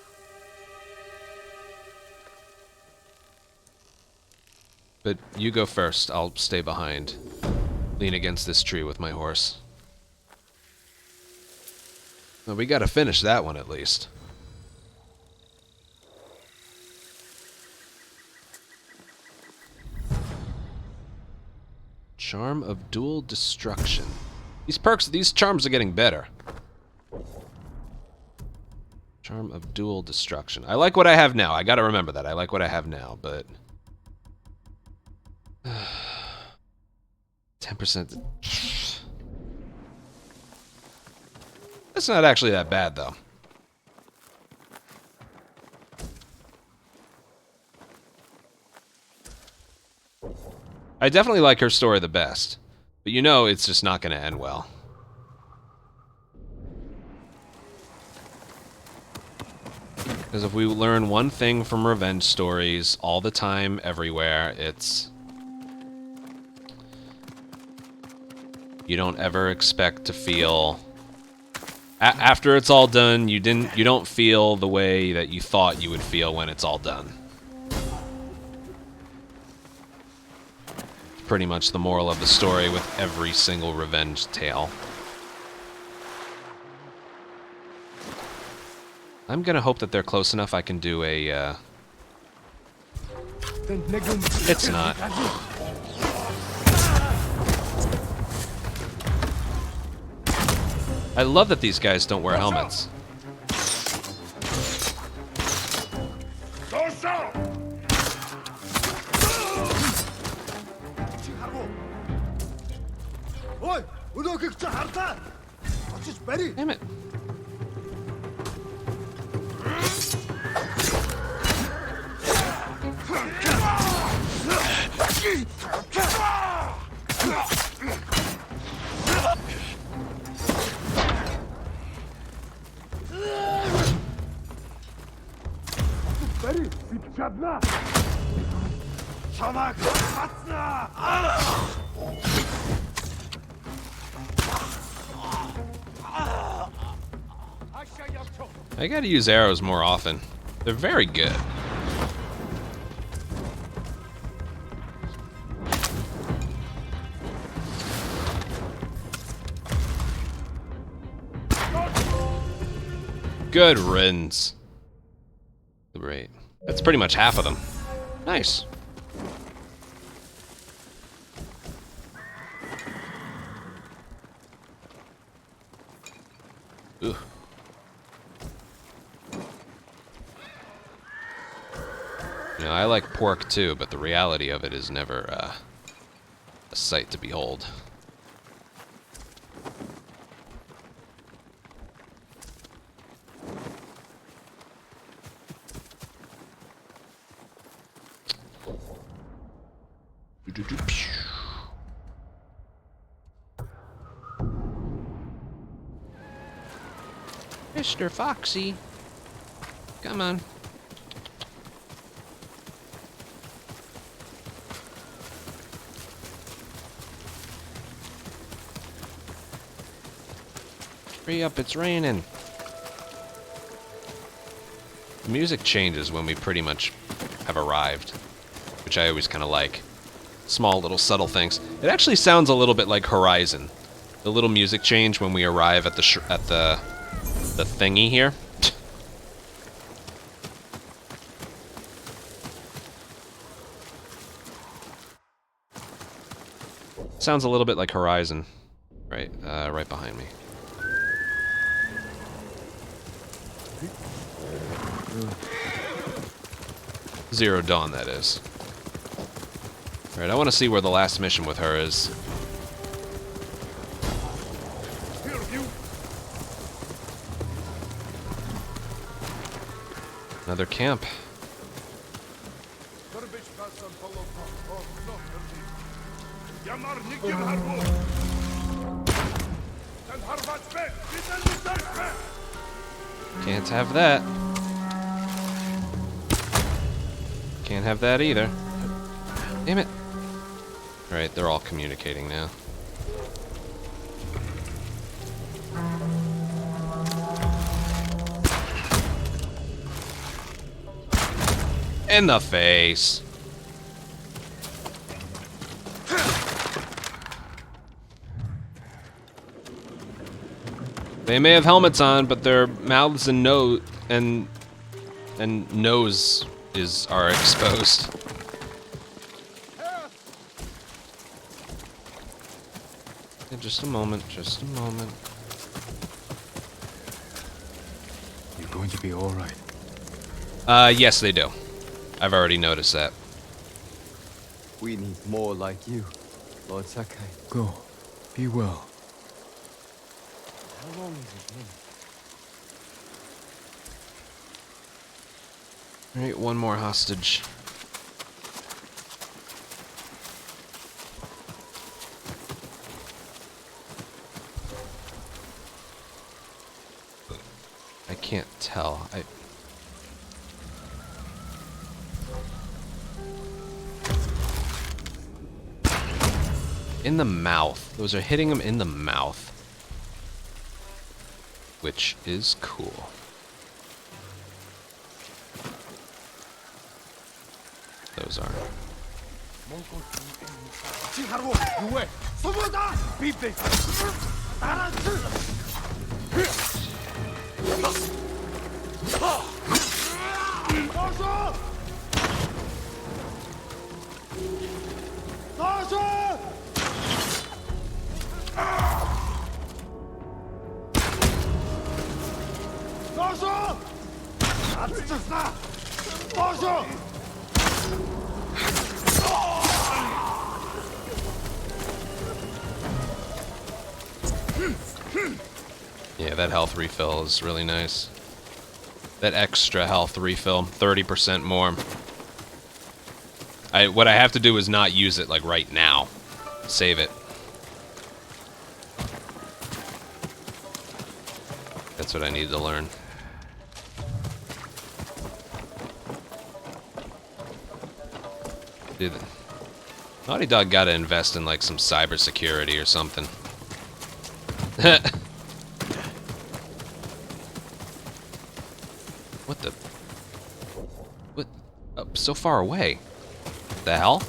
But you go first. I'll stay behind. Lean against this tree with my horse. Well, we gotta finish that one at least. Charm of Dual Destruction. These charms are getting better. Charm of Dual Destruction. I like what I have now. I gotta remember that. I like what I have now, but... 10%. That's not actually that bad, though. I definitely like her story the best. But you know it's just not going to end well. Because if we learn one thing from revenge stories all the time, everywhere, it's... You don't ever expect to feel... after it's all done, you don't feel the way that you thought you would feel when it's all done. Pretty much the moral of the story with every single revenge tale. I'm gonna hope that they're close enough I can do a, It's not. I love that these guys don't wear helmets. Damn it. I gotta use arrows more often. They're very good. Good riddance. Great. That's pretty much half of them. Nice. Ooh. You know, I like pork too, but the reality of it is never a sight to behold. Mr. Foxy, come on. Hurry up, it's raining. The music changes when we pretty much have arrived, which I always kind of like. Small little subtle things. It actually sounds a little bit like Horizon. The little music change when we arrive at the thingy here. Sounds a little bit like Horizon. Right, right behind me. Zero Dawn, that is. Alright, I want to see where the last mission with her is. Another camp. Can't have that. Can't have that either. Damn it. Alright, they're all communicating now. In the face. They may have helmets on, but their mouths and nose are exposed. Yeah, just a moment, just a moment. You're going to be all right. Yes, they do. I've already noticed that. We need more like you, Lord Sakai. Go. Be well. How long has it been? Alright, one more hostage. I can't tell. In the mouth. Those are hitting him in the mouth. Which is cool. Those aren't. Yeah, that health refill is really nice. That extra health refill, 30% more. What I have to do is not use it like right now. Save it. That's what I need to learn. Dude, Naughty Dog gotta invest in like some cybersecurity or something. What the? What? Oh, so far away. What the hell?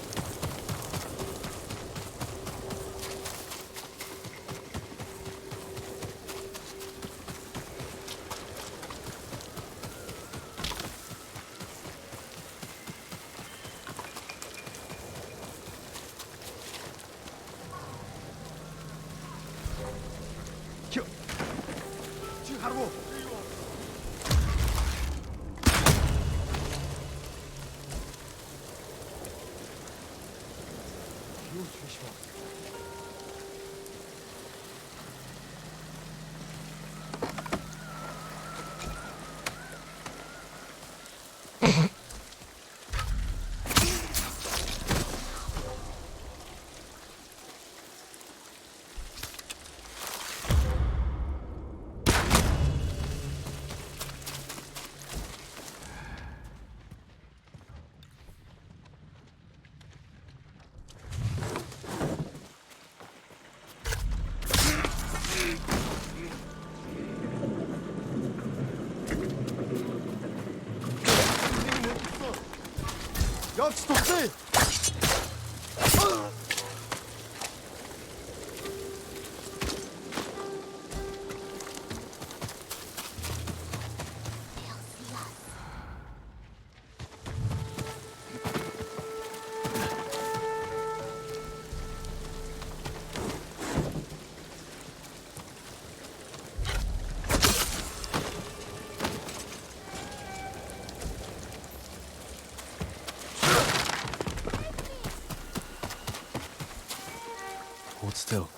Hold still.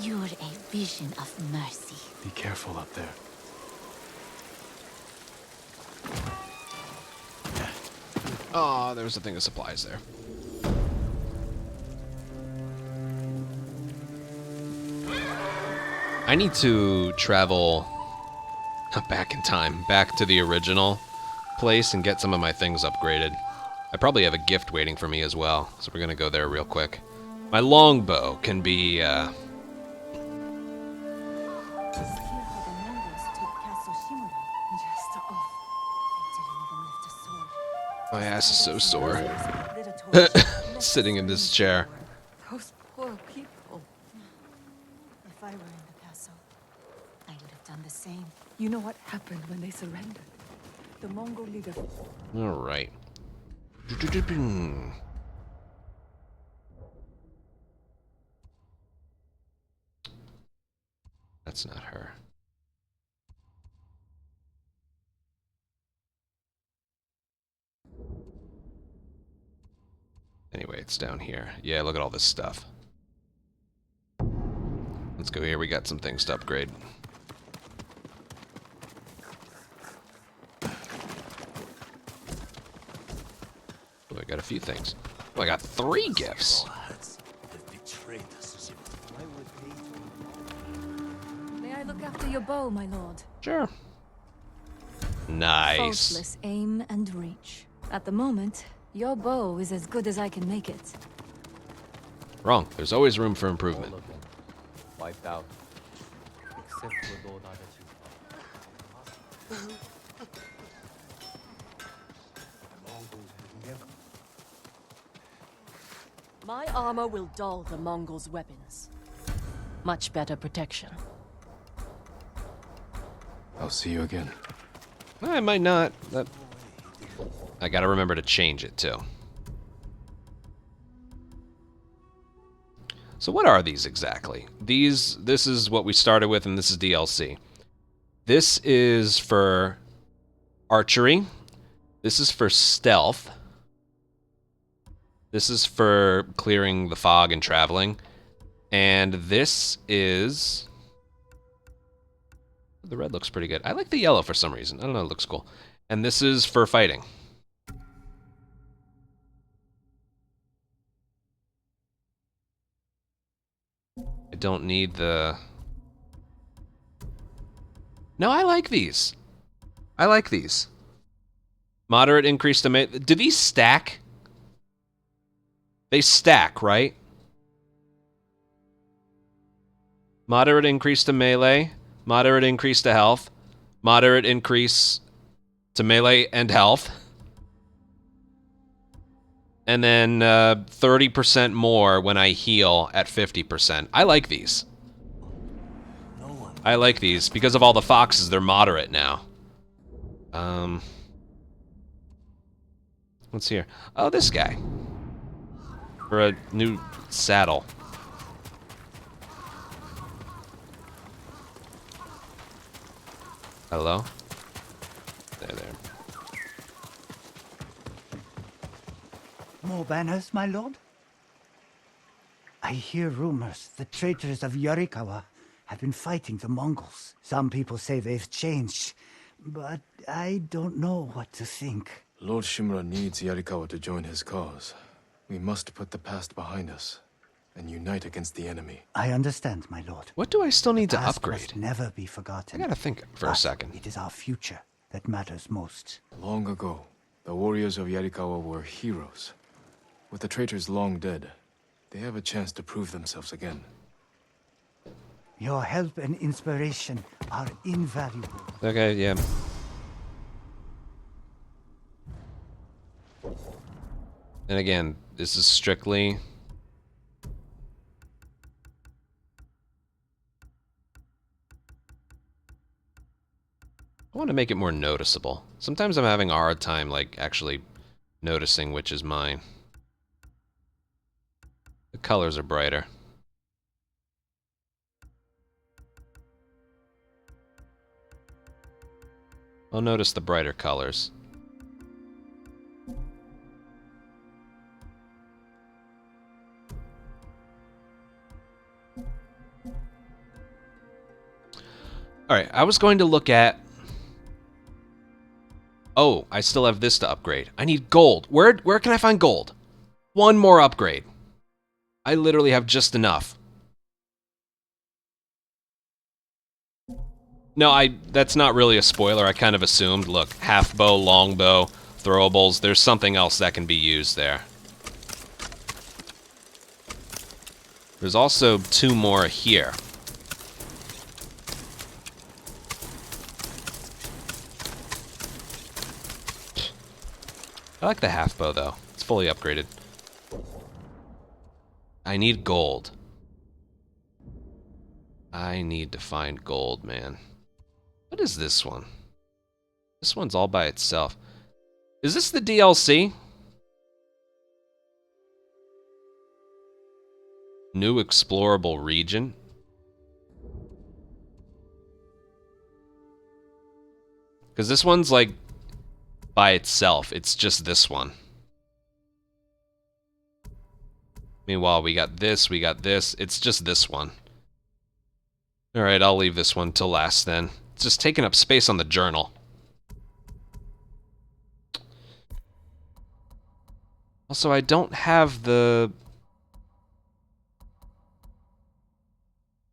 You're a vision of mercy. Be careful up there. Oh, there was a thing of supplies there. I need to travel Back in time. Back to the original place and get some of my things upgraded. I probably have a gift waiting for me as well, so we're gonna go there real quick. My longbow can be, My ass is so sore. Sitting in this chair. Those poor people. If I were in the castle, I would have done the same. You know what happened when they surrendered? The Mongol leader. Alright. That's not her. Anyway, it's down here. Yeah, look at all this stuff. Let's go here. We got some things to upgrade. Oh, I got a few things. Oh, I got 3 gifts. May I look after your bow, my lord? Sure. Nice. Faultless aim and reach. At the moment, your bow is as good as I can make it. Wrong. There's always room for improvement. All of them wiped out, except for Lord Adachi's. My armor will dull the Mongols' weapons. Much better protection. I'll see you again. I might not. I gotta remember to change it, too. So what are these exactly? This is what we started with, and this is DLC. This is for archery. This is for stealth. This is for clearing the fog and traveling. And this is... The red looks pretty good. I like the yellow for some reason. I don't know, it looks cool. And this is for fighting. I don't need the... No, I like these. I like these. Moderate increase to melee. Do these stack? They stack, right? Moderate increase to melee. Moderate increase to health. Moderate increase to melee and health. And then 30% more when I heal at 50%. I like these. I like these. Because of all the foxes, they're moderate now. What's here? Oh, this guy. For a new saddle. Hello? There. More banners, my lord? I hear rumors the traitors of Yarikawa have been fighting the Mongols. Some people say they've changed, but I don't know what to think. Lord Shimura needs Yarikawa to join his cause. We must put the past behind us and unite against the enemy. I understand, my lord. What do I still need The to past upgrade? must never be forgotten. I gotta think for a second. It is our future that matters most. Long ago, the warriors of Yarikawa were heroes. With the traitors long dead, they have a chance to prove themselves again. Your help and inspiration are invaluable. Okay, yeah. And again, this is strictly... I want to make it more noticeable. Sometimes I'm having a hard time, like, actually noticing which is mine. The colors are brighter. I'll notice the brighter colors. Alright, I was going to look at... Oh, I still have this to upgrade. I need gold. Where can I find gold? One more upgrade. I literally have just enough. No, that's not really a spoiler. I kind of assumed. Look, half bow, long bow, throwables. There's something else that can be used there. There's also 2 more here. I like the half bow though. It's fully upgraded. I need gold. I need to find gold, man. What is this one? This one's all by itself. Is this the DLC? New explorable region? Because this one's like by itself. It's just this one. Meanwhile, we got this, we got this. It's just this one. Alright, I'll leave this one till last then. It's just taking up space on the journal. Also, I don't have the...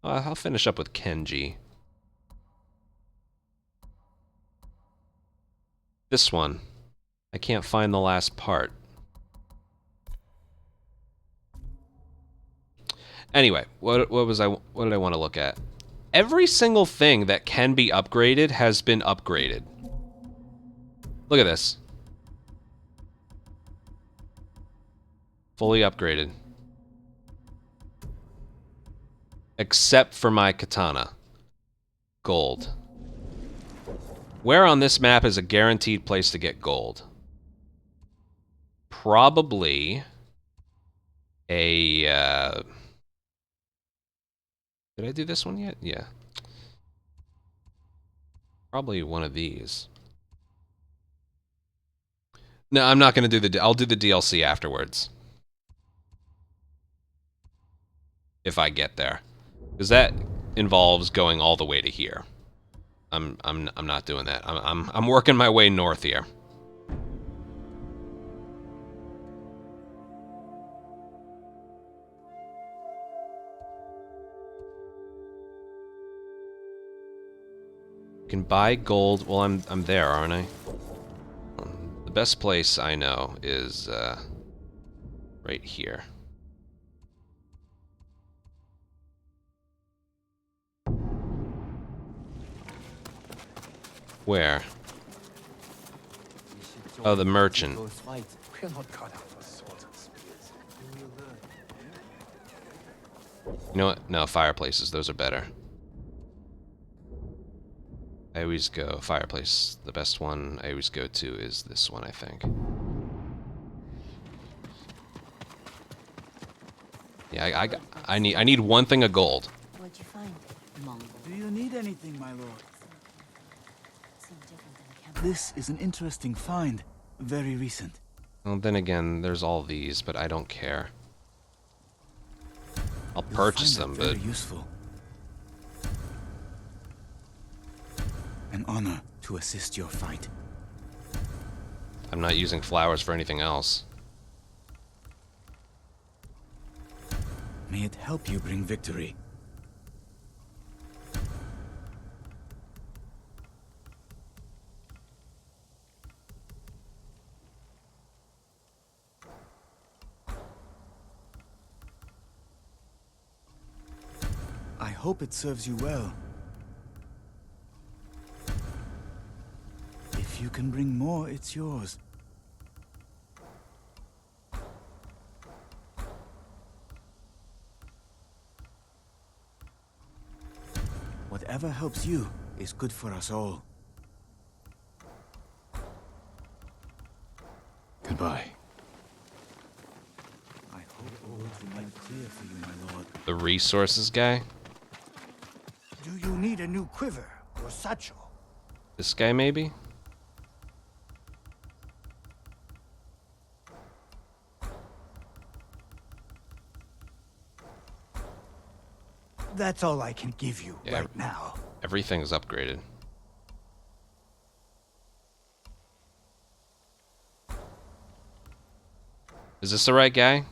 I'll finish up with Kenji. This one. I can't find the last part. Anyway, what did I want to look at? Every single thing that can be upgraded has been upgraded. Look at this. Fully upgraded. Except for my katana. Gold. Where on this map is a guaranteed place to get gold? Probably a... Did I do this one yet? Yeah. Probably one of these. No, I'm not going to do the... I'll do the DLC afterwards. If I get there. Because that involves going all the way to here. I'm not doing that. I'm working my way north here. Can buy gold. Well, I'm there, aren't I? The best place I know is right here. Where? Oh, the merchant. You know what? No, fireplaces. Those are better. I always go fireplace. The best one I always go to is this one, I think. Yeah, I need one thing of gold. What'd you find? Do you need anything, my lord? This is an interesting find. Very recent. Well, then again, there's all these, but I don't care. I'll purchase them, but... Very useful. An honor to assist your fight. I'm not using flowers for anything else. May it help you bring victory. I hope it serves you well. If you can bring more, it's yours. Whatever helps you is good for us all. Goodbye. I hope all will be made clear for you, my lord. The resources guy? Do you need a new quiver or satchel? This guy, maybe? That's all I can give you Yeah, right now. Everything's upgraded. Is this the right guy?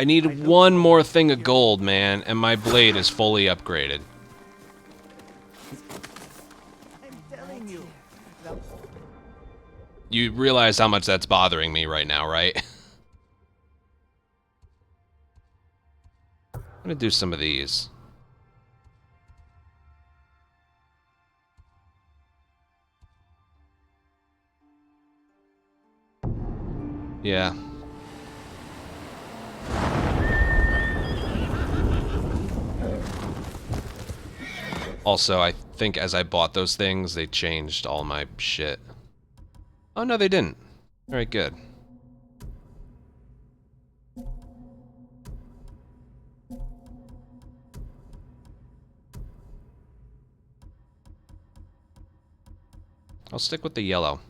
need one more thing of gold, man, and my blade is fully upgraded. I'm telling you. You realize how much that's bothering me right now, right? I'm gonna do some of these. Yeah. Also, I think as I bought those things, they changed all my shit. Oh, no, they didn't. Alright, good. I'll stick with the yellow.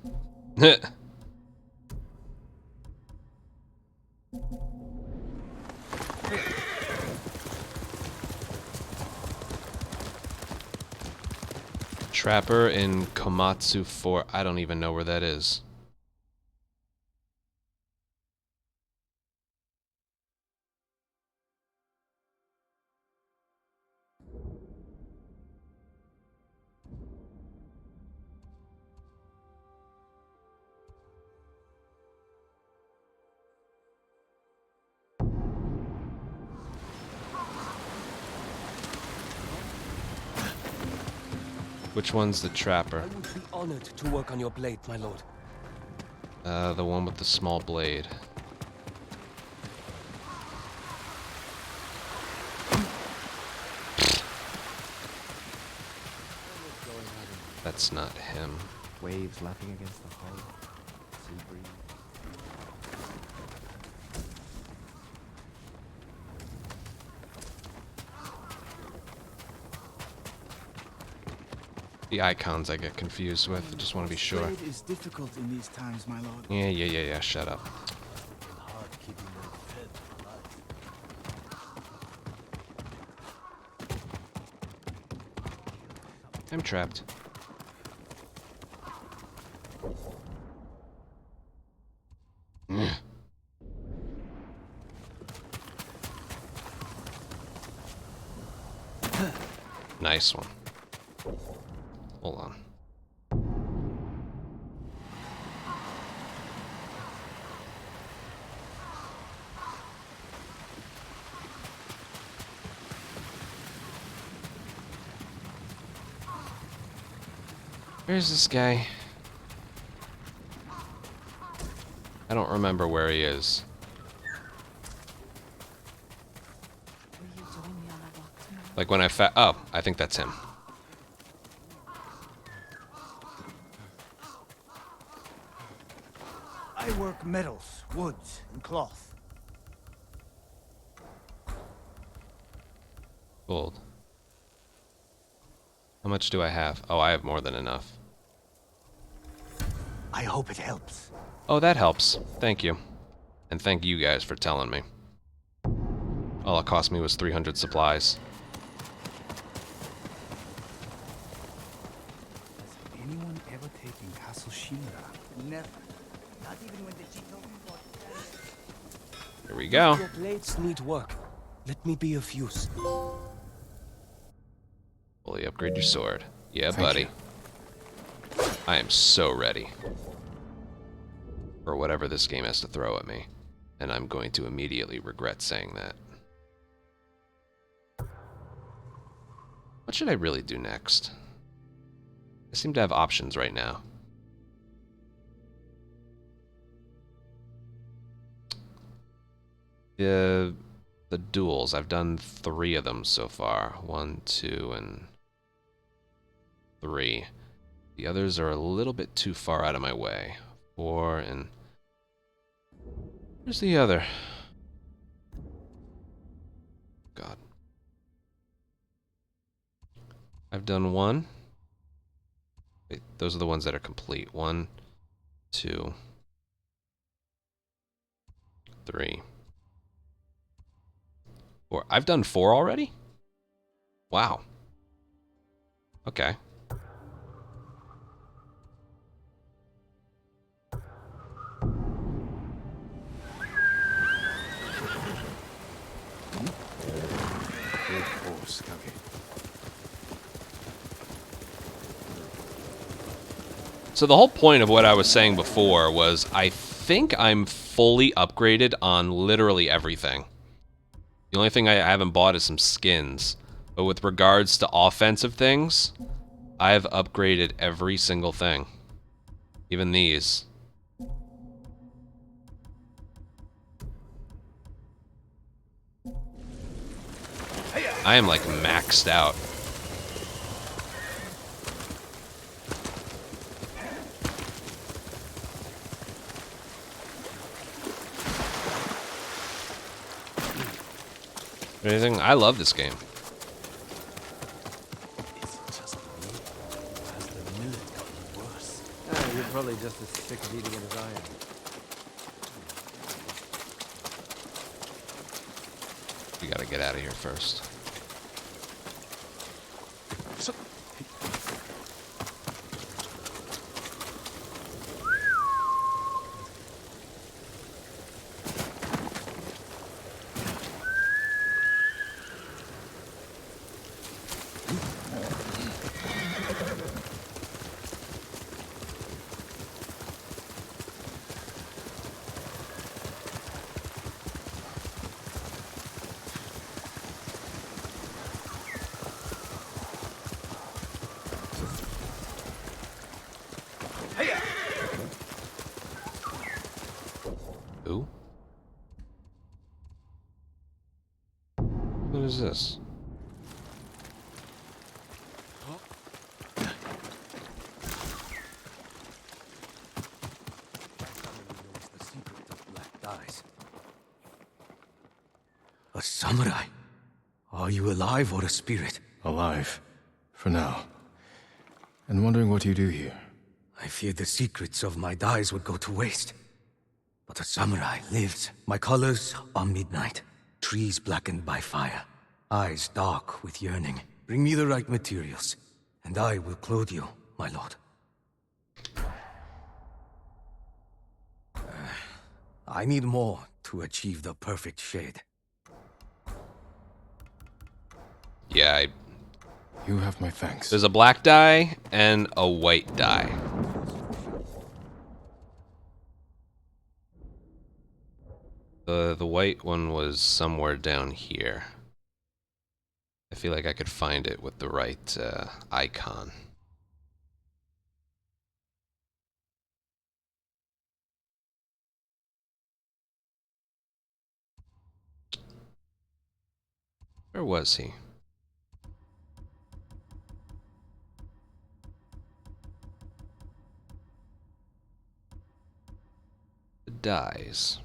Trapper in Komatsu 4. I don't even know where that is. Which one's the trapper? I would be honored to work on your blade, my lord. The one with the small blade. That's not him. Waves lapping against the hull. Sea breeze. The icons I get confused with. I just want to be sure. Trade is difficult in these times, my lord. Yeah. Shut up. Hard keeping them fed alive. I'm trapped. Nice one. Hold on. Where's this guy? I don't remember where he is. Like when I oh, I think that's him. I work metals, woods, and cloth. Gold. How much do I have? Oh, I have more than enough. I hope it helps. Oh, that helps. Thank you. And thank you guys for telling me. All it cost me was 300 supplies. Has anyone ever taken Castle Shimura? Never. Not even when the Jito fought. Here we go. Your blades need work. Let me be of use. Fully upgrade your sword. Yeah, Thank buddy. you. I am so ready for whatever this game has to throw at me. And I'm going to immediately regret saying that. What should I really do next? I seem to have options right now. The duels, I've done 3 of them so far. 1, 2, and 3. The others are a little bit too far out of my way. 4 and... Where's the other? God. I've done 1. Wait, those are the ones that are complete. 1, 2, 3, 4. I've done 4 already? Wow. Okay. So the whole point of what I was saying before was I think I'm fully upgraded on literally everything. The only thing I haven't bought is some skins. But with regards to offensive things, I've upgraded every single thing. Even these. I am like maxed out. Anything? I love this game. You're probably just as sick of eating it as I am. We gotta get out of here first. Who? What is this? A samurai? Are you alive or a spirit? Alive. For now. And wondering what you do here. I feared the secrets of my dyes would go to waste. But a samurai lives. My colors are midnight. Trees blackened by fire. Eyes dark with yearning. Bring me the right materials, and I will clothe you, my lord. I need more to achieve the perfect shade. Yeah, You have my thanks. there's a black dye and a white dye. The white one was somewhere down here. I feel like I could find it with the right icon. Where was he? The dyes.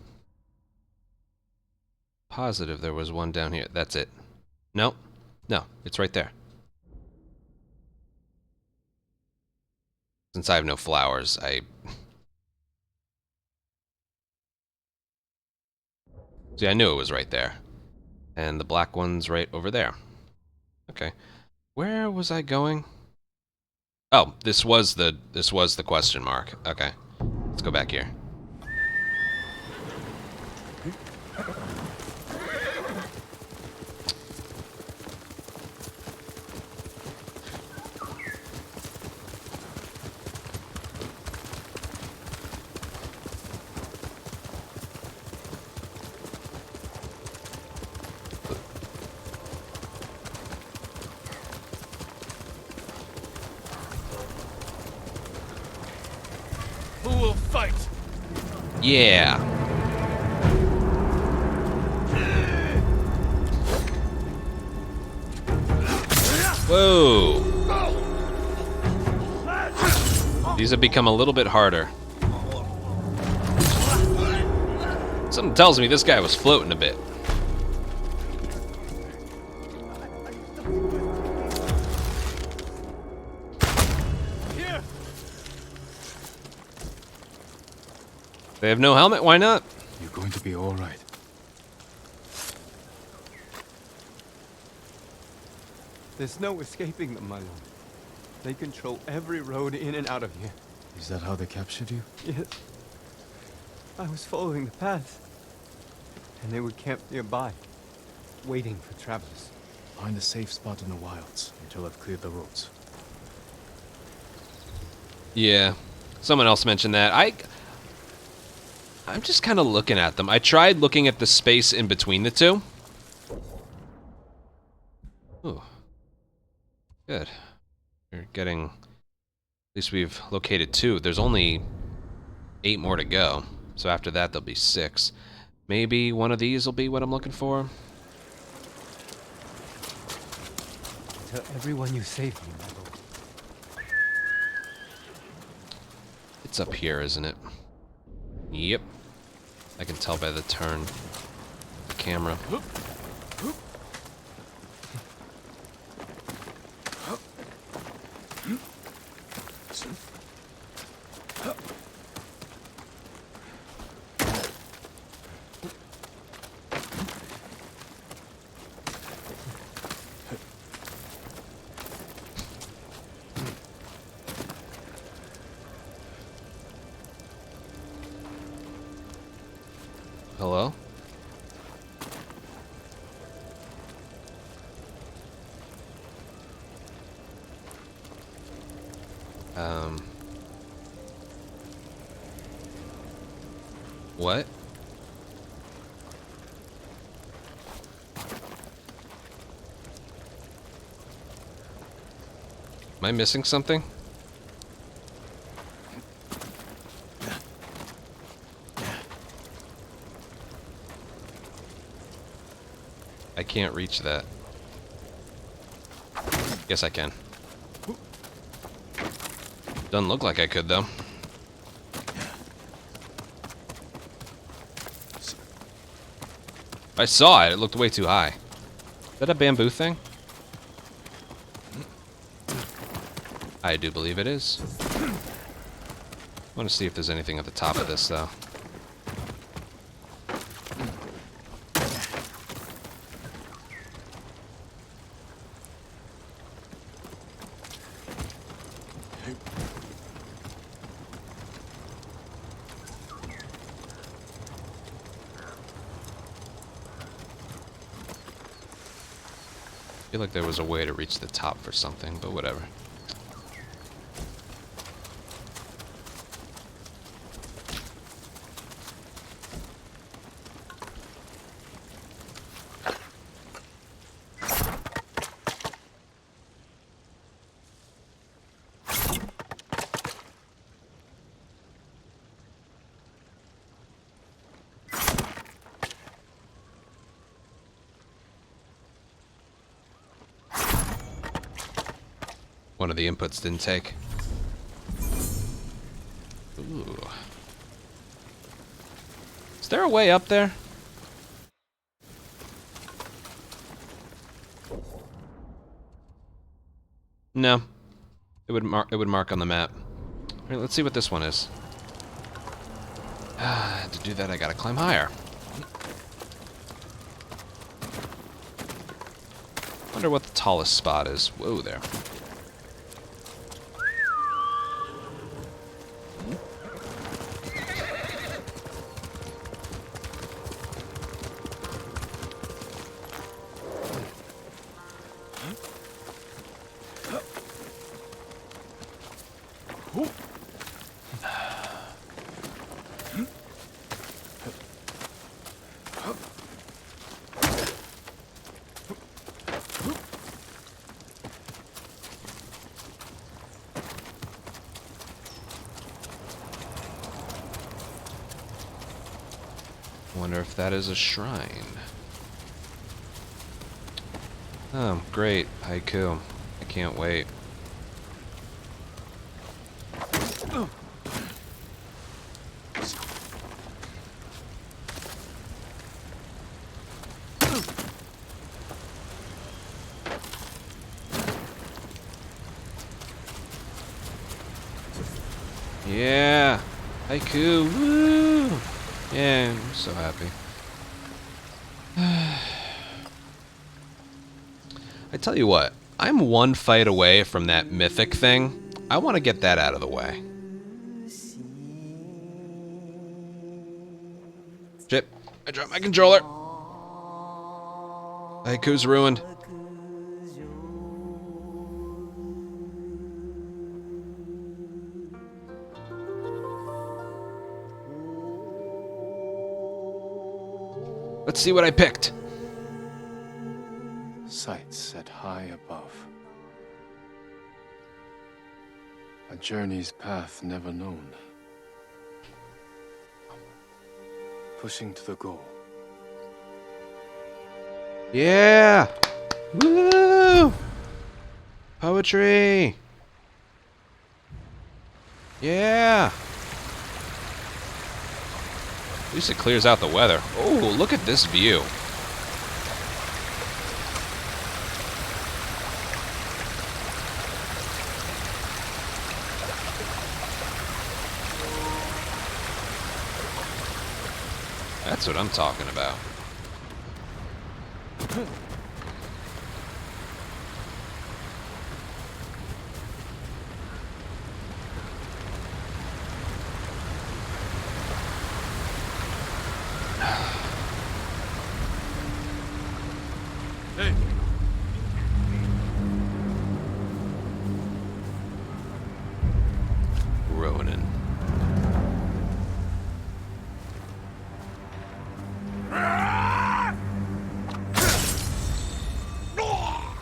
Positive there was one down here. That's it. No. No, it's right there. Since I have no flowers, See, I knew it was right there. And the black one's right over there. Okay. Where was I going? Oh, this was the question mark. Okay. Let's go back here. Who will fight? Yeah. Whoa. These have become a little bit harder. Something tells me this guy was floating a bit. They have no helmet? Why not? You're going to be all right. There's no escaping them, my lord. They control every road in and out of here. Is that how they captured you? Yes. I was following the path, and they were camped nearby, waiting for travelers. Find a safe spot in the wilds until I've cleared the roads. Yeah. Someone else mentioned that. I'm just kind of looking at them. I tried looking at the space in between the two. Ooh. Good. We're getting... At least we've located 2. There's only 8 more to go. So after that, there'll be 6. Maybe one of these will be what I'm looking for. Tell everyone you saved me, my lord. It's up here, isn't it? Yep. I can tell by the turn. The camera. Hello? What? Am I missing something? I can't reach that. Yes, I can. Doesn't look like I could, though. I saw it. It looked way too high. Is that a bamboo thing? I do believe it is. I want to see if there's anything at the top of this, though. I feel like there was a way to reach the top for something, but whatever. One of the inputs didn't take. Ooh. Is there a way up there? No. It would mark on the map. Alright, let's see what this one is. To do that I gotta climb higher. Wonder what the tallest spot is. Whoa there. Wonder if that is a shrine. Oh, great. Haiku. I can't wait. Yeah! Haiku! Woo! Yeah, I'm so happy. I tell you what, I'm one fight away from that mythic thing. I want to get that out of the way. Shit, I dropped my controller. Haiku's ruined. Let's see what I picked. Sights set high above. A journey's path never known. Pushing to the goal. Yeah! Woo! Poetry! Yeah! At least it clears out the weather. Oh, look at this view. That's what I'm talking about. Hey. Ronin.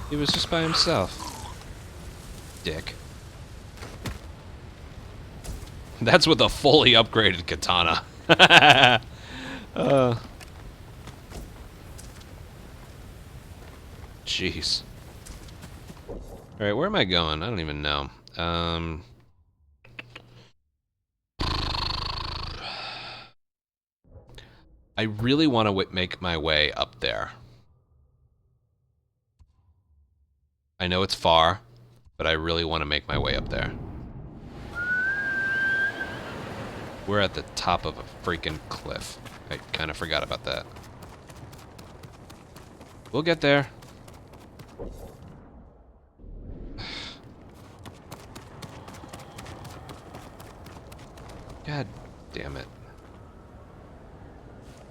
He was just by himself. Dick. That's with a fully upgraded katana. Jeez. Alright, where am I going? I don't even know. I really want to make my way up there. I know it's far, but I really want to make my way up there. We're at the top of a freaking cliff. I kind of forgot about that. We'll get there. God damn it.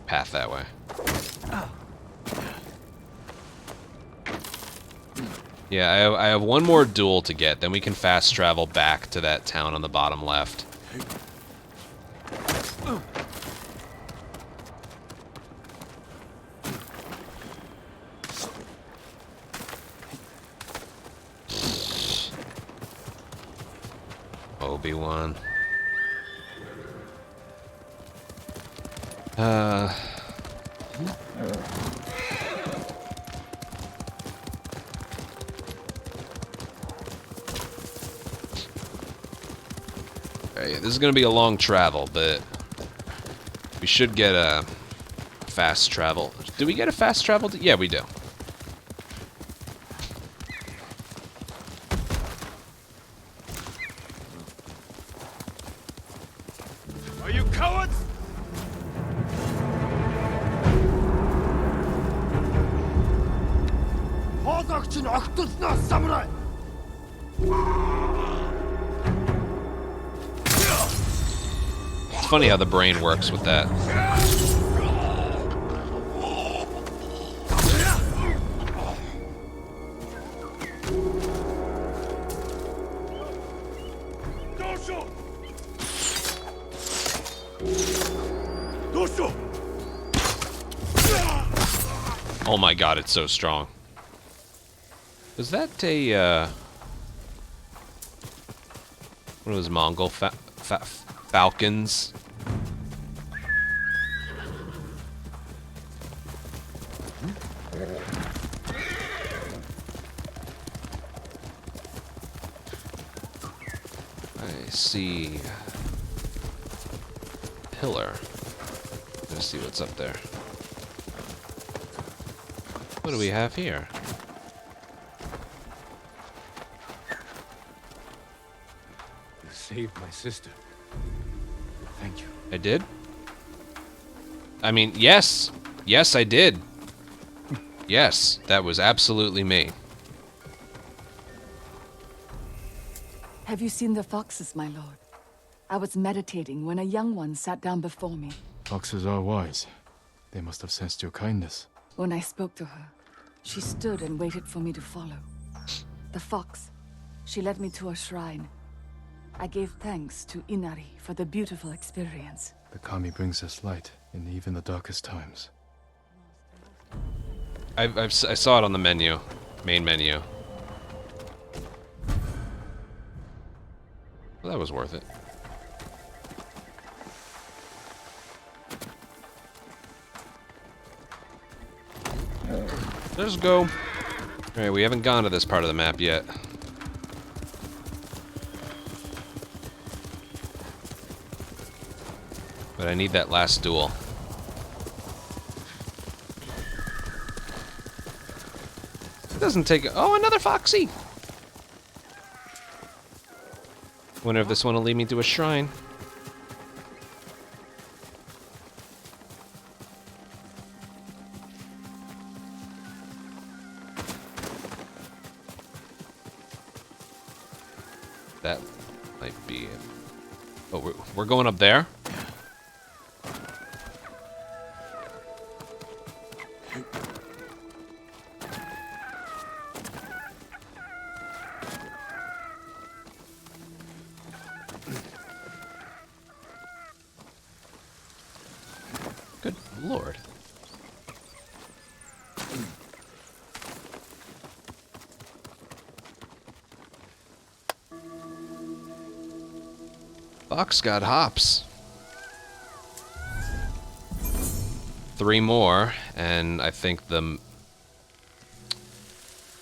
Path that way. Yeah, I have one more duel to get, then we can fast travel back to that town on the bottom left. Obi-Wan. Alright, this is gonna be a long travel, but we should get a fast travel. Do we get a fast travel? Yeah, we do. Are you cowards? Хозогч нь огтлосноо самурай. It's funny how the brain works with that. Oh my god, it's so strong. Is that a, one of those Mongol falcons? I see pillar. Let's see what's up there. What do we have here? You saved my sister. Thank you. I did? I mean, yes. Yes, I did. Yes, that was absolutely me. Have you seen the foxes, my lord? I was meditating when a young one sat down before me. Foxes are wise. They must have sensed your kindness. When I spoke to her, she stood and waited for me to follow. The fox, she led me to a shrine. I gave thanks to Inari for the beautiful experience. The kami brings us light in even the darkest times. I saw it on the menu, main menu. Well, that was worth it. Let's go. Alright, we haven't gone to this part of the map yet. But I need that last duel. It doesn't take... Oh, another Foxy! Wonder if this one will lead me to a shrine. That might be it. Oh, we're going up there? Good lord. Fox got hops. 3 more, and I think the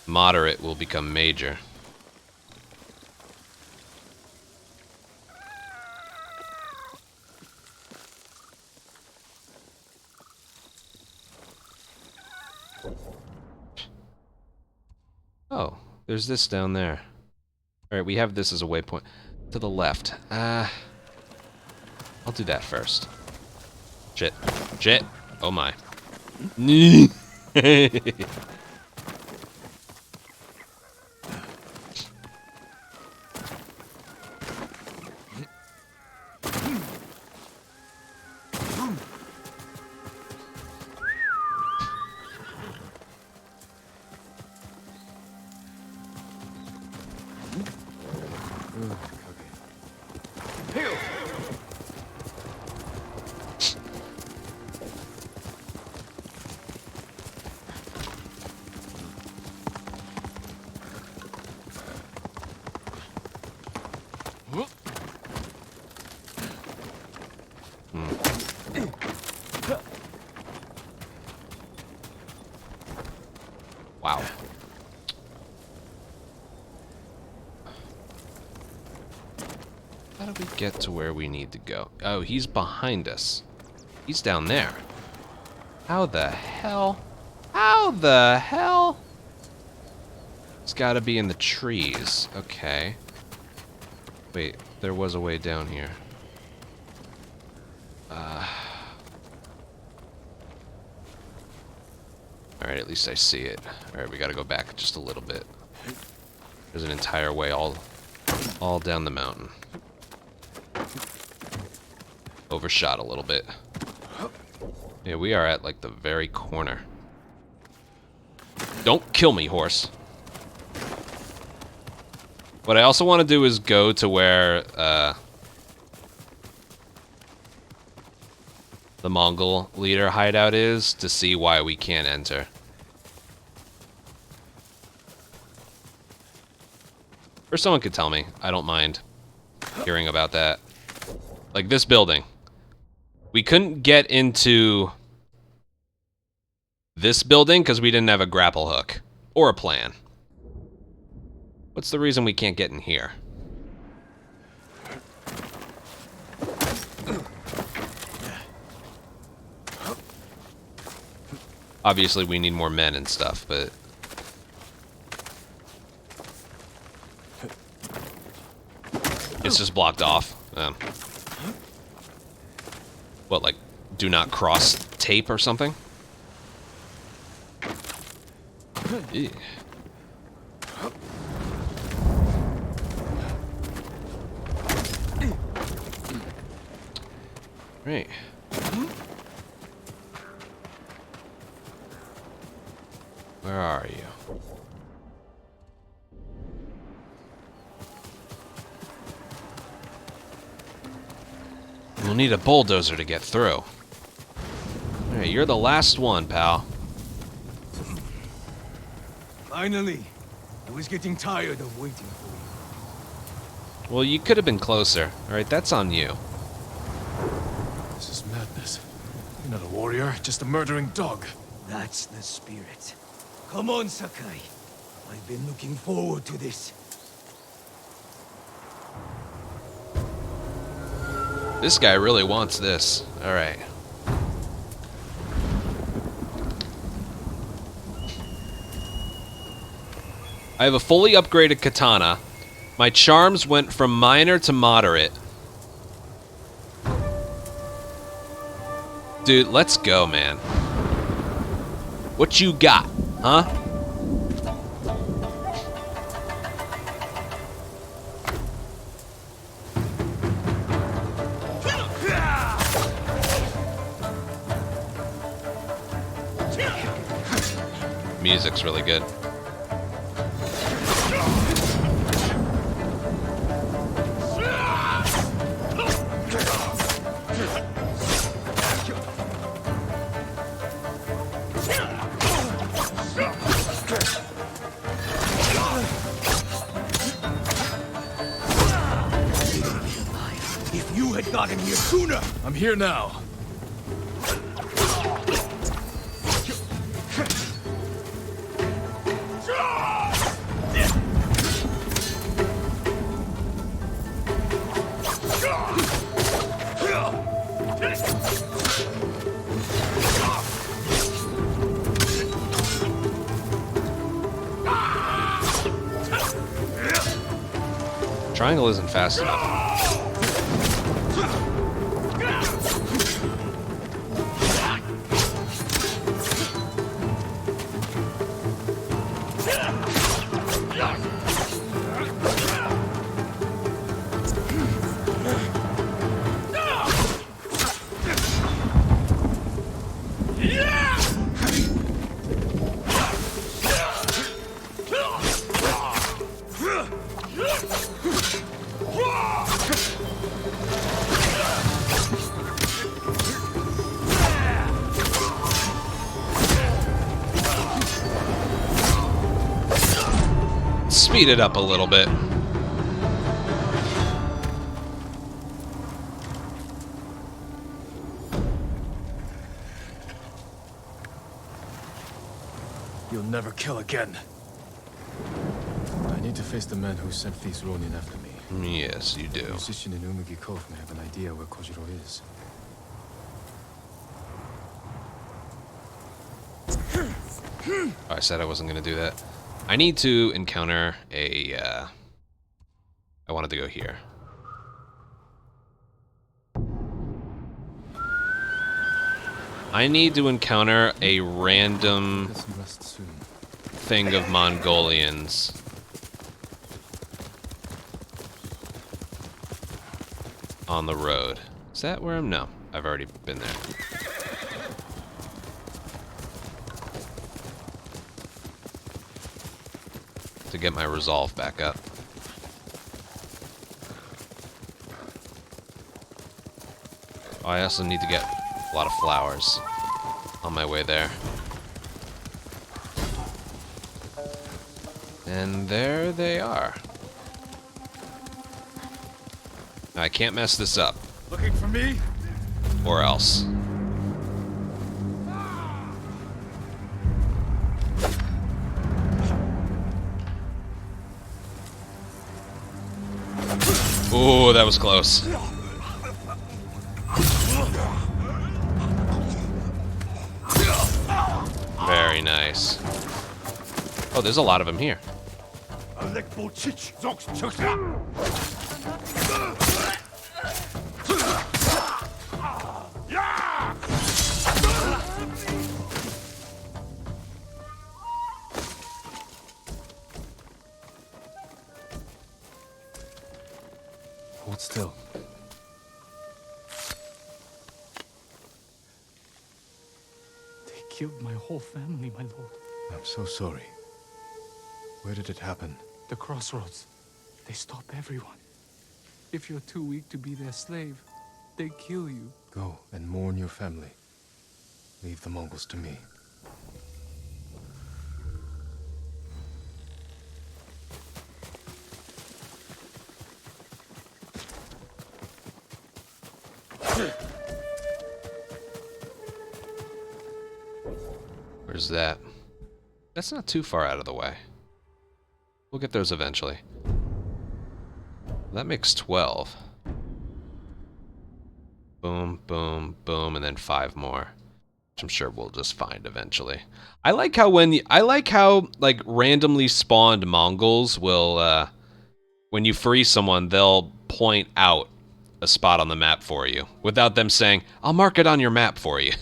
moderate will become major. Oh, there's this down there. Alright, we have this as a waypoint. To the left. I'll do that first. Shit. Shit. Oh my. Wow. How do we get to where we need to go? Oh, he's behind us. He's down there. How the hell? How the hell? It's gotta be in the trees. Okay. Wait, there was a way down here. Alright, at least I see it. Alright, we gotta go back just a little bit. There's an entire way all down the mountain. Overshot a little bit. Yeah, we are at like the very corner. Don't kill me, horse. What I also want to do is go to where the Mongol leader hideout is to see why we can't enter. Or someone could tell me. I don't mind hearing about that. Like this building. We couldn't get into this building because we didn't have a grapple hook or a plan. What's the reason we can't get in here? Obviously, we need more men and stuff, but... It's just blocked off. What, like, do not cross tape or something? Ew. Right. Where are you? We'll need a bulldozer to get through. Alright, you're the last one, pal. Finally! I was getting tired of waiting for you. Well, you could have been closer. Alright, that's on you. This is madness. You're not a warrior, just a murdering dog. That's the spirit. Come on, Sakai. I've been looking forward to this. This guy really wants this. Alright. I have a fully upgraded katana. My charms went from minor to moderate. Dude, let's go, man. What you got, huh? Music's really good. If you had gotten here sooner! I'm here now. Triangle isn't fast enough. Speed it up a little bit. You'll never kill again. I need to face the man who sent these Ronin after me. Yes, you do. The musician in Umugi Cove may have an idea where Kojiro is. Oh, I said I wasn't going to do that. I need to encounter a, I wanted to go here. I need to encounter a random thing of Mongolians. On the road. Is that where I'm? No, I've already been there. To get my resolve back up. Oh, I also need to get a lot of flowers on my way there. And there they are. Now, I can't mess this up. Looking for me? Or else. Ooh, that was close. Very nice. Oh, there's a lot of them here. Hold still. They killed my whole family, my lord. I'm so sorry. Where did it happen? The crossroads. They stop everyone. If you're too weak to be their slave, they kill you. Go and mourn your family. Leave the Mongols to me. Where's that? That's not too far out of the way. We'll get those eventually. That makes 12. Boom, boom, boom, and then 5 more. Which I'm sure we'll just find eventually. I like how like randomly spawned Mongols will when you free someone, they'll point out a spot on the map for you without them saying, "I'll mark it on your map for you."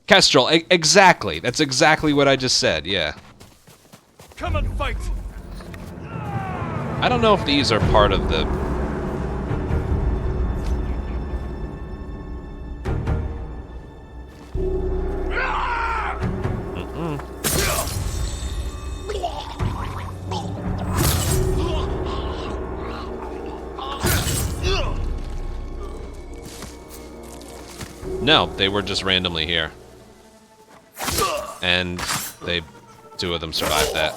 Kestrel, exactly. That's exactly what I just said. Yeah. Come and fight. I don't know if these are part of the... No, they were just randomly here. And two of them survived that.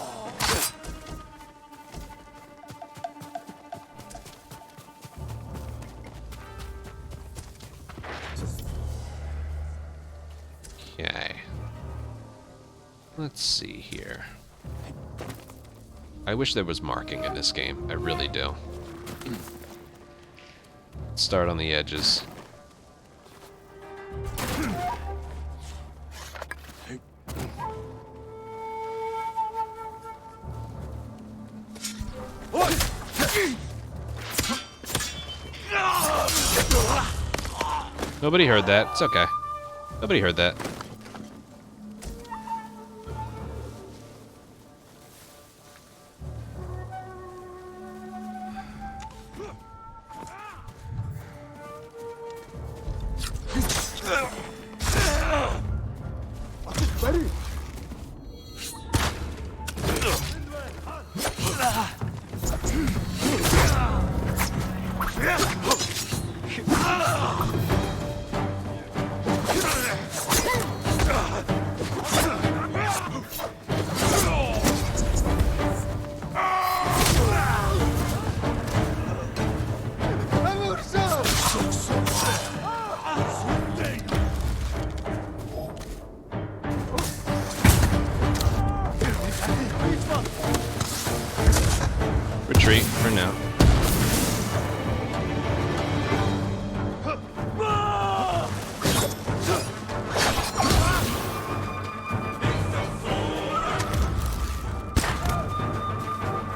Okay. Let's see here. I wish there was marking in this game. I really do. Let's start on the edges. Nobody heard that. It's okay. Nobody heard that. Retreat for now.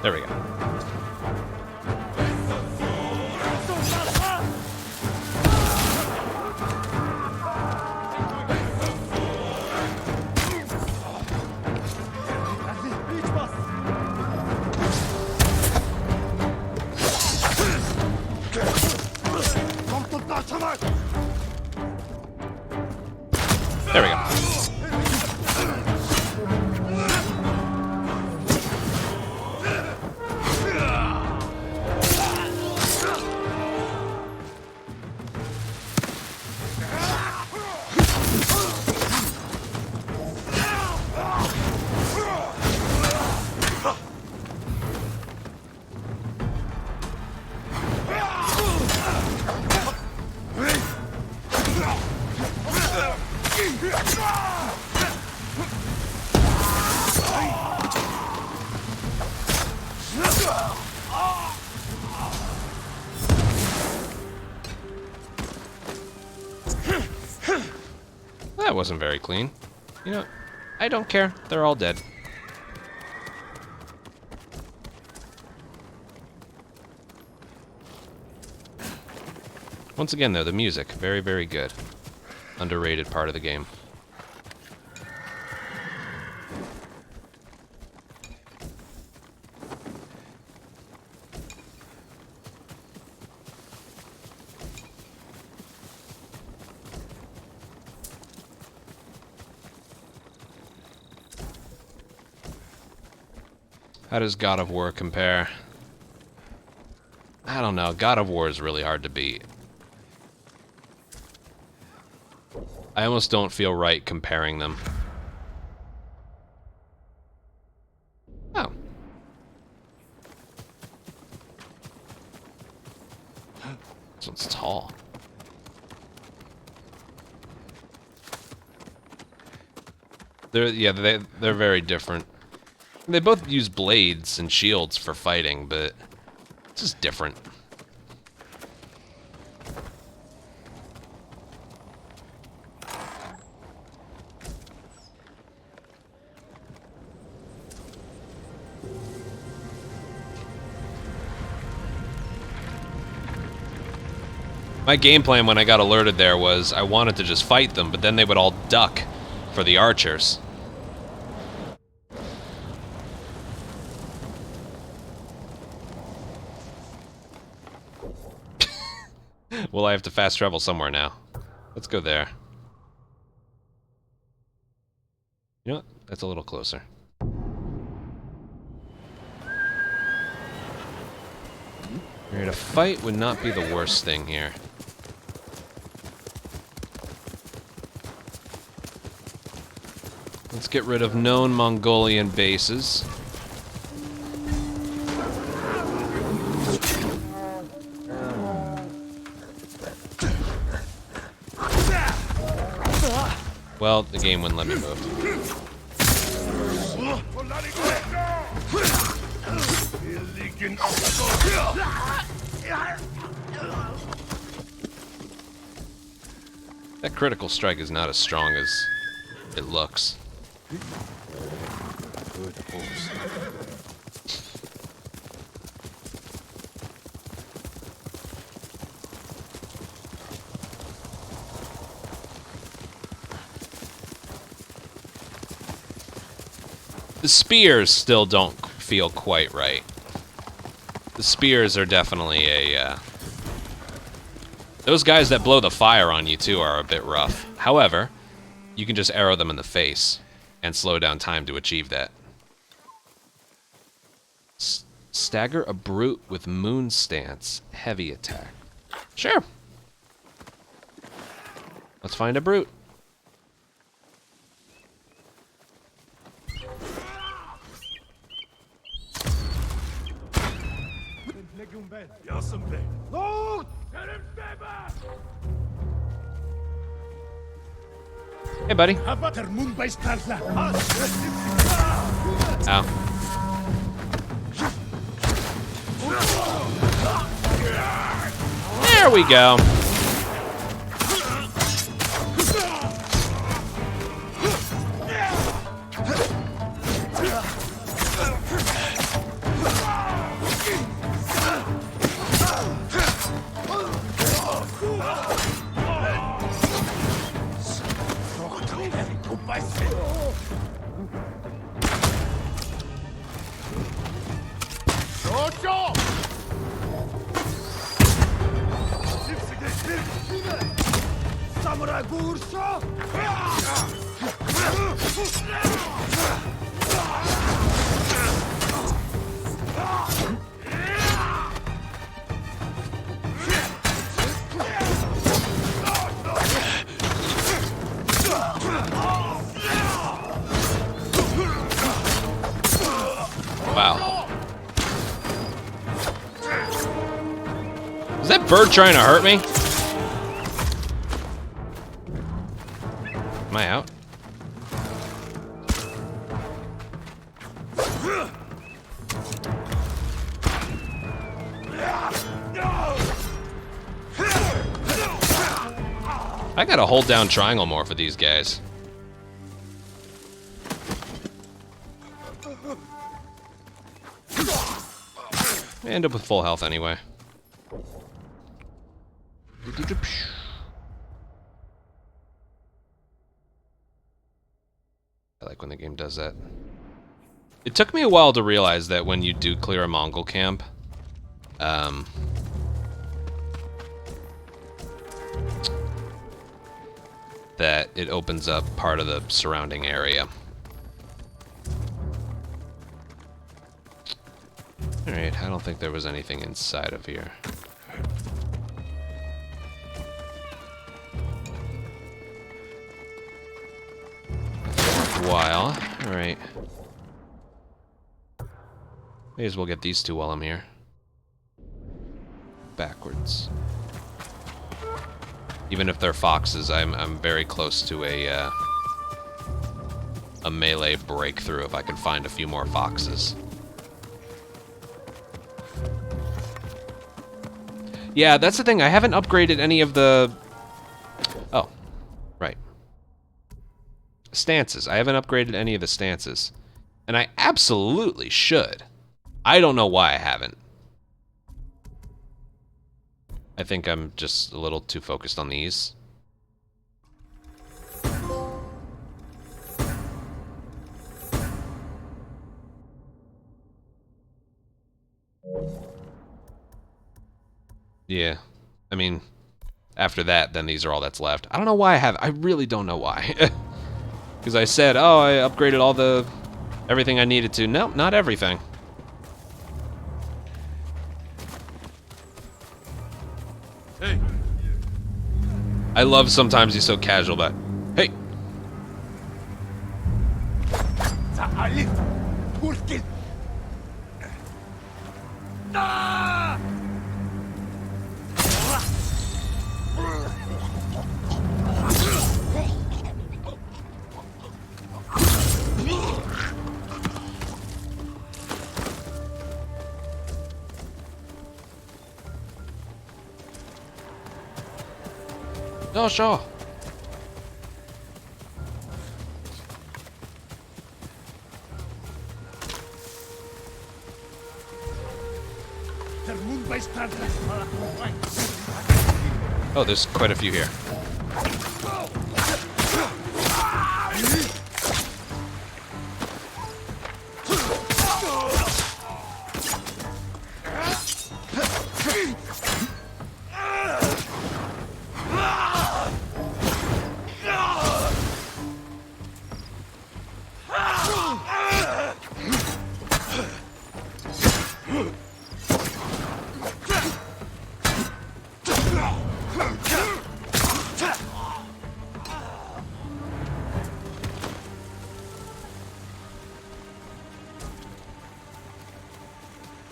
There we go. There we go. That wasn't very clean. You know, I don't care. They're all dead. Once again, though, the music, very, very good. Underrated part of the game. How does God of War compare? I don't know. God of War is really hard to beat. I almost don't feel right comparing them. Oh. This one's tall. They're very different. They both use blades and shields for fighting, but it's just different. My game plan when I got alerted there was I wanted to just fight them, but then they would all duck for the archers. Well, I have to fast travel somewhere now. Let's go there. You know what? That's a little closer. Alright, a fight would not be the worst thing here. Let's get rid of known Mongolian bases. Well, the game wouldn't let me move. That critical strike is not as strong as it looks. Good horse. The spears still don't feel quite right. The spears are definitely a, those guys that blow the fire on you, too, are a bit rough. However, you can just arrow them in the face and slow down time to achieve that. Stagger a brute with moon stance. Heavy attack. Sure. Let's find a brute. Hey, buddy. Ow. There we go. Samurai Bursa! Wow. Is that bird trying to hurt me? Am I out? I gotta hold down triangle more for these guys. I end up with full health anyway. I like when the game does that. It took me a while to realize that when you do clear a Mongol camp, that it opens up part of the surrounding area. Alright, I don't think there was anything inside of here. While. Alright. May as well get these two while I'm here. Backwards. Even if they're foxes, I'm very close to a melee breakthrough if I can find a few more foxes. Yeah, that's the thing. I haven't upgraded any of the... Oh, right. Stances. I haven't upgraded any of the stances. And I absolutely should. I don't know why I haven't. I think I'm just a little too focused on these. Yeah. I mean, after that, then these are all that's left. I don't know why I have... I really don't know why. Because I said, oh, I upgraded all the... everything I needed to. Nope, not everything. Hey. I love sometimes he's so casual, but... Hey! No, sure. Oh, there's quite a few here.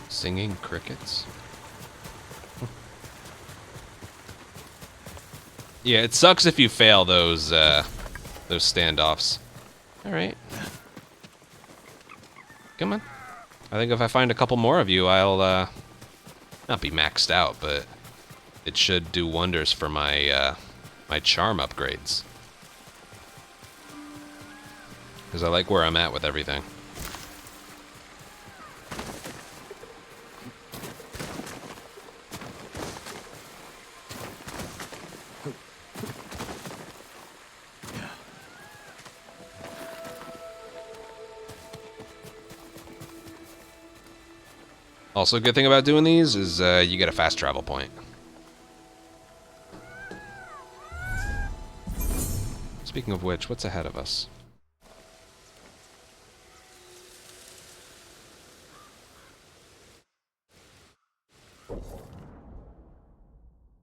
Singing crickets? Yeah, it sucks if you fail those standoffs. Alright. Come on. I think if I find a couple more of you, I'll, not be maxed out, but it should do wonders for my, my charm upgrades. Because I like where I'm at with everything. Also, a good thing about doing these is you get a fast travel point. Speaking of which, what's ahead of us?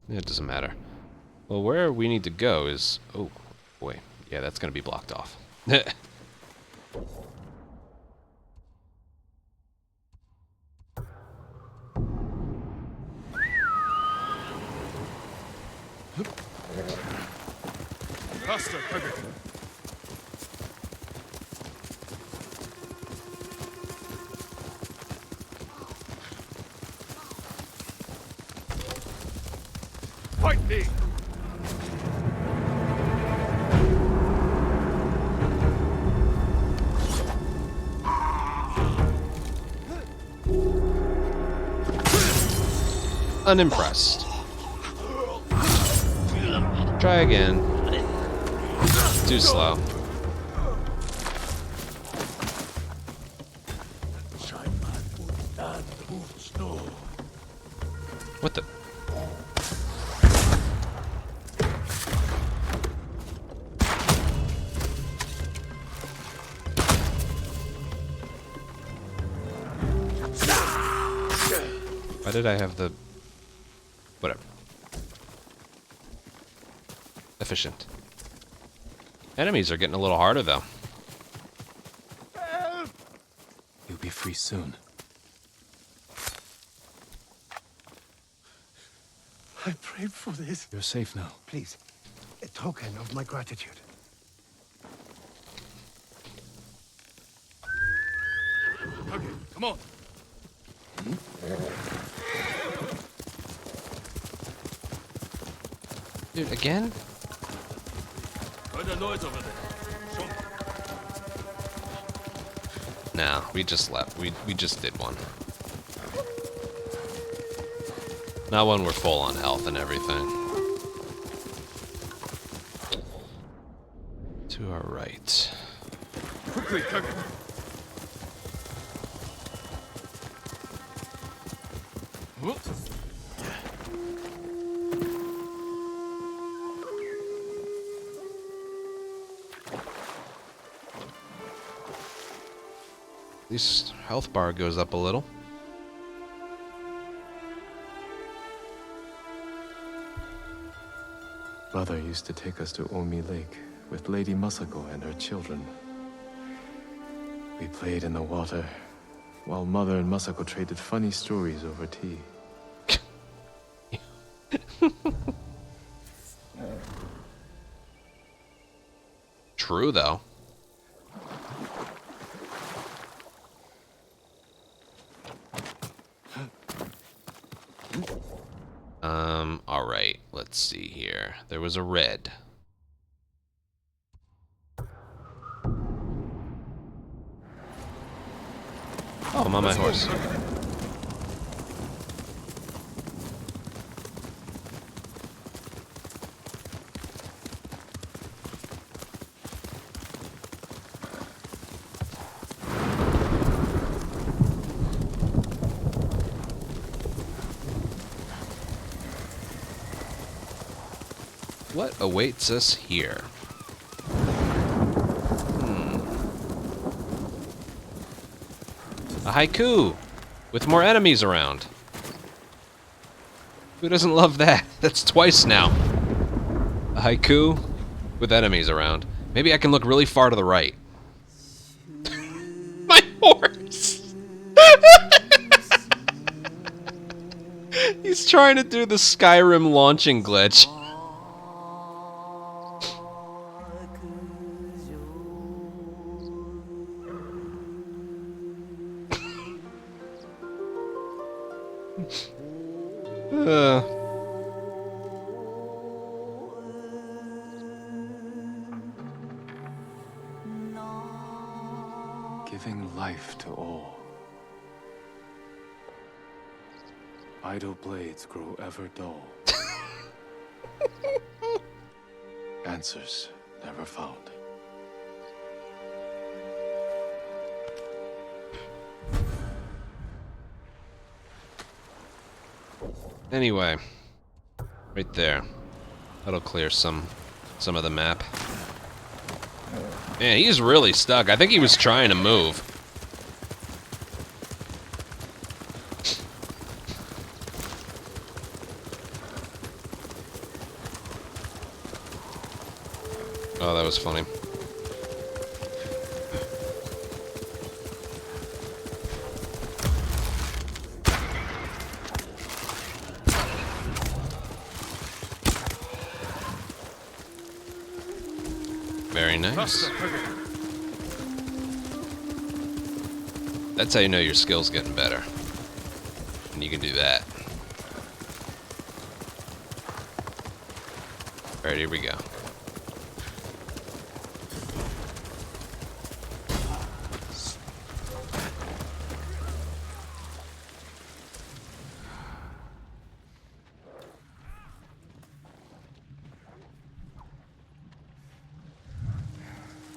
It doesn't matter. Well, where we need to go is... Oh, boy. Yeah, that's going to be blocked off. Faster, Peggy. Fight me! Unimpressed. Try again. Too slow. What the? Why did I have the... Whatever. Efficient. Enemies are getting a little harder, though. You'll be free soon. I prayed for this. You're safe now. Please, a token of my gratitude. Okay, come on. Dude, again? Heard a noise over there. Show me. Nah, we just left. We just did one. Not when we're full on health and everything. To our right. Quickly, Kage. At least health bar goes up a little. Mother used to take us to Omi Lake with Lady Masako and her children. We played in the water, while Mother and Masako traded funny stories over tea. True, though. Alright, let's see here. There was a red. Oh, I'm on my horse. What awaits us here? A haiku! With more enemies around. Who doesn't love that? That's twice now. A haiku with enemies around. Maybe I can look really far to the right. My horse! He's trying to do the Skyrim launching glitch. Giving life to all. Idle blades grow ever dull. Answers never found. Anyway, right there. That'll clear some of the map. Man, he's really stuck. I think he was trying to move. Oh, that was funny. Very nice. That's how you know your skill's getting better. And you can do that. Alright, here we go.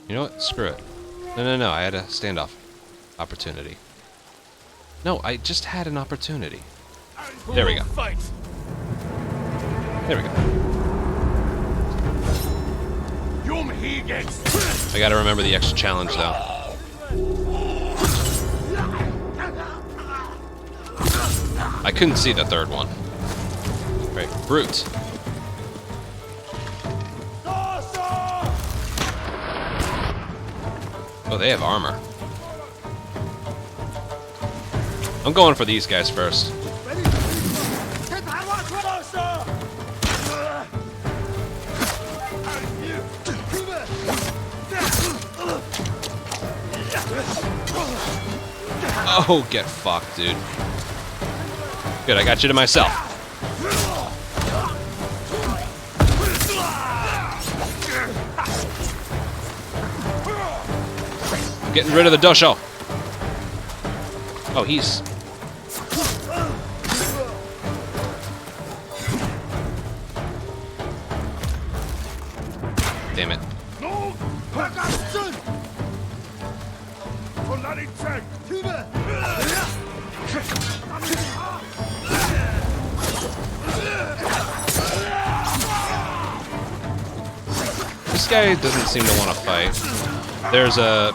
You know what? Screw it. No. I had a standoff opportunity. No, I just had an opportunity. There we go. There we go. I gotta remember the extra challenge, though. I couldn't see the third one. Right, brute. Oh, they have armor. I'm going for these guys first. Oh, get fucked, dude. Good, I got you to myself. I'm getting rid of the dosho. Oh, he's... Damn it. This guy doesn't seem to want to fight. There's a...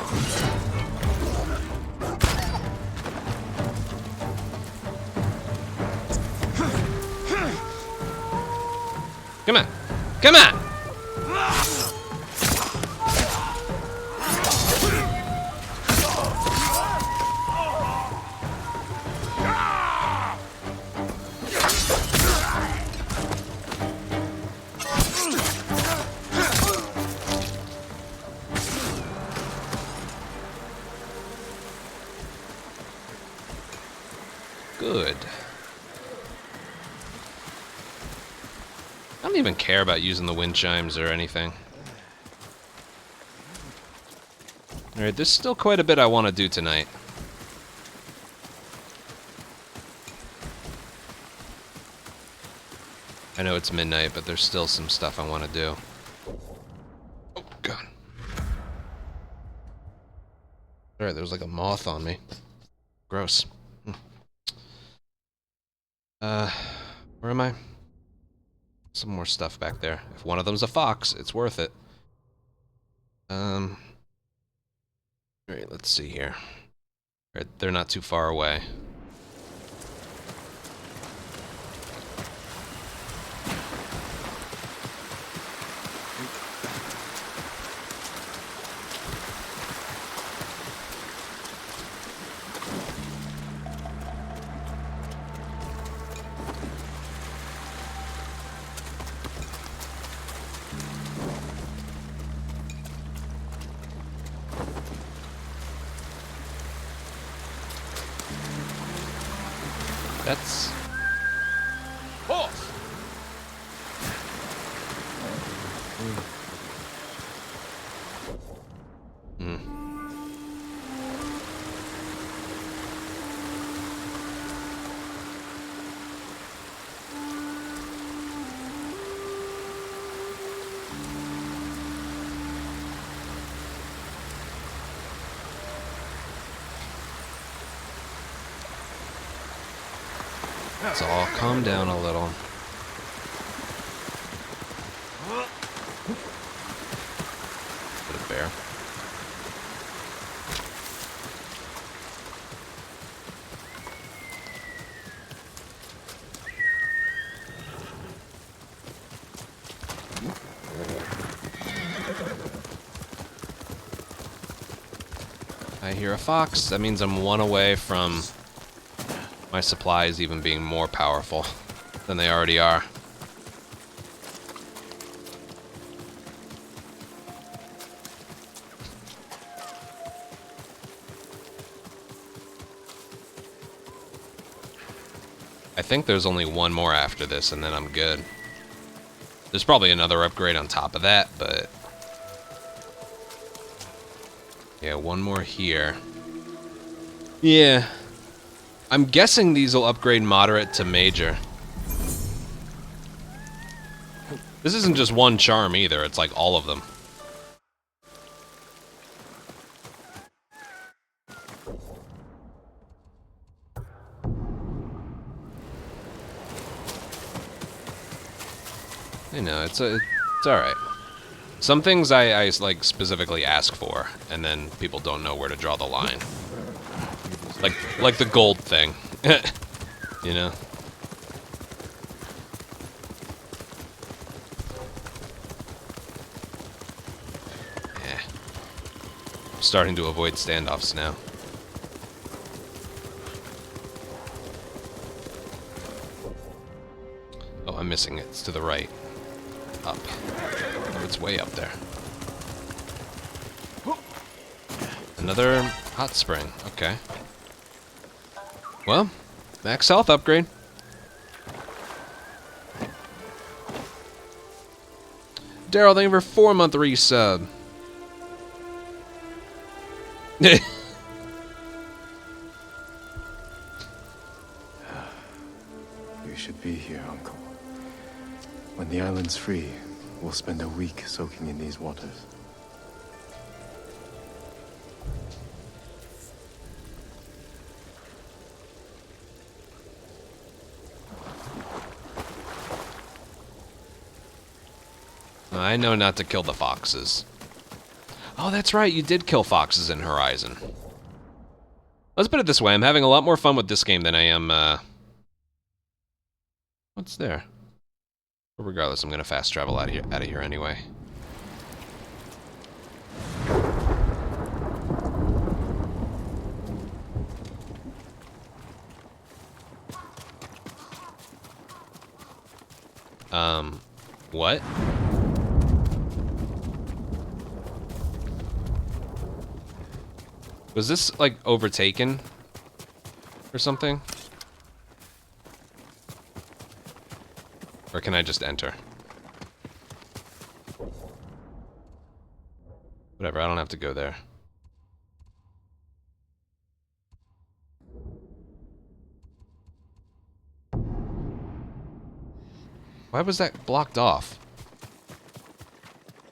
Come on. Come on! Good. I don't even care about using the wind chimes or anything. Alright, there's still quite a bit I want to do tonight. I know it's midnight, but there's still some stuff I want to do. Oh, God. Alright, there was like a moth on me. Gross. Where am I? Some more stuff back there. If one of them's a fox, it's worth it. Alright, let's see here. Alright, they're not too far away. That's... horse! Let's all calm down a little. Bit of bear. I hear a fox. That means I'm one away from my supplies even being more powerful than they already are. I think there's only one more after this and then I'm good. There's probably another upgrade on top of that, but... yeah, one more here. Yeah. I'm guessing these will upgrade moderate to major. This isn't just one charm either, it's like all of them. I know, it's alright. Some things I like specifically ask for, and then people don't know where to draw the line. Like the gold thing. You know? Yeah. I'm starting to avoid standoffs now. Oh, I'm missing it. It's to the right. Up. Oh, it's way up there. Another hot spring. Okay. Well, max health upgrade. Daryl, thank you for 4-month resub. You should be here, Uncle. When the island's free, we'll spend a week soaking in these waters. I know not to kill the foxes. Oh, that's right, you did kill foxes in Horizon. Let's put it this way, I'm having a lot more fun with this game than I am, What's there? But regardless, I'm gonna fast travel out of here anyway. What? Was this, like, overtaken? Or something? Or can I just enter? Whatever, I don't have to go there. Why was that blocked off?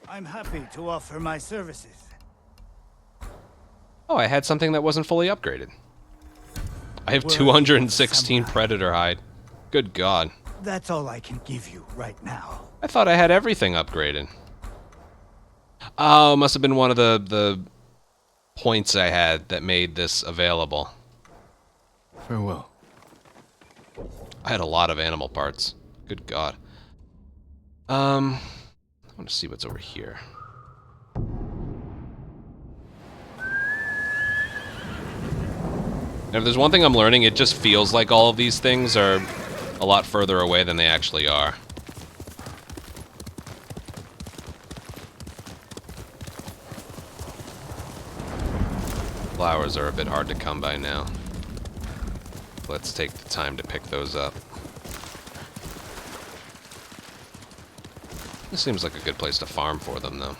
I'm happy to offer my services. Oh, I had something that wasn't fully upgraded. I have Well, 216 Predator hide. Good God. That's all I can give you right now. I thought I had everything upgraded. Oh, must have been one of the points I had that made this available. Farewell. I had a lot of animal parts. Good God. I want to see what's over here. And if there's one thing I'm learning, it just feels like all of these things are a lot further away than they actually are. Flowers are a bit hard to come by now. Let's take the time to pick those up. This seems like a good place to farm for them, though.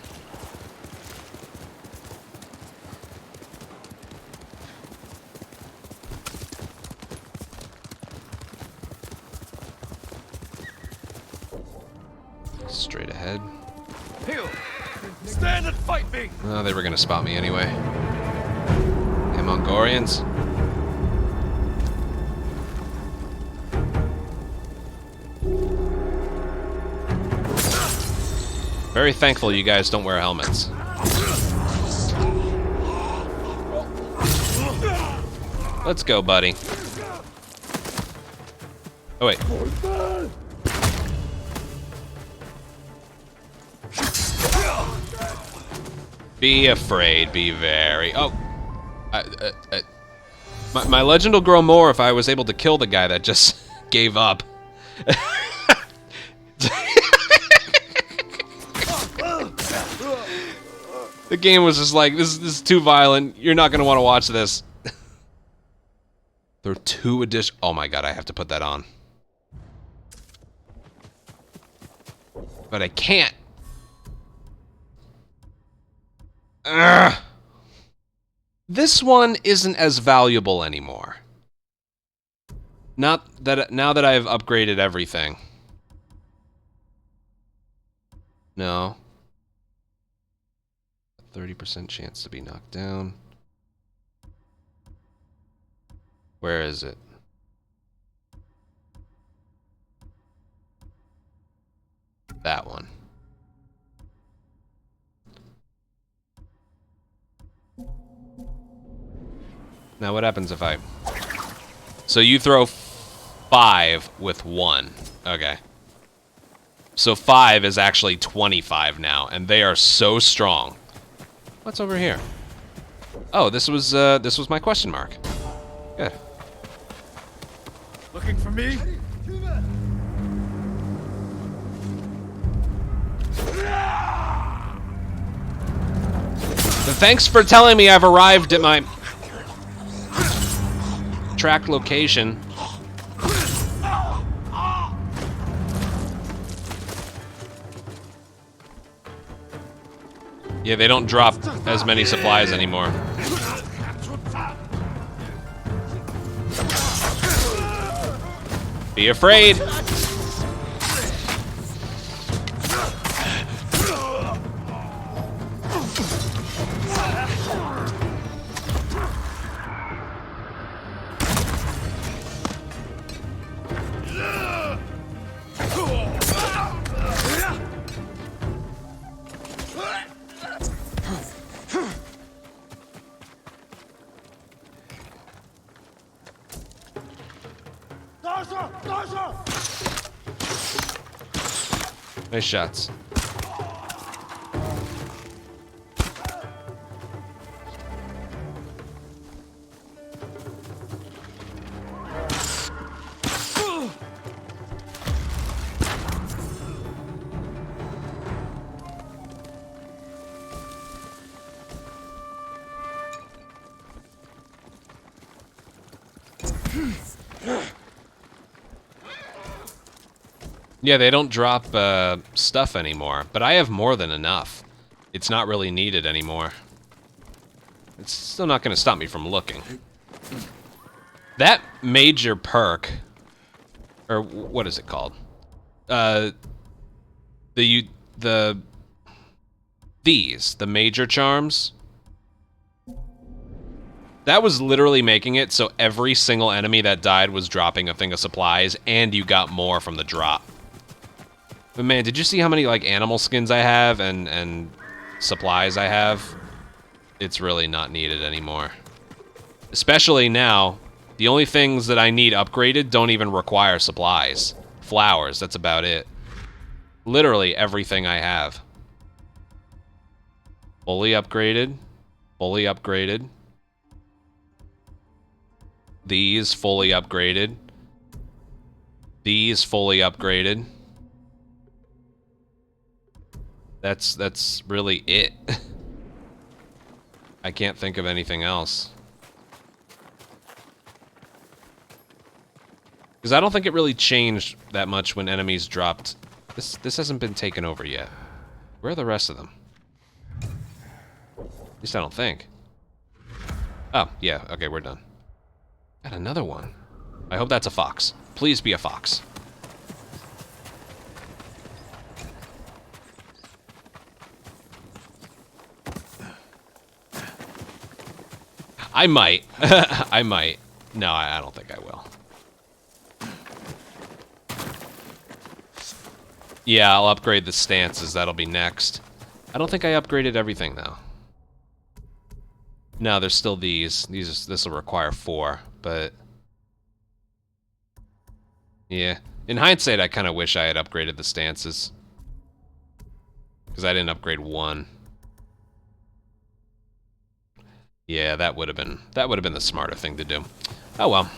Straight ahead. Heel! Stand and fight me! Oh, they were gonna spot me anyway. Hey, Mongolians. Very thankful you guys don't wear helmets. Let's go, buddy. Oh, wait. Be afraid, be very... Oh. My legend will grow more if I was able to kill the guy that just gave up. The game was just like, this is too violent. You're not going to want to watch this. There are 2 additional... Oh my God, I have to put that on. But I can't. Ugh. This one isn't as valuable anymore. Not that now that I've upgraded everything. No. 30% chance to be knocked down. Where is it? That one. Now what happens if I... So you throw 5 with 1. Okay. So 5 is actually 25 now, and they are so strong. What's over here? Oh, this was my question mark. Good. Looking for me? Thanks for telling me I've arrived at my... tracked location. Yeah, they don't drop as many supplies anymore. Be afraid. Nice shots. Yeah, they don't drop stuff anymore, but I have more than enough. It's not really needed anymore. It's still not going to stop me from looking. That major perk, or what is it called? The major charms. That was literally making it so every single enemy that died was dropping a thing of supplies, and you got more from the drop. But man, did you see how many like animal skins I have and supplies I have? It's really not needed anymore. Especially now, the only things that I need upgraded don't even require supplies. Flowers, that's about it. Literally everything I have. Fully upgraded. Fully upgraded. These fully upgraded. These fully upgraded. That's really it. I can't think of anything else. Because I don't think it really changed that much when enemies dropped. This hasn't been taken over yet. Where are the rest of them? At least I don't think. Oh, yeah, okay, we're done. Got another one. I hope that's a fox. Please be a fox. I might. I might. No, I don't think I will. Yeah, I'll upgrade the stances. That'll be next. I don't think I upgraded everything, though. No, there's still these. This will require 4, but... yeah. In hindsight, I kind of wish I had upgraded the stances. Because I didn't upgrade 1. Yeah, that would have been the smarter thing to do. Oh well.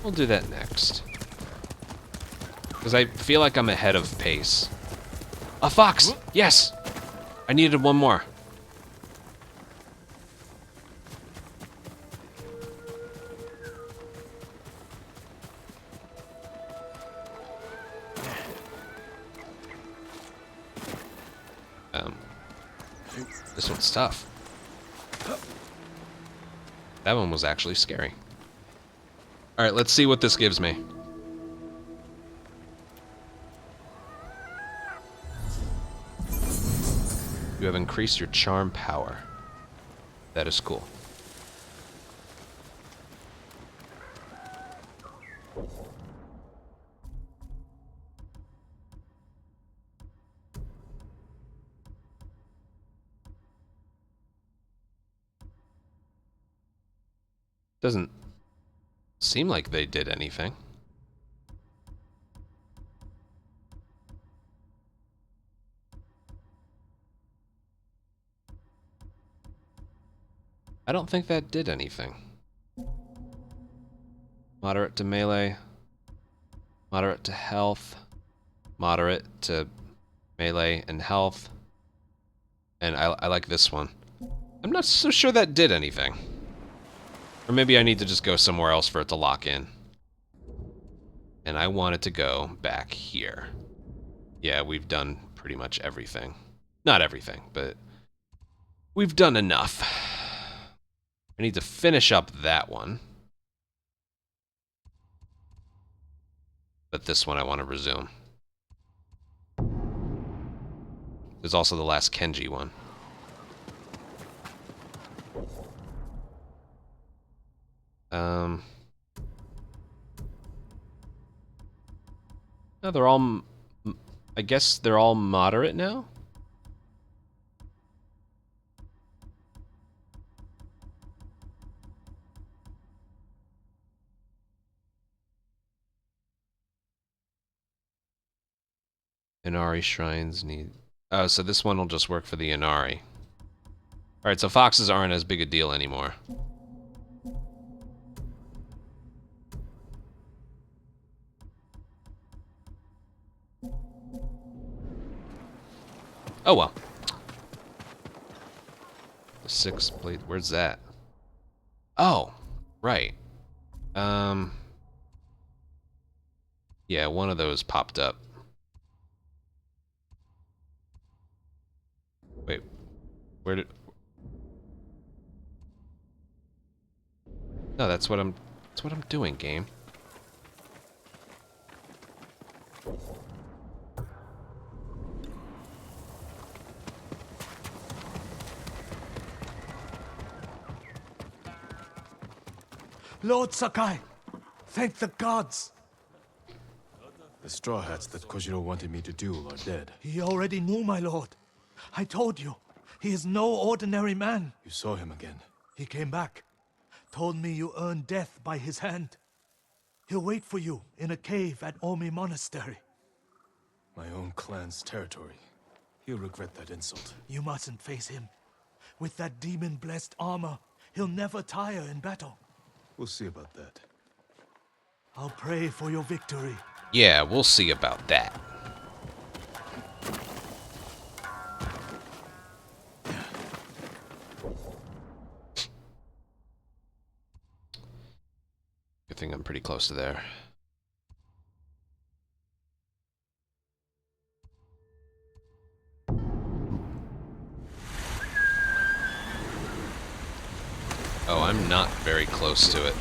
We'll do that next. Because I feel like I'm ahead of pace. A fox! Yes! I needed one more. This one's tough. That one was actually scary. Alright, let's see what this gives me. You have increased your charm power. That is cool. Doesn't seem like they did anything. I don't think that did anything. Moderate to melee. Moderate to health. Moderate to melee and health. And I like this one. I'm not so sure that did anything. Or maybe I need to just go somewhere else for it to lock in. And I want it to go back here. Yeah, we've done pretty much everything. Not everything, but we've done enough. I need to finish up that one. But this one I want to resume. There's also the last Kenji one. No, they're all... I guess they're all moderate now? Inari shrines need... Oh, so this one will just work for the Inari. Alright, so foxes aren't as big a deal anymore. Oh well. The 6 blade, where's that? Oh, right. Yeah, one of those popped up. Wait, where did... No, that's what I'm doing, game. Lord Sakai, thank the gods. The Straw Hats that Kojiro wanted me to duel are dead. He already knew, my lord. I told you, he is no ordinary man. You saw him again. He came back, told me you earned death by his hand. He'll wait for you in a cave at Omi Monastery. My own clan's territory. He'll regret that insult. You mustn't face him. With that demon-blessed armor, he'll never tire in battle. We'll see about that. I'll pray for your victory. Yeah, we'll see about that. Good thing I'm pretty close to there. Oh, I'm not very close to it.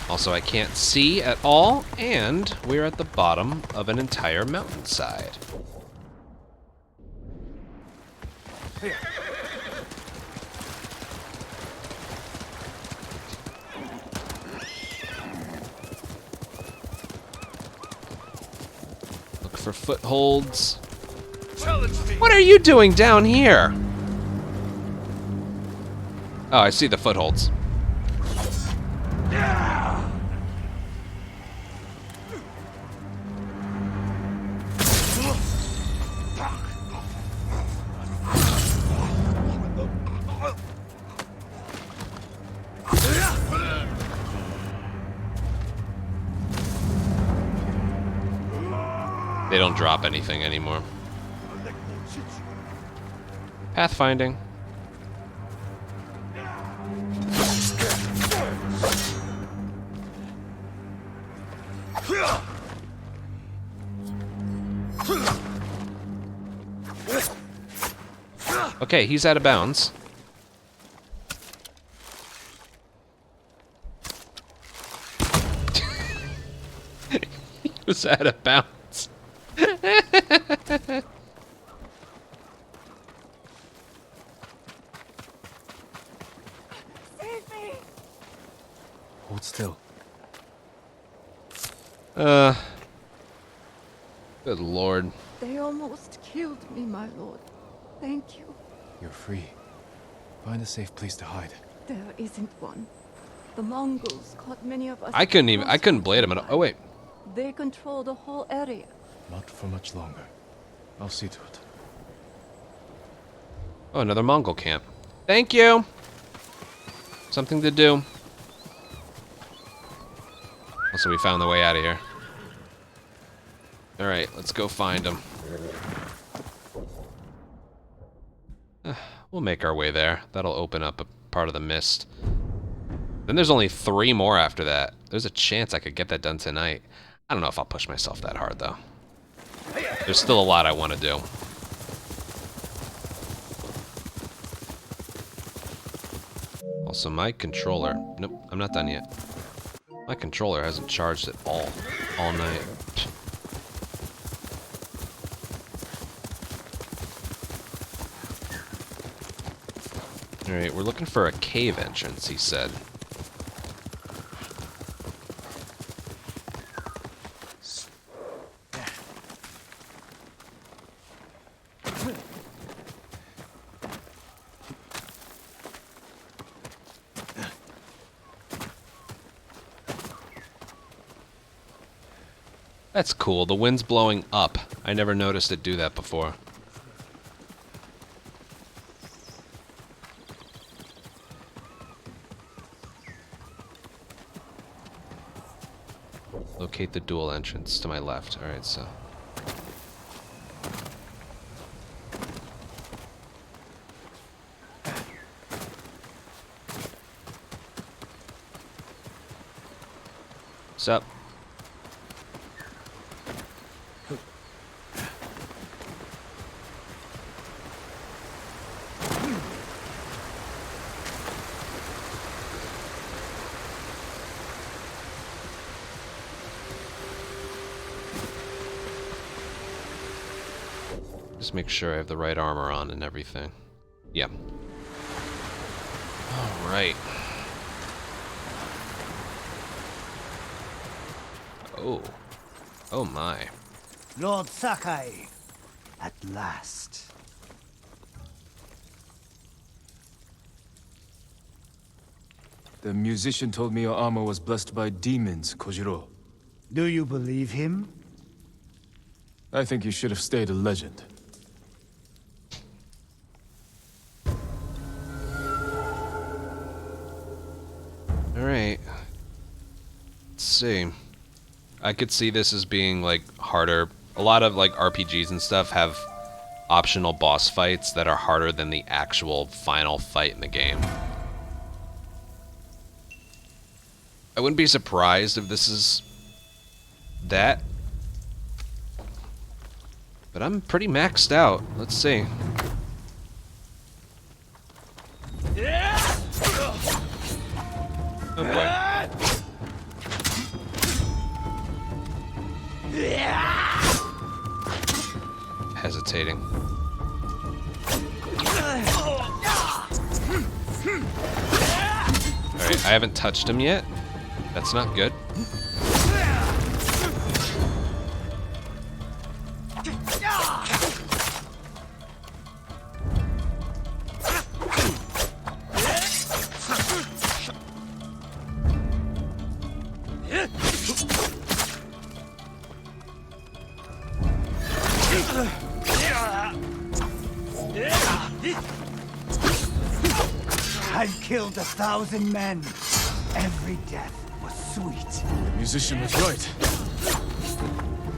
Also, I can't see at all, and we're at the bottom of an entire mountainside. Look for footholds. What are you doing down here? Oh, I see the footholds. They don't drop anything anymore. Pathfinding. Okay, he's out of bounds. He was out of bounds. Hold still. Good lord. They almost killed me, my lord. Thank you. You're free. Find a safe place to hide. There isn't one. The Mongols caught many of us. I couldn't blade him at all. Oh wait. They control the whole area. Not for much longer. I'll see to it. Oh, another Mongol camp. Thank you. Something to do. So we found the way out of here. Alright, let's go find him. We'll make our way there. That'll open up a part of the mist. Then there's only 3 more after that. There's a chance I could get that done tonight. I don't know if I'll push myself that hard, though. There's still a lot I want to do. Also, my controller... Nope, I'm not done yet. My controller hasn't charged at all night. Alright, we're looking for a cave entrance, he said. That's cool. The wind's blowing up. I never noticed it do that before. Locate the dual entrance to my left. Alright, so... What's up? Just make sure I have the right armor on and everything. Yeah. Alright. Oh. Oh my. Lord Sakai, at last. The musician told me your armor was blessed by demons, Kojiro. Do you believe him? I think you should have stayed a legend. Alright. Let's see. I could see this as being, like, harder. A lot of, like, RPGs and stuff have optional boss fights that are harder than the actual final fight in the game. I wouldn't be surprised if this is that. But I'm pretty maxed out. Let's see. Oh boy. Hesitating. Alright, I haven't touched him yet. That's not good. I've killed 1,000 men. Every death was sweet. The musician was right.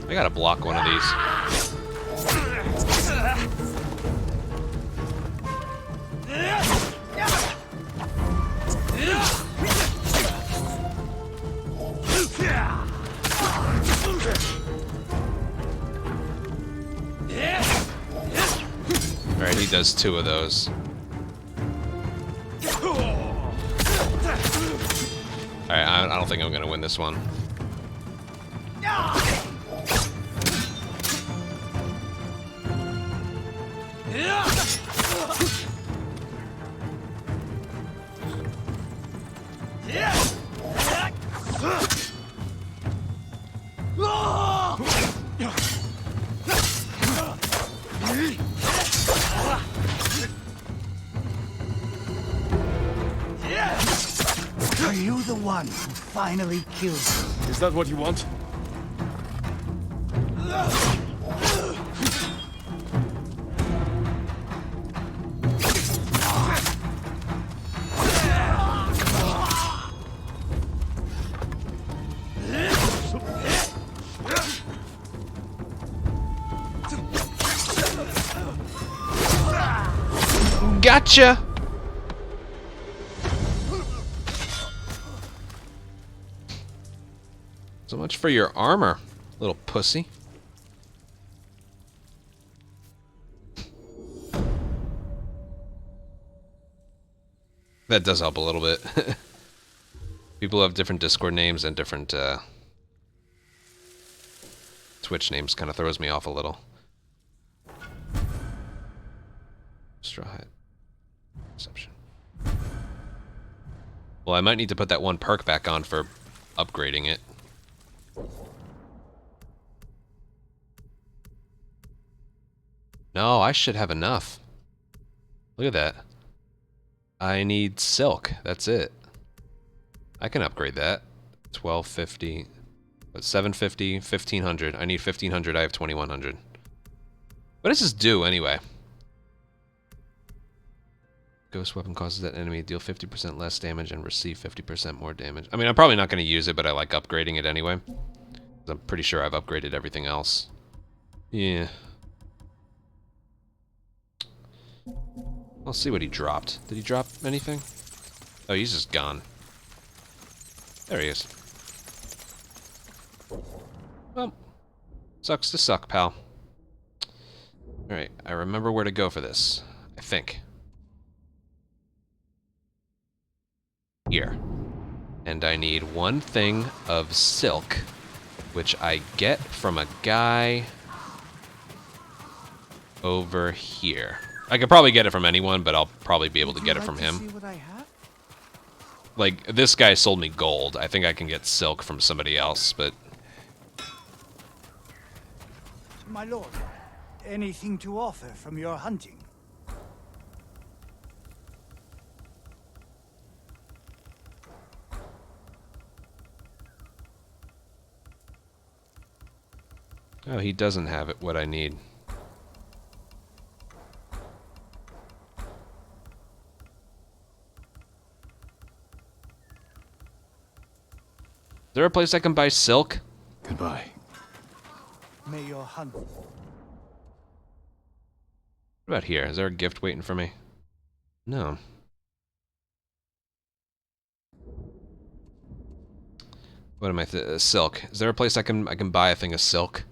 I gotta block one of these. Alright, he does 2 of those. Alright, I don't think I'm gonna win this one. Are you the one who finally killed me? Is that what you want? Gotcha! So much for your armor, little pussy. That does help a little bit. People have different Discord names and different Twitch names. Kind of throws me off a little. Straw hat. Perception. Well, I might need to put that one perk back on for upgrading it. No, I should have enough. Look at that. I need silk. That's it. I can upgrade that. 1250. But 750, 1500. I need 1500. I have 2100. What does this do anyway? Ghost weapon causes that enemy to deal 50% less damage and receive 50% more damage. I mean, I'm probably not going to use it, but I like upgrading it anyway. I'm pretty sure I've upgraded everything else. Yeah. I'll see what he dropped. Did he drop anything? Oh, he's just gone. There he is. Well, sucks to suck, pal. Alright, I remember where to go for this. I think. Here. And I need one thing of silk, which I get from a guy over here. I could probably get it from anyone, but I'll probably be able to get it from him. Like, this guy sold me gold. I think I can get silk from somebody else, but... My lord, anything to offer from your hunting? Oh, he doesn't have it, what I need. Is there a place I can buy silk? Goodbye. May your hunt. What about here? Is there a gift waiting for me? No. What am I? Silk. Is there a place I can buy a thing of silk?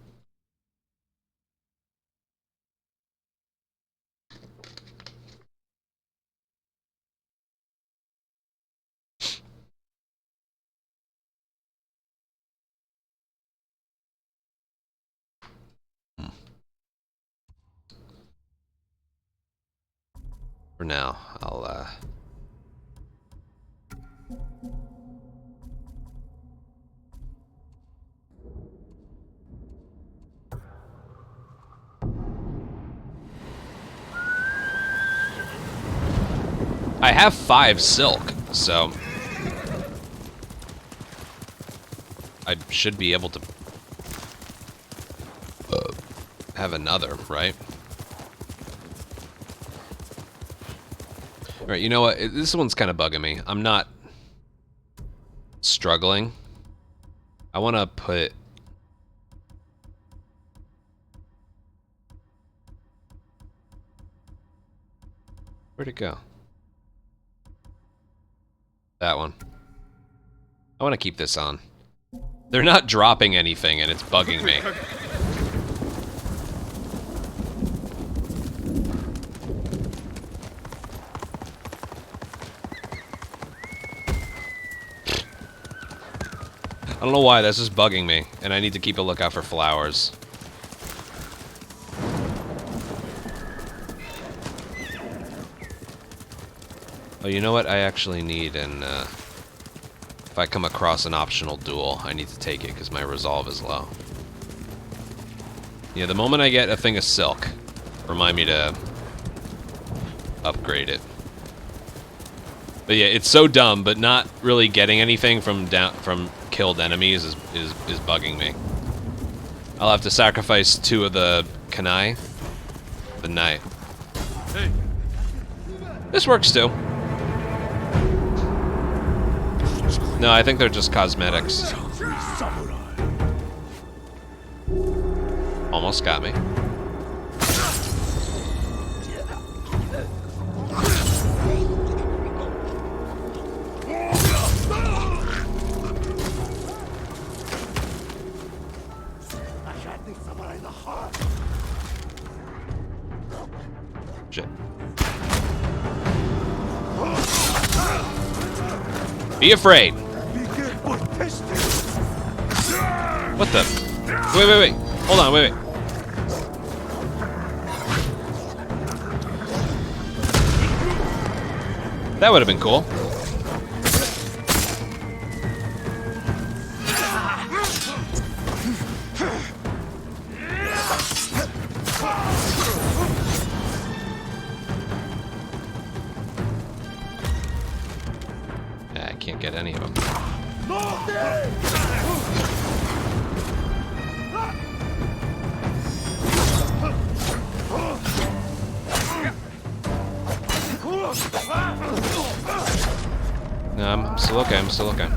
For now, I'll I have 5 silk, so I should be able to have another, right? Alright, you know what? This one's kind of bugging me. I'm not struggling. I want to put... Where'd it go? That one. I want to keep this on. They're not dropping anything and it's bugging me. I don't know why, that's just bugging me, and I need to keep a lookout for flowers. Oh, you know what I actually need, and if I come across an optional duel, I need to take it, because my resolve is low. Yeah, the moment I get a thing of silk, remind me to upgrade it. But yeah, it's so dumb, but not really getting anything from killed enemies is bugging me. I'll have to sacrifice 2 of the Kanai. The knight. Hey. This works too. No, I think they're just cosmetics. Almost got me. Shit. Be afraid. What the? Wait. Hold on, wait. That would have been cool. I can't get any of them. No, I'm still okay.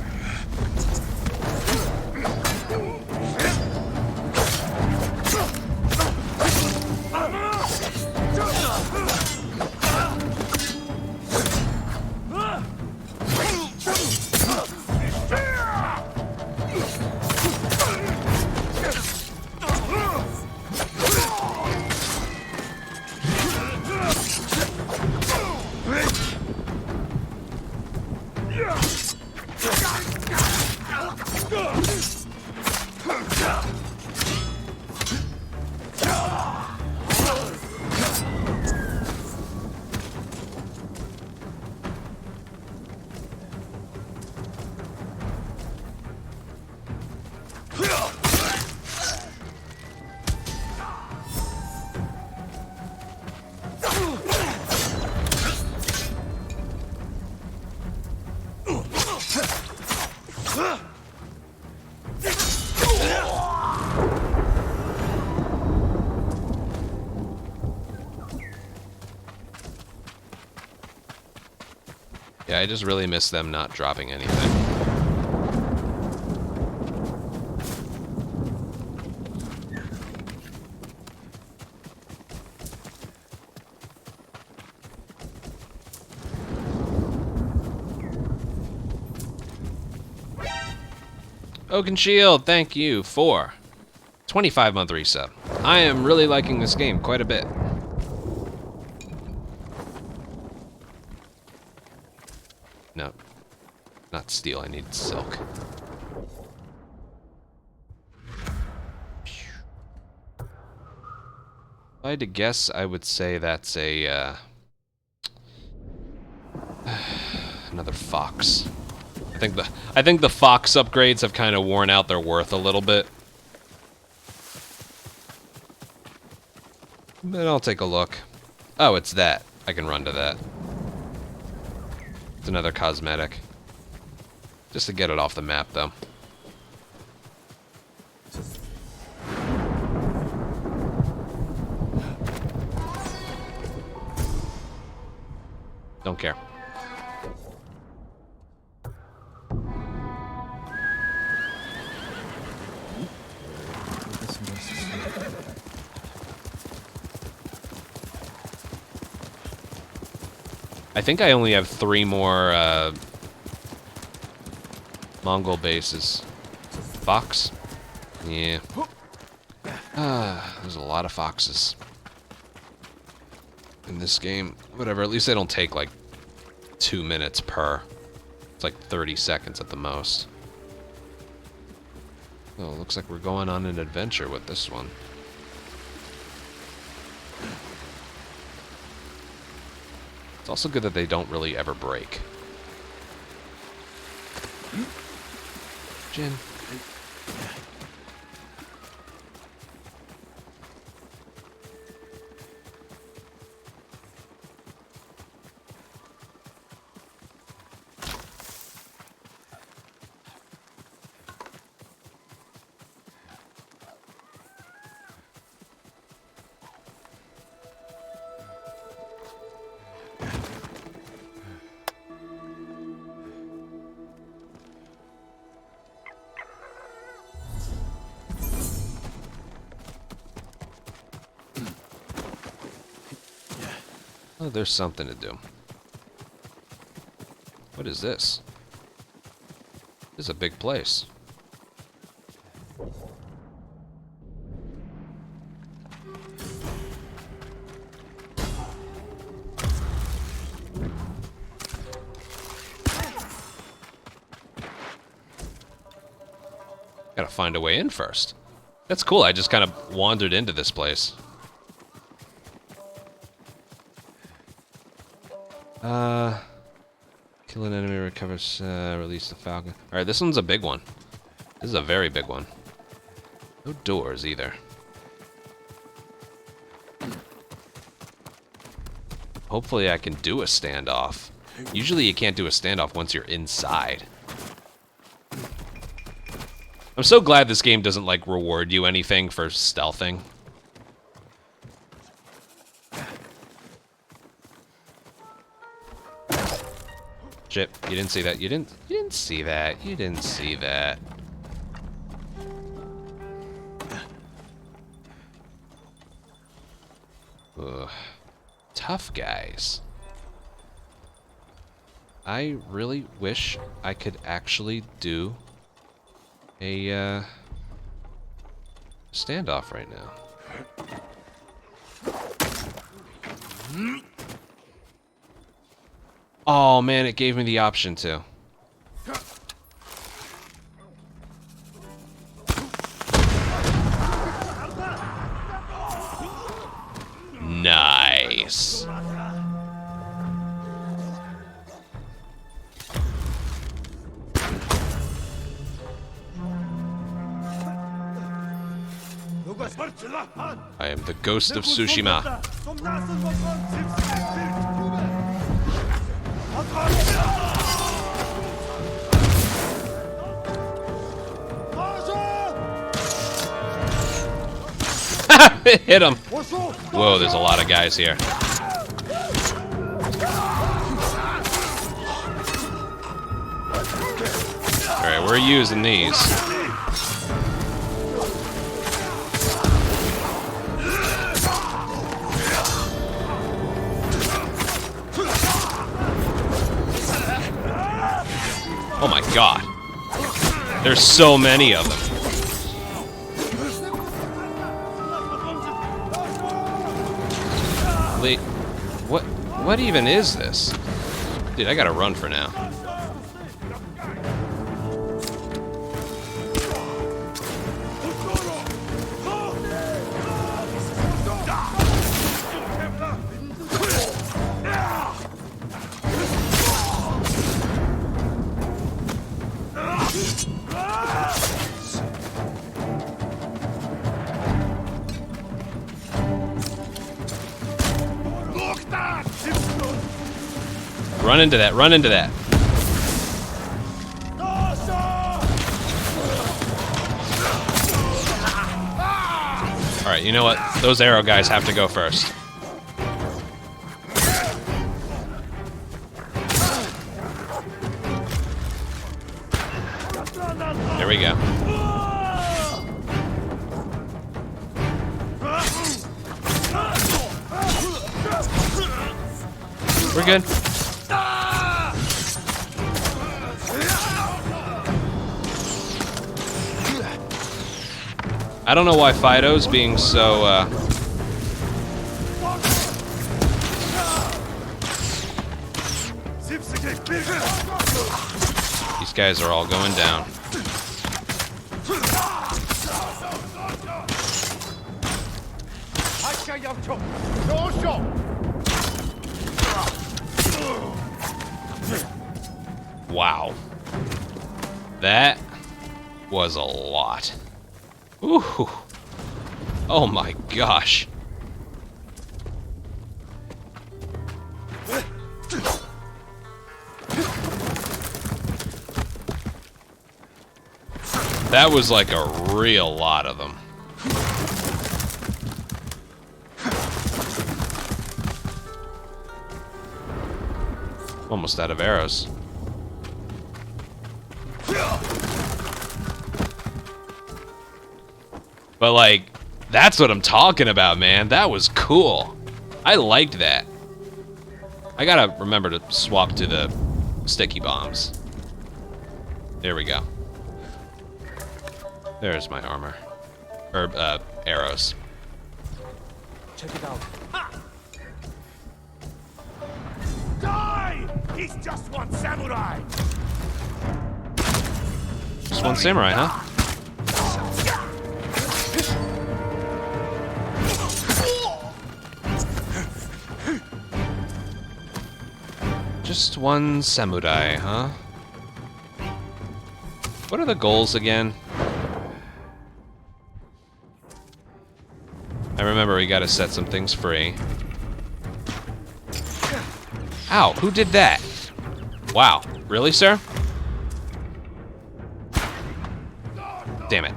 Yeah, I just really miss them not dropping anything. Oaken Shield, thank you for 25-month resub. I am really liking this game quite a bit. No, not steel, I need silk. If I had to guess, I would say that's a, another fox. I think the fox upgrades have kind of worn out their worth a little bit. But I'll take a look. Oh, it's that. I can run to that. It's another cosmetic. Just to get it off the map, though. Don't care. I think I only have 3 more Mongol bases. Fox? Yeah. There's a lot of foxes in this game. Whatever, at least they don't take like 2 minutes per. It's like 30 seconds at the most. Oh, looks like we're going on an adventure with this one. It's also good that they don't really ever break. Jin. Oh, there's something to do. What is this? This is a big place. Gotta find a way in first. That's cool. I just kind of wandered into this place. Kill an enemy, recovers, release the falcon. Alright, this one's a big one. This is a very big one. No doors either. Hopefully I can do a standoff. Usually you can't do a standoff once you're inside. I'm so glad this game doesn't, like, reward you anything for stealthing. Shit, you didn't see that. You didn't see that. You didn't see that. Ugh. Tough guys. I really wish I could actually do a standoff right now. Oh man, it gave me the option to. Nice. I am the ghost of Tsushima. Hit him. Whoa, there's a lot of guys here. Alright, we're using these. Oh my god. There's so many of them. Wait, what even is this? Dude, I gotta run for now. Run into that, run into that. Alright, you know what? Those arrow guys have to go first. There we go. We're good. I don't know why Fido's being so, These guys are all going down. Wow. That was a lot. Ooh. Oh my gosh. That was like a real lot of them. Almost out of arrows. But like, that's what I'm talking about, man. That was cool. I liked that. I gotta remember to swap to the sticky bombs. There we go. There's my armor. Or, arrows. Check it out. Die! He's just one samurai! Just one samurai, huh? Just one samurai, huh? What are the goals again? I remember we gotta set some things free. Ow, who did that? Wow, really, sir? Damn it.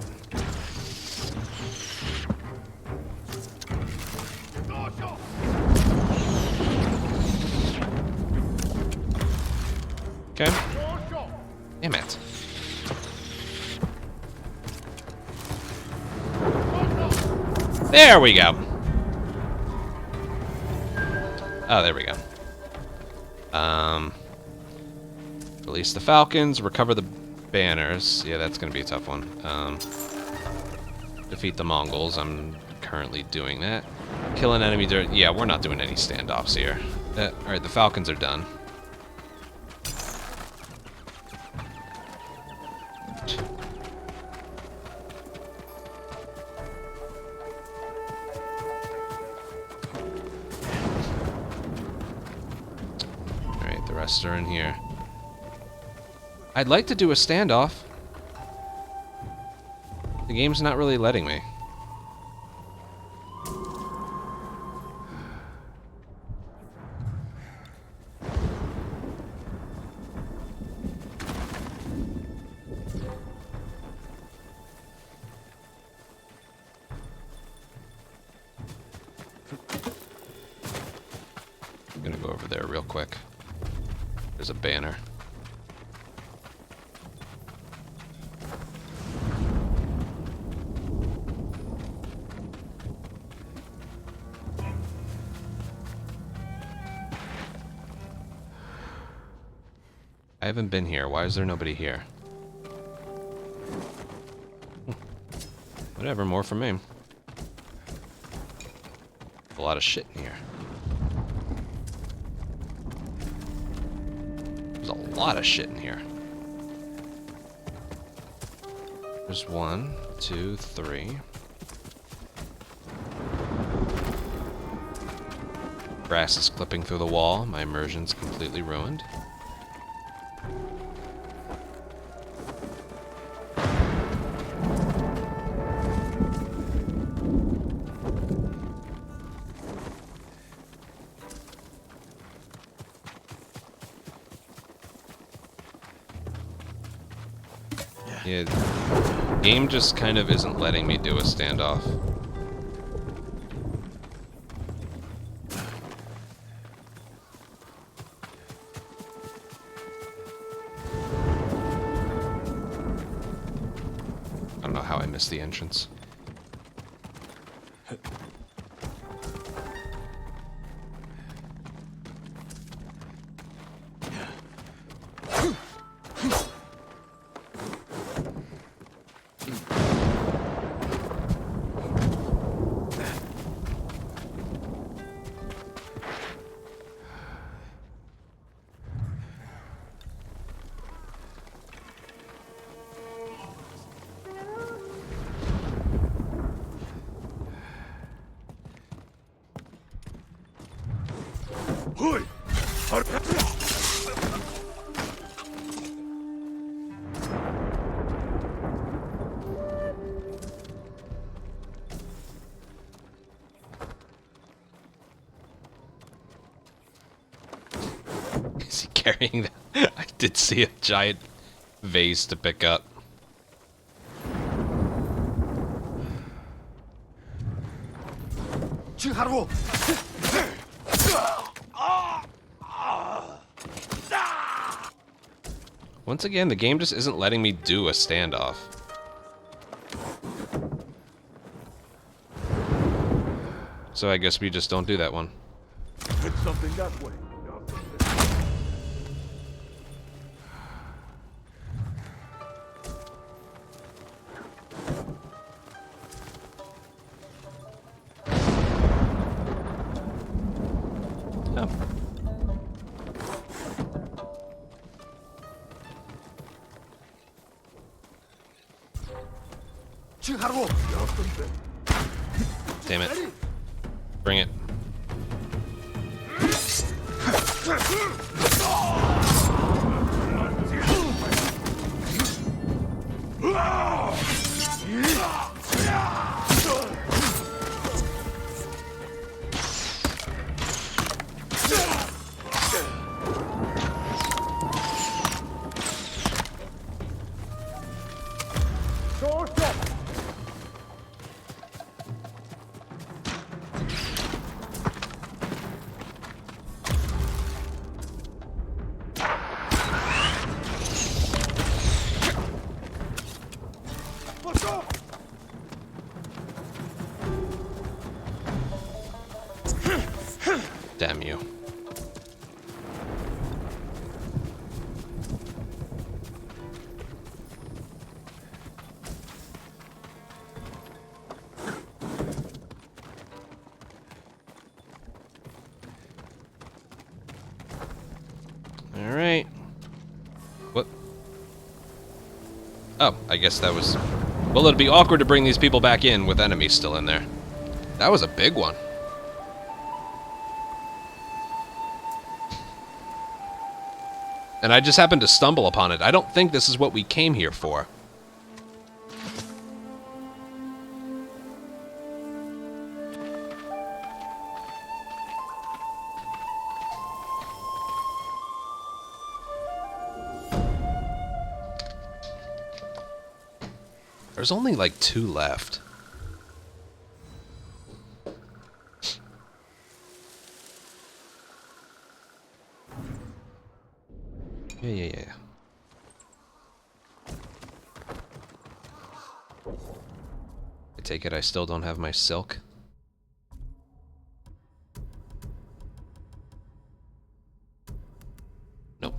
Okay. Damn it. There we go. Oh, there we go. Release the falcons, recover the banners. Yeah, that's gonna be a tough one. Defeat the Mongols. I'm currently doing that. Kill an enemy during... Yeah, we're not doing any standoffs here. Alright, the falcons are done. Alright, the rest are in here. I'd like to do a standoff. The game's not really letting me. I'm gonna go over there real quick. There's a banner. I haven't been here. Why is there nobody here? Whatever, more for me. A lot of shit in here. There's a lot of shit in here. There's 1, 2, 3. Grass is clipping through the wall. My immersion's completely ruined. Yeah, the game just kind of isn't letting me do a standoff. I don't know how I missed the entrance. Is he carrying that? I did see a giant vase to pick up. Once again, the game just isn't letting me do a standoff. So I guess we just don't do that one. It's something that way. Damn it. Bring it. Damn you. Alright. What? Oh, I guess that was... Well, it'd be awkward to bring these people back in with enemies still in there. That was a big one. And I just happened to stumble upon it. I don't think this is what we came here for. There's only like 2 left. Yeah. I take it I still don't have my silk. Nope.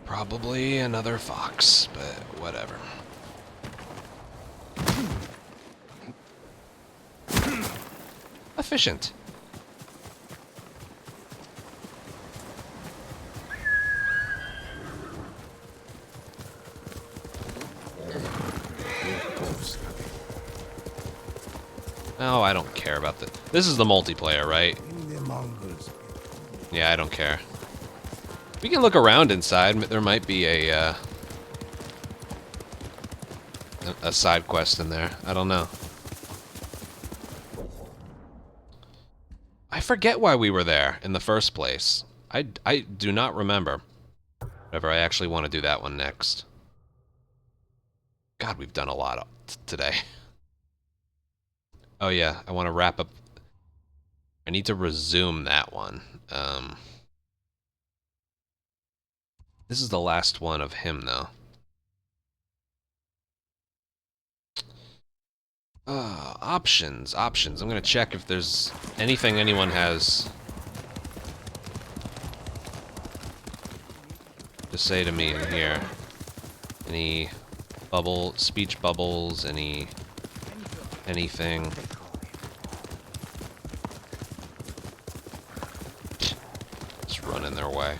Probably another fox, but whatever. Efficient. Oh, I don't care about the... This is the multiplayer, right? Yeah, I don't care. We can look around inside. There might be a side quest in there. I don't know. I forget why we were there in the first place. I do not remember. Whatever, I actually want to do that one next. God, we've done a lot today. Oh yeah, I want to wrap up. I need to resume that one. This is the last one of him, though. Options. I'm gonna check if there's anything anyone has to say to me in here. Any speech bubbles, anything. Just run in their way.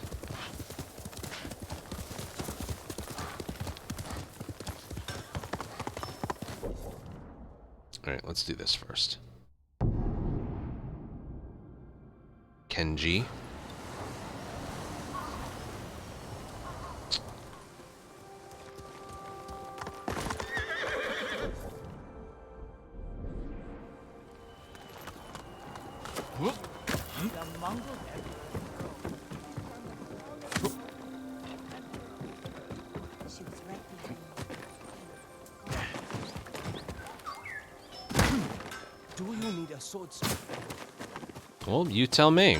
Alright, let's do this first. Kenji. Well, you tell me.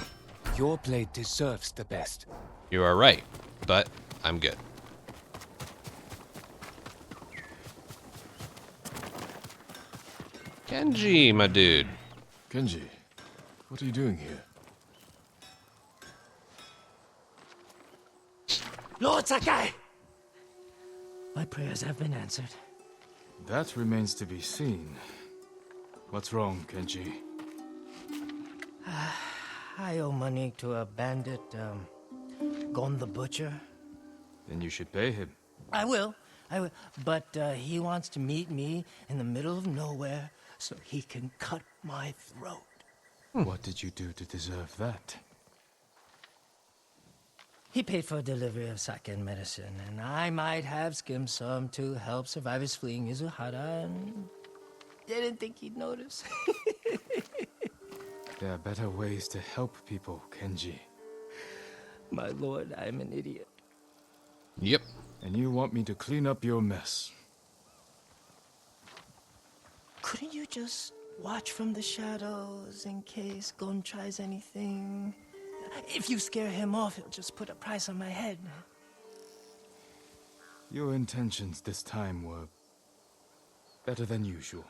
Your blade deserves the best. You are right, but I'm good. Kenji, my dude. Kenji, what are you doing here? Lord Sakai! My prayers have been answered. That remains to be seen. What's wrong, Kenji? I owe money to a bandit, Gon the Butcher. Then you should pay him. I will, But he wants to meet me in the middle of nowhere so he can cut my throat. What did you do to deserve that? He paid for delivery of sake and medicine, and I might have skimmed some to help survivors fleeing Izuhara, and didn't think he'd notice. There are better ways to help people, Kenji. My lord, I'm an idiot. Yep. And you want me to clean up your mess. Couldn't you just watch from the shadows in case Gon tries anything? If you scare him off, he'll just put a price on my head. Your intentions this time were better than usual.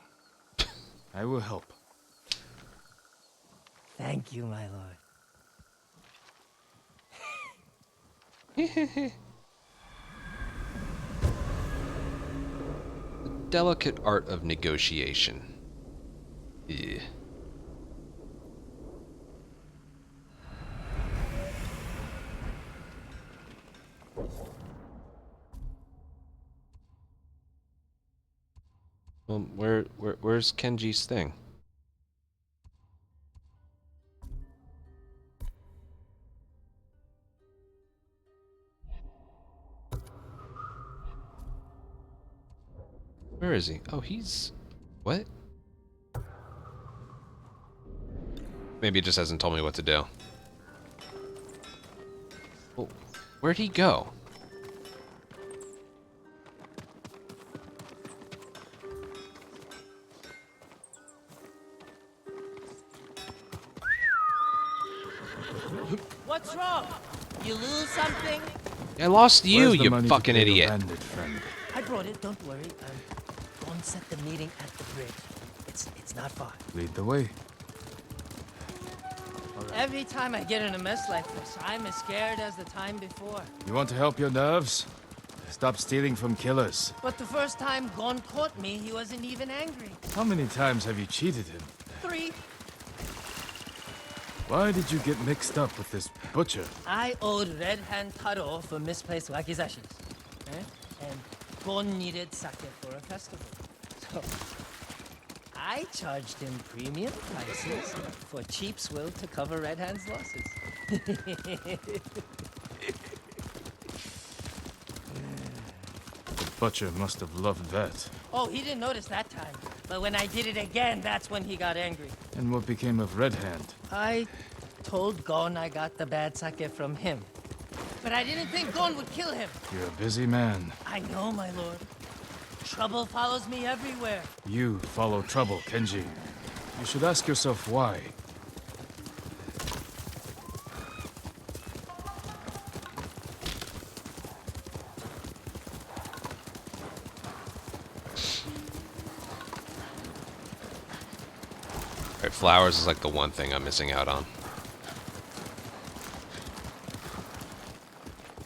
I will help. Thank you, my lord. The delicate art of negotiation. Yeah. Well, where's Kenji's thing? Where is he? Oh, he's... What? Maybe he just hasn't told me what to do. Well, where'd he go? What's wrong? You lose something? I lost you, Where's the you money to fucking pay your idiot. bandit friend? I brought it, don't worry. Go and set the meeting at the bridge. It's not far. Lead the way. Every time I get in a mess like this, I'm as scared as the time before. You want to help your nerves? Stop stealing from killers. But the first time Gon caught me, he wasn't even angry. How many times have you cheated him? 3. Why did you get mixed up with this butcher? I owed Red Hand Taro for misplaced wakizashis. And Gon needed sake for a festival. So I charged him premium prices for cheap swill to cover Red Hand's losses. The butcher must have loved that. Oh, he didn't notice that time. But when I did it again, that's when he got angry. And what became of Red Hand? I told Gon I got the bad sake from him. But I didn't think Gon would kill him. You're a busy man. I know, my lord. Trouble follows me everywhere. You follow trouble, Kenji. You should ask yourself why. Alright, flowers is like the one thing I'm missing out on.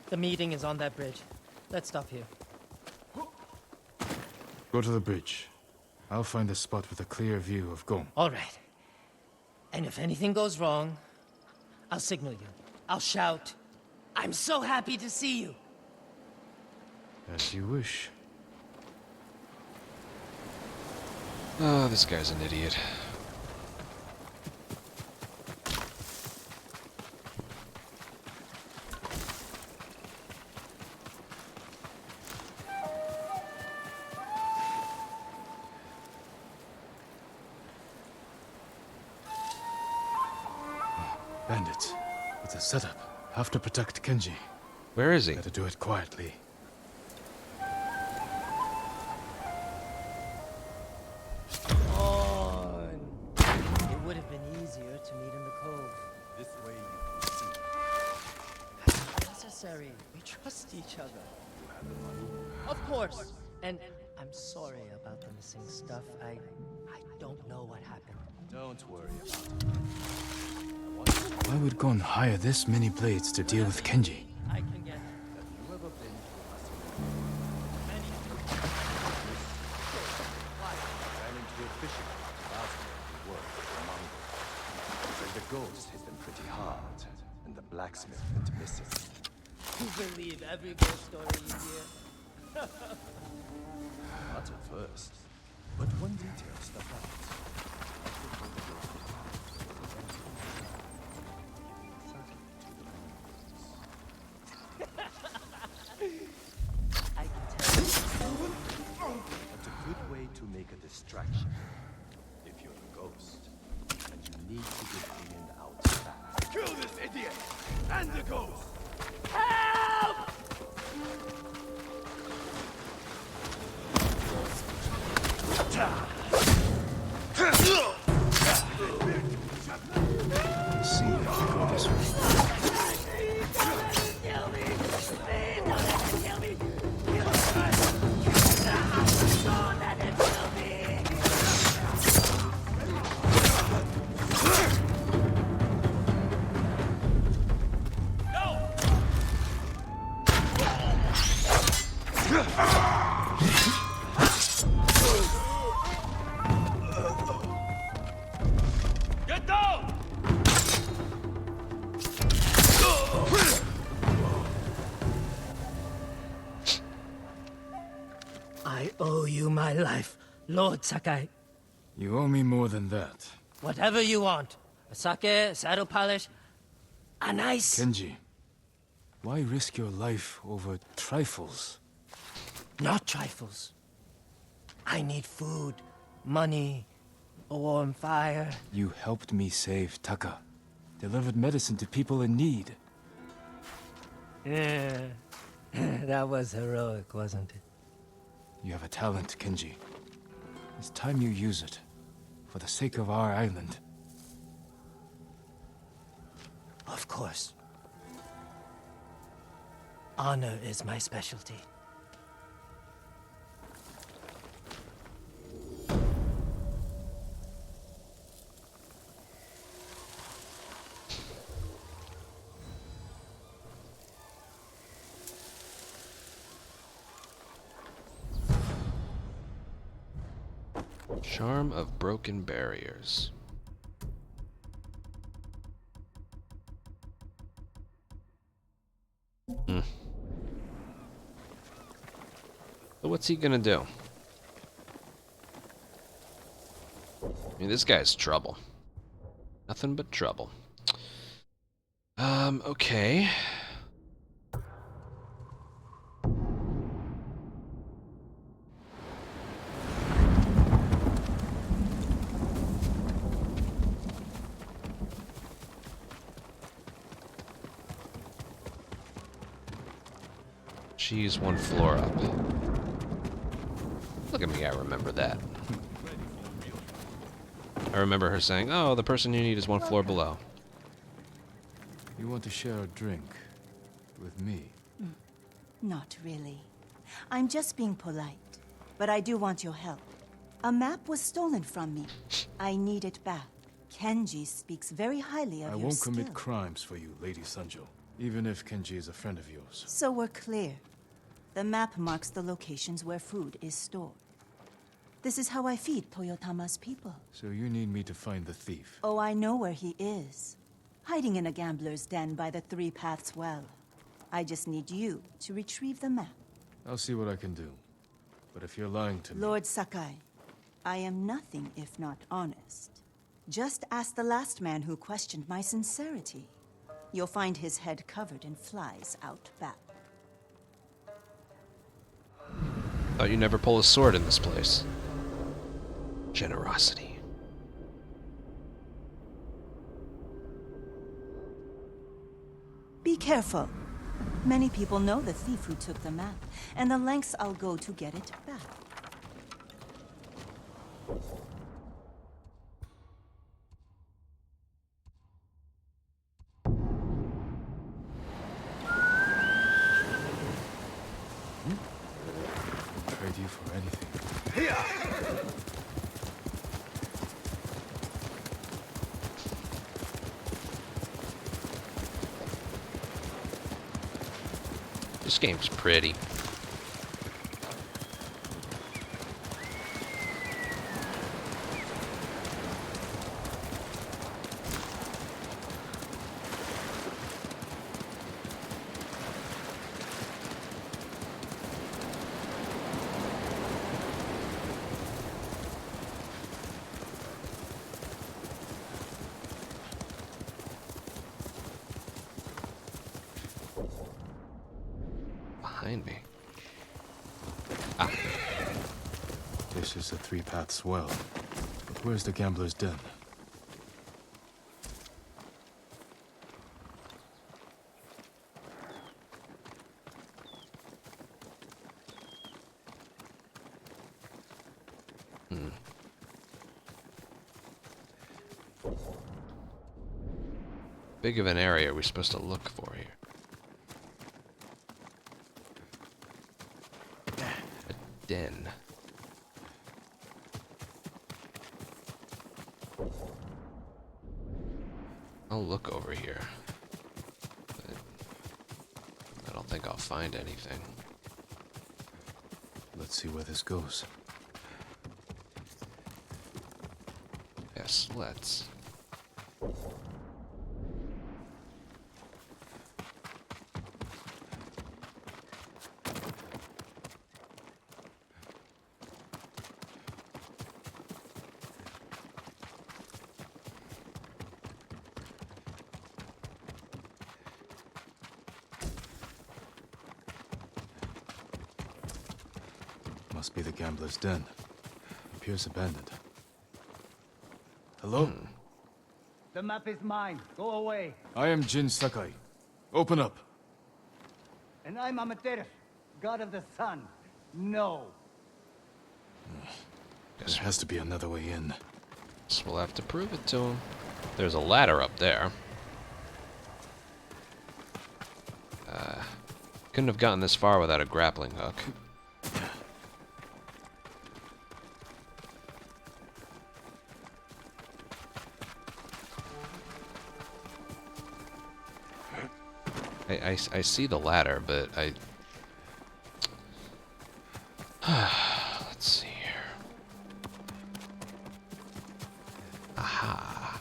The meeting is on that bridge. Let's stop here. Go to the bridge. I'll find a spot with a clear view of Gon. All right. And if anything goes wrong, I'll signal you. I'll shout, "I'm so happy to see you!" As you wish. Oh, this guy's an idiot. Bandits. It's a setup. Have to protect Kenji. Where is he? Better do it quietly. On. It would have been easier to meet in the cove. This way you can see. That's not necessary. We trust each other. You have the money. Of course. And I'm sorry about the missing stuff. I don't know what happened. Don't worry about it. Why would Gon hire this many blades to deal with Kenji? I can get. Have you ever been to Many. ran into a fisherman last year who worked among them. Said the ghost hit them pretty hard, and the blacksmith went missing. You believe every ghost story you hear? Not at first, but one detail stuck out. I can tell you. That's a good way to make a distraction. If you're the ghost, and you need to get in and out fast. Kill this idiot! And the ghost! Let's see if we go this way. Get down! I owe you my life, Lord Sakai. You owe me more than that. Whatever you want. A sake, a saddle polish, a nice... Kenji, why risk your life over trifles? Not trifles. I need food, money, a warm fire. You helped me save Taka. Delivered medicine to people in need. Yeah. That was heroic, wasn't it? You have a talent, Kenji. It's time you use it. For the sake of our island. Of course. Honor is my specialty. Charm of broken barriers. So what's he gonna do? I mean, this guy's trouble. Nothing but trouble. Okay. She's one floor up. Look at me, I remember that. I remember her saying, oh, the person you need is one floor below. You want to share a drink with me? Not really. I'm just being polite. But I do want your help. A map was stolen from me. I need it back. Kenji speaks very highly of I your won't skill. commit crimes for you, Lady Sanjo. Even if Kenji is a friend of yours. So we're clear. The map marks the locations where food is stored. This is how I feed Toyotama's people. So you need me to find the thief. Oh, I know where he is. Hiding in a gambler's den by the Three Paths Well. I just need you to retrieve the map. I'll see what I can do. But if you're lying to me... Lord Sakai, I am nothing if not honest. Just ask the last man who questioned my sincerity. You'll find his head covered in flies out back. Thought you never pull a sword in this place. Generosity. Be careful. Many people know the thief who took the map, and the lengths I'll go to get it back. Trade you for anything. This game's pretty. behind me? Ah. This is a three paths well. But where's the gambler's den? Big of an area are we supposed to look for here? A den. I'll look over here. But I don't think I'll find anything. Let's see where this goes. Yes, let's. Must be the gambler's den. Appears abandoned. Hello? The map is mine. Go away. I am Jin Sakai. Open up. And I'm Amaterasu, god of the sun. No. There has to be another way in. So we'll have to prove it to him. There's a ladder up there. Couldn't have gotten this far without a grappling hook. I see the ladder, but I... Let's see here. Aha.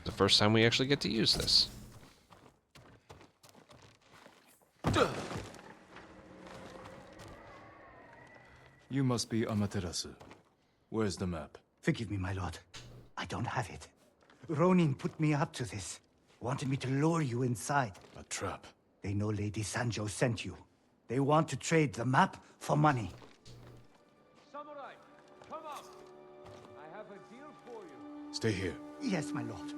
The first time we actually get to use this. You must be Amaterasu. Where's the map? Forgive me, my lord. I don't have it. Ronin put me up to this. Wanted me to lure you inside. A trap. They know Lady Sanjo sent you. They want to trade the map for money. Samurai, come up. I have a deal for you. Stay here. Yes, my lord.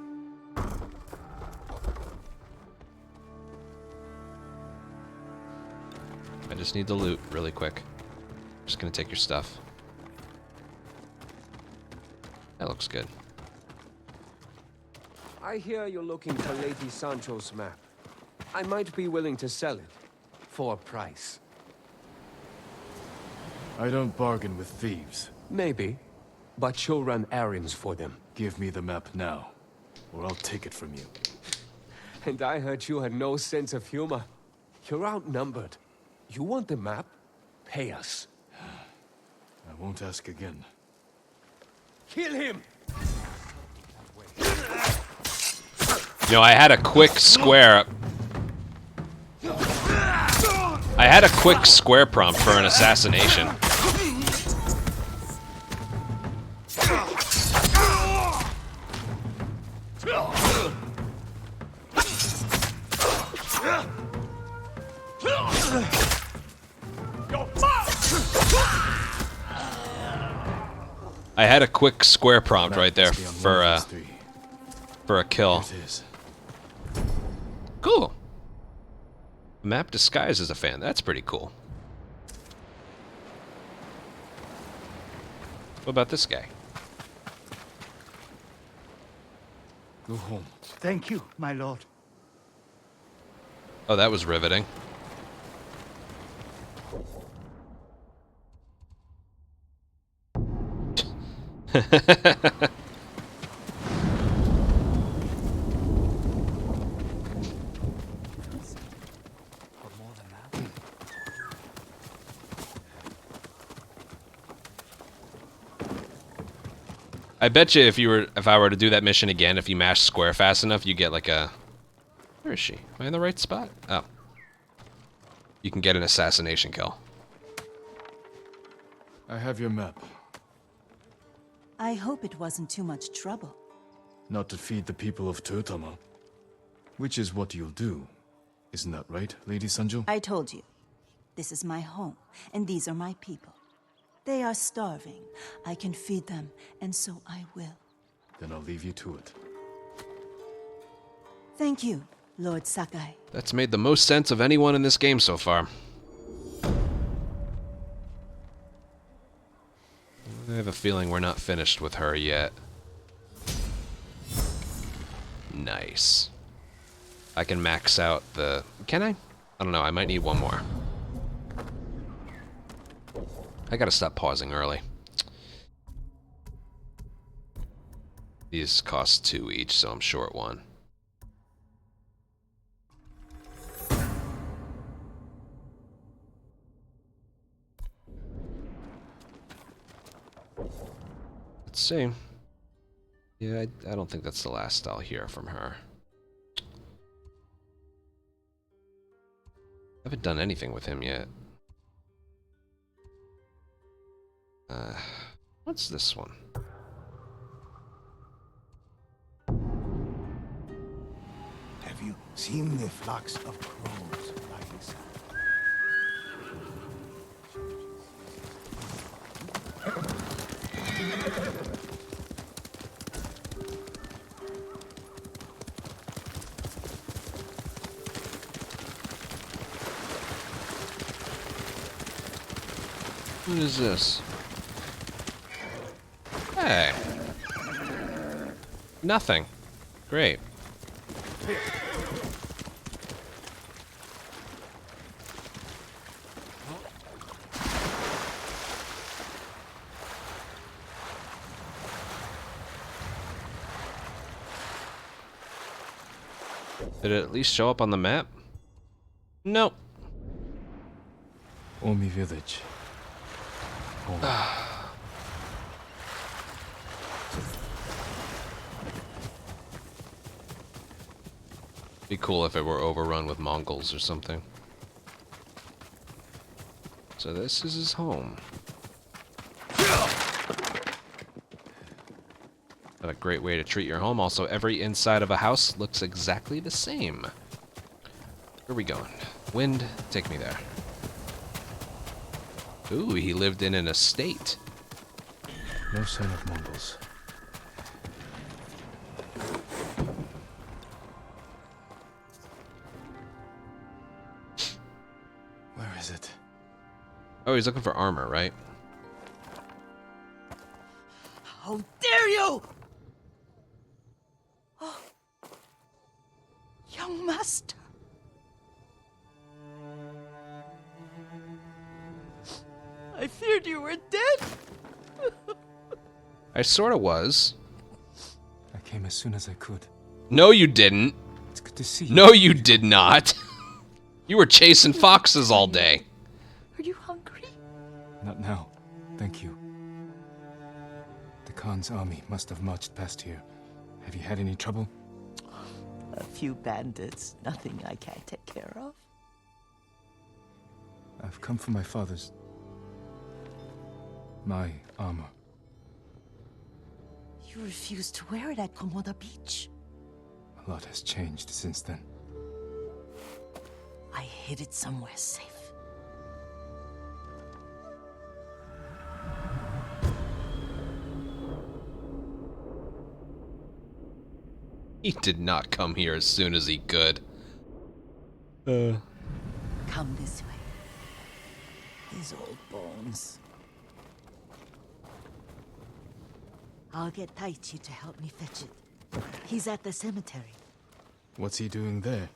I just need the loot really quick. Just gonna take your stuff. That looks good. I hear you're looking for Lady Sancho's map. I might be willing to sell it. For a price. I don't bargain with thieves. Maybe. But you'll run errands for them. Give me the map now, or I'll take it from you. And I heard you had no sense of humor. You're outnumbered. You want the map? Pay us. I won't ask again. Kill him! You know, I had a quick square prompt for an assassination. I had a quick square prompt right there for a kill. Cool. Map disguised as a fan. That's pretty cool. What about this guy? Go home. Thank you, my lord. Oh, that was riveting. I bet you if I were to do that mission again, if you mash square fast enough, you get like a... Where is she? Am I in the right spot? Oh. You can get an assassination kill. I have your map. I hope it wasn't too much trouble. not to feed the people of Totama. Which is what you'll do. Isn't that right, Lady Sanjo? I told you. This is my home, and these are my people. They are starving. I can feed them, and so I will. Then I'll leave you to it. Thank you, Lord Sakai. That's made the most sense of anyone in this game so far. I have a feeling we're not finished with her yet. Nice. I can max out the... Can I? I don't know, I might need one more. I gotta stop pausing early. These cost 2 each, so I'm short 1. Let's see. Yeah, I don't think that's the last I'll hear from her. I haven't done anything with him yet. What's this one? Have you seen the flocks of crows flying south? What is this? Hey. Nothing. Great. Did it at least show up on the map? Nope. Omi Village. Be cool if it were overrun with Mongols or something. So this is his home. Not a great way to treat your home. Also, every inside of a house looks exactly the same. Where are we going? Wind, take me there. Ooh, he lived in an estate. No sign of Mongols. Where is it? Oh, he's looking for armor, right? How dare you! Oh. Young master. I feared you were dead. I sorta was. I came as soon as I could. No, you didn't. It's good to see you. No, you did not. You were chasing foxes all day. Are you hungry? Not now. Thank you. The Khan's army must have marched past here. Have you had any trouble? A few bandits. Nothing I can't take care of. I've come for my father's... my armor. You refused to wear it at Komoda Beach. A lot has changed since then. I hid it somewhere safe. He did not come here as soon as he could. Come this way. His old bones. I'll get Taichi to help me fetch it. He's at the cemetery. What's he doing there?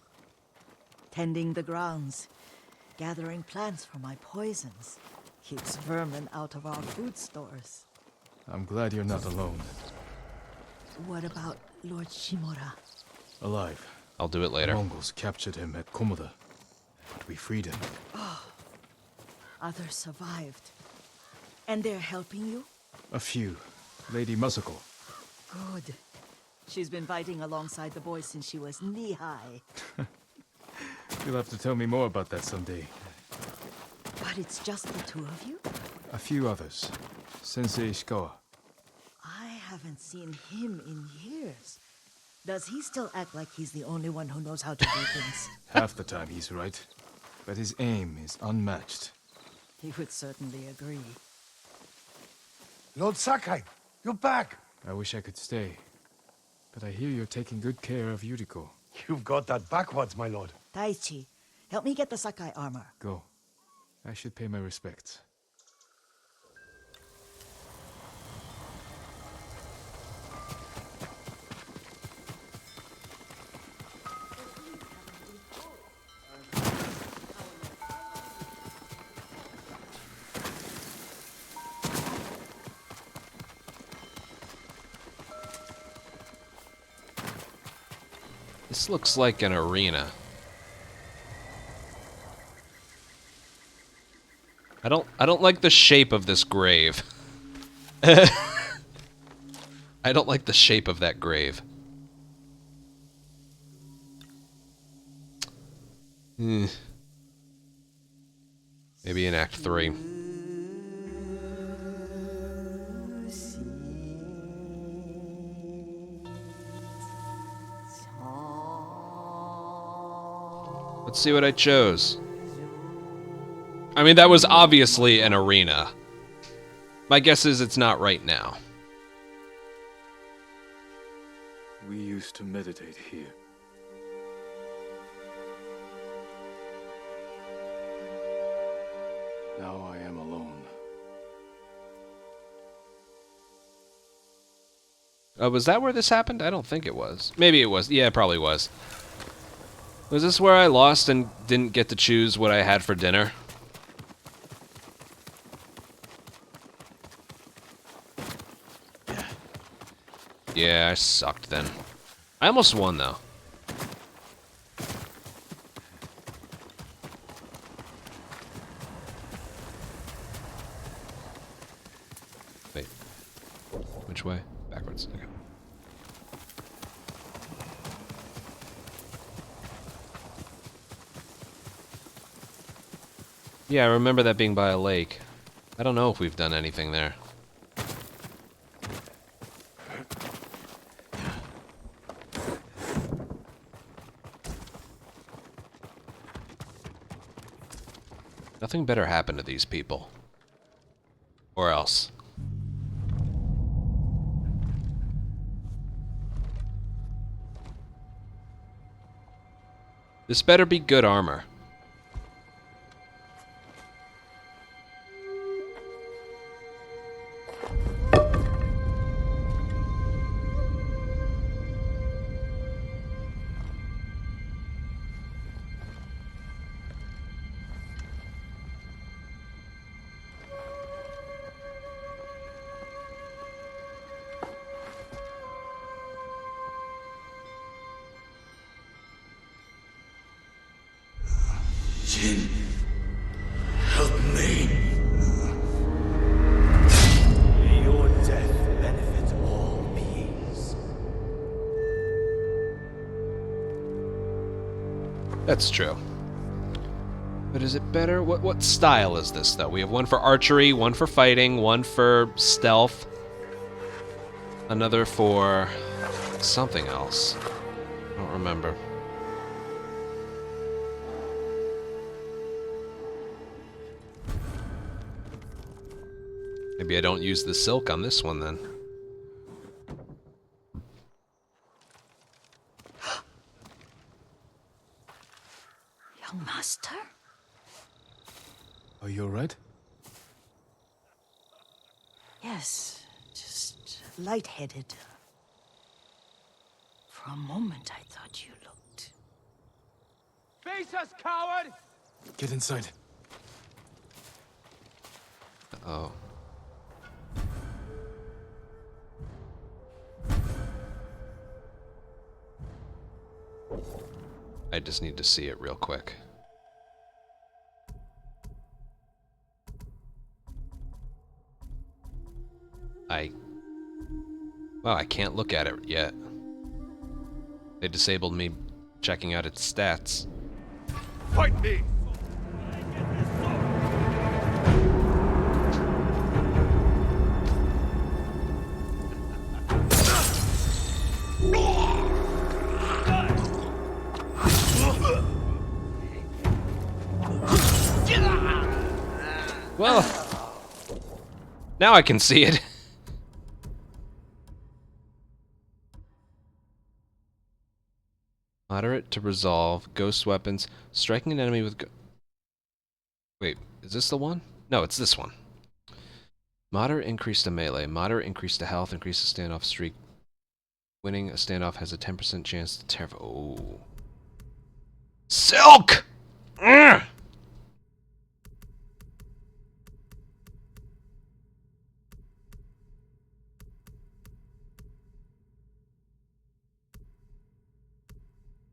Tending the grounds. Gathering plants for my poisons. Keeps vermin out of our food stores. I'm glad you're not alone. What about Lord Shimura? Alive. I'll do it later. The Mongols captured him at Komoda. We freed him. Oh, others survived. And they're helping you? A few. Lady Masako. Good. She's been fighting alongside the boys since she was knee-high. You'll have to tell me more about that someday. But it's just the two of you? A few others. Sensei Ishikawa. I have haven't seen him in years. Does he still act like he's the only one who knows how to do things? Half the time he's right, but his aim is unmatched. He would certainly agree. Lord Sakai, you're back! I wish I could stay, but I hear you're taking good care of Yuriko. You've got that backwards, my lord. Taichi, help me get the Sakai armor. Go. I should pay my respects. This looks like an arena. I don't like the shape of this grave. I don't like the shape of that grave. Maybe in Act 3. Let's see what I chose. I mean, that was obviously an arena. My guess is it's not right now. We used to meditate here. Now I am alone. Was that where this happened? I don't think it was. Maybe it was. Yeah, it probably was. Was this where I lost and didn't get to choose what I had for dinner? Yeah, I sucked then. I almost won, though. Wait. Which way? Backwards. Okay. Yeah, I remember that being by a lake. I don't know if we've done anything there. Nothing better happened to these people. Or else. This better be good armor. Jin, help me. May your death benefit all beings. That's true. But is it better? What style is this, though? We have one for archery, one for fighting, one for stealth, another for something else. I don't remember. Maybe I don't use the silk on this one, then. Young master? Are you alright? Yes, just lightheaded. For a moment, I thought you looked... Face us, coward! Get inside. Oh. I just need to see it real quick. Well, I can't look at it yet. They disabled me checking out its stats. Fight me! Well, now I can see it. Moderate to resolve. Ghost weapons. Striking an enemy with... Wait, is this the one? No, it's this one. Moderate increase to melee. Moderate increase to health. Increase the standoff streak. Winning a standoff has a 10% chance to tear... Oh. Silk! Ugh!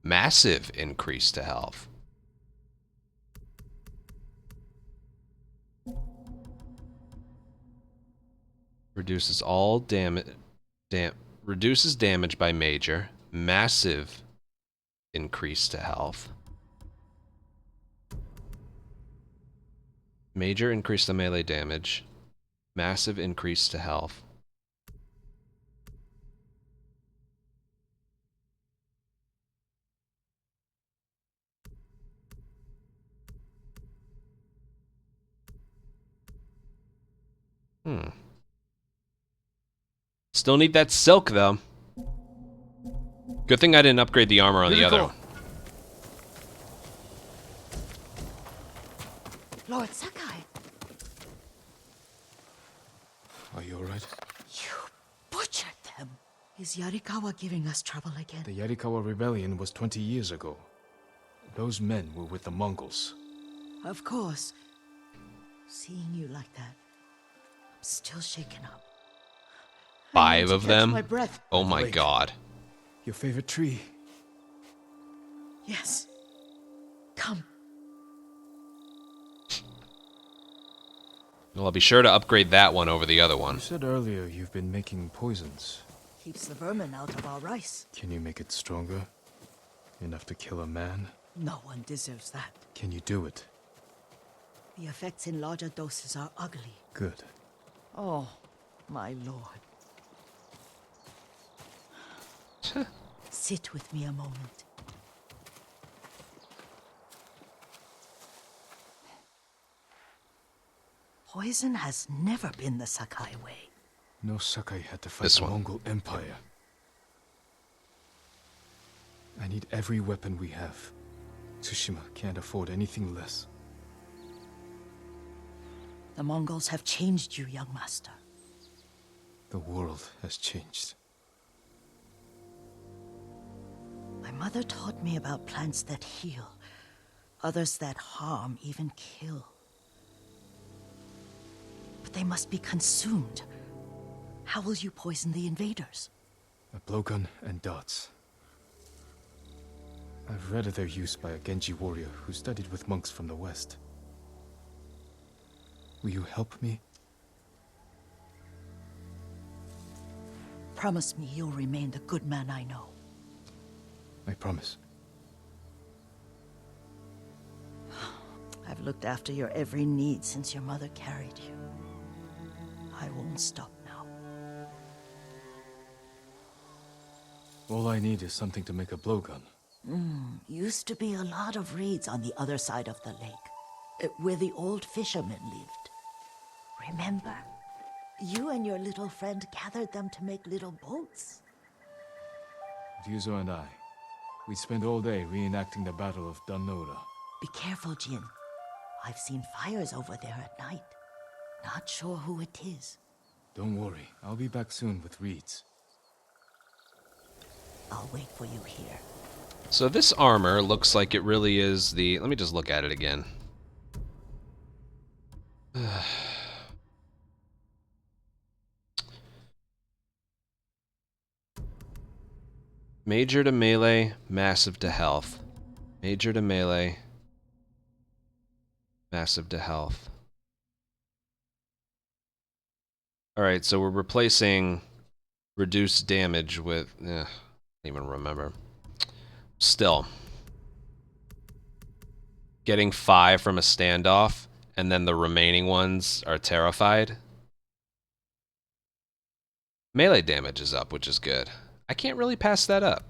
Massive increase to health. Reduces all damage. Reduces damage by major. Massive increase to health. Major increase to melee damage. Massive increase to health. Still need that silk, though. Good thing I didn't upgrade the armor on the other one. Lord Sakai, Are you alright? you butchered them. Is Yarikawa giving us trouble again? The Yarikawa rebellion was 20 years ago. Those men were with the Mongols. Of course. Seeing you like that, I'm still shaken up. 5 of catch them? my breath. Oh my Wait. god. Your favorite tree? Yes. Come. Well, I'll be sure to upgrade that one over the other one. You said earlier you've been making poisons. Keeps the vermin out of our rice. Can you make it stronger? Enough to kill a man? No one deserves that. Can you do it? The effects in larger doses are ugly. Good. Oh, my lord. Sit with me a moment. Poison has never been the Sakai way. No Sakai had to fight This the one. Mongol Empire. I need every weapon we have. Tsushima can't afford anything less. The Mongols have changed you, young master. The world has changed. My mother taught me about plants that heal, others that harm, even kill. But they must be consumed. How will you poison the invaders? A blowgun and darts. I've read of their use by a Genji warrior who studied with monks from the west. Will you help me? Promise me you'll remain the good man I know. I promise. I've looked after your every need since your mother carried you. I won't stop now. All I need is something to make a blowgun. Used to be a lot of reeds on the other side of the lake, where the old fishermen lived. Remember? You and your little friend gathered them to make little boats. Ryuzo and I, we spent all day reenacting the Battle of Danora. Be careful, Jin. I've seen fires over there at night. Not sure who it is. Don't worry, I'll be back soon with reeds. I'll wait for you here. So this armor looks like it really is the... Let me just look at it again. Major to melee, massive to health. Major to melee, massive to health. Alright, so we're replacing reduced damage with... I don't even remember. Still. Getting 5 from a standoff, and then the remaining ones are terrified. Melee damage is up, which is good. I can't really pass that up.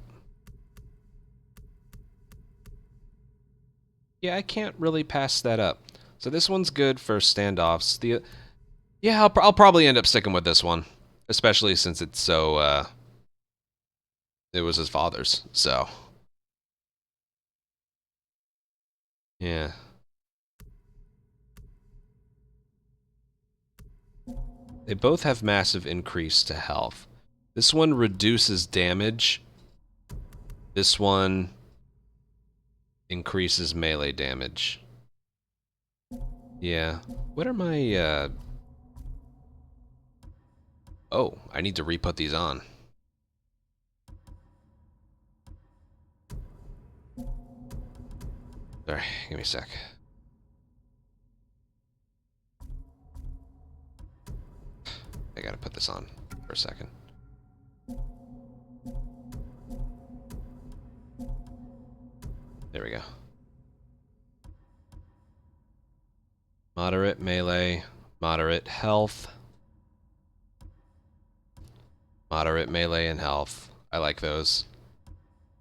Yeah, I can't really pass that up. So this one's good for standoffs. Yeah, I'll probably end up sticking with this one, especially since it's so. It was his father's, so yeah. They both have massive increase to health. This one reduces damage. This one increases melee damage. Yeah. What are my, Oh, I need to re-put these on. Sorry, give me a sec. I gotta put this on for a second. There we go. Moderate melee, moderate health. Moderate melee and health. I like those.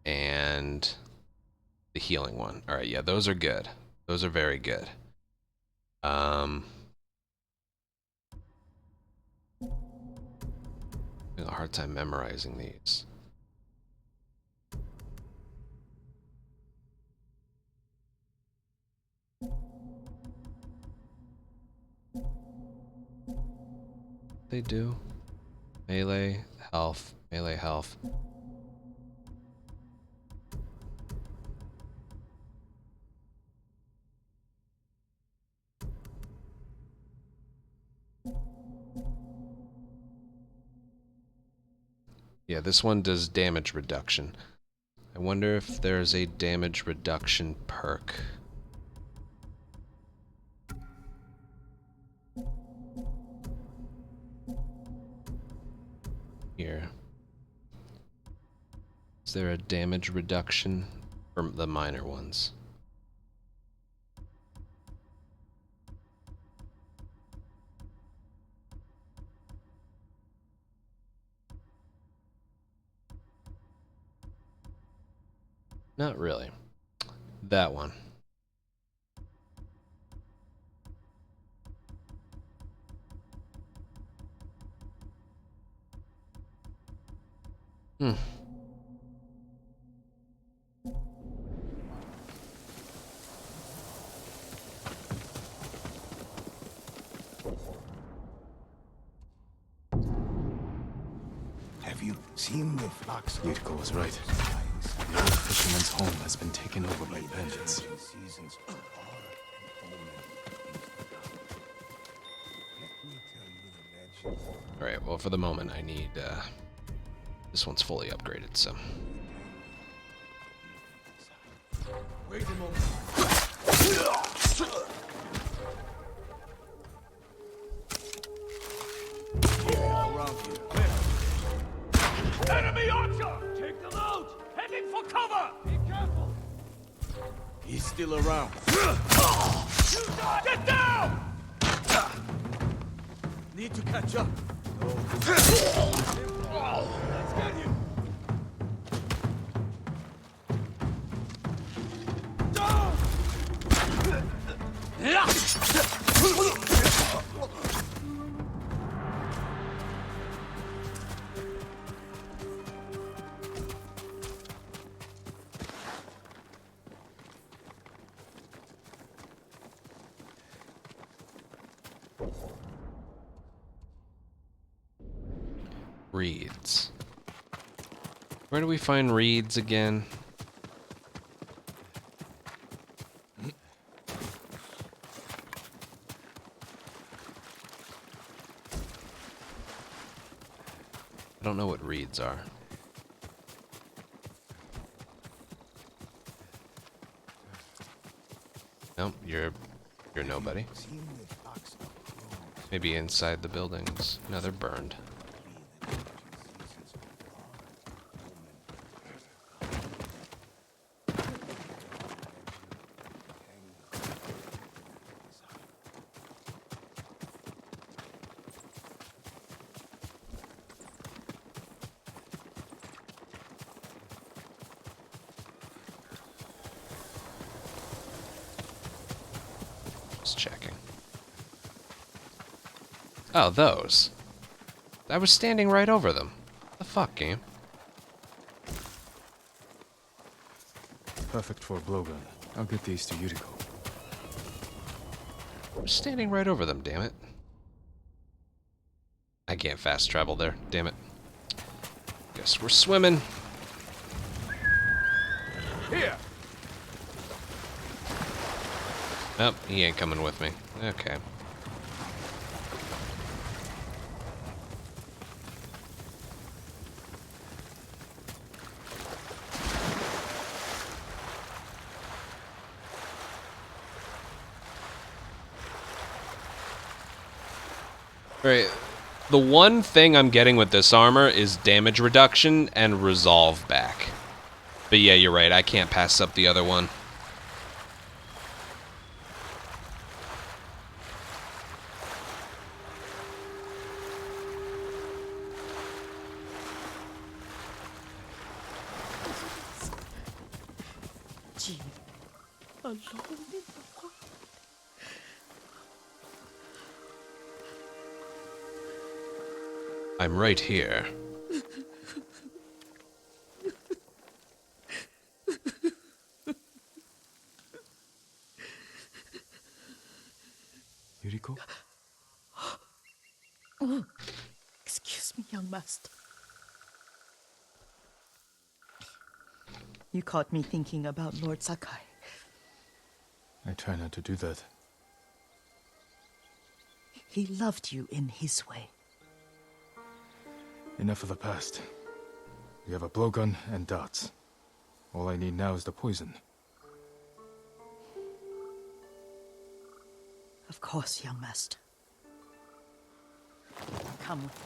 And the healing one. Alright, yeah, those are good. Those are very good. Having a hard time memorizing these. They do. Melee, health, melee, health. Yeah, this one does damage reduction. I wonder if there's a damage reduction perk. Here. Is there a damage reduction for the minor ones? Not really. That one. Hmm. Have you seen the flocks? Yuriko was right. The old fisherman's home has been taken over by bandits. Alright, well for the moment I need, this one's fully upgraded, so. Wait a moment. Enemy archer! Take the load! Heading for cover! Be careful! He's still around. Get down! Need to catch up. Let's get him. Down! Reeds. Where do we find reeds again? I don't know what reeds are. Nope, you're nobody. Maybe inside the buildings. No, they're burned. Just checking. Oh, those. I was standing right over them. The fuck, game? Perfect for a blowgun. I'll get these to Yuriko. I was standing right over them, damn it. I can't fast travel there, damn it. Guess we're swimming. Here! Nope, he ain't coming with me. Okay. Alright, the one thing I'm getting with this armor is damage reduction and resolve back. But yeah, you're right, I can't pass up the other one. Jean, alone in the world. I'm right here. Yuriko? Oh, excuse me, young master. You caught me thinking about Lord Sakai. I try not to do that. He loved you in his way. Enough of the past. We have a blowgun and darts. All I need now is the poison. Of course, young master. Come with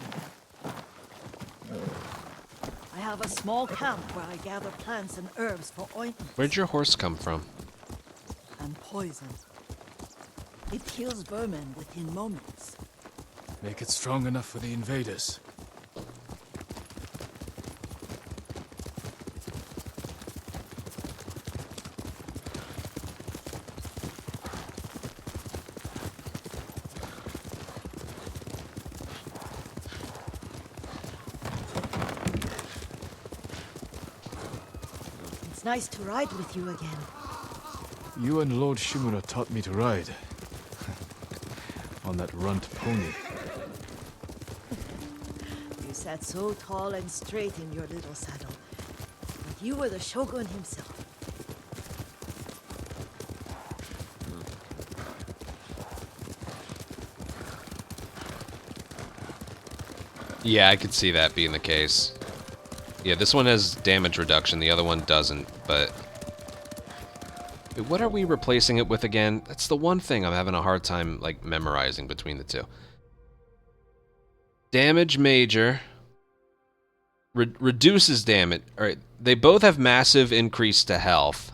me. I have a small camp where I gather plants and herbs for ointment Where'd your horse come from? and poison. It kills vermin within moments. Make it strong enough for the invaders. It's nice to ride with you again. You and Lord Shimura taught me to ride. On that runt pony. You sat so tall and straight in your little saddle. Like you were the shogun himself. Yeah, I could see that being the case. Yeah, this one has damage reduction, the other one doesn't, but... Wait, what are we replacing it with again? That's the one thing I'm having a hard time, like, memorizing between the two. Damage major. Reduces damage. Alright, they both have massive increase to health.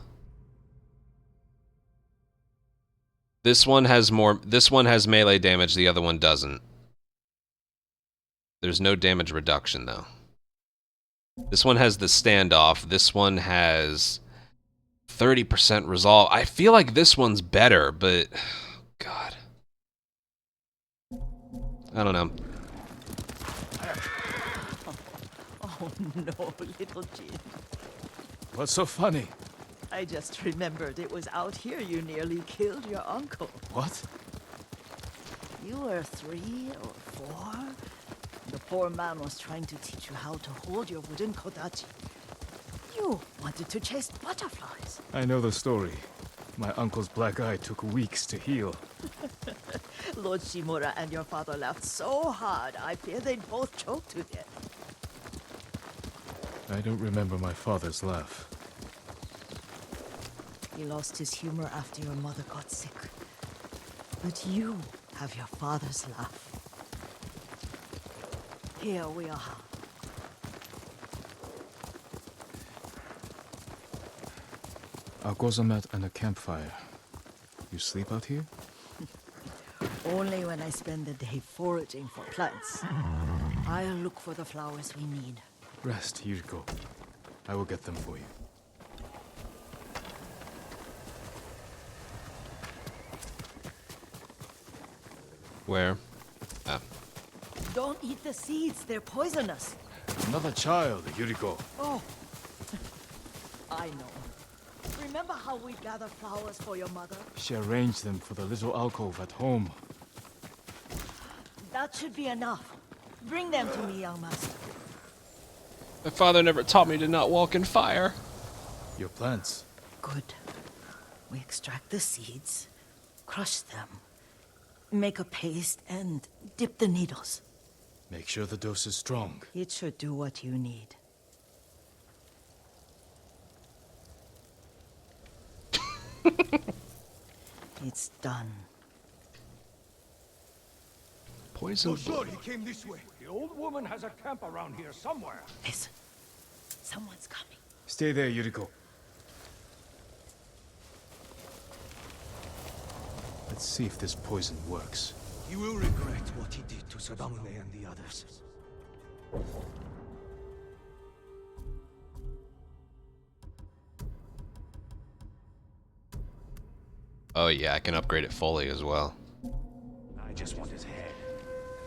This one has melee damage, the other one doesn't. There's no damage reduction, though. This one has the standoff. This one has 30% resolve. I feel like this one's better, but... God. I don't know. Oh no, little Jin. What's so funny? I just remembered it was out here you nearly killed your uncle. What? You were 3 or 4? The poor man was trying to teach you how to hold your wooden kodachi. You wanted to chase butterflies. I know the story. My uncle's black eye took weeks to heal. Lord Shimura and your father laughed so hard, I fear they'd both choke to death. I don't remember my father's laugh. He lost his humor after your mother got sick. But you have your father's laugh. Here we are. A gozamat and a campfire. You sleep out here? Only when I spend the day foraging for plants. I'll look for the flowers we need. Rest, Yuriko. I will get them for you. Where? Oh. Don't eat the seeds, they're poisonous. Another child, Yuriko. Oh, I know. Remember how we gather flowers for your mother? She arranged them for the little alcove at home. That should be enough. Bring them to me, young master. My father never taught me to not walk in fire. Your plants. Good. We extract the seeds, crush them, make a paste, and dip the needles. Make sure the dose is strong. It should do what you need. It's done. Poison. Oh, sure, he came this way. The old woman has a camp around here somewhere. Listen. Someone's coming. Stay there, Yuriko. Let's see if this poison works. He will regret what he did to Sadamune and the others. Oh yeah, I can upgrade it fully as well. I just want his head.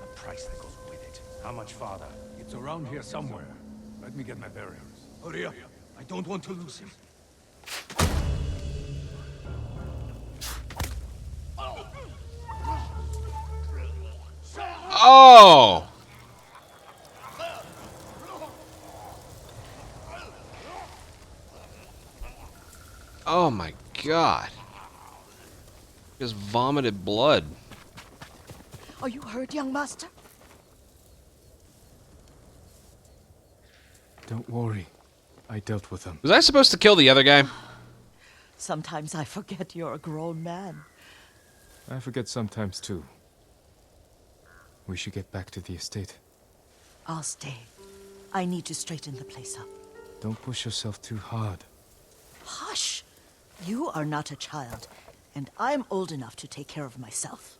And the price that goes with it. How much farther? It's around here somewhere. Let me get my bearings. Hurry up. I don't want to lose him. Oh! Oh my god. Just vomited blood. Are you hurt, young master? Don't worry. I dealt with them. Was I supposed to kill the other guy? Sometimes I forget you're a grown man. I forget sometimes too. We should get back to the estate. I'll stay. I need to straighten the place up. Don't push yourself too hard. Hush! You are not a child, and I'm old enough to take care of myself.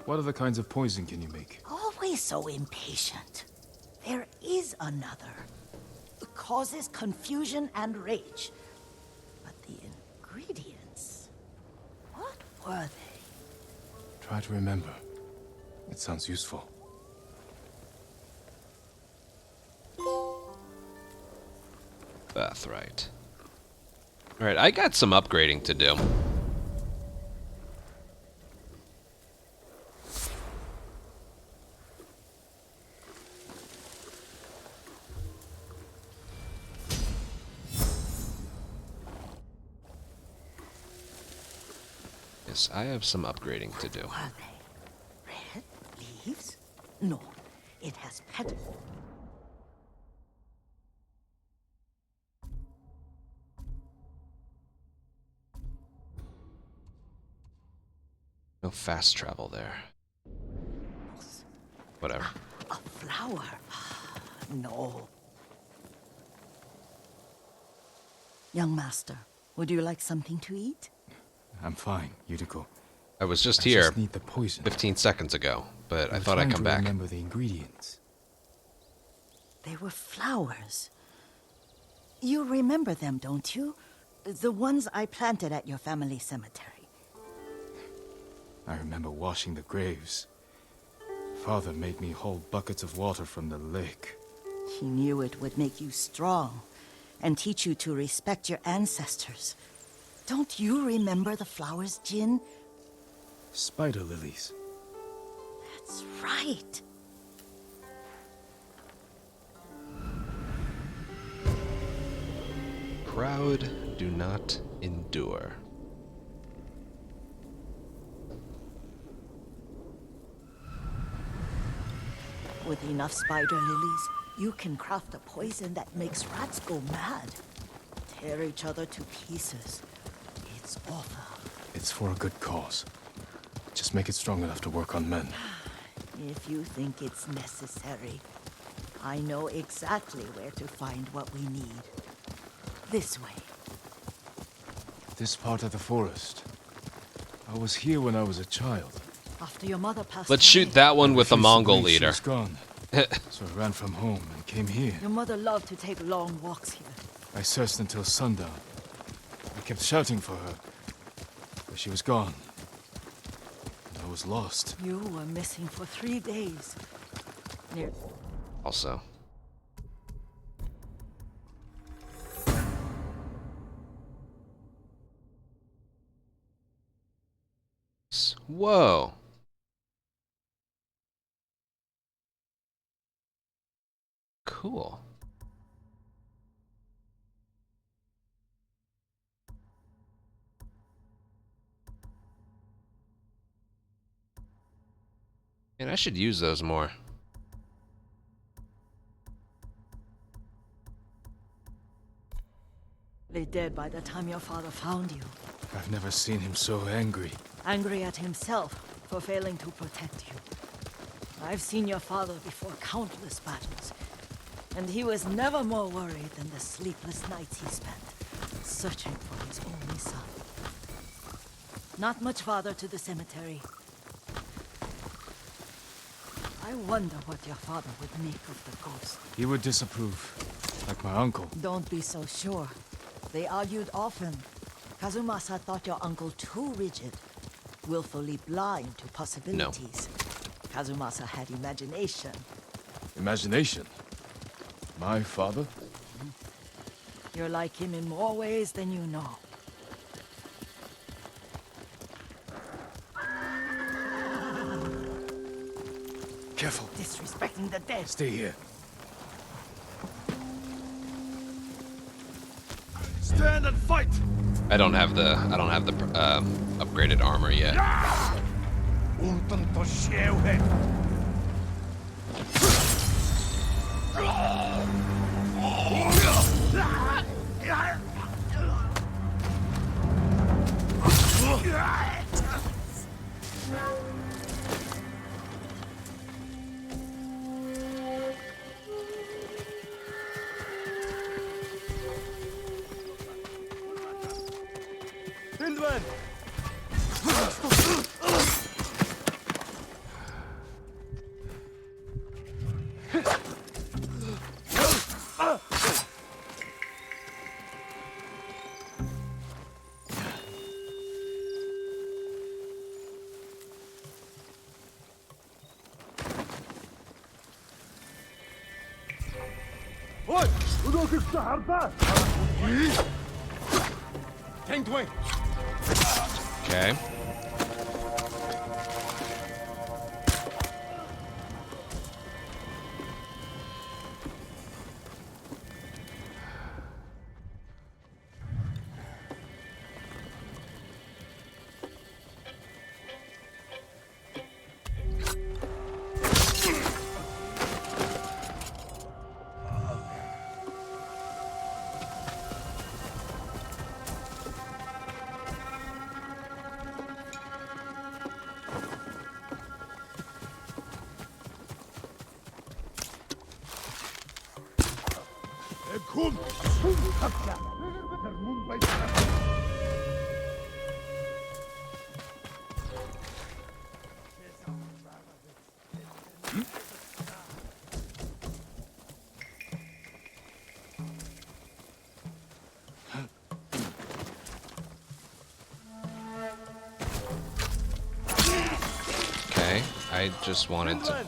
What other kinds of poison can you make? Always so impatient. There is another. It causes confusion and rage. But the ingredients... what were they? Try to remember. It sounds useful. Birthright. Alright, I got some upgrading to do. Yes, I have some upgrading to do. What are they? Red leaves? No, it has petals. No fast travel there. Whatever. A flower? No. Young master, would you like something to eat? I'm fine, Yuriko. I was just I here just need the poison. 15 seconds ago, but I I'm thought I'd trying come to back. Remember the ingredients. They were flowers. You remember them, don't you? The ones I planted at your family cemetery. I remember washing the graves. Father made me hold buckets of water from the lake. He knew it would make you strong and teach you to respect your ancestors. Don't you remember the flowers, Jin? Spider lilies. That's right. Proud do not endure. With enough spider lilies, you can craft a poison that makes rats go mad. Tear each other to pieces. It's awful. It's for a good cause. Just make it strong enough to work on men. If you think it's necessary, I know exactly where to find what we need. This way. This part of the forest. I was here when I was a child. After your mother passed Let's away, shoot that one with the refused to Mongol believe she leader. was gone. So I ran from home and came here. Your mother loved to take long walks here. I searched until sundown. I kept shouting for her, but she was gone. was lost. You were missing for 3 days. Also. Whoa. Cool. And I should use those more. Dead by the time your father found you. I've never seen him so angry. Angry at himself for failing to protect you. I've seen your father before countless battles, and he was never more worried than the sleepless nights he spent searching for his only son. Not much farther to the cemetery. I wonder what your father would make of the ghost. He would disapprove, like my uncle. Don't be so sure. They argued often. Kazumasa thought your uncle too rigid, willfully blind to possibilities. Kazumasa had imagination. Imagination? My father? You're like him in more ways than you know. Careful. Disrespecting the dead. Stay here. Stand and fight! I don't have the upgraded armor yet. Okay. Okay, I just wanted to...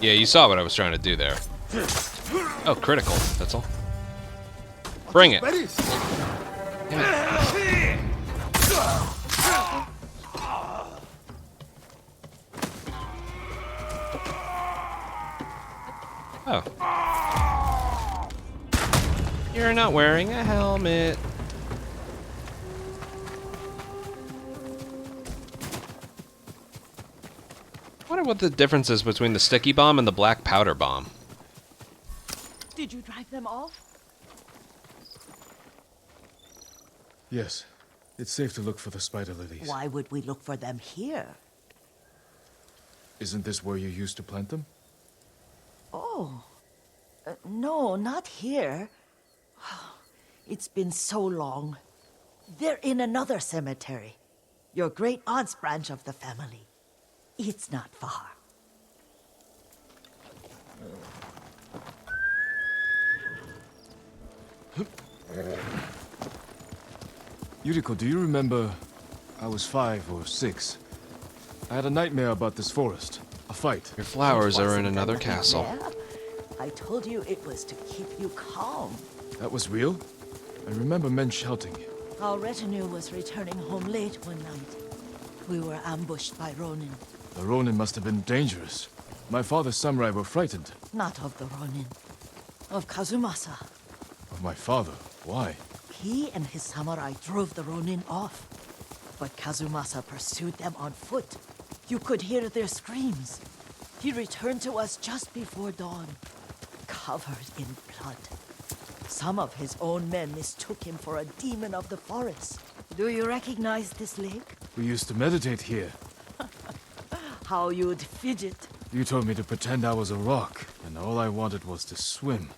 Yeah, you saw what I was trying to do there. Oh, critical, that's all. Bring it. Damn it. Oh. You're not wearing a helmet. I wonder what the difference is between the sticky bomb and the black powder bomb. Did you drive them off? Yes. It's safe to look for the spider lilies. Why would we look for them here? Isn't this where you used to plant them? Oh, No, not here. It's been so long. They're in another cemetery. Your great-aunt's branch of the family. It's not far. Yuriko, do you remember? I was 5 or 6. I had a nightmare about this forest. A fight. Your flowers are in another castle. Yeah? I told you it was to keep you calm. That was real? I remember men shouting. Our retinue was returning home late one night. We were ambushed by Ronin. The Ronin must have been dangerous. My father's samurai were frightened. Not of the Ronin. Of Kazumasa. Of my father? Why? He and his samurai drove the Ronin off. But Kazumasa pursued them on foot. You could hear their screams. He returned to us just before dawn, covered in blood. Some of his own men mistook him for a demon of the forest. Do you recognize this lake? We used to meditate here. How you'd fidget. You told me to pretend I was a rock, and all I wanted was to swim.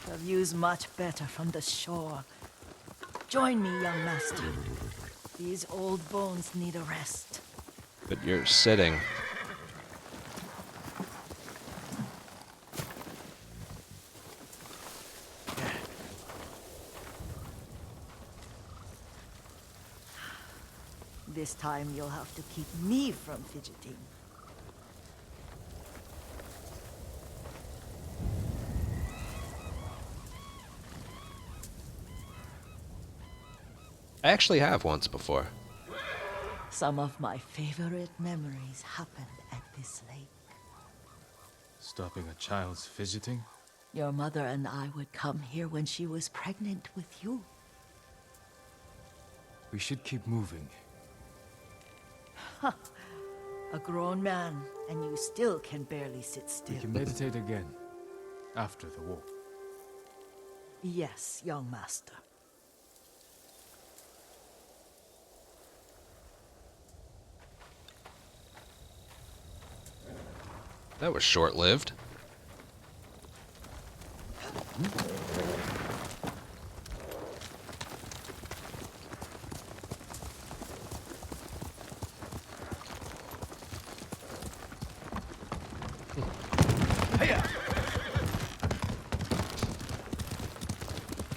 The view's much better from the shore. Join me, young master. These old bones need a rest. But you're sitting. This time you'll have to keep me from fidgeting. I actually have once before. Some of my favorite memories happened at this lake. Stopping a child's fidgeting? Your mother and I would come here when she was pregnant with you. We should keep moving. A grown man, and you still can barely sit still. We can meditate again, after the war. Yes, young master. That was short-lived.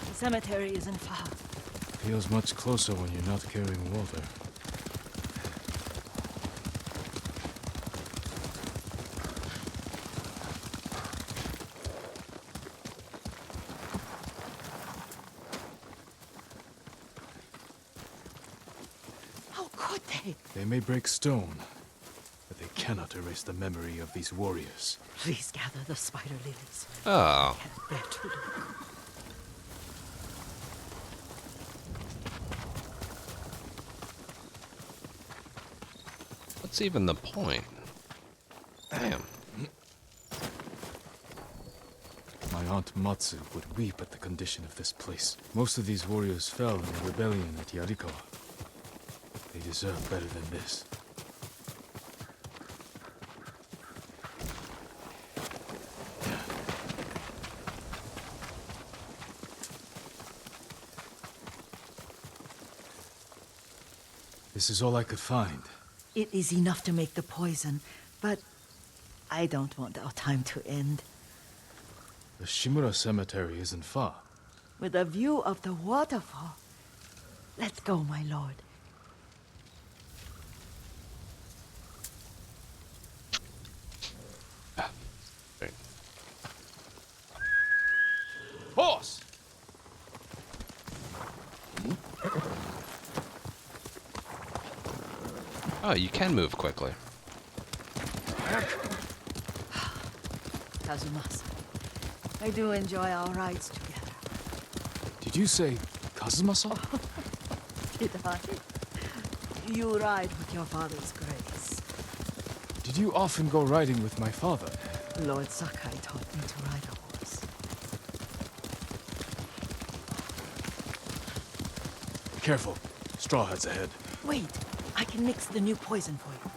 The cemetery isn't far. Feels much closer when you're not carrying water. How could they? They may break stone, but they cannot erase the memory of these warriors. Please gather the spider lilies. Oh. Can't bear to look. What's even the point? Damn. My aunt Matsu would weep at the condition of this place. Most of these warriors fell in the rebellion at Yarikawa. They deserve better than this. This is all I could find. It is enough to make the poison, but I don't want our time to end. The Shimura Cemetery isn't far. With a view of the waterfall. Let's go, my lord. Horse! Oh, you can move quickly. Kazumasa, I do enjoy our rides together. Did you say Kazumasa? Did I? You ride with your father's grace. Did you often go riding with my father? Lord Sakai taught me to ride a horse. Careful. Straw Hat's ahead. Wait, I can mix the new poison for you.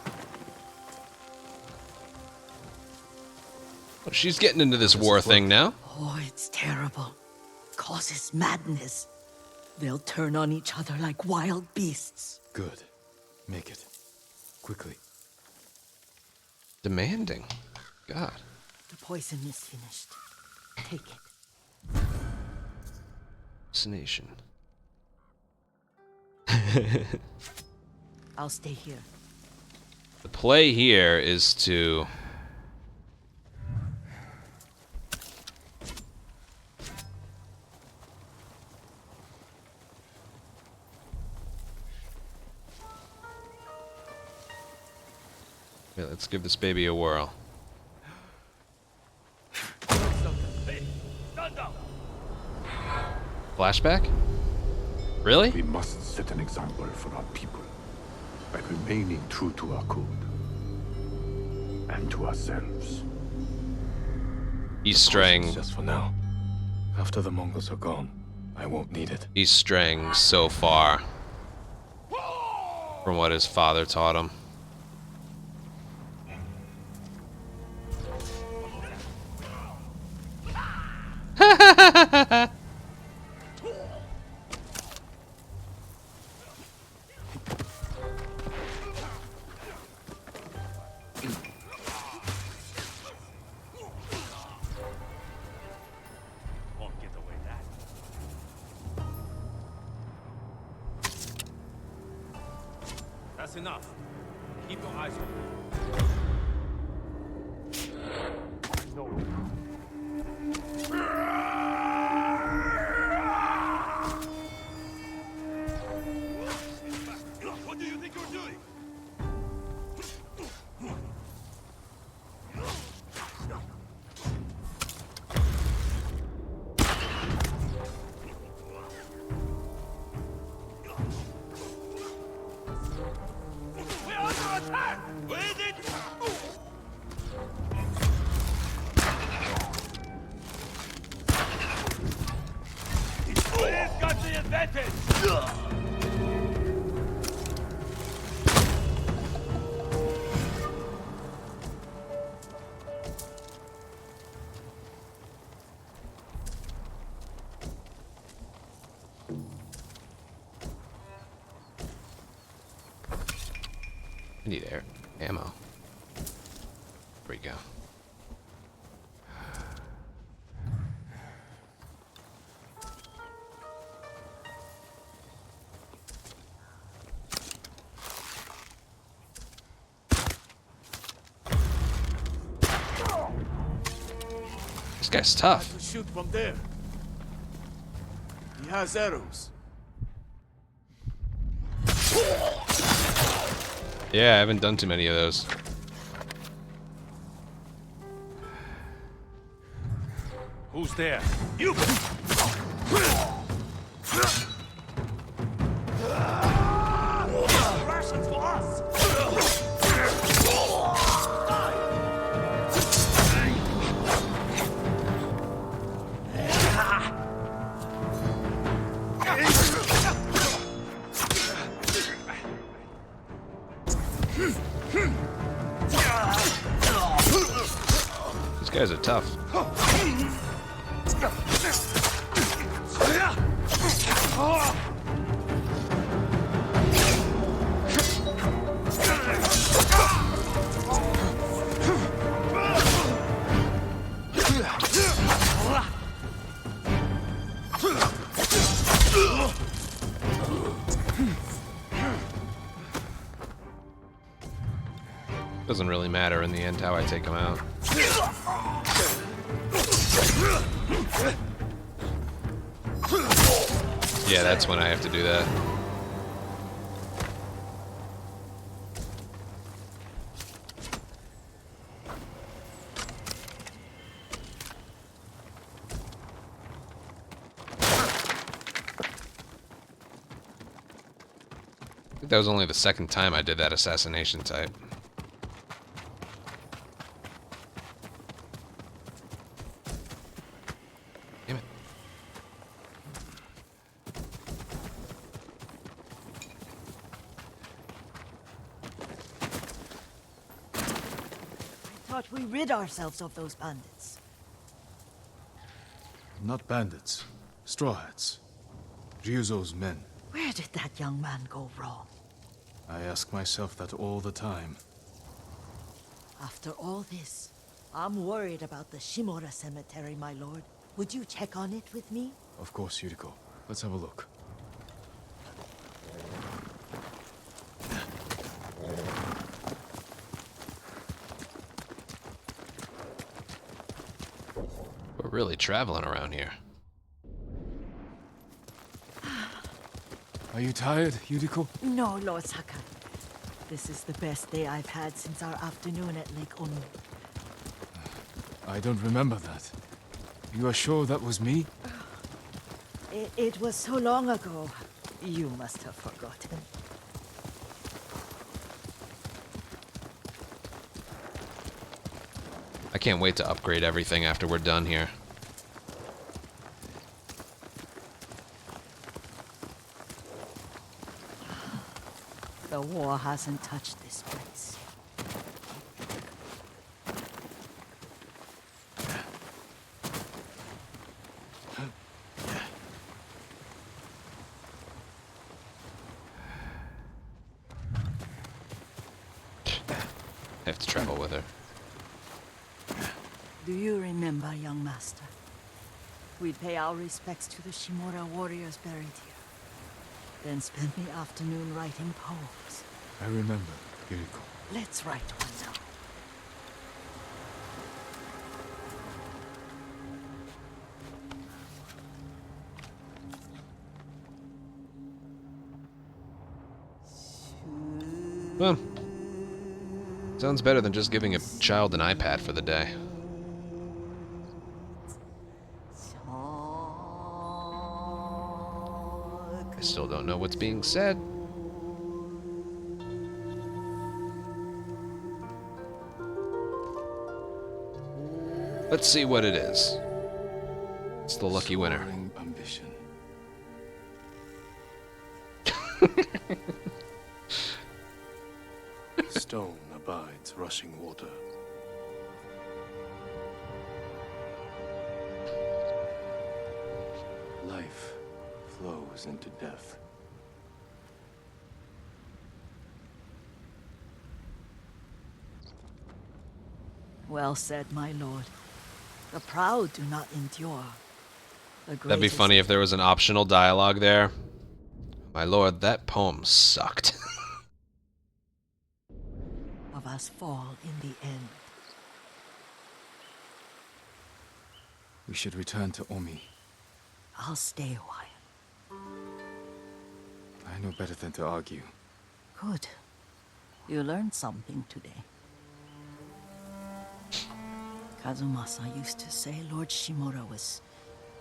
She's getting into this war thing now. Oh, it's terrible. Causes madness. They'll turn on each other like wild beasts. Good. Make it. Quickly. Demanding. God. The poison is finished. Take it. Vaccination. I'll stay here. The play here is to... Okay, let's give this baby a whirl. Hey, stand down. Flashback? Really? We must set an example for our people by remaining true to our code and to ourselves. He's straying. Just for now. After the Mongols are gone, I won't need it. He's straying so far from what his father taught him. Won't get away that. That's enough. Keep your eyes open. No. What do you think you're doing? We're under attack! Where is it? We've got the advantage! I need ammo. There we go. This guy's tough. Shoot from there. He has arrows. Yeah, I haven't done too many of those. Who's there? You! Rations for us! These guys are tough. Doesn't really matter in the end how I take them out. Yeah, that's when I have to do that. I think that was only the second time I did that assassination type. Damn it. I thought we rid ourselves of those bandits. Not bandits. Straw Hats. Ryuzo's men. Where did that young man go wrong? I ask myself that all the time. After all this, I'm worried about the Shimura cemetery, my lord. Would you check on it with me? Of course, Yuriko. Let's have a look. We're really traveling around here. Are you tired, Yuriko? No, Lord Sakai. This is the best day I've had since our afternoon at Lake Onu. I don't remember that. You are sure that was me? It was so long ago. You must have forgotten. I can't wait to upgrade everything after we're done here. The war hasn't touched this place. I have to travel with her. Do you remember, young master? We'd pay our respects to the Shimura warriors buried here. Then spend the afternoon writing poems. I remember, Yuriko. Let's write one now. Well, sounds better than just giving a child an iPad for the day. I still don't know what's being said. Let's see what it is. It's the lucky winner. Ambition. Stone abides rushing water. Life flows into death. Well said, my lord. The proud do not endure. That'd be funny if there was an optional dialogue there. My lord, that poem sucked. Of us fall in the end. We should return to Omi. I'll stay a while. I know better than to argue. Good. You learned something today. Kazumasa used to say Lord Shimura was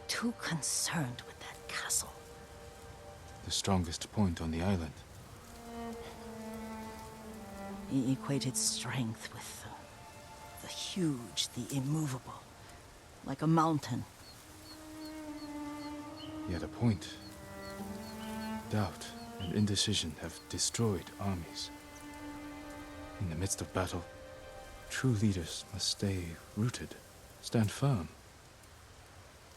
too concerned with that castle. The strongest point on the island. He equated strength with the huge, the immovable, like a mountain. He had a point. Doubt and indecision have destroyed armies. In the midst of battle, true leaders must stay rooted, stand firm.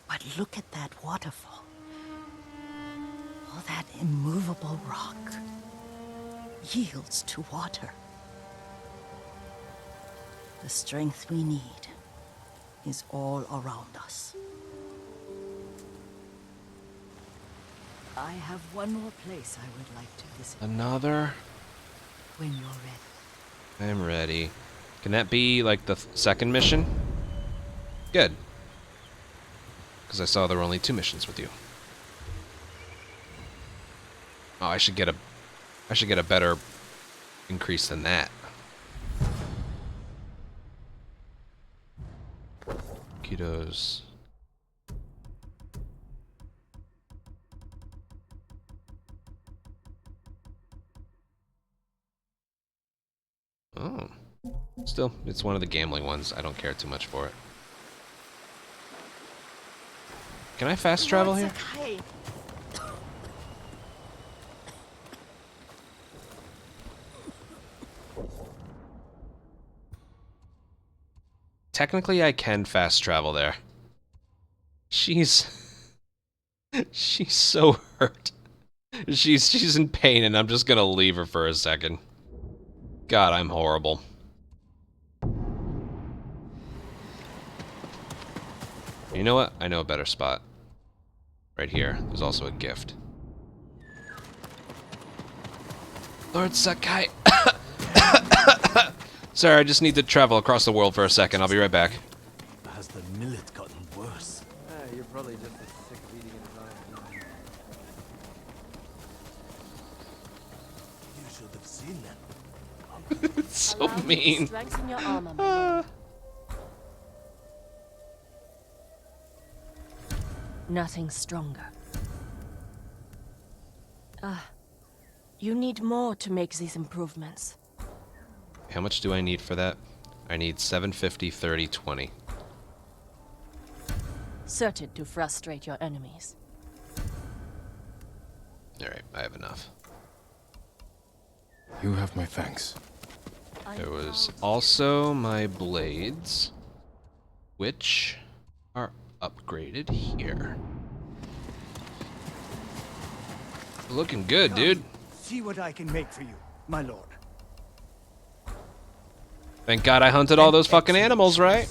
But look at that waterfall. All that immovable rock yields to water. The strength we need is all around us. I have one more place I would like to visit. Another? When you're ready. I'm ready. Can that be like the second mission? Good. Because I saw there were only 2 missions with you. Oh, I should get a better increase than that. Kitos. Oh. Still, it's one of the gambling ones. I don't care too much for it. Can I fast travel here? technically I can fast travel there. She's so hurt. She's in pain, and I'm just gonna leave her for a second. God, I'm horrible. You know what? I know a better spot. Right here. There's also a gift. Lord Sakai. Sorry, I just need to travel across the world for a second. I'll be right back. Has the millet gotten worse? You're probably just as sick of eating it as I am. You should have seen them. It's so mean. Strengthen your armor, my lord. Nothing stronger. You need more to make these improvements. How much do I need for that? I need 750, 30, 20. Certain to frustrate your enemies. Alright, I have enough. You have my thanks. There was also my blades, which are upgraded here. Looking good, dude. See what I can make for you, my lord. Thank God I hunted all those fucking animals, right?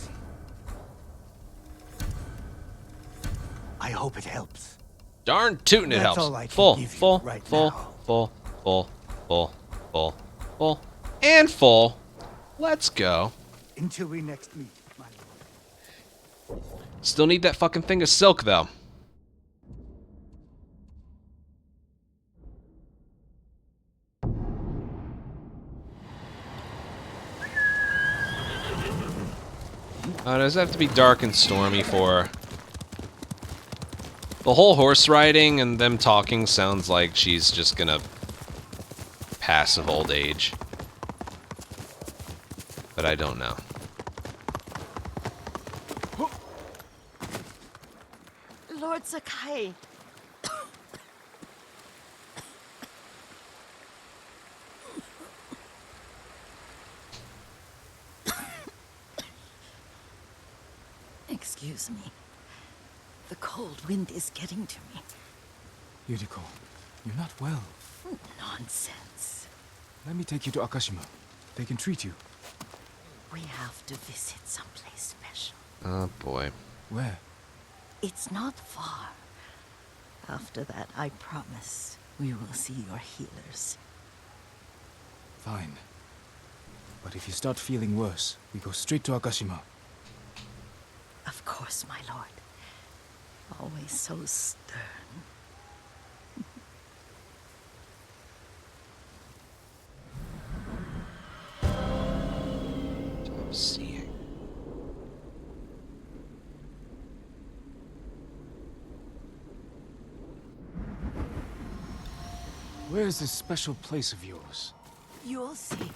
I hope it helps. Darn tootin' it That's helps. all I can Full, give you full, right full, now. full, full, full, full, full, and full. Let's go. Until we next meet, my lord. Still need that fucking thing of silk, though. Does it have to be dark and stormy for... The whole horse riding and them talking sounds like she's just gonna pass of old age. But I don't know. Lord Sakai. Excuse me. The cold wind is getting to me. Yuriko, you're not well. Nonsense. Let me take you to Akashima. They can treat you. We have to visit someplace special. Oh boy. Where? It's not far. After that, I promise we will see your healers. Fine. But if you start feeling worse, we go straight to Akashima. Of course, my lord. Always so stern. I'm seeing. Where is this special place of yours? You'll see.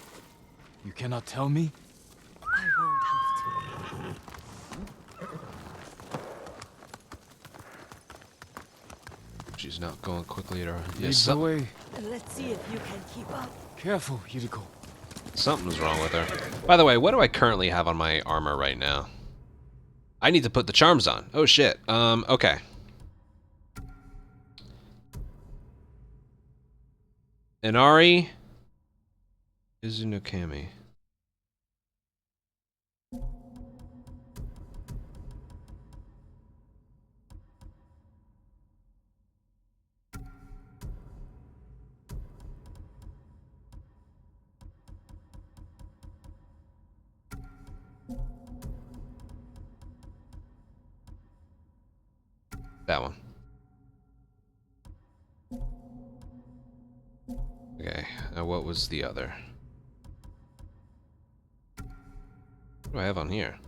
You cannot tell me? I won't have to. She's not going quickly at her. Lead the way. Let's see if you can keep up. Careful, Yuriko. Something's wrong with her. By the way, what do I currently have on my armor right now? I need to put the charms on. Oh shit. Okay. Inari Izunokami. That one. Okay, what was the other? What do I have on here?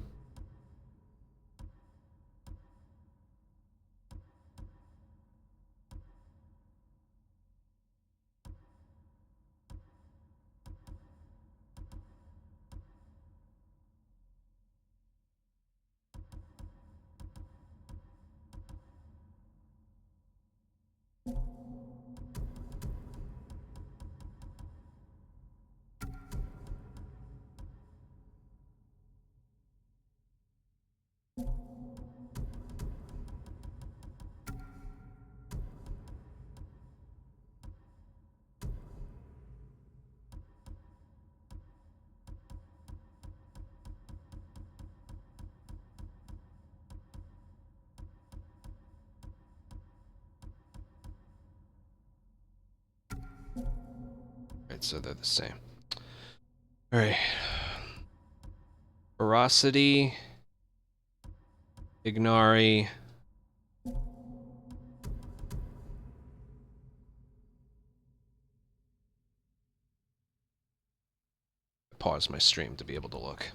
Alright, so they're the same. Alright. Ferocity. Ignari. Pause my stream to be able to look.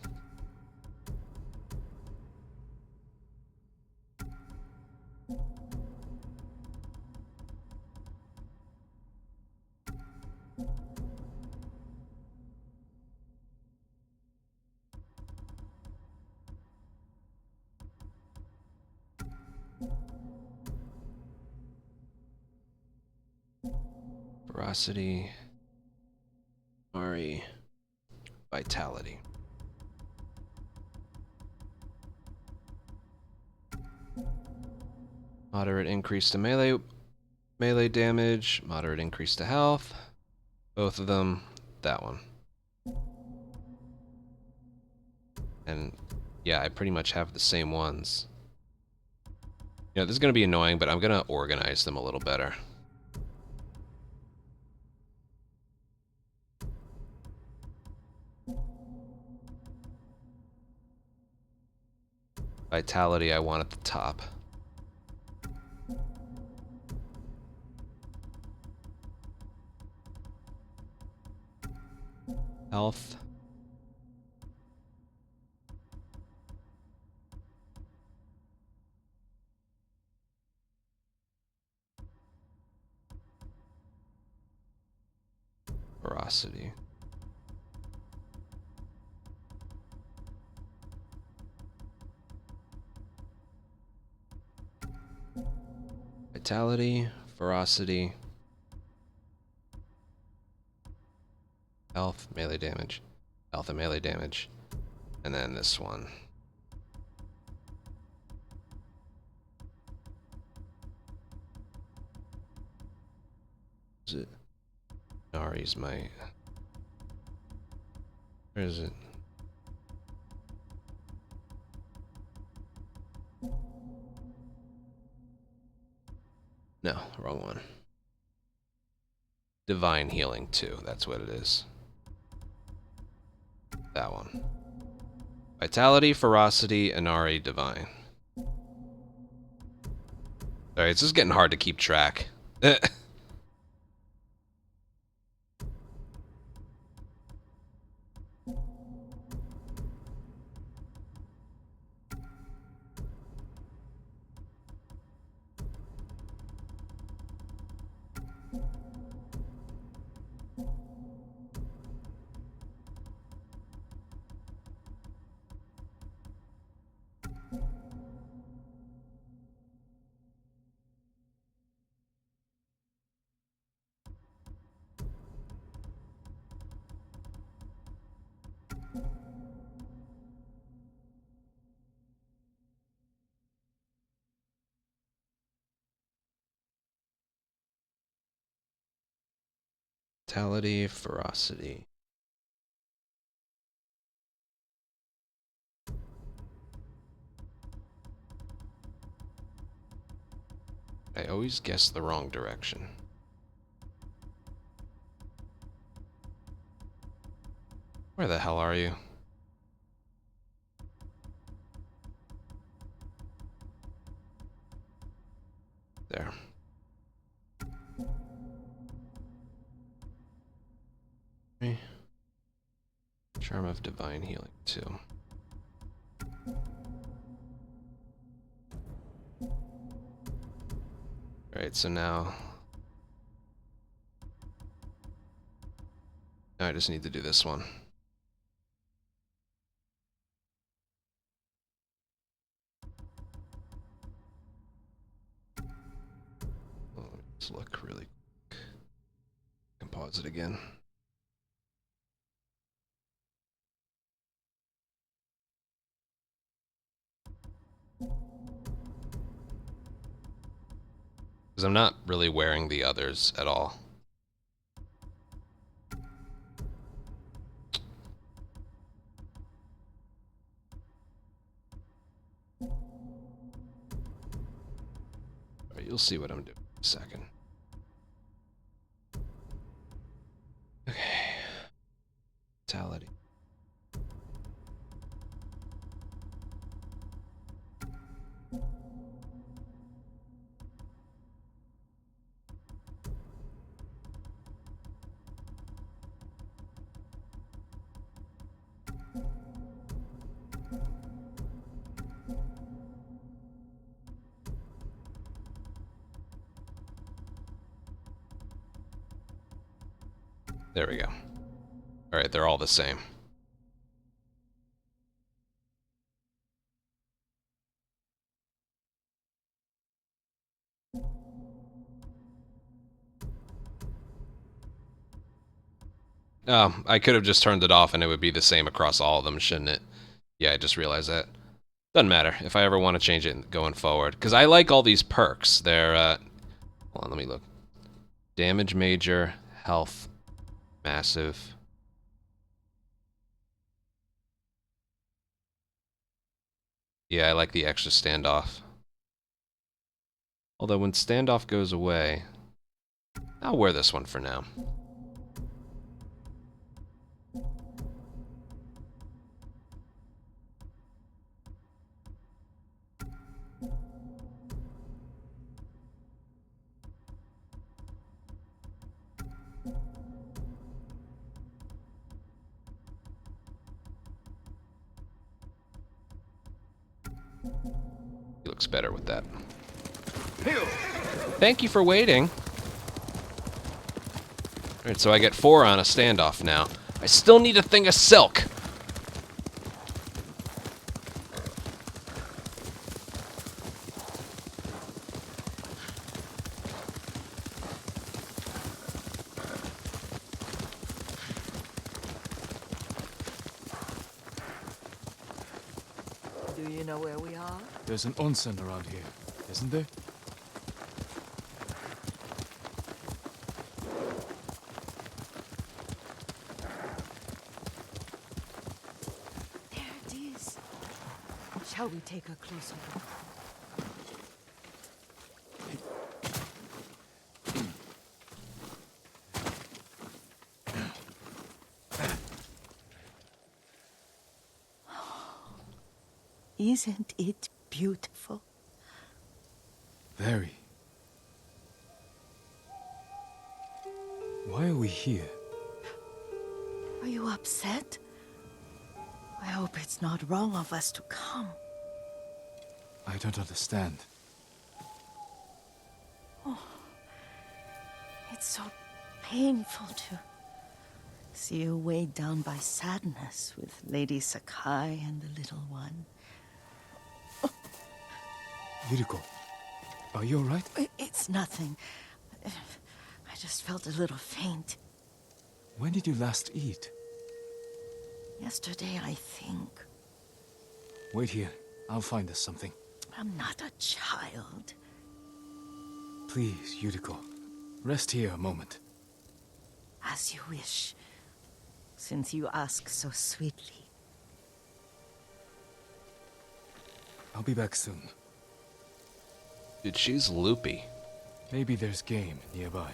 Ferocity. Ari. Vitality. Moderate increase to melee damage, moderate increase to health. Both of them, that one. And yeah, I pretty much have the same ones. You know, this is going to be annoying, but I'm going to organize them a little better. Vitality I want at the top. Health. Ferocity. Vitality, ferocity, health, melee damage, health and melee damage, and then this one. Is it? Nari's my... Where is it? No, wrong one. Divine Healing 2, that's what it is. That one. Vitality, Ferocity, Inari, Divine. Alright, it's just getting hard to keep track. Vitality, Ferocity. I always guess the wrong direction. Where the hell are you? There. Okay. Charm of Divine Healing 2. Alright, so now I just need to do this one. Let's look really quick. I can pause it again. Because I'm not really wearing the others at all. Alright, you'll see what I'm doing in a second. Okay. Hospitality. There we go. Alright, they're all the same. Oh, I could have just turned it off and it would be the same across all of them, shouldn't it? Yeah, I just realized that. Doesn't matter if I ever want to change it going forward. Because I like all these perks. They're, hold on, let me look. Damage major, health, massive. Yeah, I like the extra standoff. Although when standoff goes away, I'll wear this one for now. He looks better with that. Thank you for waiting. Alright, so I get 4 on a standoff now. I still need a thing of silk. Do you know where we are? There's an onsen around here, isn't there? There it is. Shall we take a closer look? Isn't it beautiful? Very. Why are we here? Are you upset? I hope it's not wrong of us to come. I don't understand. Oh, it's so painful to see you weighed down by sadness with Lady Sakai and the little one. Yuriko, are you alright? It's nothing. I just felt a little faint. When did you last eat? Yesterday, I think. Wait here. I'll find us something. I'm not a child. Please, Yuriko. Rest here a moment. As you wish, since you ask so sweetly. I'll be back soon. Dude, she's loopy. Maybe there's game nearby.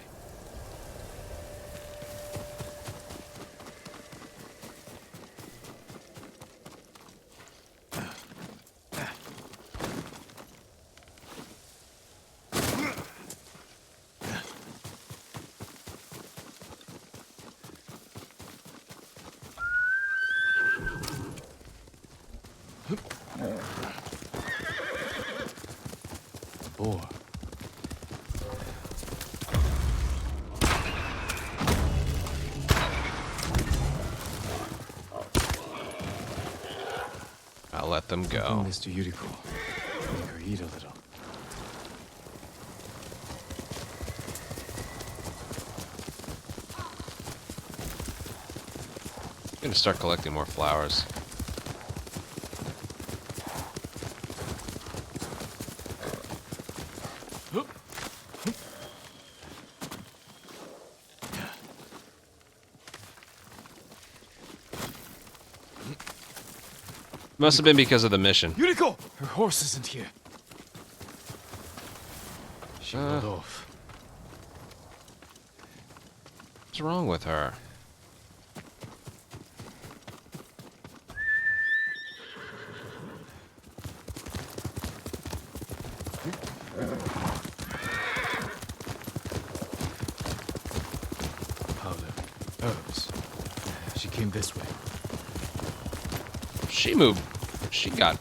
Boar. I'll let them go. Oh, Mr. Yuriko. Make her eat a little. I'm gonna start collecting more flowers. Must have been because of the mission. Yuriko! Her horse isn't here. She rode off. What's wrong with her? Herbs. She came this way. She moved. She got...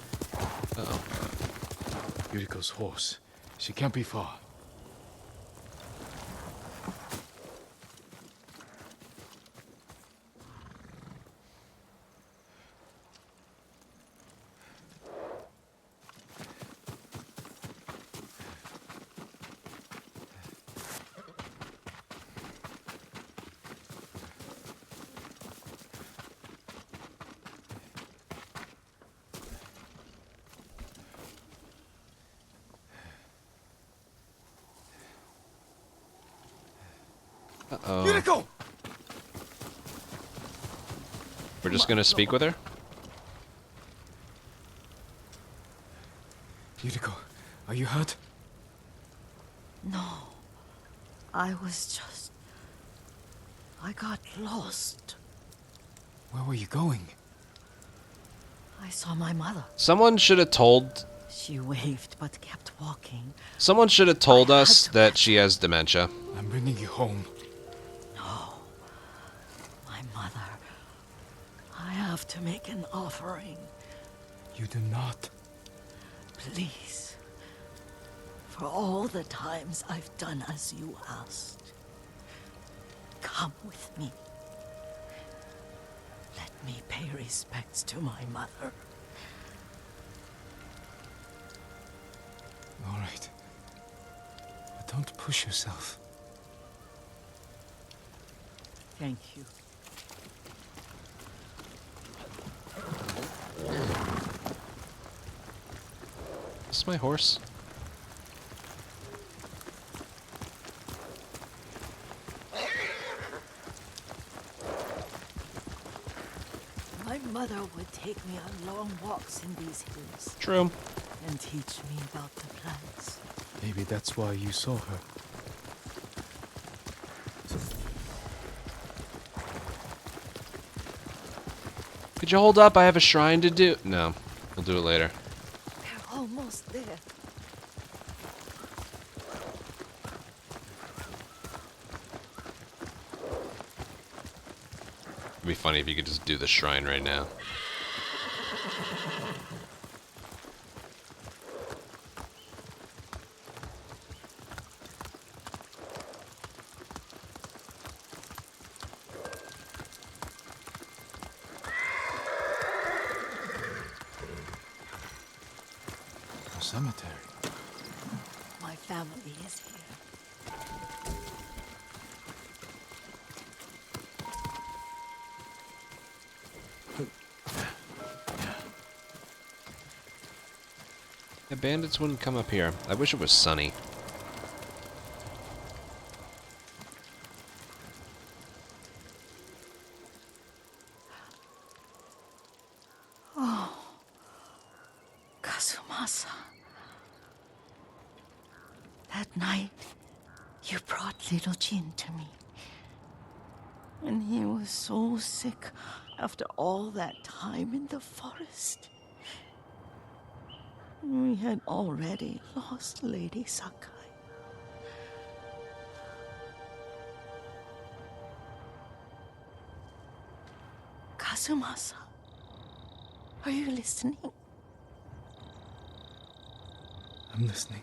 Oh. Yuriko's horse. She can't be far. Uh-oh. Yuriko! We're just gonna speak with her? Yuriko, are you hurt? No. I was just... I got lost. Where were you going? I saw my mother. Someone should have told... She waved but kept walking. Someone should have told us that she has dementia. I'm bringing you home. No. My mother. I have to make an offering. You do not. Please. For all the times I've done as you asked. Come with me. Let me pay respects to my mother. All right. But don't push yourself. Thank you. Is this my horse? My mother would take me on long walks in these hills. True. And teach me about the plants. Maybe that's why you saw her. Could you hold up? I have a shrine to do. No, we'll do it later. We're almost there. It'd be funny if you could just do the shrine right now. A cemetery. My family is here. The bandits wouldn't come up here. I wish it was sunny. Oh, Kazumasa. That night, you brought little Jin to me. And he was so sick after all that time in the forest. We had already lost Lady Sakai. Kazumasa, are you listening? I'm listening.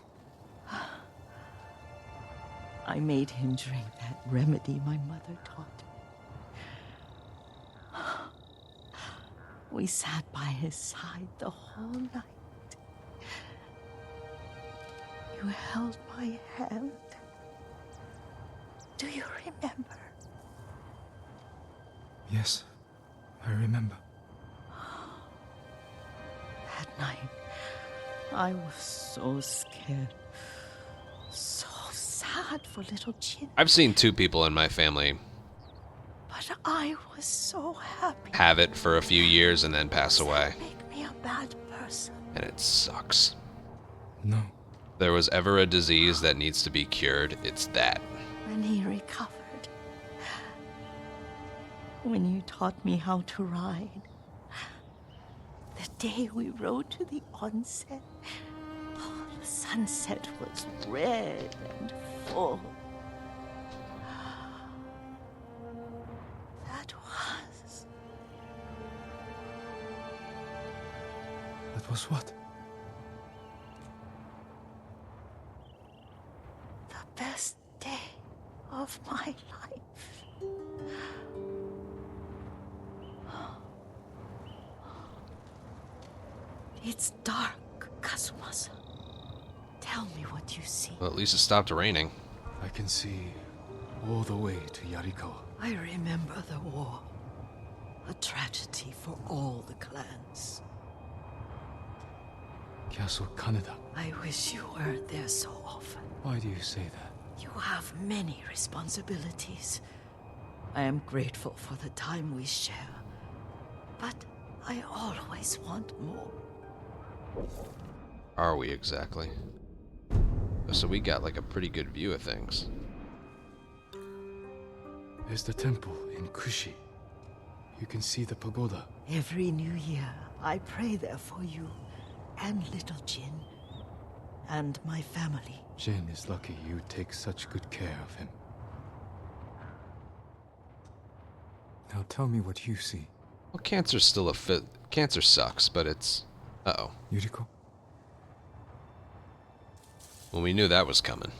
I made him drink that remedy my mother taught me. We sat by his side the whole night. You held my hand. Do you remember? Yes, I remember. That night, I was so scared. So sad for little Jin. I've seen two people in my family But I was so happy. have it for a few years and then pass away. Make me a bad person. And it sucks. No. If there was ever a disease that needs to be cured, it's that. When he recovered. When you taught me how to ride. The day we rode to the onset. Oh, the sunset was red and full. That was what? The best day of my life. It's dark, Kazumasa. Tell me what you see. Well, at least it stopped raining. I can see all the way to Yarikawa. I remember the war. A tragedy for all the clans. Castle Kaneda. I wish you weren't there so often. Why do you say that? You have many responsibilities. I am grateful for the time we share. But I always want more. Are we exactly? So we got like a pretty good view of things. There's the temple in Kushi. You can see the pagoda. Every new year, I pray there for you, and little Jin, and my family. Jin is lucky you take such good care of him. Now tell me what you see. Well, cancer's still a fit. Cancer sucks, but it's... Uh-oh. Yuriko? Well, we knew that was coming.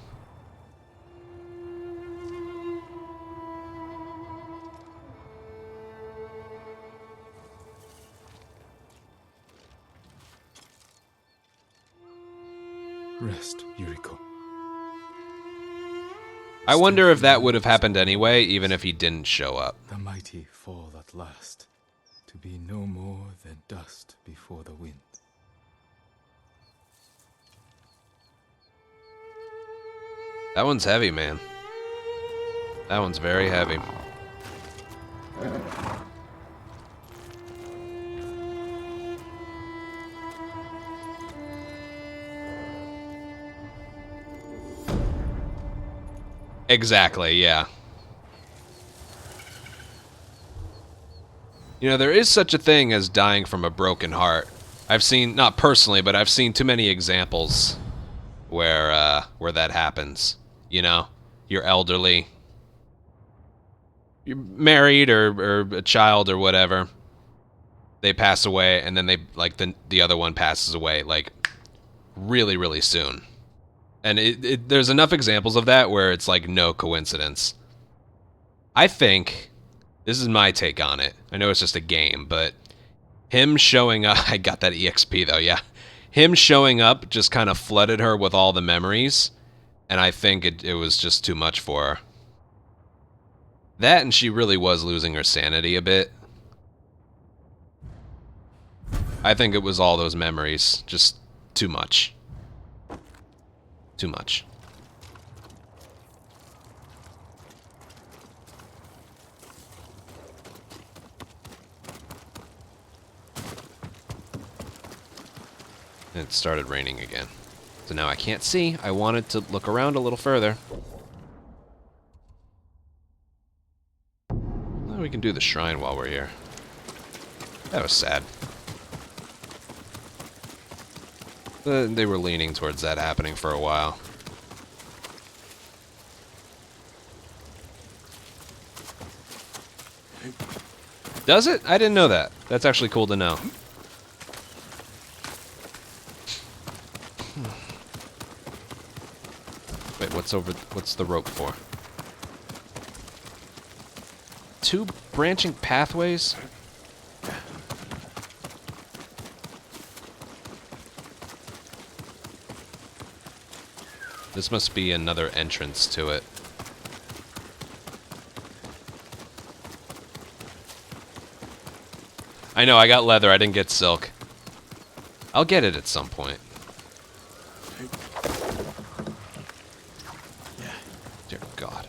Rest, Yuriko. I wonder if that would have happened anyway, even if he didn't show up. The mighty fall at last, to be no more than dust before the wind. That one's heavy, man. That one's very heavy. Exactly, yeah. You know, there is such a thing as dying from a broken heart. I've seen, not personally, but I've seen too many examples where that happens. You know, you're elderly, you're married or a child or whatever. They pass away, and then they like the other one passes away like really, really soon. And there's enough examples of that where it's like no coincidence. I think, this is my take on it. I know it's just a game, but him showing up, I got that EXP though, yeah. Him showing up just kind of flooded her with all the memories, and I think it was just too much for her. That, and she really was losing her sanity a bit. I think it was all those memories, just too much. Too much. And it started raining again. So now I can't see. I wanted to look around a little further. Well, we can do the shrine while we're here. That was sad. They were leaning towards that happening for a while. Does it? I didn't know that. That's actually cool to know. Wait, what's the rope for? 2 branching pathways? This must be another entrance to it. I know, I got leather, I didn't get silk. I'll get it at some point. Dear God.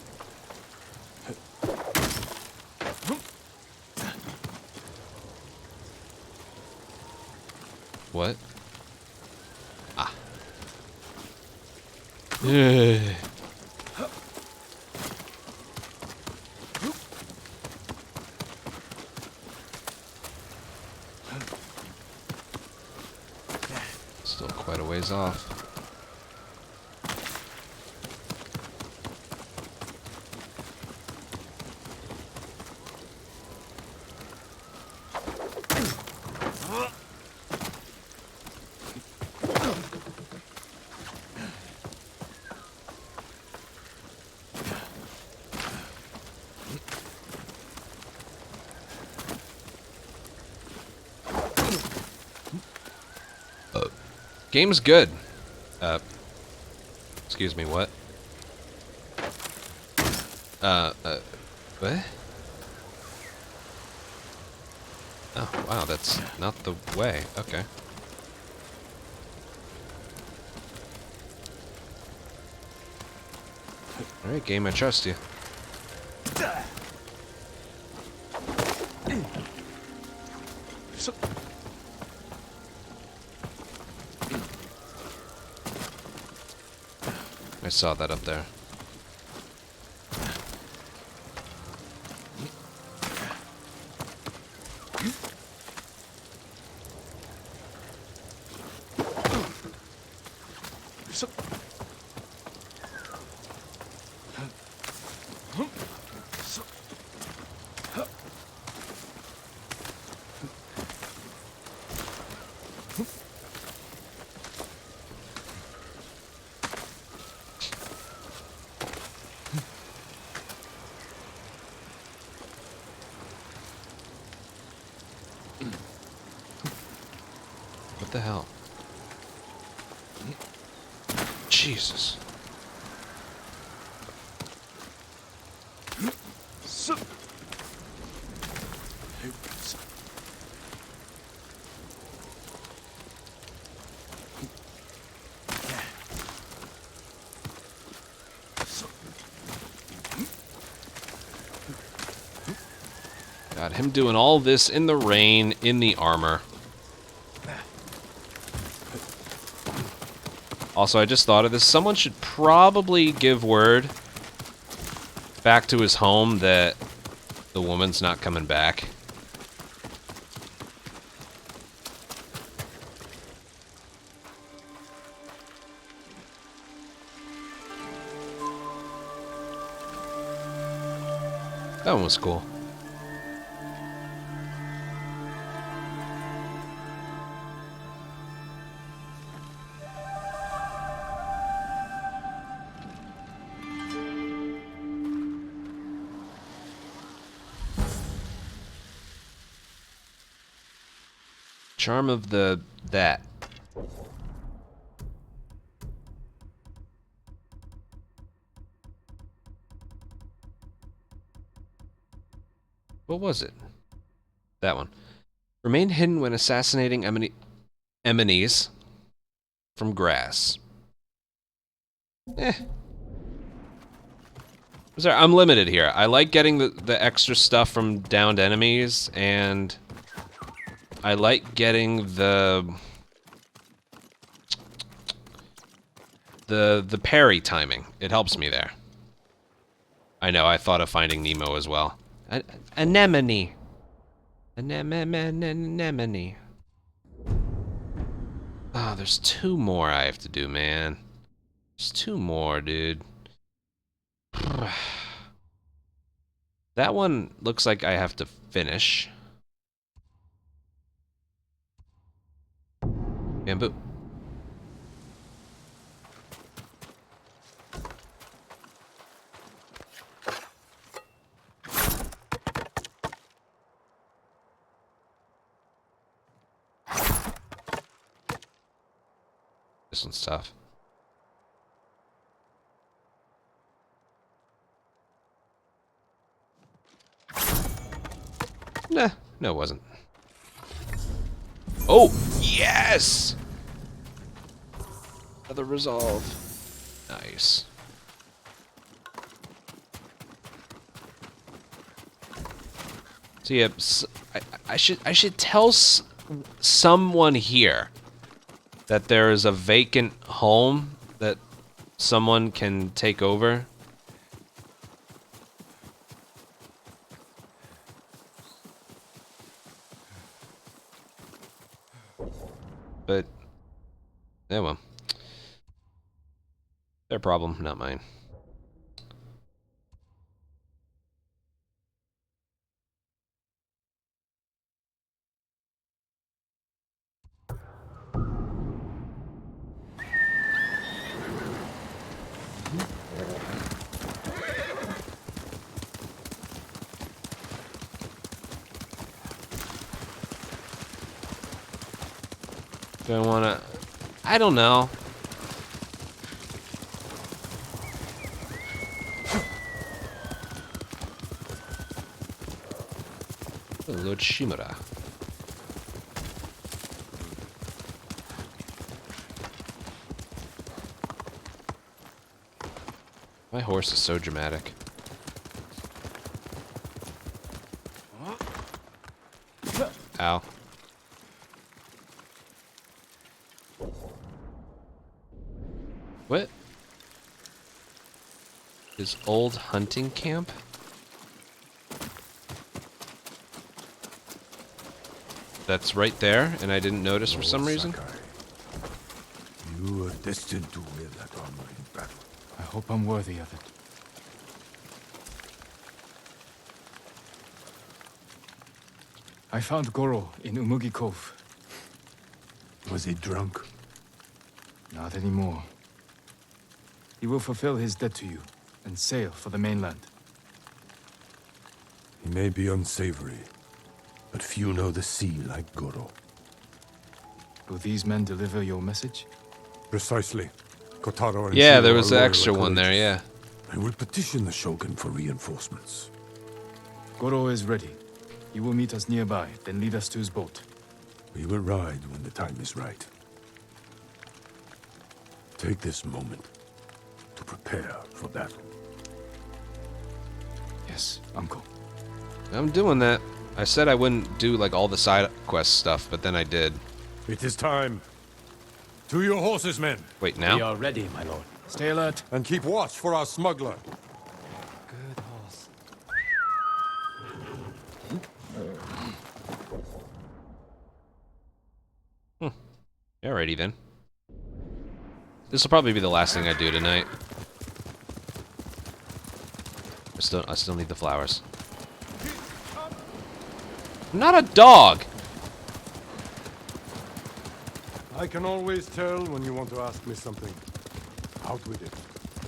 What? Ah. Still quite a ways off. Game's good. Excuse me, what? What? Oh, wow, that's not the way. Okay. Alright, game, I trust you. I saw that up there. What the hell? Jesus. Got him doing all this in the rain, in the armor. Also, I just thought of this. Someone should probably give word back to his home that the woman's not coming back. That one was cool. Charm of that. What was it? That one. Remain hidden when assassinating enemies from grass. Sorry, I'm limited here. I like getting the extra stuff from downed enemies, and I like getting the parry timing. It helps me there. I know, I thought of Finding Nemo as well. Anemone. Anemone. Oh, there's 2 more I have to do, man. There's 2 more, dude. That one looks like I have to finish. Bamboo. This one's tough. Nah, no it wasn't. Oh, yes! Another resolve. Nice. So yeah, I should tell someone here that there is a vacant home that someone can take over. But, yeah, well. Their problem, not mine. Do I want to... I don't know. Oh, Lord Shimura. My horse is so dramatic. Ow. What? His old hunting camp? That's right there, and I didn't notice for some reason. You are destined to wear that armor in battle. I hope I'm worthy of it. I found Goro in Umugi Cove. Was he drunk? Not anymore. He will fulfill his debt to you and sail for the mainland. He may be unsavory, but few know the sea like Goro. Will these men deliver your message? Precisely. Kotaro and Yeah, Shiro there was are the loyal extra and one there, yeah. I will petition the Shogun for reinforcements. Goro is ready. He will meet us nearby, then lead us to his boat. We will ride when the time is right. Take this moment to prepare for battle. Yes, Uncle. I'm doing that. I said I wouldn't do like all the side quest stuff, but then I did. It is time. To your horses, men. Wait, now? We are ready, my lord. Stay alert. And keep watch for our smuggler. Good horse. Alrighty then. This will probably be the last thing I do tonight. I still need the flowers. I'm not a dog! I can always tell when you want to ask me something. Out with it.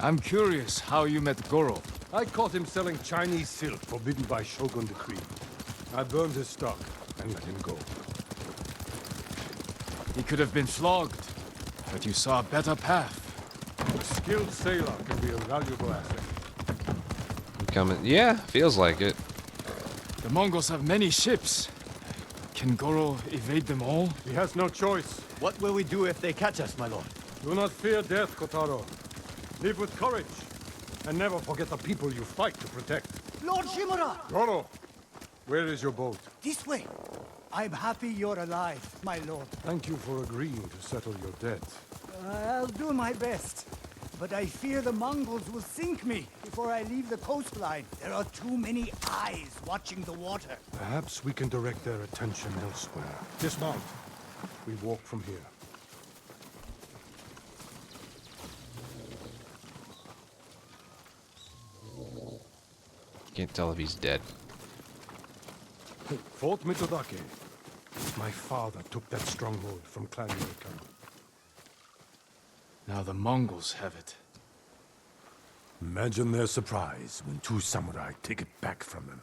I'm curious how you met Goro. I caught him selling Chinese silk forbidden by Shogun decree. I burned his stock and let him go. He could have been flogged, but you saw a better path. A skilled sailor can be a valuable asset. I'm coming. Yeah, feels like it. The Mongols have many ships. Can Goro evade them all? He has no choice. What will we do if they catch us, my lord? Do not fear death, Kotaro. Live with courage. And never forget the people you fight to protect. Lord Shimura! Goro, where is your boat? This way. I'm happy you're alive, my lord. Thank you for agreeing to settle your debt. I'll do my best. But I fear the Mongols will sink me before I leave the coastline. There are too many eyes watching the water. Perhaps we can direct their attention elsewhere. Dismount. We walk from here. Can't tell if he's dead. Fort Mitodake. My father took that stronghold from Clan Yorikan. Now the Mongols have it. Imagine their surprise when two samurai take it back from them.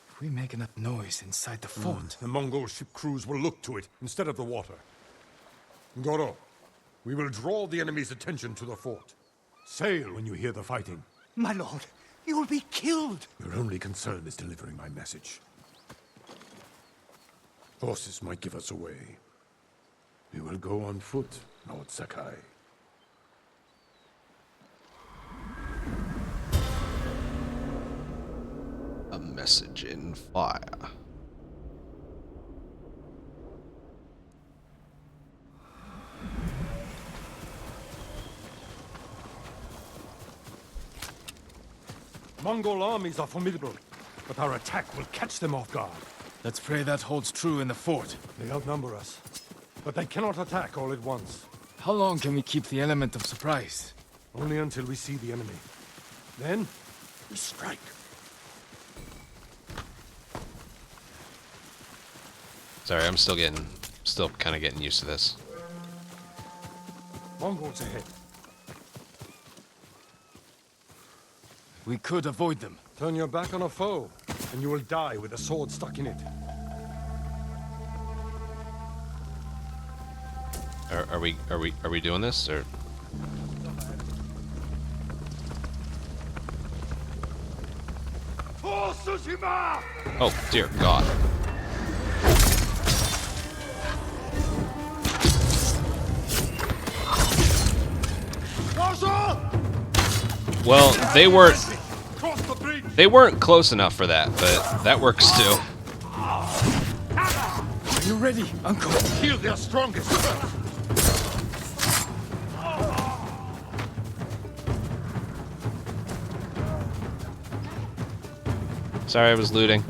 If we make enough noise inside the fort... The Mongol ship crews will look to it instead of the water. Goro, we will draw the enemy's attention to the fort. Sail when you hear the fighting. My lord, you'll be killed. Your only concern is delivering my message. Horses might give us away. We will go on foot, Lord Sakai. A message in fire. Mongol armies are formidable, but our attack will catch them off guard. Let's pray that holds true in the fort. They outnumber us, but they cannot attack all at once. How long can we keep the element of surprise? Only until we see the enemy. Then, we strike. Sorry, I'm still kind of getting used to this. Mongols ahead. We could avoid them. Turn your back on a foe, and you will die with a sword stuck in it. Are we doing this or? For Tsushima! Oh dear God. Well, they weren't close enough for that, but that works too. Are you ready, Uncle? Kill their strongest. Sorry, I was looting.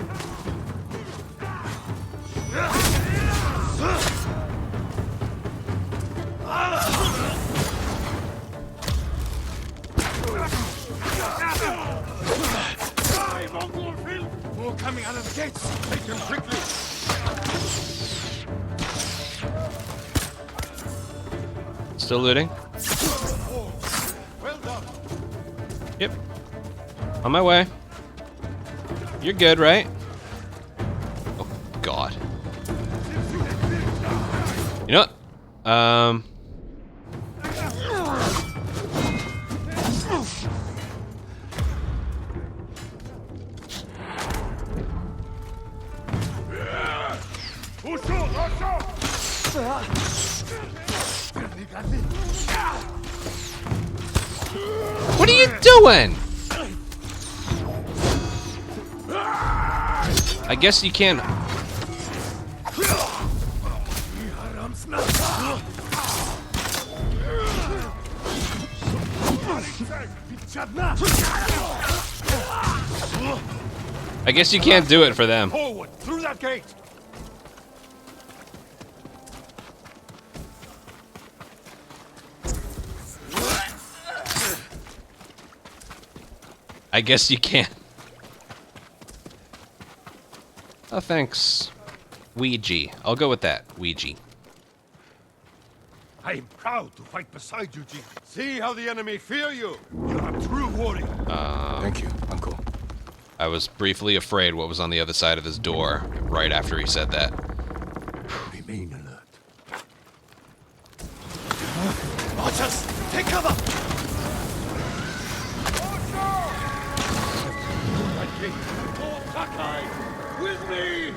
More coming out of the gates. Take them quickly. Still looting? Well done. Yep. On my way. You're good, right? Oh, God. You know what? What are you doing? I guess you can. I guess you can't do it for them. Forward, through that gate. I guess you can. Oh, thanks. Ouija. I'll go with that. Ouija. I am proud to fight beside you, Jin. See how the enemy fear you. You're a true warrior. Thank you, Uncle. I was briefly afraid what was on the other side of his door right after he said that. Remain alert. Archers, take cover! With me!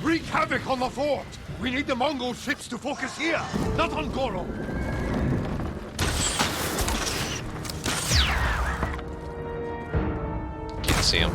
Wreak havoc on the fort! We need the Mongol ships to focus here, not on Goro! Can't see him.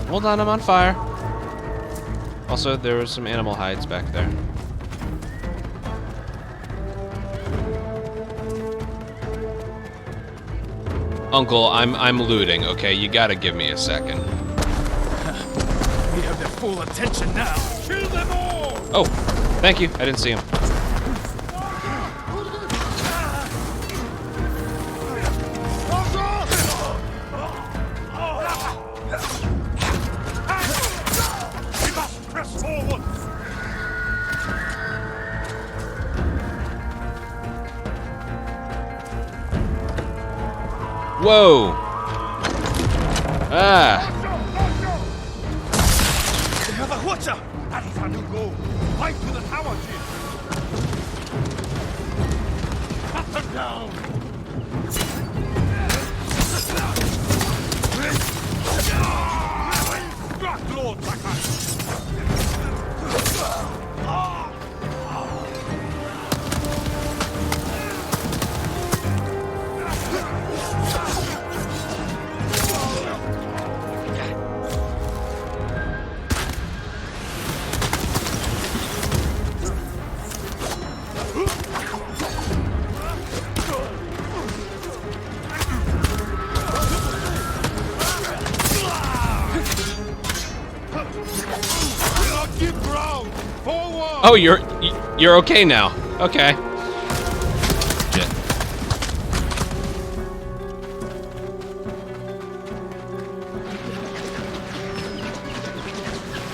Hold on, I'm on fire. Also, there was some animal hides back there. Uncle, I'm looting, okay? You gotta give me a second. We have their full attention now. Kill them all! Oh, thank you. I didn't see him. We must press forward! Whoa! Ah! They have a watcher! That is our new goal. Fight to the tower, Jin! Cut them down! Struck Lord Sakai! Oh, you're okay now. Okay. Shit.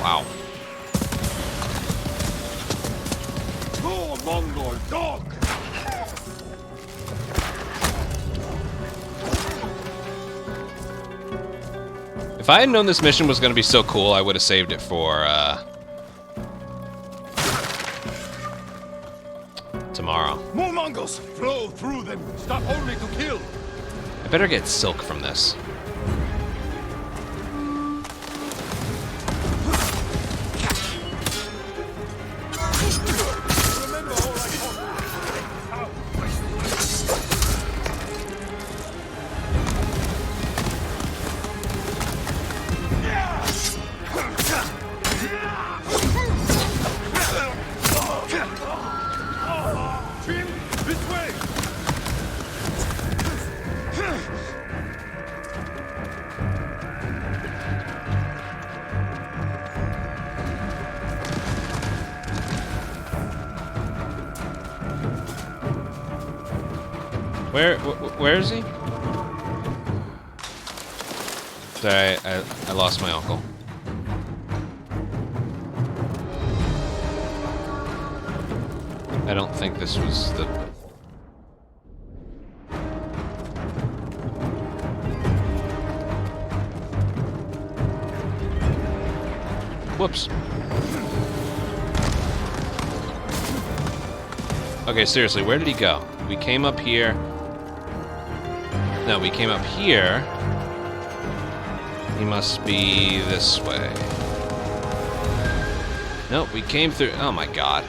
Wow. Oh, Mongol dog! If I had known this mission was going to be so cool, I would have saved it for tomorrow. More Mongols! Flow through them! Stop only to kill! I better get silk from this. Where is he? Sorry, I lost my uncle. I don't think this was the... Whoops. Okay, seriously, where did he go? We came up here. No, we came up here. He must be this way. Nope, we came through. Oh my god.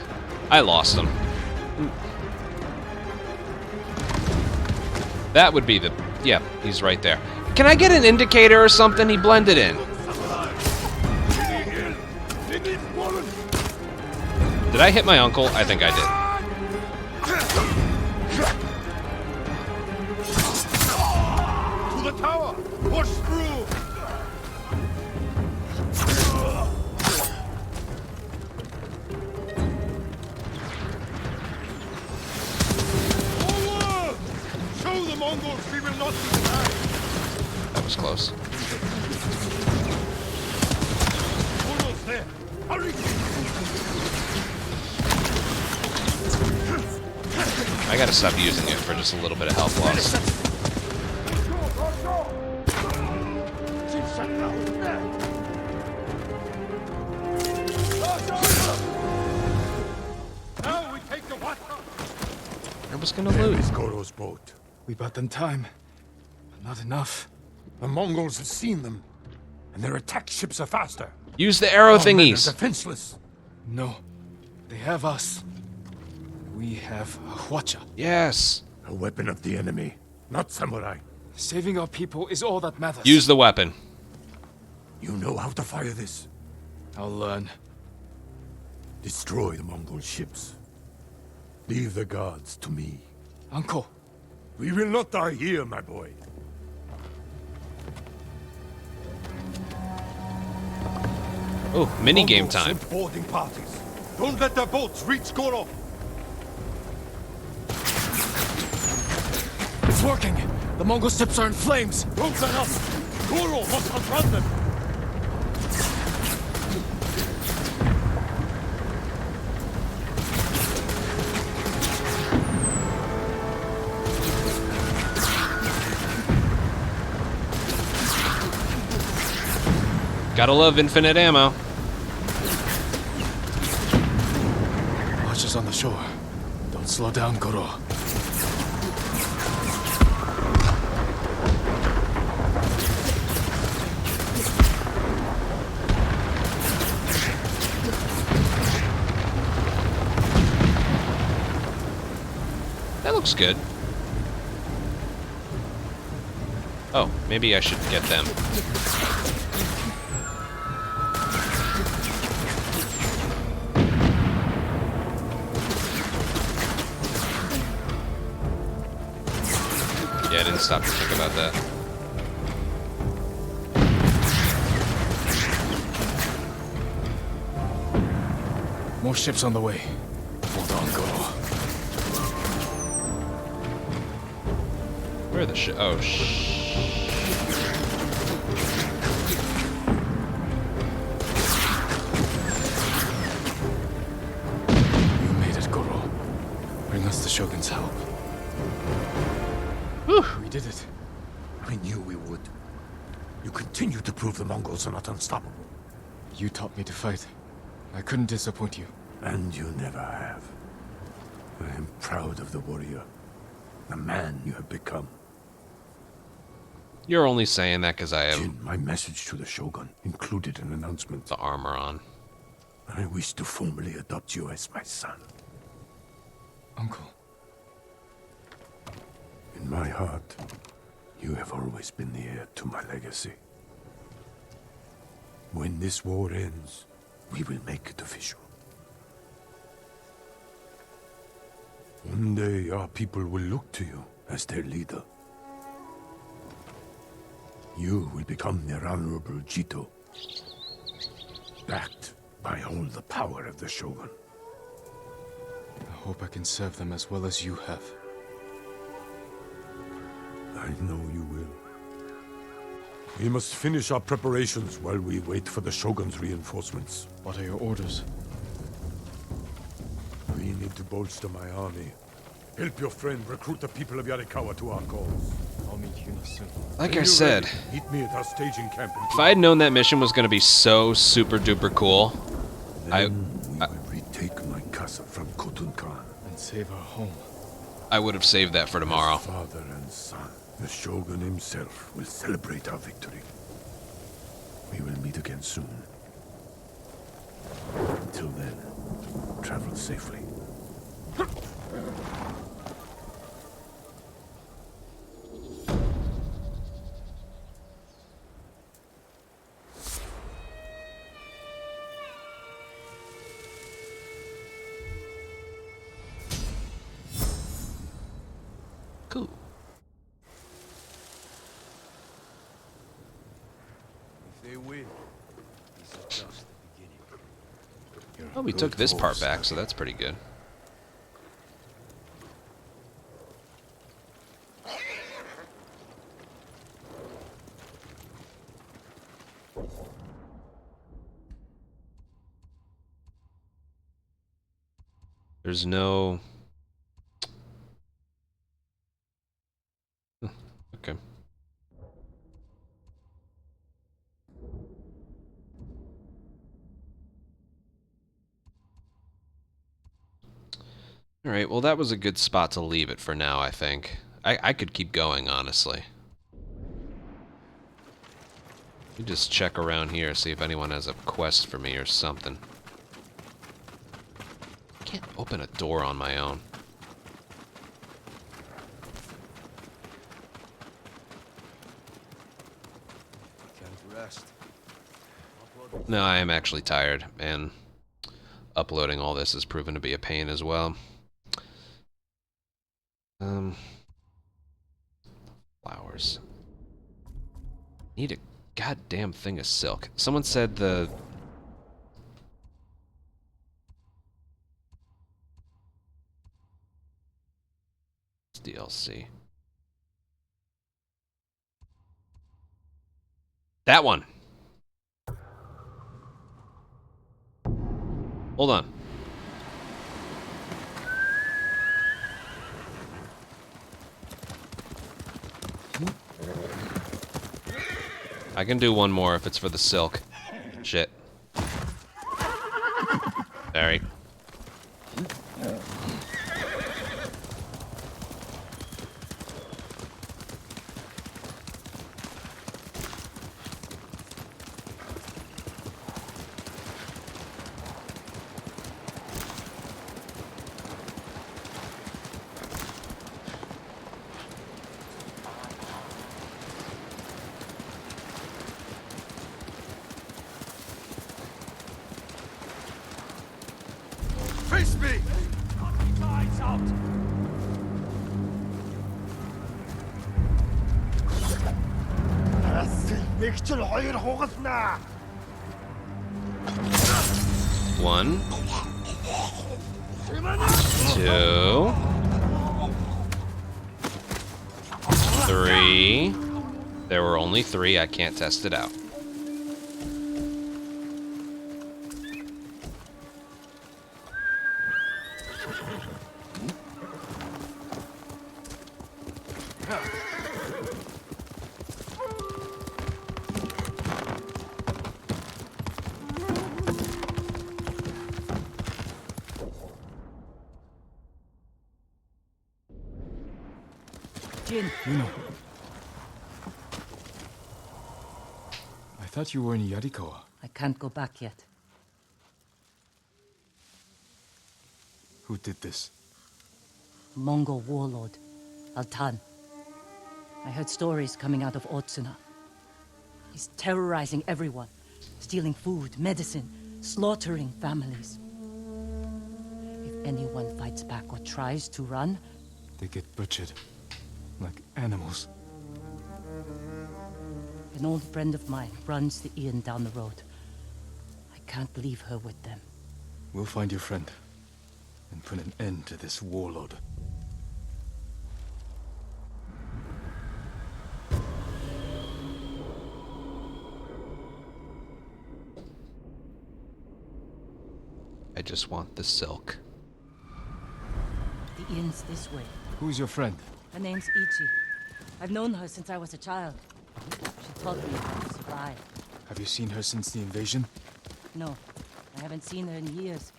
I lost him. That would be the... Yeah, he's right there. Can I get an indicator or something? He blended in. Did I hit my uncle? I think I did. Push through! Forward! Show the Mongols we will not be denied! That was close. Almost there! Hurry! I gotta stop using it for just a little bit of health loss. I was gonna lose. Goro's boat. We bought them time, but not enough. The Mongols have seen them, and their attack ships are faster. Use the arrow Our men are thingies. defenseless. No, they have us. We have a Hwacha. Yes. A weapon of the enemy, not samurai. Saving our people is all that matters. Use the weapon. You know how to fire this. I'll learn. Destroy the Mongol ships. Leave the guards to me. Uncle. We will not die here, my boy. Oh, mini game time. Sent boarding parties. Don't let their boats reach Goro. It's working. The Mongol ships are in flames. Don't let up. Goro must confront them. Gotta love infinite ammo. Archers on the shore. Don't slow down, Goro. That looks good. Oh, maybe I should get them. Yeah, I didn't stop to think about that. More ships on the way. Hold on, Goro. Where are the oh, You made it, Goro. Bring us the Shogun's help. We did it. I knew we would. You continue to prove the Mongols are not unstoppable. You taught me to fight. I couldn't disappoint you. And you never have. I am proud of the warrior. The man you have become. You're only saying that because I have... Jin, my message to the Shogun included an announcement. The armor on. I wish to formally adopt you as my son. Uncle. In my heart, you have always been the heir to my legacy. When this war ends, we will make it official. One day, our people will look to you as their leader. You will become their honorable Jito, backed by all the power of the Shogun. I hope I can serve them as well as you have. I know you will. We must finish our preparations while we wait for the Shogun's reinforcements. What are your orders? We need to bolster my army. Help your friend recruit the people of Yarikawa to our cause. I'll meet you soon. Like I said, meet me at our staging camp. If I had known that mission was going to be so super duper cool, we will retake my castle from Khotun Khan and save our home. I would have saved that for tomorrow. As father and son, the Shogun himself will celebrate our victory. We will meet again soon. Until then, travel safely. Cool. If they win, this is just the beginning. Oh, we took this part back, so that's pretty good. There's no... Okay. Alright, well that was a good spot to leave it for now, I think. I could keep going, honestly. Let me just check around here, see if anyone has a quest for me or something. I can't open a door on my own. Rest. No, I am actually tired, and uploading all this has proven to be a pain as well. Flowers. Need a goddamn thing of silk. Someone said the... It's DLC. That one. Hold on. I can do one more if it's for the silk. Shit. Sorry. Face me! Lights out! One. 2, 3. There were only 3. I can't test it out. Jin. Yuno. I thought you were in Yarikawa. I can't go back yet. Who did this? Mongol warlord, Altan. I heard stories coming out of Otsuna. He's terrorizing everyone, stealing food, medicine, slaughtering families. If anyone fights back or tries to run, They get butchered. Like animals. an old friend of mine runs the inn down the road. I can't leave her with them. We'll find your friend. And put an end to this warlord. I just want the silk. The inn's this way. Who's your friend? Her name's Ichi. I've known her since I was a child. She taught me how to survive. Have you seen her since the invasion? No, I haven't seen her in years.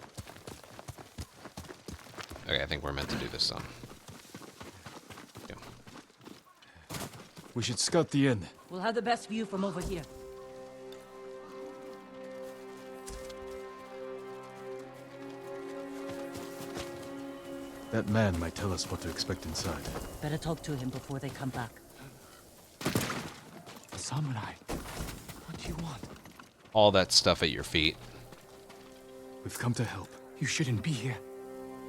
Okay, I think we're meant to do this son. Yeah. We should scout the inn. We'll have the best view from over here. That man might tell us what to expect inside. Better talk to him before they come back. Samurai, what do you want? All that stuff at your feet. We've come to help. You shouldn't be here.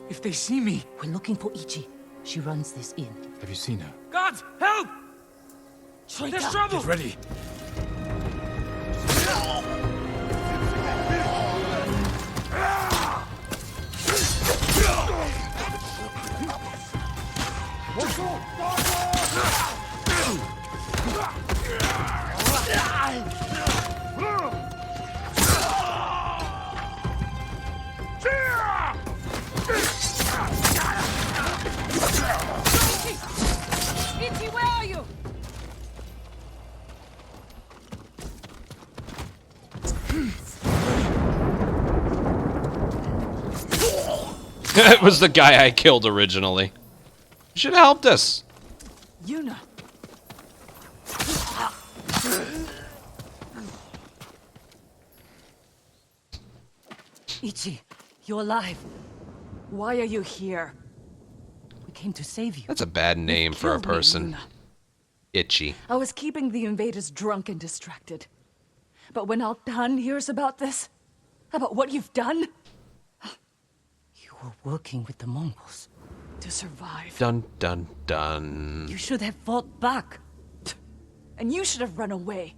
If they see me... We're looking for Ichi. She runs this inn. Have you seen her? Guards, help! There's trouble! Get ready! Ichi, where are you? It was the guy I killed originally. You should have helped us. Yuna. Ichi, you're alive. Why are you here? We came to save you. That's a bad name for a killed me, person. Yuna. Itchy. I was keeping the invaders drunk and distracted. But when Altan hears about this, about what you've done, You were working with the Mongols. to survive, Dun dun dun. You should have fought back. and you should have run away,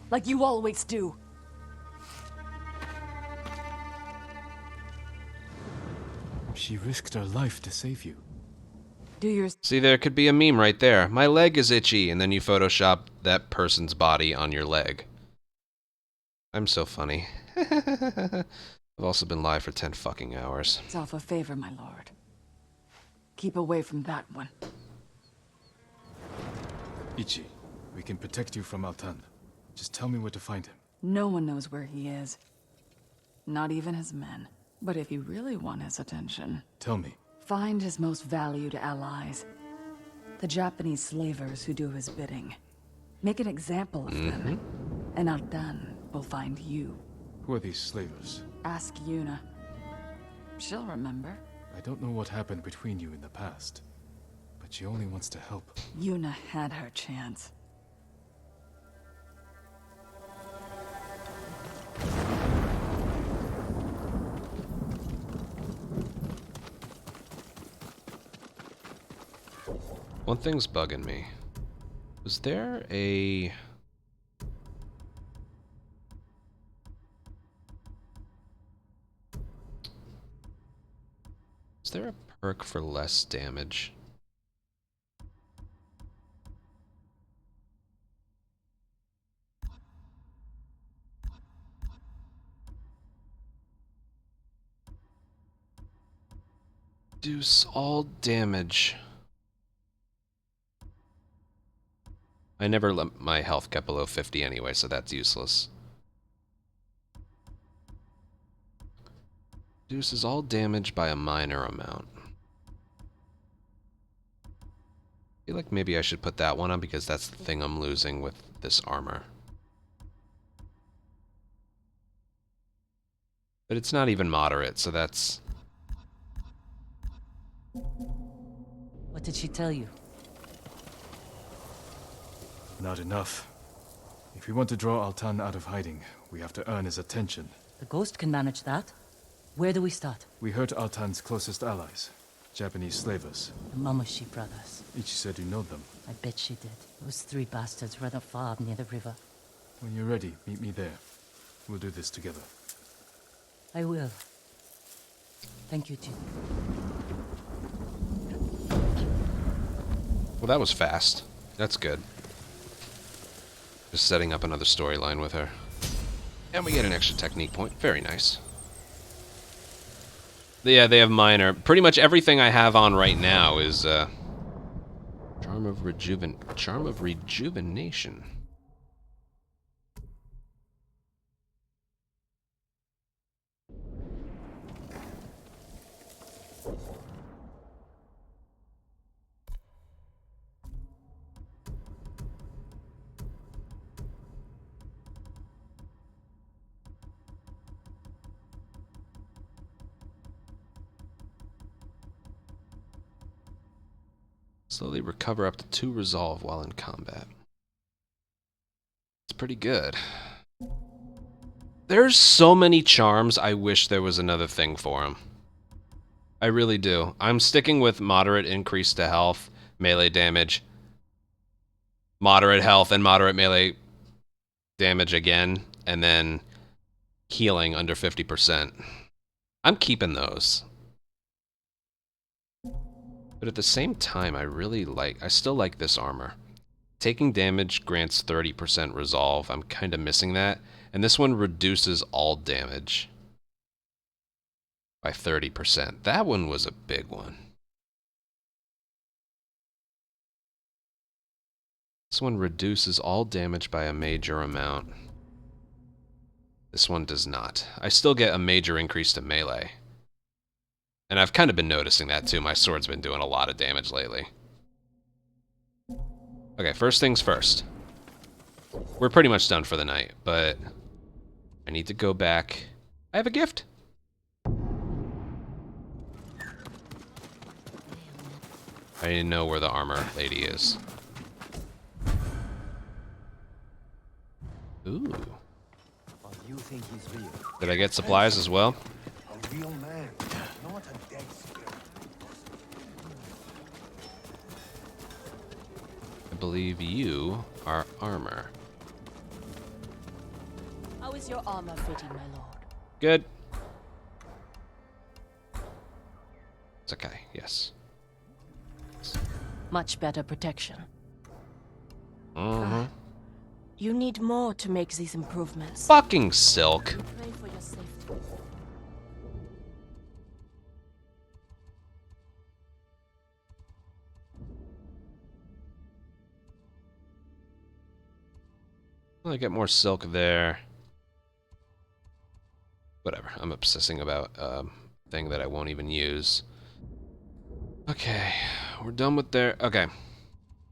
like you always do. She risked her life to save you. Do your See, there could be a meme right there. My leg is itchy, and then you Photoshop that person's body on your leg. I'm so funny. I've also been live for 10 fucking hours. It's off a favor, my lord. Keep away from that one. Ichi, we can protect you from Altan. Just tell me where to find him. No one knows where he is. Not even his men. But if you really want his attention, Tell me. find his most valued allies. The Japanese slavers who do his bidding. Make an example of them. And Altan will find you. Who are these slavers? Ask Yuna. She'll remember. I don't know what happened between you in the past, but she only wants to help. Yuna had her chance. One thing's bugging me. Was there a... Is there a perk for less damage? Reduce all damage. I never let my health get below 50 anyway, so that's useless. Reduces all damage by a minor amount. I feel like maybe I should put that one on because that's the thing I'm losing with this armor. But it's not even moderate, so that's... What did she tell you? Not enough. If we want to draw Altan out of hiding, we have to earn his attention. The ghost can manage that. Where do we start? We hurt Altan's closest allies, Japanese slavers. The Mamushi brothers. Ichi said you know them. I bet she did. Those three bastards run a farm near the river. When you're ready, meet me there. We'll do this together. I will. Thank you, Jin. Well, that was fast. That's good. Just setting up another storyline with her. And we get an extra technique point. Very nice. Yeah, they have minor. Pretty much everything I have on right now is Charm of Rejuvenation. Slowly recover up to 2 resolve while in combat. It's pretty good. There's so many charms, I wish there was another thing for them. I really do. I'm sticking with moderate increase to health, melee damage, moderate health, and moderate melee damage again, and then healing under 50%. I'm keeping those. But at the same time, I still like this armor. Taking damage grants 30% resolve. I'm kind of missing that. And this one reduces all damage by 30%. That one was a big one. This one reduces all damage by a major amount. This one does not. I still get a major increase to melee. And I've kind of been noticing that too. My sword's been doing a lot of damage lately. Okay, first things first. We're pretty much done for the night, but I need to go back. I have a gift. I didn't know where the armor lady is. Ooh. You think he's real? Did I get supplies as well? A real man, not a dead spirit. I believe you are armor. How is your armor fitting, my lord? Good. It's okay, yes. Much better protection. Mm-hmm. You need more to make these improvements. Fucking silk. We pray for your safety. Well, I get more silk there. Whatever, I'm obsessing about a thing that I won't even use. Okay, we're done with there. Okay.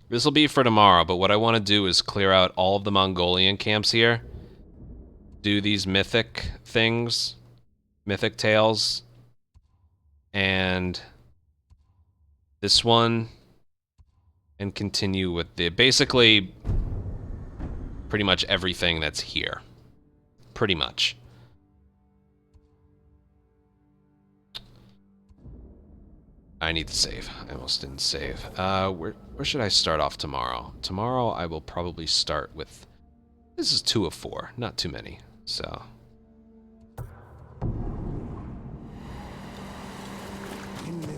This will be for tomorrow, but what I want to do is clear out all of the Mongolian camps here. Do these mythic things. Mythic tales. And this one. And continue with the... basically, pretty much everything that's here. Pretty much. I need to save. I almost didn't save. Where should I start off tomorrow? Tomorrow I will probably start with... this is 2 of 4. Not too many. So... In the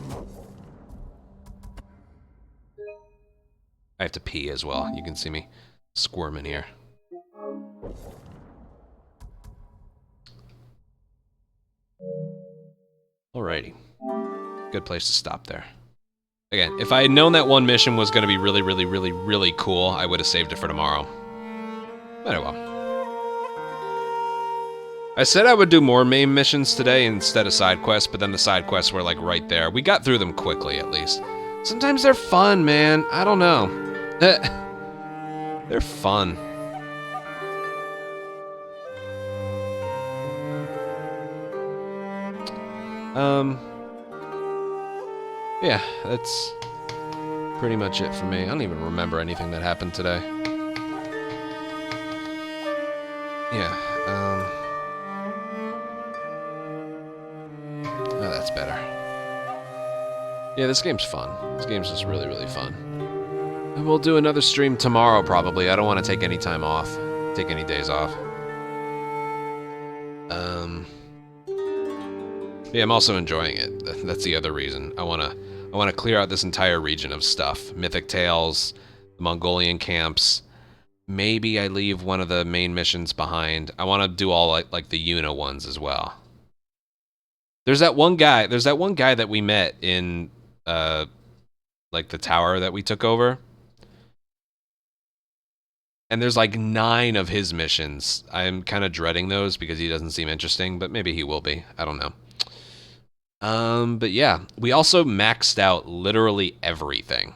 I have to pee as well. You can see me squirming here. Alrighty. Good place to stop there. Again, if I had known that one mission was going to be really, really, really, really cool, I would have saved it for tomorrow. But oh well. I said I would do more main missions today instead of side quests, but then the side quests were like right there. We got through them quickly, at least. Sometimes they're fun, man. I don't know. They're fun. Yeah, that's pretty much it for me. I don't even remember anything that happened today. Yeah, oh, that's better. Yeah, this game's fun. This game's just really, really fun. And we'll do another stream tomorrow, probably. I don't want to take any time off. Take any days off. Yeah, I'm also enjoying it. That's the other reason. I wanna clear out this entire region of stuff. Mythic Tales, the Mongolian camps. Maybe I leave one of the main missions behind. I want to do all like the Yuna ones as well. There's that one guy that we met in like the tower that we took over. And there's like 9 of his missions. I'm kind of dreading those because he doesn't seem interesting, but maybe he will be. I don't know. But yeah, we also maxed out literally everything.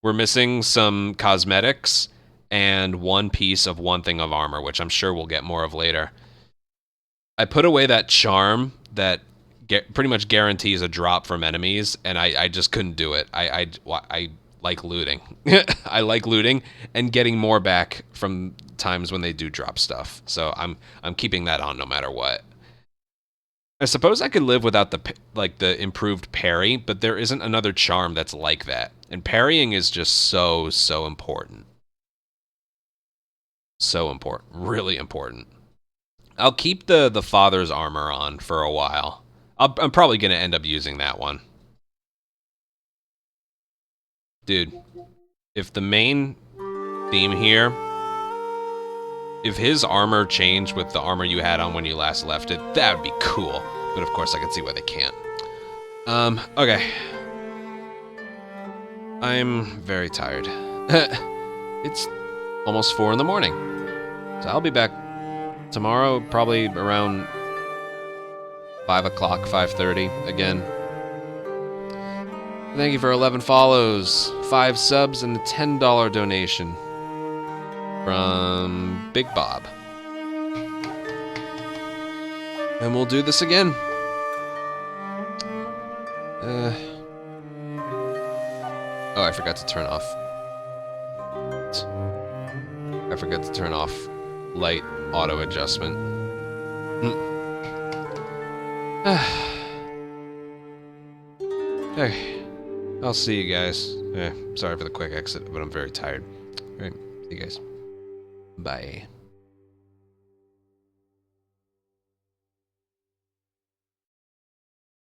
We're missing some cosmetics and one piece of one thing of armor, which I'm sure we'll get more of later. I put away that charm that pretty much guarantees a drop from enemies, and I just couldn't do it. I like looting. I like looting and getting more back from times when they do drop stuff. So I'm keeping that on no matter what. I suppose I could live without the improved parry, but there isn't another charm that's like that. And parrying is just so important. So important. Really important. I'll keep the father's armor on for a while. I'm probably going to end up using that one. Dude, if the main theme here, if his armor changed with the armor you had on when you last left it, that would be cool. But of course I can see why they can't. Okay. I'm very tired. It's almost 4 in the morning. So I'll be back tomorrow, probably around 5 o'clock, 5:30 again. Thank you for 11 follows, 5 subs, and a $10 donation from Big Bob. And we'll do this again. Oh, I forgot to turn off. I forgot to turn off light auto adjustment. Okay. I'll see you guys. Sorry for the quick exit, but I'm very tired. All right. See you guys. Bye.